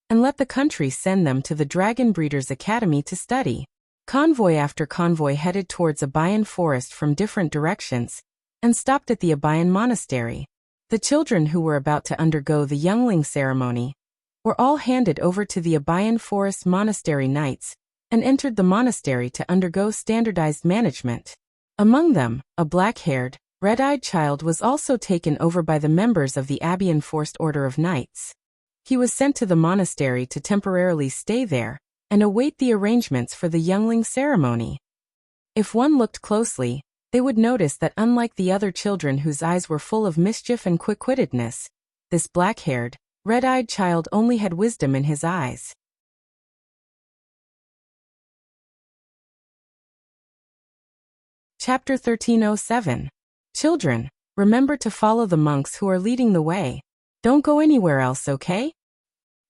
and let the country send them to the Dragon Breeders Academy to study. Convoy after convoy headed towards Abayan Forest from different directions and stopped at the Abayan Monastery. The children who were about to undergo the youngling ceremony were all handed over to the Abayan Forest Monastery Knights and entered the monastery to undergo standardized management. Among them, a black-haired, red-eyed child was also taken over by the members of the Abayan Forest Order of Knights. He was sent to the monastery to temporarily stay there and await the arrangements for the youngling ceremony. If one looked closely, they would notice that unlike the other children whose eyes were full of mischief and quick-wittedness, this black-haired, red-eyed child only had wisdom in his eyes. Chapter 1307. Children, remember to follow the monks who are leading the way. Don't go anywhere else, okay?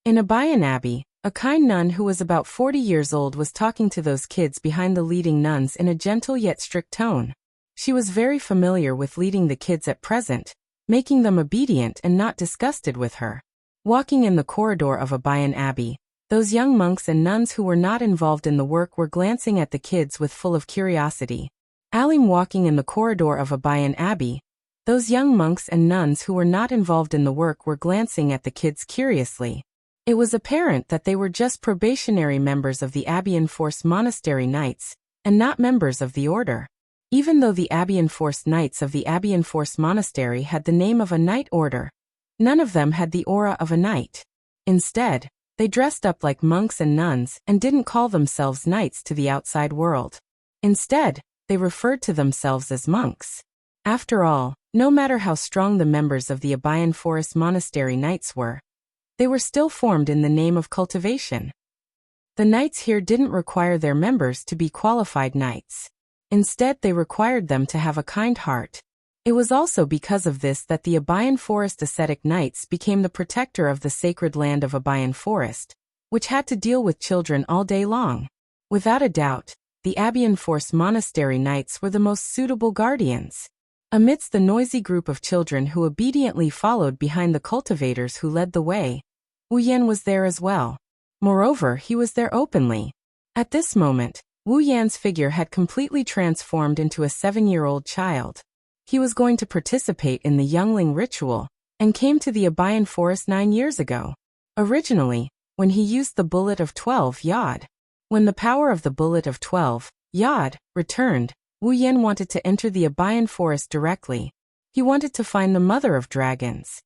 In Abayan Abbey, a kind nun who was about 40 years old was talking to those kids behind the leading nuns in a gentle yet strict tone. She was very familiar with leading the kids at present, making them obedient and not disgusted with her. Walking in the corridor of Abayan Abbey, those young monks and nuns who were not involved in the work were glancing at the kids with full of curiosity. Alim walking in the corridor of Abayan Abbey, those young monks and nuns who were not involved in the work were glancing at the kids curiously. It was apparent that they were just probationary members of the Abayan Forest Monastery Knights, and not members of the order. Even though the Abayan Forest Knights of the Abayan Forest Monastery had the name of a knight order, none of them had the aura of a knight. Instead, they dressed up like monks and nuns and didn't call themselves knights to the outside world. Instead, they referred to themselves as monks. After all, no matter how strong the members of the Abayan Forest Monastery Knights were, they were still formed in the name of cultivation. The knights here didn't require their members to be qualified knights. Instead, they required them to have a kind heart. It was also because of this that the Abayan Forest Ascetic Knights became the protector of the sacred land of Abayan Forest, which had to deal with children all day long. Without a doubt, the Abayan Forest Monastery Knights were the most suitable guardians. Amidst the noisy group of children who obediently followed behind the cultivators who led the way, Wu Yan was there as well. Moreover, he was there openly. At this moment, Wu Yan's figure had completely transformed into a 7-year-old child. He was going to participate in the youngling ritual, and came to the Abayan forest 9 years ago. Originally, when he used the bullet of 12 Yod. When the power of the bullet of 12 Yod returned, Wu Yan wanted to enter the Abayan forest directly. He wanted to find the mother of dragons.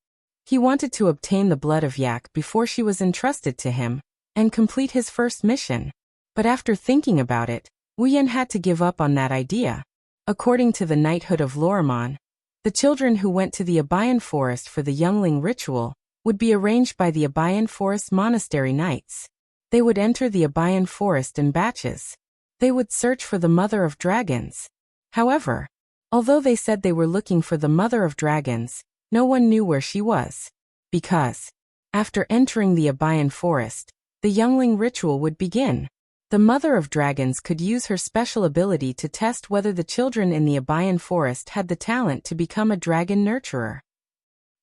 He wanted to obtain the blood of yak before she was entrusted to him, and complete his first mission. But after thinking about it, Wu Yan had to give up on that idea. According to the knighthood of Lorimon, the children who went to the Abayan forest for the youngling ritual would be arranged by the Abayan forest monastery knights. They would enter the Abayan forest in batches. They would search for the mother of dragons. However, although they said they were looking for the mother of dragons, no one knew where she was. Because, after entering the Abayan forest, the youngling ritual would begin. The mother of dragons could use her special ability to test whether the children in the Abayan forest had the talent to become a dragon nurturer.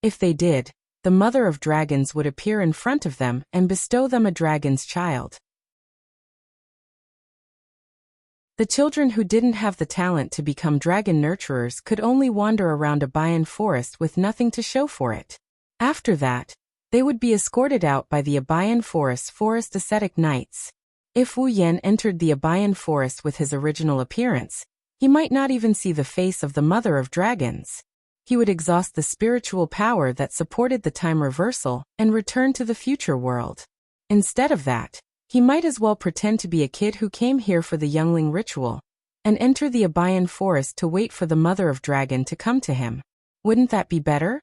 If they did, the mother of dragons would appear in front of them and bestow them a dragon's child. The children who didn't have the talent to become dragon nurturers could only wander around Abayan forest with nothing to show for it. After that, they would be escorted out by the Abayan forest's forest ascetic knights. If Wu Yan entered the Abayan forest with his original appearance, he might not even see the face of the mother of dragons. He would exhaust the spiritual power that supported the time reversal and return to the future world. Instead of that, he might as well pretend to be a kid who came here for the youngling ritual, and enter the Abayan forest to wait for the mother of dragon to come to him. Wouldn't that be better?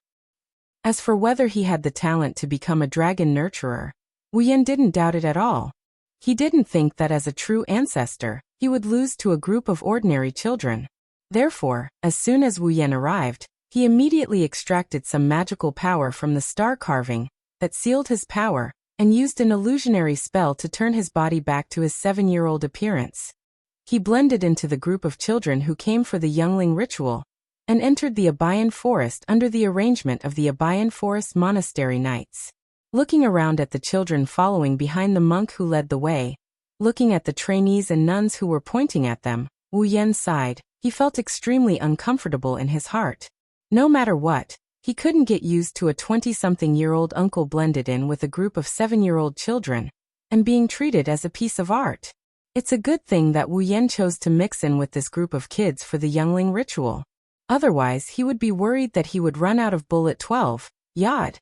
As for whether he had the talent to become a dragon nurturer, Wu Yan didn't doubt it at all. He didn't think that as a true ancestor, he would lose to a group of ordinary children. Therefore, as soon as Wu Yan arrived, he immediately extracted some magical power from the star carving that sealed his power, and used an illusionary spell to turn his body back to his 7-year-old appearance. He blended into the group of children who came for the youngling ritual, and entered the Abayan forest under the arrangement of the Abayan forest monastery knights. Looking around at the children following behind the monk who led the way, looking at the trainees and nuns who were pointing at them, Wu Yan sighed. He felt extremely uncomfortable in his heart. No matter what, he couldn't get used to a 20-something-year-old uncle blended in with a group of 7-year-old children, and being treated as a piece of art. It's a good thing that Wu Yan chose to mix in with this group of kids for the youngling ritual. Otherwise, he would be worried that he would run out of bullet 12 Yod.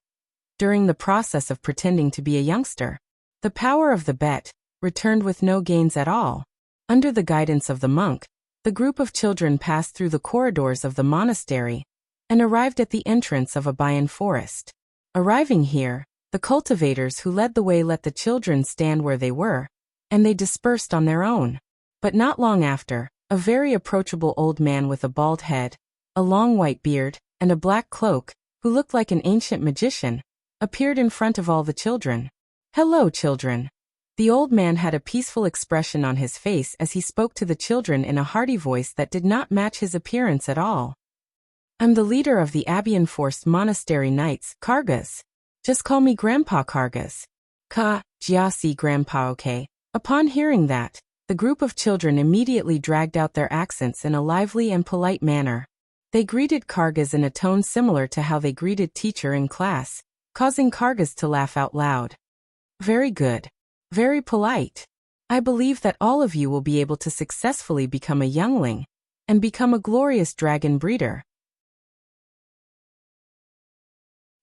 During the process of pretending to be a youngster, the power of the bet returned with no gains at all. Under the guidance of the monk, the group of children passed through the corridors of the monastery and arrived at the entrance of Abayan forest. Arriving here, the cultivators who led the way let the children stand where they were, and they dispersed on their own. But not long after, a very approachable old man with a bald head, a long white beard, and a black cloak, who looked like an ancient magician, appeared in front of all the children. "Hello, children." The old man had a peaceful expression on his face as he spoke to the children in a hearty voice that did not match his appearance at all. "I'm the leader of the Abayan forest monastery knights, Kargas. Just call me Grandpa Kargas." Jiasi Grandpa, okay. Upon hearing that, the group of children immediately dragged out their accents in a lively and polite manner. They greeted Kargas in a tone similar to how they greeted teacher in class, causing Kargas to laugh out loud. "Very good. Very polite. I believe that all of you will be able to successfully become a youngling, and become a glorious dragon breeder."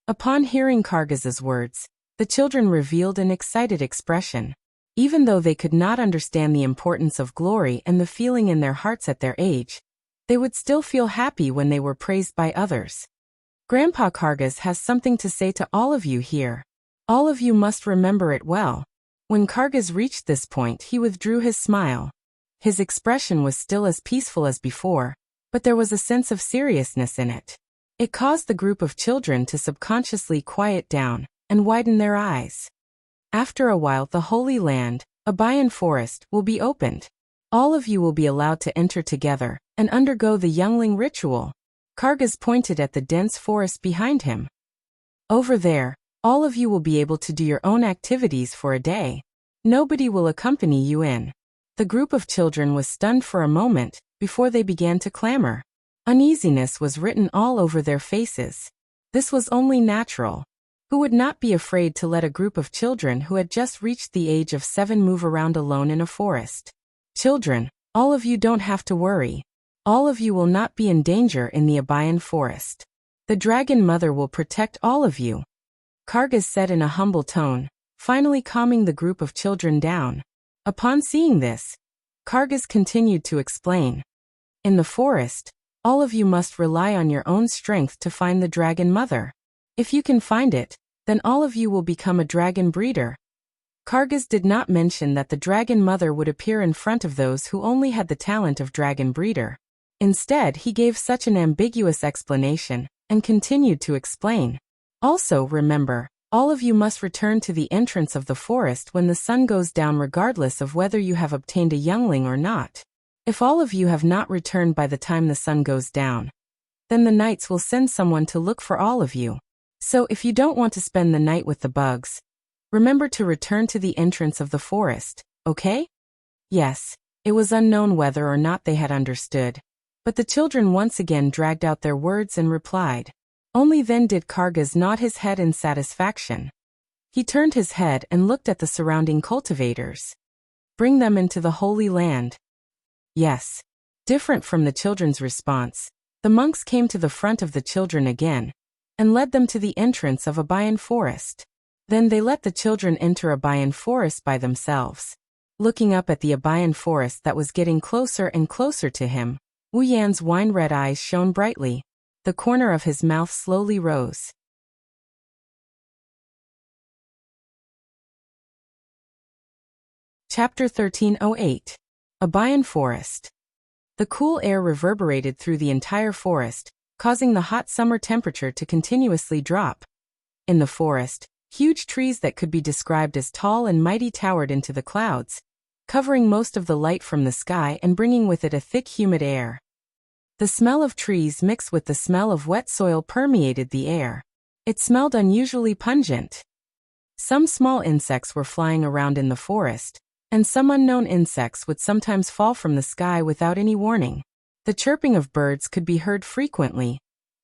Upon hearing Kargas's words, the children revealed an excited expression. Even though they could not understand the importance of glory and the feeling in their hearts at their age, they would still feel happy when they were praised by others. "Grandpa Kargas has something to say to all of you here. All of you must remember it well." When Kargas reached this point, he withdrew his smile. His expression was still as peaceful as before, but there was a sense of seriousness in it. It caused the group of children to subconsciously quiet down and widen their eyes. After a while, the Holy Land, Abayan forest, will be opened. All of you will be allowed to enter together and undergo the youngling ritual. Kargas pointed at the dense forest behind him. "Over there, all of you will be able to do your own activities for a day. Nobody will accompany you in." The group of children was stunned for a moment before they began to clamor. Uneasiness was written all over their faces. This was only natural. Who would not be afraid to let a group of children who had just reached the age of 7 move around alone in a forest? Children, all of you don't have to worry. All of you will not be in danger in the Abayan forest. The dragon mother will protect all of you. Kargas said in a humble tone, finally calming the group of children down. Upon seeing this, Kargas continued to explain. In the forest, all of you must rely on your own strength to find the dragon mother. If you can find it, then all of you will become a dragon breeder. Kargas did not mention that the dragon mother would appear in front of those who only had the talent of dragon breeder. Instead, he gave such an ambiguous explanation, and continued to explain. Also remember, all of you must return to the entrance of the forest when the sun goes down regardless of whether you have obtained a youngling or not. If all of you have not returned by the time the sun goes down, then the knights will send someone to look for all of you. So if you don't want to spend the night with the bugs, remember to return to the entrance of the forest, okay? Yes, it was unknown whether or not they had understood, but the children once again dragged out their words and replied. Only then did Kargas nod his head in satisfaction. He turned his head and looked at the surrounding cultivators. Bring them into the Holy Land. Yes. Different from the children's response, the monks came to the front of the children again, and led them to the entrance of Abayan forest. Then they let the children enter Abayan forest by themselves. Looking up at the Abayan forest that was getting closer and closer to him, Wu Yan's wine-red eyes shone brightly. The corner of his mouth slowly rose. Chapter 1308. Abayan Forest. The cool air reverberated through the entire forest, causing the hot summer temperature to continuously drop. In the forest, huge trees that could be described as tall and mighty towered into the clouds, covering most of the light from the sky and bringing with it a thick humid air. The smell of trees mixed with the smell of wet soil permeated the air. It smelled unusually pungent. Some small insects were flying around in the forest, and some unknown insects would sometimes fall from the sky without any warning. The chirping of birds could be heard frequently,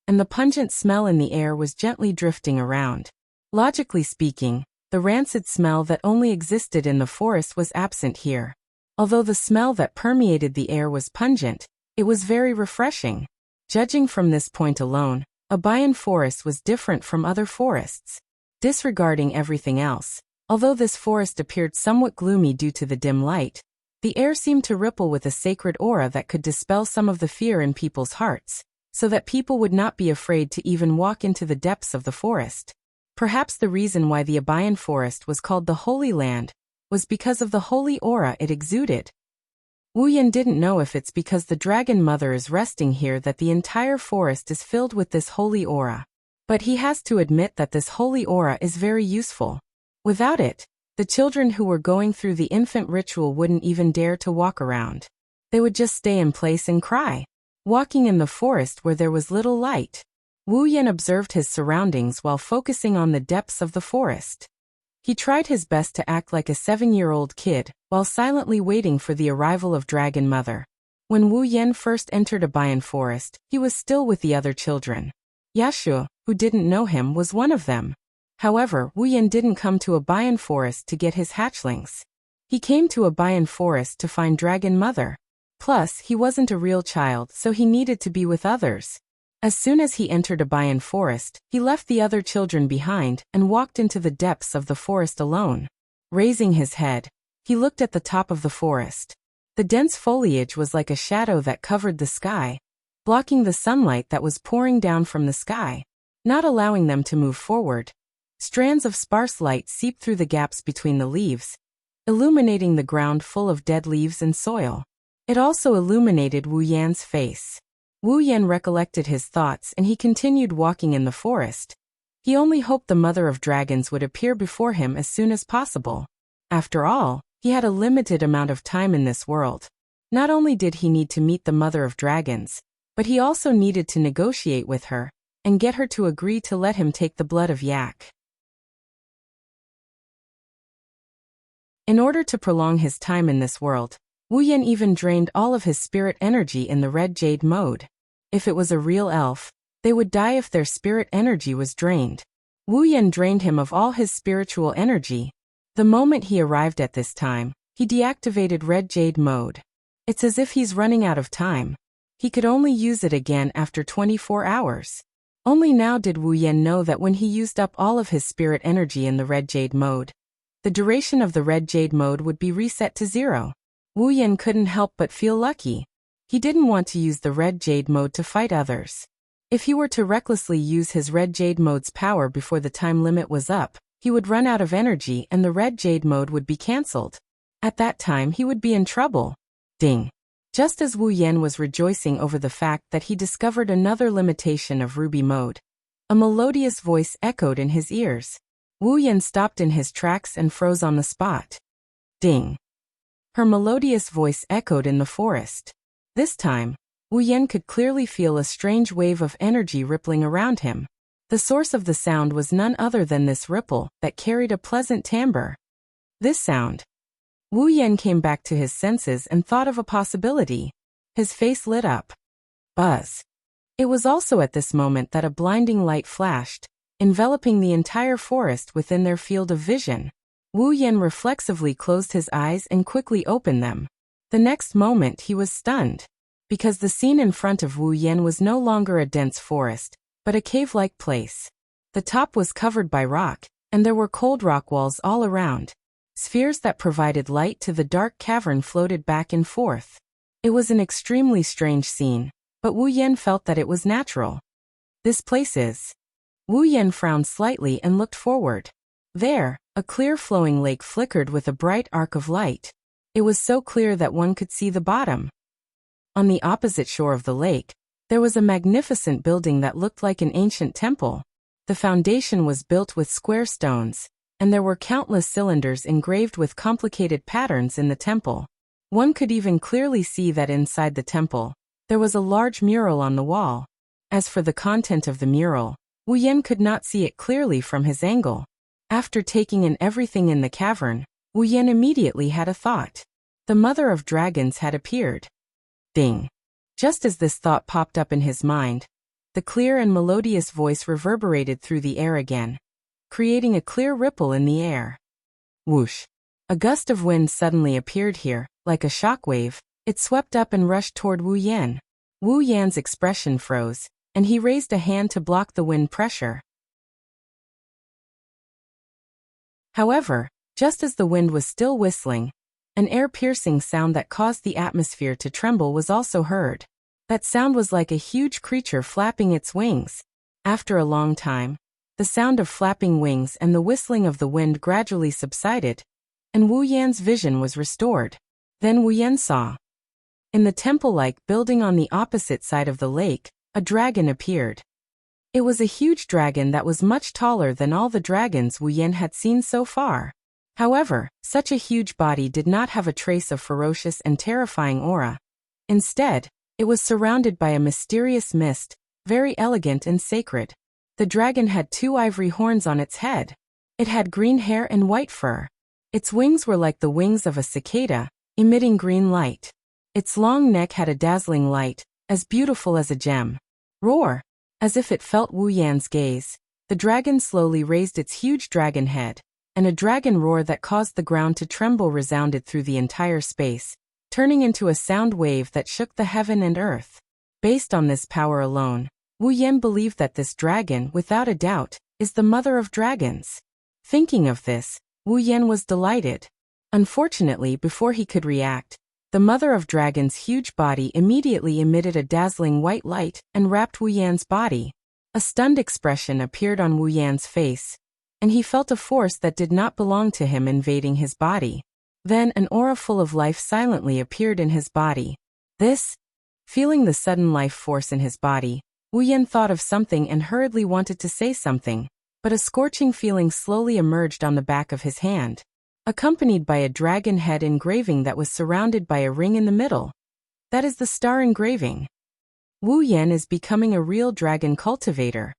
and the pungent smell in the air was gently drifting around. Logically speaking, the rancid smell that only existed in the forest was absent here. Although the smell that permeated the air was pungent, it was very refreshing. Judging from this point alone, Abayan forest was different from other forests. Disregarding everything else, although this forest appeared somewhat gloomy due to the dim light, the air seemed to ripple with a sacred aura that could dispel some of the fear in people's hearts, so that people would not be afraid to even walk into the depths of the forest. Perhaps the reason why the Abayan forest was called the Holy Land was because of the holy aura it exuded. Wu Yan didn't know if it's because the dragon mother is resting here that the entire forest is filled with this holy aura. But he has to admit that this holy aura is very useful. Without it, the children who were going through the infant ritual wouldn't even dare to walk around. They would just stay in place and cry, walking in the forest where there was little light. Wu Yan observed his surroundings while focusing on the depths of the forest. He tried his best to act like a 7-year-old kid, while silently waiting for the arrival of Dragon Mother. When Wu Yan first entered Abayan forest, he was still with the other children. Yashu, who didn't know him, was one of them. However, Wu Yan didn't come to Abayan forest to get his hatchlings. He came to Abayan forest to find Dragon Mother. Plus, he wasn't a real child, so he needed to be with others. As soon as he entered Abayan forest, he left the other children behind and walked into the depths of the forest alone. Raising his head, he looked at the top of the forest. The dense foliage was like a shadow that covered the sky, blocking the sunlight that was pouring down from the sky, not allowing them to move forward. Strands of sparse light seeped through the gaps between the leaves, illuminating the ground full of dead leaves and soil. It also illuminated Wu Yan's face. Wu Yan recollected his thoughts and he continued walking in the forest. He only hoped the Mother of Dragons would appear before him as soon as possible. After all, he had a limited amount of time in this world. Not only did he need to meet the Mother of Dragons, but he also needed to negotiate with her and get her to agree to let him take the blood of Yak. In order to prolong his time in this world, Wu Yan even drained all of his spirit energy in the red jade mode. If it was a real elf, They would die if their spirit energy was drained. Wu Yan drained him of all his spiritual energy. The moment he arrived at this time, he deactivated Red Jade mode. It's as if he's running out of time. He could only use it again after 24 hours. Only now did Wu Yan know that when he used up all of his spirit energy in the Red Jade mode, the duration of the Red Jade mode would be reset to 0. Wu Yan couldn't help but feel lucky. He didn't want to use the Red Jade mode to fight others. If he were to recklessly use his Red Jade mode's power before the time limit was up, he would run out of energy and the Red Jade mode would be cancelled. At that time he would be in trouble. Ding. Just as Wu Yan was rejoicing over the fact that he discovered another limitation of Ruby mode, a melodious voice echoed in his ears. Wu Yan stopped in his tracks and froze on the spot. Ding. Her melodious voice echoed in the forest. This time, Wu Yan could clearly feel a strange wave of energy rippling around him. The source of the sound was none other than this ripple that carried a pleasant timbre. This sound. Wu Yan came back to his senses and thought of a possibility. His face lit up. Buzz. It was also at this moment that a blinding light flashed, enveloping the entire forest within their field of vision. Wu Yan reflexively closed his eyes and quickly opened them. The next moment he was stunned, because the scene in front of Wu Yan was no longer a dense forest, but a cave-like place. The top was covered by rock, and there were cold rock walls all around. Spheres that provided light to the dark cavern floated back and forth. It was an extremely strange scene, but Wu Yan felt that it was natural. This place is... Wu Yan frowned slightly and looked forward. There, a clear flowing lake flickered with a bright arc of light. It was so clear that one could see the bottom. On the opposite shore of the lake, there was a magnificent building that looked like an ancient temple. The foundation was built with square stones, and there were countless cylinders engraved with complicated patterns in the temple. One could even clearly see that inside the temple, there was a large mural on the wall. As for the content of the mural, Wu Yan could not see it clearly from his angle. After taking in everything in the cavern, Wu Yan immediately had a thought. The Mother of Dragons had appeared. Ding. Just as this thought popped up in his mind, the clear and melodious voice reverberated through the air again, creating a clear ripple in the air. Whoosh. A gust of wind suddenly appeared here, like a shockwave. It swept up and rushed toward Wu Yan. Wu Yan's expression froze, and he raised a hand to block the wind pressure. However, just as the wind was still whistling, an air-piercing sound that caused the atmosphere to tremble was also heard. That sound was like a huge creature flapping its wings. After a long time, the sound of flapping wings and the whistling of the wind gradually subsided, and Wu Yan's vision was restored. Then Wu Yan saw. In the temple-like building on the opposite side of the lake, a dragon appeared. It was a huge dragon that was much taller than all the dragons Wu Yan had seen so far. However, such a huge body did not have a trace of ferocious and terrifying aura. Instead, it was surrounded by a mysterious mist, very elegant and sacred. The dragon had 2 ivory horns on its head. It had green hair and white fur. Its wings were like the wings of a cicada, emitting green light. Its long neck had a dazzling light, as beautiful as a gem. Roar! As if it felt Wu Yan's gaze, the dragon slowly raised its huge dragon head, and a dragon roar that caused the ground to tremble resounded through the entire space, turning into a sound wave that shook the heaven and earth. Based on this power alone, Wu Yan believed that this dragon, without a doubt, is the Mother of Dragons. Thinking of this, Wu Yan was delighted. Unfortunately, before he could react, the Mother of Dragons' huge body immediately emitted a dazzling white light and wrapped Wu Yan's body. A stunned expression appeared on Wu Yan's face, and he felt a force that did not belong to him invading his body. Then an aura full of life silently appeared in his body. Feeling the sudden life force in his body, Wu Yan thought of something and hurriedly wanted to say something, but a scorching feeling slowly emerged on the back of his hand, accompanied by a dragon head engraving that was surrounded by a ring in the middle. That is the star engraving. Wu Yan is becoming a real dragon cultivator.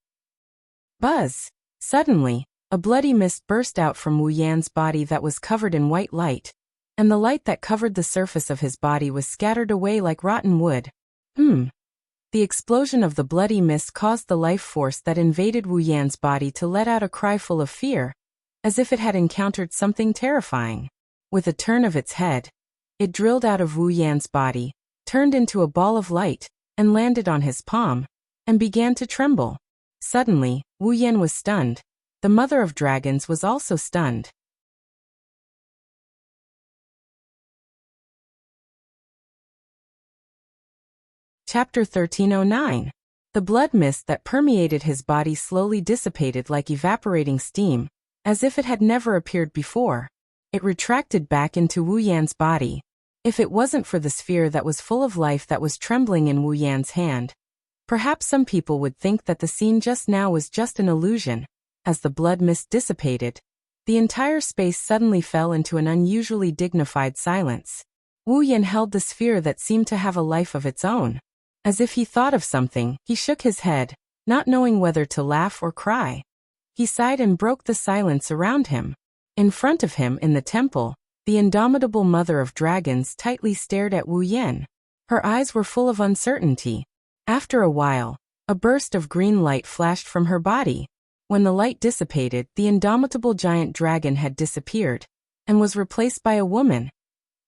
Buzz! Suddenly, a bloody mist burst out from Wu Yan's body that was covered in white light, and the light that covered the surface of his body was scattered away like rotten wood. The explosion of the bloody mist caused the life force that invaded Wu Yan's body to let out a cry full of fear, as if it had encountered something terrifying. With a turn of its head, it drilled out of Wu Yan's body, turned into a ball of light, and landed on his palm, and began to tremble. Suddenly, Wu Yan was stunned. The mother of dragons was also stunned. Chapter 1309. The blood mist that permeated his body slowly dissipated like evaporating steam, as if it had never appeared before. It retracted back into Wu Yan's body. If it wasn't for the sphere that was full of life that was trembling in Wu Yan's hand, perhaps some people would think that the scene just now was just an illusion. As the blood mist dissipated, the entire space suddenly fell into an unusually dignified silence. Wu Yan held the sphere that seemed to have a life of its own. As if he thought of something, he shook his head, not knowing whether to laugh or cry. He sighed and broke the silence around him. In front of him in the temple, the indomitable mother of dragons tightly stared at Wu Yan. Her eyes were full of uncertainty. After a while, a burst of green light flashed from her body. When the light dissipated, the indomitable giant dragon had disappeared, and was replaced by a woman.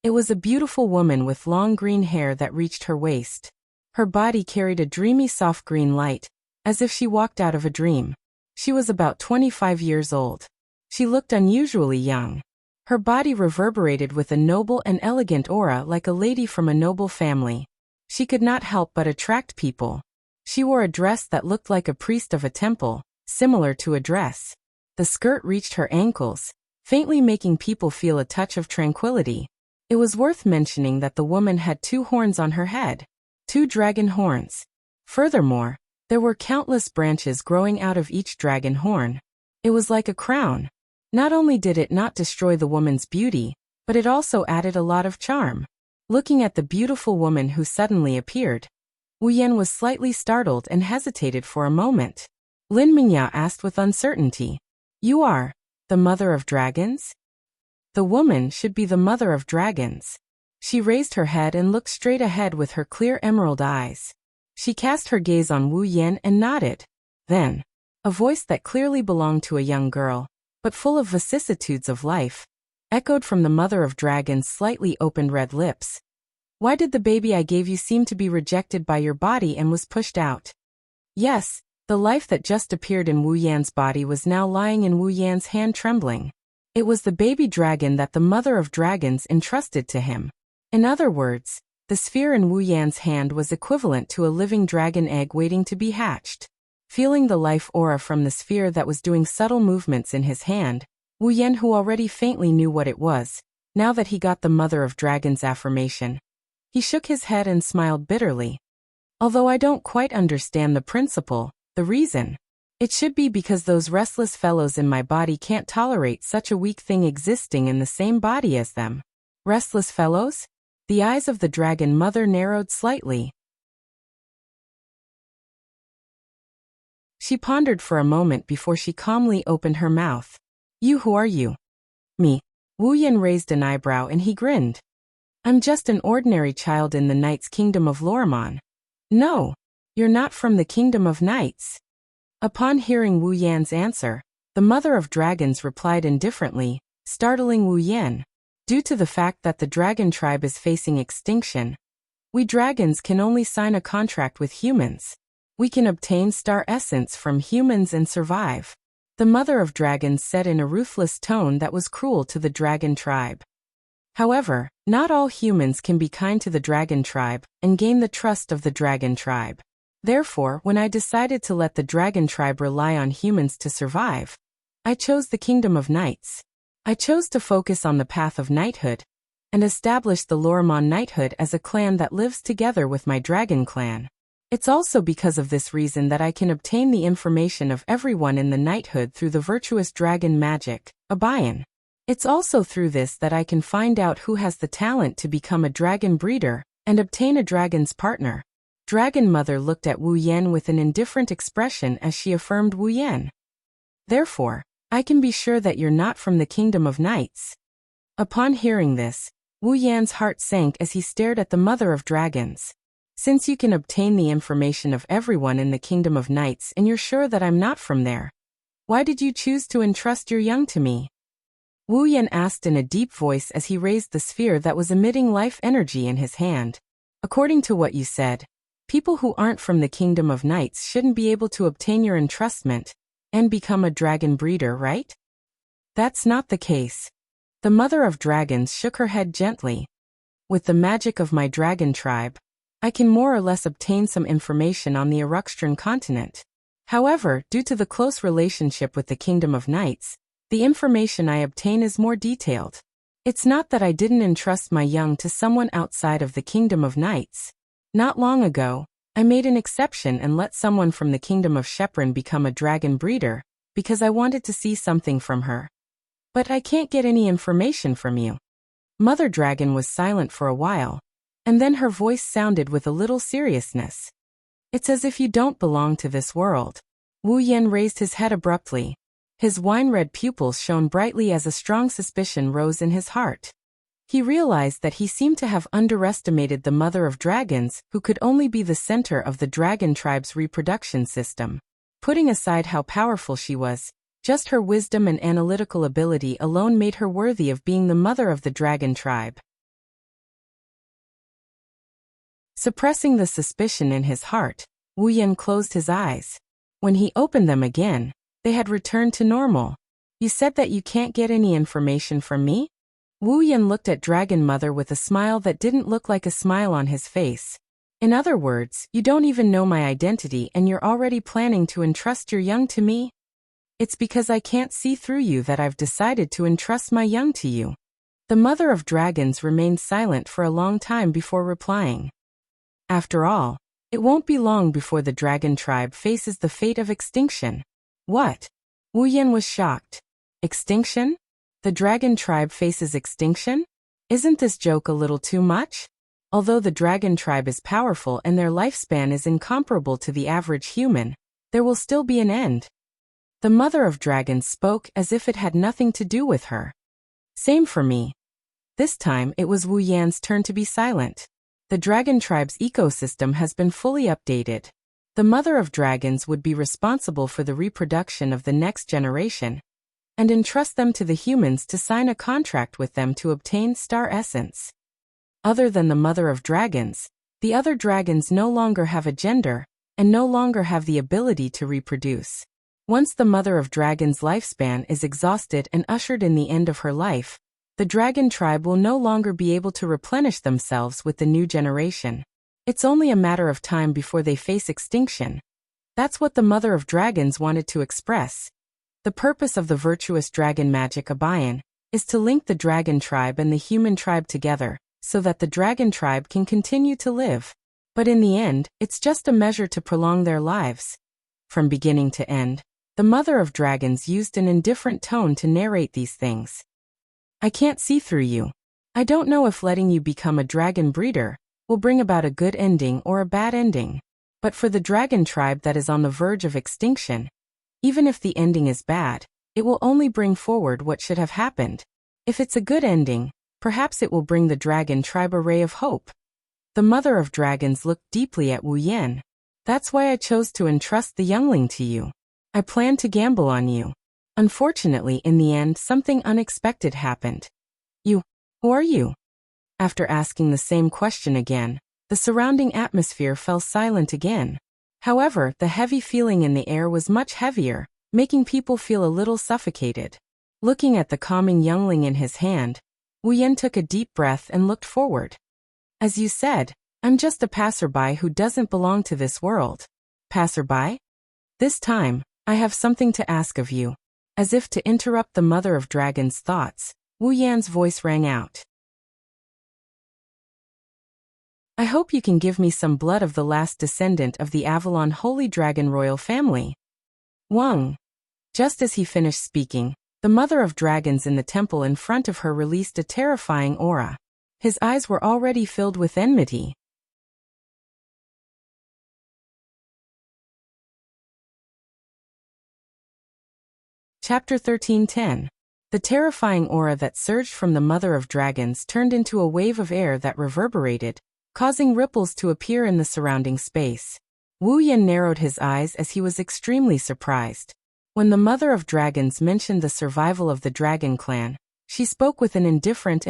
It was a beautiful woman with long green hair that reached her waist. Her body carried a dreamy soft green light, as if she walked out of a dream. She was about 25 years old. She looked unusually young. Her body reverberated with a noble and elegant aura like a lady from a noble family. She could not help but attract people. She wore a dress that looked like a priest of a temple, similar to a dress. The skirt reached her ankles, faintly making people feel a touch of tranquility. It was worth mentioning that the woman had 2 horns on her head. 2 dragon horns. Furthermore, there were countless branches growing out of each dragon horn. It was like a crown. Not only did it not destroy the woman's beauty, but it also added a lot of charm. Looking at the beautiful woman who suddenly appeared, Wu Yan was slightly startled and hesitated for a moment. Lin Mingya asked with uncertainty, "You are the mother of dragons?" The woman should be the mother of dragons. She raised her head and looked straight ahead with her clear emerald eyes. She cast her gaze on Wu Yan and nodded. Then, a voice that clearly belonged to a young girl, but full of vicissitudes of life, echoed from the mother of dragons' slightly opened red lips. "Why did the baby I gave you seem to be rejected by your body and was pushed out?" Yes, the life that just appeared in Wu Yan's body was now lying in Wu Yan's hand trembling. It was the baby dragon that the mother of dragons entrusted to him. In other words, the sphere in Wu Yan's hand was equivalent to a living dragon egg waiting to be hatched. Feeling the life aura from the sphere that was doing subtle movements in his hand, Wu Yan, who already faintly knew what it was, now that he got the mother of dragons' affirmation, he shook his head and smiled bitterly. "Although I don't quite understand the principle, the reason, it should be because those restless fellows in my body can't tolerate such a weak thing existing in the same body as them." Restless fellows? The eyes of the dragon mother narrowed slightly. She pondered for a moment before she calmly opened her mouth. "You, who are you?" "Me." Wu Yan raised an eyebrow and he grinned. "I'm just an ordinary child in the Knight's Kingdom of Lorimon." "No, you're not from the Kingdom of Knights." Upon hearing Wu Yan's answer, the mother of dragons replied indifferently, startling Wu Yan. "Due to the fact that the dragon tribe is facing extinction, we dragons can only sign a contract with humans. We can obtain star essence from humans and survive," the mother of dragons said in a ruthless tone that was cruel to the dragon tribe. However, not all humans can be kind to the dragon tribe and gain the trust of the dragon tribe. Therefore, when I decided to let the dragon tribe rely on humans to survive, I chose the Kingdom of Knights. I chose to focus on the path of knighthood, and establish the Lorimon knighthood as a clan that lives together with my dragon clan. It's also because of this reason that I can obtain the information of everyone in the knighthood through the virtuous dragon magic, Abayan. It's also through this that I can find out who has the talent to become a dragon breeder, and obtain a dragon's partner. Dragon Mother looked at Wu Yan with an indifferent expression as she affirmed Wu Yan. "Therefore, I can be sure that you're not from the Kingdom of Knights." Upon hearing this, Wu Yan's heart sank as he stared at the mother of dragons. Since you can obtain the information of everyone in the Kingdom of Knights and you're sure that I'm not from there, why did you choose to entrust your young to me? Wu Yan asked in a deep voice as he raised the sphere that was emitting life energy in his hand. According to what you said, people who aren't from the Kingdom of Knights shouldn't be able to obtain your entrustment and become a dragon breeder, right? That's not the case. The Mother of Dragons shook her head gently. With the magic of my dragon tribe, I can more or less obtain some information on the Eruxtran continent. However, due to the close relationship with the Kingdom of Knights, the information I obtain is more detailed. It's not that I didn't entrust my young to someone outside of the Kingdom of Knights. Not long ago, I made an exception and let someone from the Kingdom of Shepron become a dragon breeder, because I wanted to see something from her. But I can't get any information from you. Mother Dragon was silent for a while, and then her voice sounded with a little seriousness. It's as if you don't belong to this world. Wu Yan raised his head abruptly. His wine-red pupils shone brightly as a strong suspicion rose in his heart. He realized that he seemed to have underestimated the Mother of Dragons, who could only be the center of the dragon tribe's reproduction system. Putting aside how powerful she was, just her wisdom and analytical ability alone made her worthy of being the mother of the dragon tribe. Suppressing the suspicion in his heart, Wu Yan closed his eyes. When he opened them again, they had returned to normal. You said that you can't get any information from me? Wu Yan looked at Dragon Mother with a smile that didn't look like a smile on his face. In other words, you don't even know my identity and you're already planning to entrust your young to me? It's because I can't see through you that I've decided to entrust my young to you. The Mother of Dragons remained silent for a long time before replying. After all, it won't be long before the dragon tribe faces the fate of extinction. What? Wu Yan was shocked. Extinction? The dragon tribe faces extinction? Isn't this joke a little too much? Although the dragon tribe is powerful and their lifespan is incomparable to the average human, there will still be an end. The Mother of Dragons spoke as if it had nothing to do with her. Same for me. This time it was Wu Yan's turn to be silent. The dragon tribe's ecosystem has been fully updated. The Mother of Dragons would be responsible for the reproduction of the next generation, and entrust them to the humans to sign a contract with them to obtain star essence. Other than the Mother of Dragons, the other dragons no longer have a gender, and no longer have the ability to reproduce. Once the Mother of Dragons' lifespan is exhausted and ushered in the end of her life, the dragon tribe will no longer be able to replenish themselves with the new generation. It's only a matter of time before they face extinction. That's what the Mother of Dragons wanted to express. The purpose of the virtuous dragon magic Abayan is to link the dragon tribe and the human tribe together, so that the dragon tribe can continue to live. But in the end, it's just a measure to prolong their lives. From beginning to end, the Mother of Dragons used an indifferent tone to narrate these things. I can't see through you. I don't know if letting you become a dragon breeder will bring about a good ending or a bad ending. But for the dragon tribe that is on the verge of extinction, even if the ending is bad, it will only bring forward what should have happened. If it's a good ending, perhaps it will bring the dragon tribe a ray of hope. The Mother of Dragons looked deeply at Wu Yan. That's why I chose to entrust the youngling to you. I planned to gamble on you. Unfortunately, in the end, something unexpected happened. Who are you? After asking the same question again, the surrounding atmosphere fell silent again. However, the heavy feeling in the air was much heavier, making people feel a little suffocated. Looking at the calming youngling in his hand, Wu Yan took a deep breath and looked forward. As you said, I'm just a passerby who doesn't belong to this world. Passerby? This time, I have something to ask of you. As if to interrupt the Mother of Dragons' thoughts, Wu Yan's voice rang out. I hope you can give me some blood of the last descendant of the Avalon Holy Dragon royal family. Wang. Just as he finished speaking, the Mother of Dragons in the temple in front of her released a terrifying aura. His eyes were already filled with enmity. Chapter 13:10. The terrifying aura that surged from the Mother of Dragons turned into a wave of air that reverberated, causing ripples to appear in the surrounding space. Wu Yan narrowed his eyes as he was extremely surprised. When the Mother of Dragons mentioned the survival of the dragon clan, she spoke with an indifferent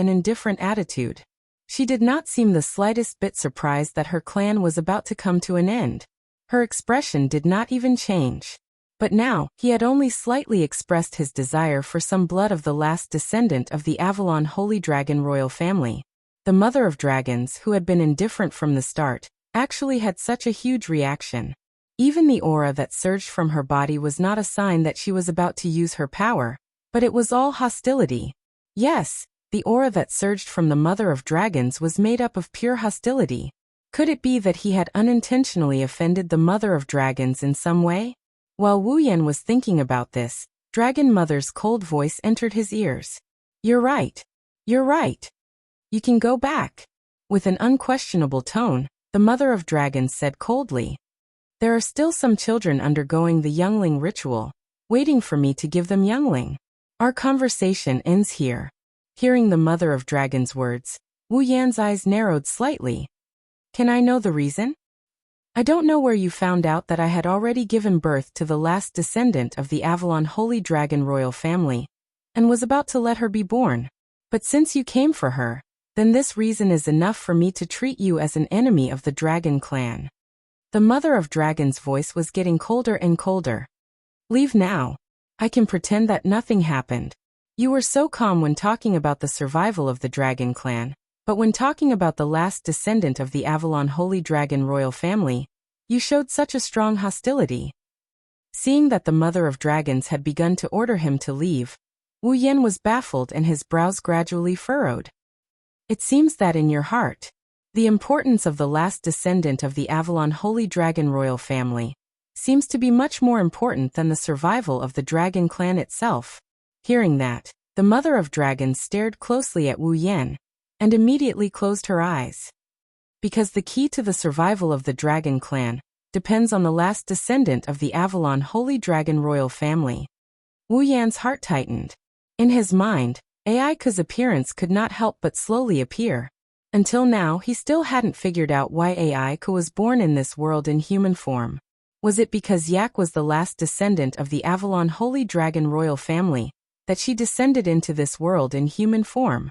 attitude. She did not seem the slightest bit surprised that her clan was about to come to an end. Her expression did not even change. But now, he had only slightly expressed his desire for some blood of the last descendant of the Avalon Holy Dragon royal family. The Mother of Dragons, who had been indifferent from the start, actually had such a huge reaction. Even the aura that surged from her body was not a sign that she was about to use her power, but it was all hostility. Yes, the aura that surged from the Mother of Dragons was made up of pure hostility. Could it be that he had unintentionally offended the Mother of Dragons in some way? While Wu Yan was thinking about this, Dragon Mother's cold voice entered his ears. "You're right. You're right. You can go back." With an unquestionable tone, the Mother of Dragons said coldly, "There are still some children undergoing the youngling ritual, waiting for me to give them youngling. Our conversation ends here." Hearing the Mother of Dragons' words, Wu Yan's eyes narrowed slightly. "Can I know the reason? I don't know where you found out that I had already given birth to the last descendant of the Avalon Holy Dragon royal family, and was about to let her be born. But since you came for her, then this reason is enough for me to treat you as an enemy of the Dragon clan." The Mother of Dragons' voice was getting colder and colder. "Leave now. I can pretend that nothing happened. You were so calm when talking about the survival of the Dragon clan, but when talking about the last descendant of the Avalon Holy Dragon royal family, you showed such a strong hostility." Seeing that the Mother of Dragons had begun to order him to leave, Wu Yan was baffled and his brows gradually furrowed. "It seems that in your heart, the importance of the last descendant of the Avalon Holy Dragon royal family seems to be much more important than the survival of the Dragon clan itself." Hearing that, the Mother of Dragons stared closely at Wu Yan and immediately closed her eyes. "Because the key to the survival of the Dragon clan depends on the last descendant of the Avalon Holy Dragon royal family." Wu Yan's heart tightened. In his mind, Aika's appearance could not help but slowly appear. Until now, he still hadn't figured out why Aika was born in this world in human form. Was it because Yak was the last descendant of the Avalon Holy Dragon royal family that she descended into this world in human form?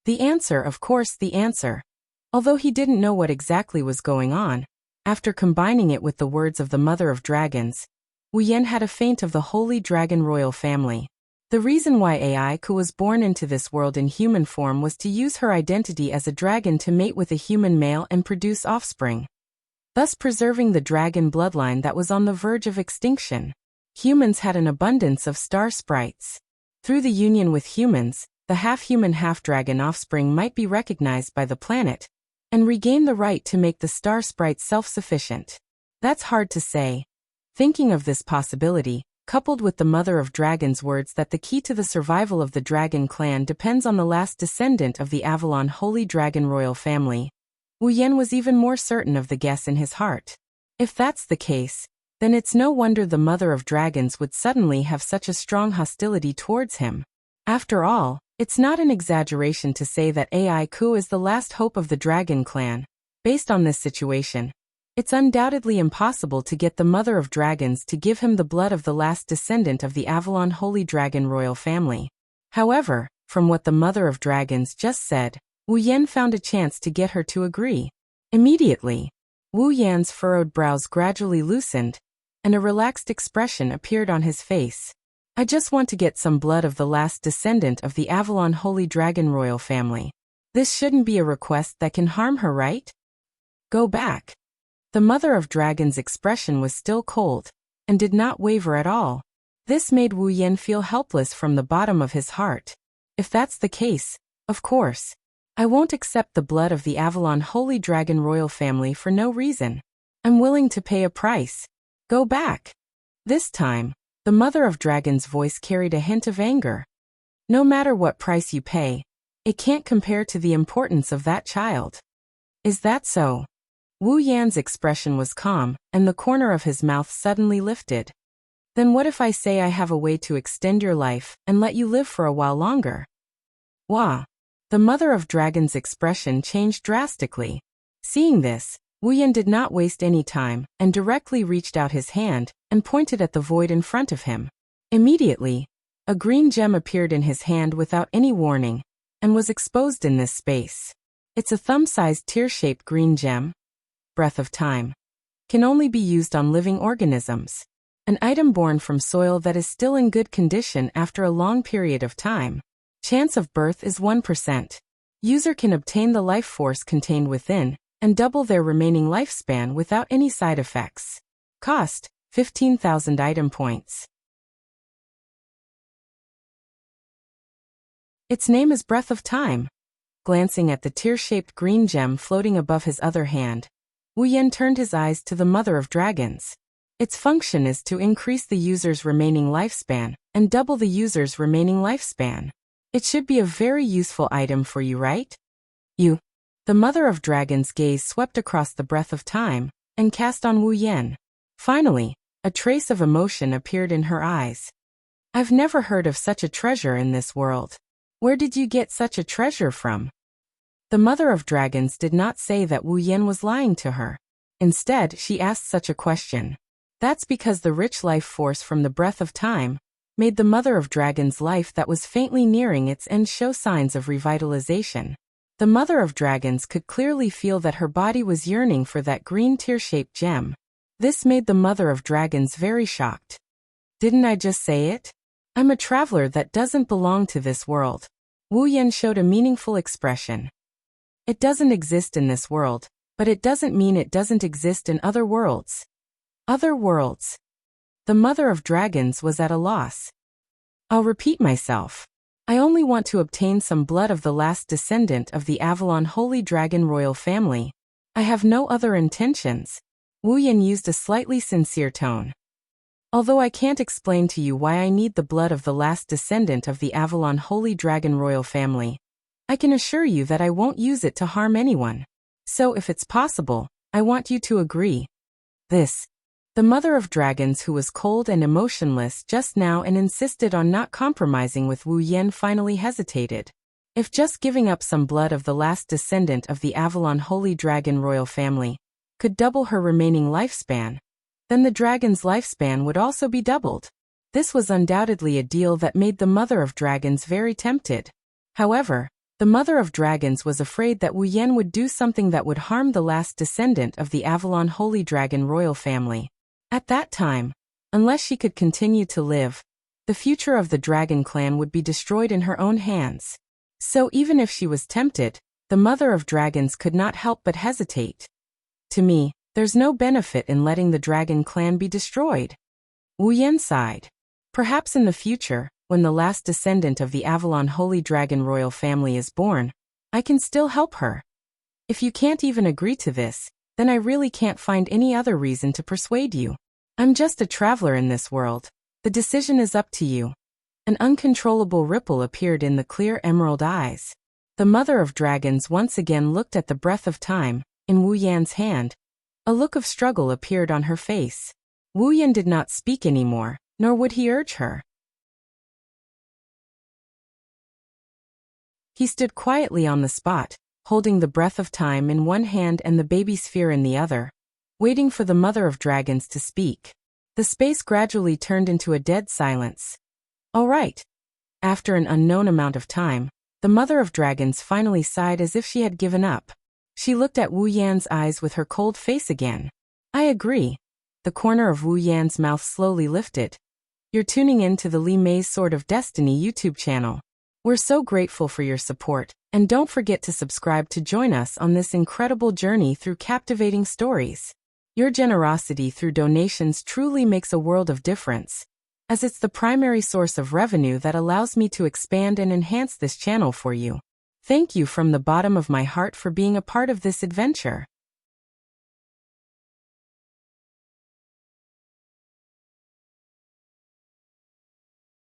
The answer, of course, the answer. Although he didn't know what exactly was going on, after combining it with the words of the Mother of Dragons, Wu Yan had a feint of the Holy Dragon royal family. The reason why Aika was born into this world in human form was to use her identity as a dragon to mate with a human male and produce offspring, thus preserving the dragon bloodline that was on the verge of extinction. Humans had an abundance of star sprites. Through the union with humans, the half-human half-dragon offspring might be recognized by the planet and regain the right to make the star sprite self-sufficient. That's hard to say. Thinking of this possibility, coupled with the Mother of Dragons' words that the key to the survival of the Dragon clan depends on the last descendant of the Avalon Holy Dragon royal family, Wu Yan was even more certain of the guess in his heart. If that's the case, then it's no wonder the Mother of Dragons would suddenly have such a strong hostility towards him. After all, it's not an exaggeration to say that Aika is the last hope of the Dragon clan. Based on this situation, it's undoubtedly impossible to get the Mother of Dragons to give him the blood of the last descendant of the Avalon Holy Dragon royal family. However, from what the Mother of Dragons just said, Wu Yan found a chance to get her to agree. Immediately, Wu Yan's furrowed brows gradually loosened, and a relaxed expression appeared on his face. "I just want to get some blood of the last descendant of the Avalon Holy Dragon royal family. This shouldn't be a request that can harm her, right? Go back." The Mother of Dragons' expression was still cold, and did not waver at all. This made Wu Yan feel helpless from the bottom of his heart. If that's the case, of course, I won't accept the blood of the Avalon Holy Dragon royal family for no reason. I'm willing to pay a price. Go back. This time, the Mother of Dragons' voice carried a hint of anger. "No matter what price you pay, it can't compare to the importance of that child." "Is that so?" Wu Yan's expression was calm, and the corner of his mouth suddenly lifted. "Then what if I say I have a way to extend your life and let you live for a while longer?" "Wah." The mother of dragons' expression changed drastically. Seeing this, Wu Yan did not waste any time and directly reached out his hand and pointed at the void in front of him. Immediately, a green gem appeared in his hand without any warning and was exposed in this space. It's a thumb-sized tear-shaped green gem. Breath of Time. Can only be used on living organisms. An item born from soil that is still in good condition after a long period of time. Chance of birth is 1%. User can obtain the life force contained within and double their remaining lifespan without any side effects. Cost, 15,000 item points. Its name is Breath of Time. Glancing at the tear-shaped green gem floating above his other hand, Wu Yan turned his eyes to the Mother of Dragons. Its function is to increase the user's remaining lifespan and double the user's remaining lifespan. It should be a very useful item for you, right? The Mother of Dragons' gaze swept across the Breath of Time and cast on Wu Yan. Finally, a trace of emotion appeared in her eyes. I've never heard of such a treasure in this world. Where did you get such a treasure from? The Mother of Dragons did not say that Wu Yan was lying to her. Instead, she asked such a question. That's because the rich life force from the Breath of Time made the Mother of Dragons' life that was faintly nearing its end show signs of revitalization. The Mother of Dragons could clearly feel that her body was yearning for that green tear-shaped gem. This made the Mother of Dragons very shocked. Didn't I just say it? I'm a traveler that doesn't belong to this world. Wu Yan showed a meaningful expression. It doesn't exist in this world, but it doesn't mean it doesn't exist in other worlds. Other worlds. The Mother of Dragons was at a loss. I'll repeat myself. I only want to obtain some blood of the last descendant of the Avalon Holy Dragon royal family. I have no other intentions. Wu Yan used a slightly sincere tone. Although I can't explain to you why I need the blood of the last descendant of the Avalon Holy Dragon royal family, I can assure you that I won't use it to harm anyone. So if it's possible, I want you to agree. The Mother of Dragons, who was cold and emotionless just now and insisted on not compromising with Wu Yan, finally hesitated. If just giving up some blood of the last descendant of the Avalon Holy Dragon royal family could double her remaining lifespan, then the dragon's lifespan would also be doubled. This was undoubtedly a deal that made the Mother of Dragons very tempted. However, the Mother of Dragons was afraid that Wu Yan would do something that would harm the last descendant of the Avalon Holy Dragon royal family. At that time, unless she could continue to live, the future of the Dragon clan would be destroyed in her own hands. So even if she was tempted, the Mother of Dragons could not help but hesitate. To me, there's no benefit in letting the Dragon clan be destroyed. Wu Yan sighed. Perhaps in the future, when the last descendant of the Avalon Holy Dragon royal family is born, I can still help her. If you can't even agree to this, then I really can't find any other reason to persuade you. I'm just a traveler in this world. The decision is up to you. An uncontrollable ripple appeared in the clear emerald eyes. The Mother of Dragons once again looked at the Breath of Time in Wu Yan's hand. A look of struggle appeared on her face. Wu Yan did not speak anymore, nor would he urge her. He stood quietly on the spot, holding the Breath of Time in one hand and the baby sphere in the other, waiting for the Mother of Dragons to speak. The space gradually turned into a dead silence. All right. After an unknown amount of time, the Mother of Dragons finally sighed as if she had given up. She looked at Wu Yan's eyes with her cold face again. I agree. The corner of Wu Yan's mouth slowly lifted. You're tuning in to the Li Mei's Sword of Destiny YouTube channel. We're so grateful for your support, and don't forget to subscribe to join us on this incredible journey through captivating stories. Your generosity through donations truly makes a world of difference, as it's the primary source of revenue that allows me to expand and enhance this channel for you. Thank you from the bottom of my heart for being a part of this adventure.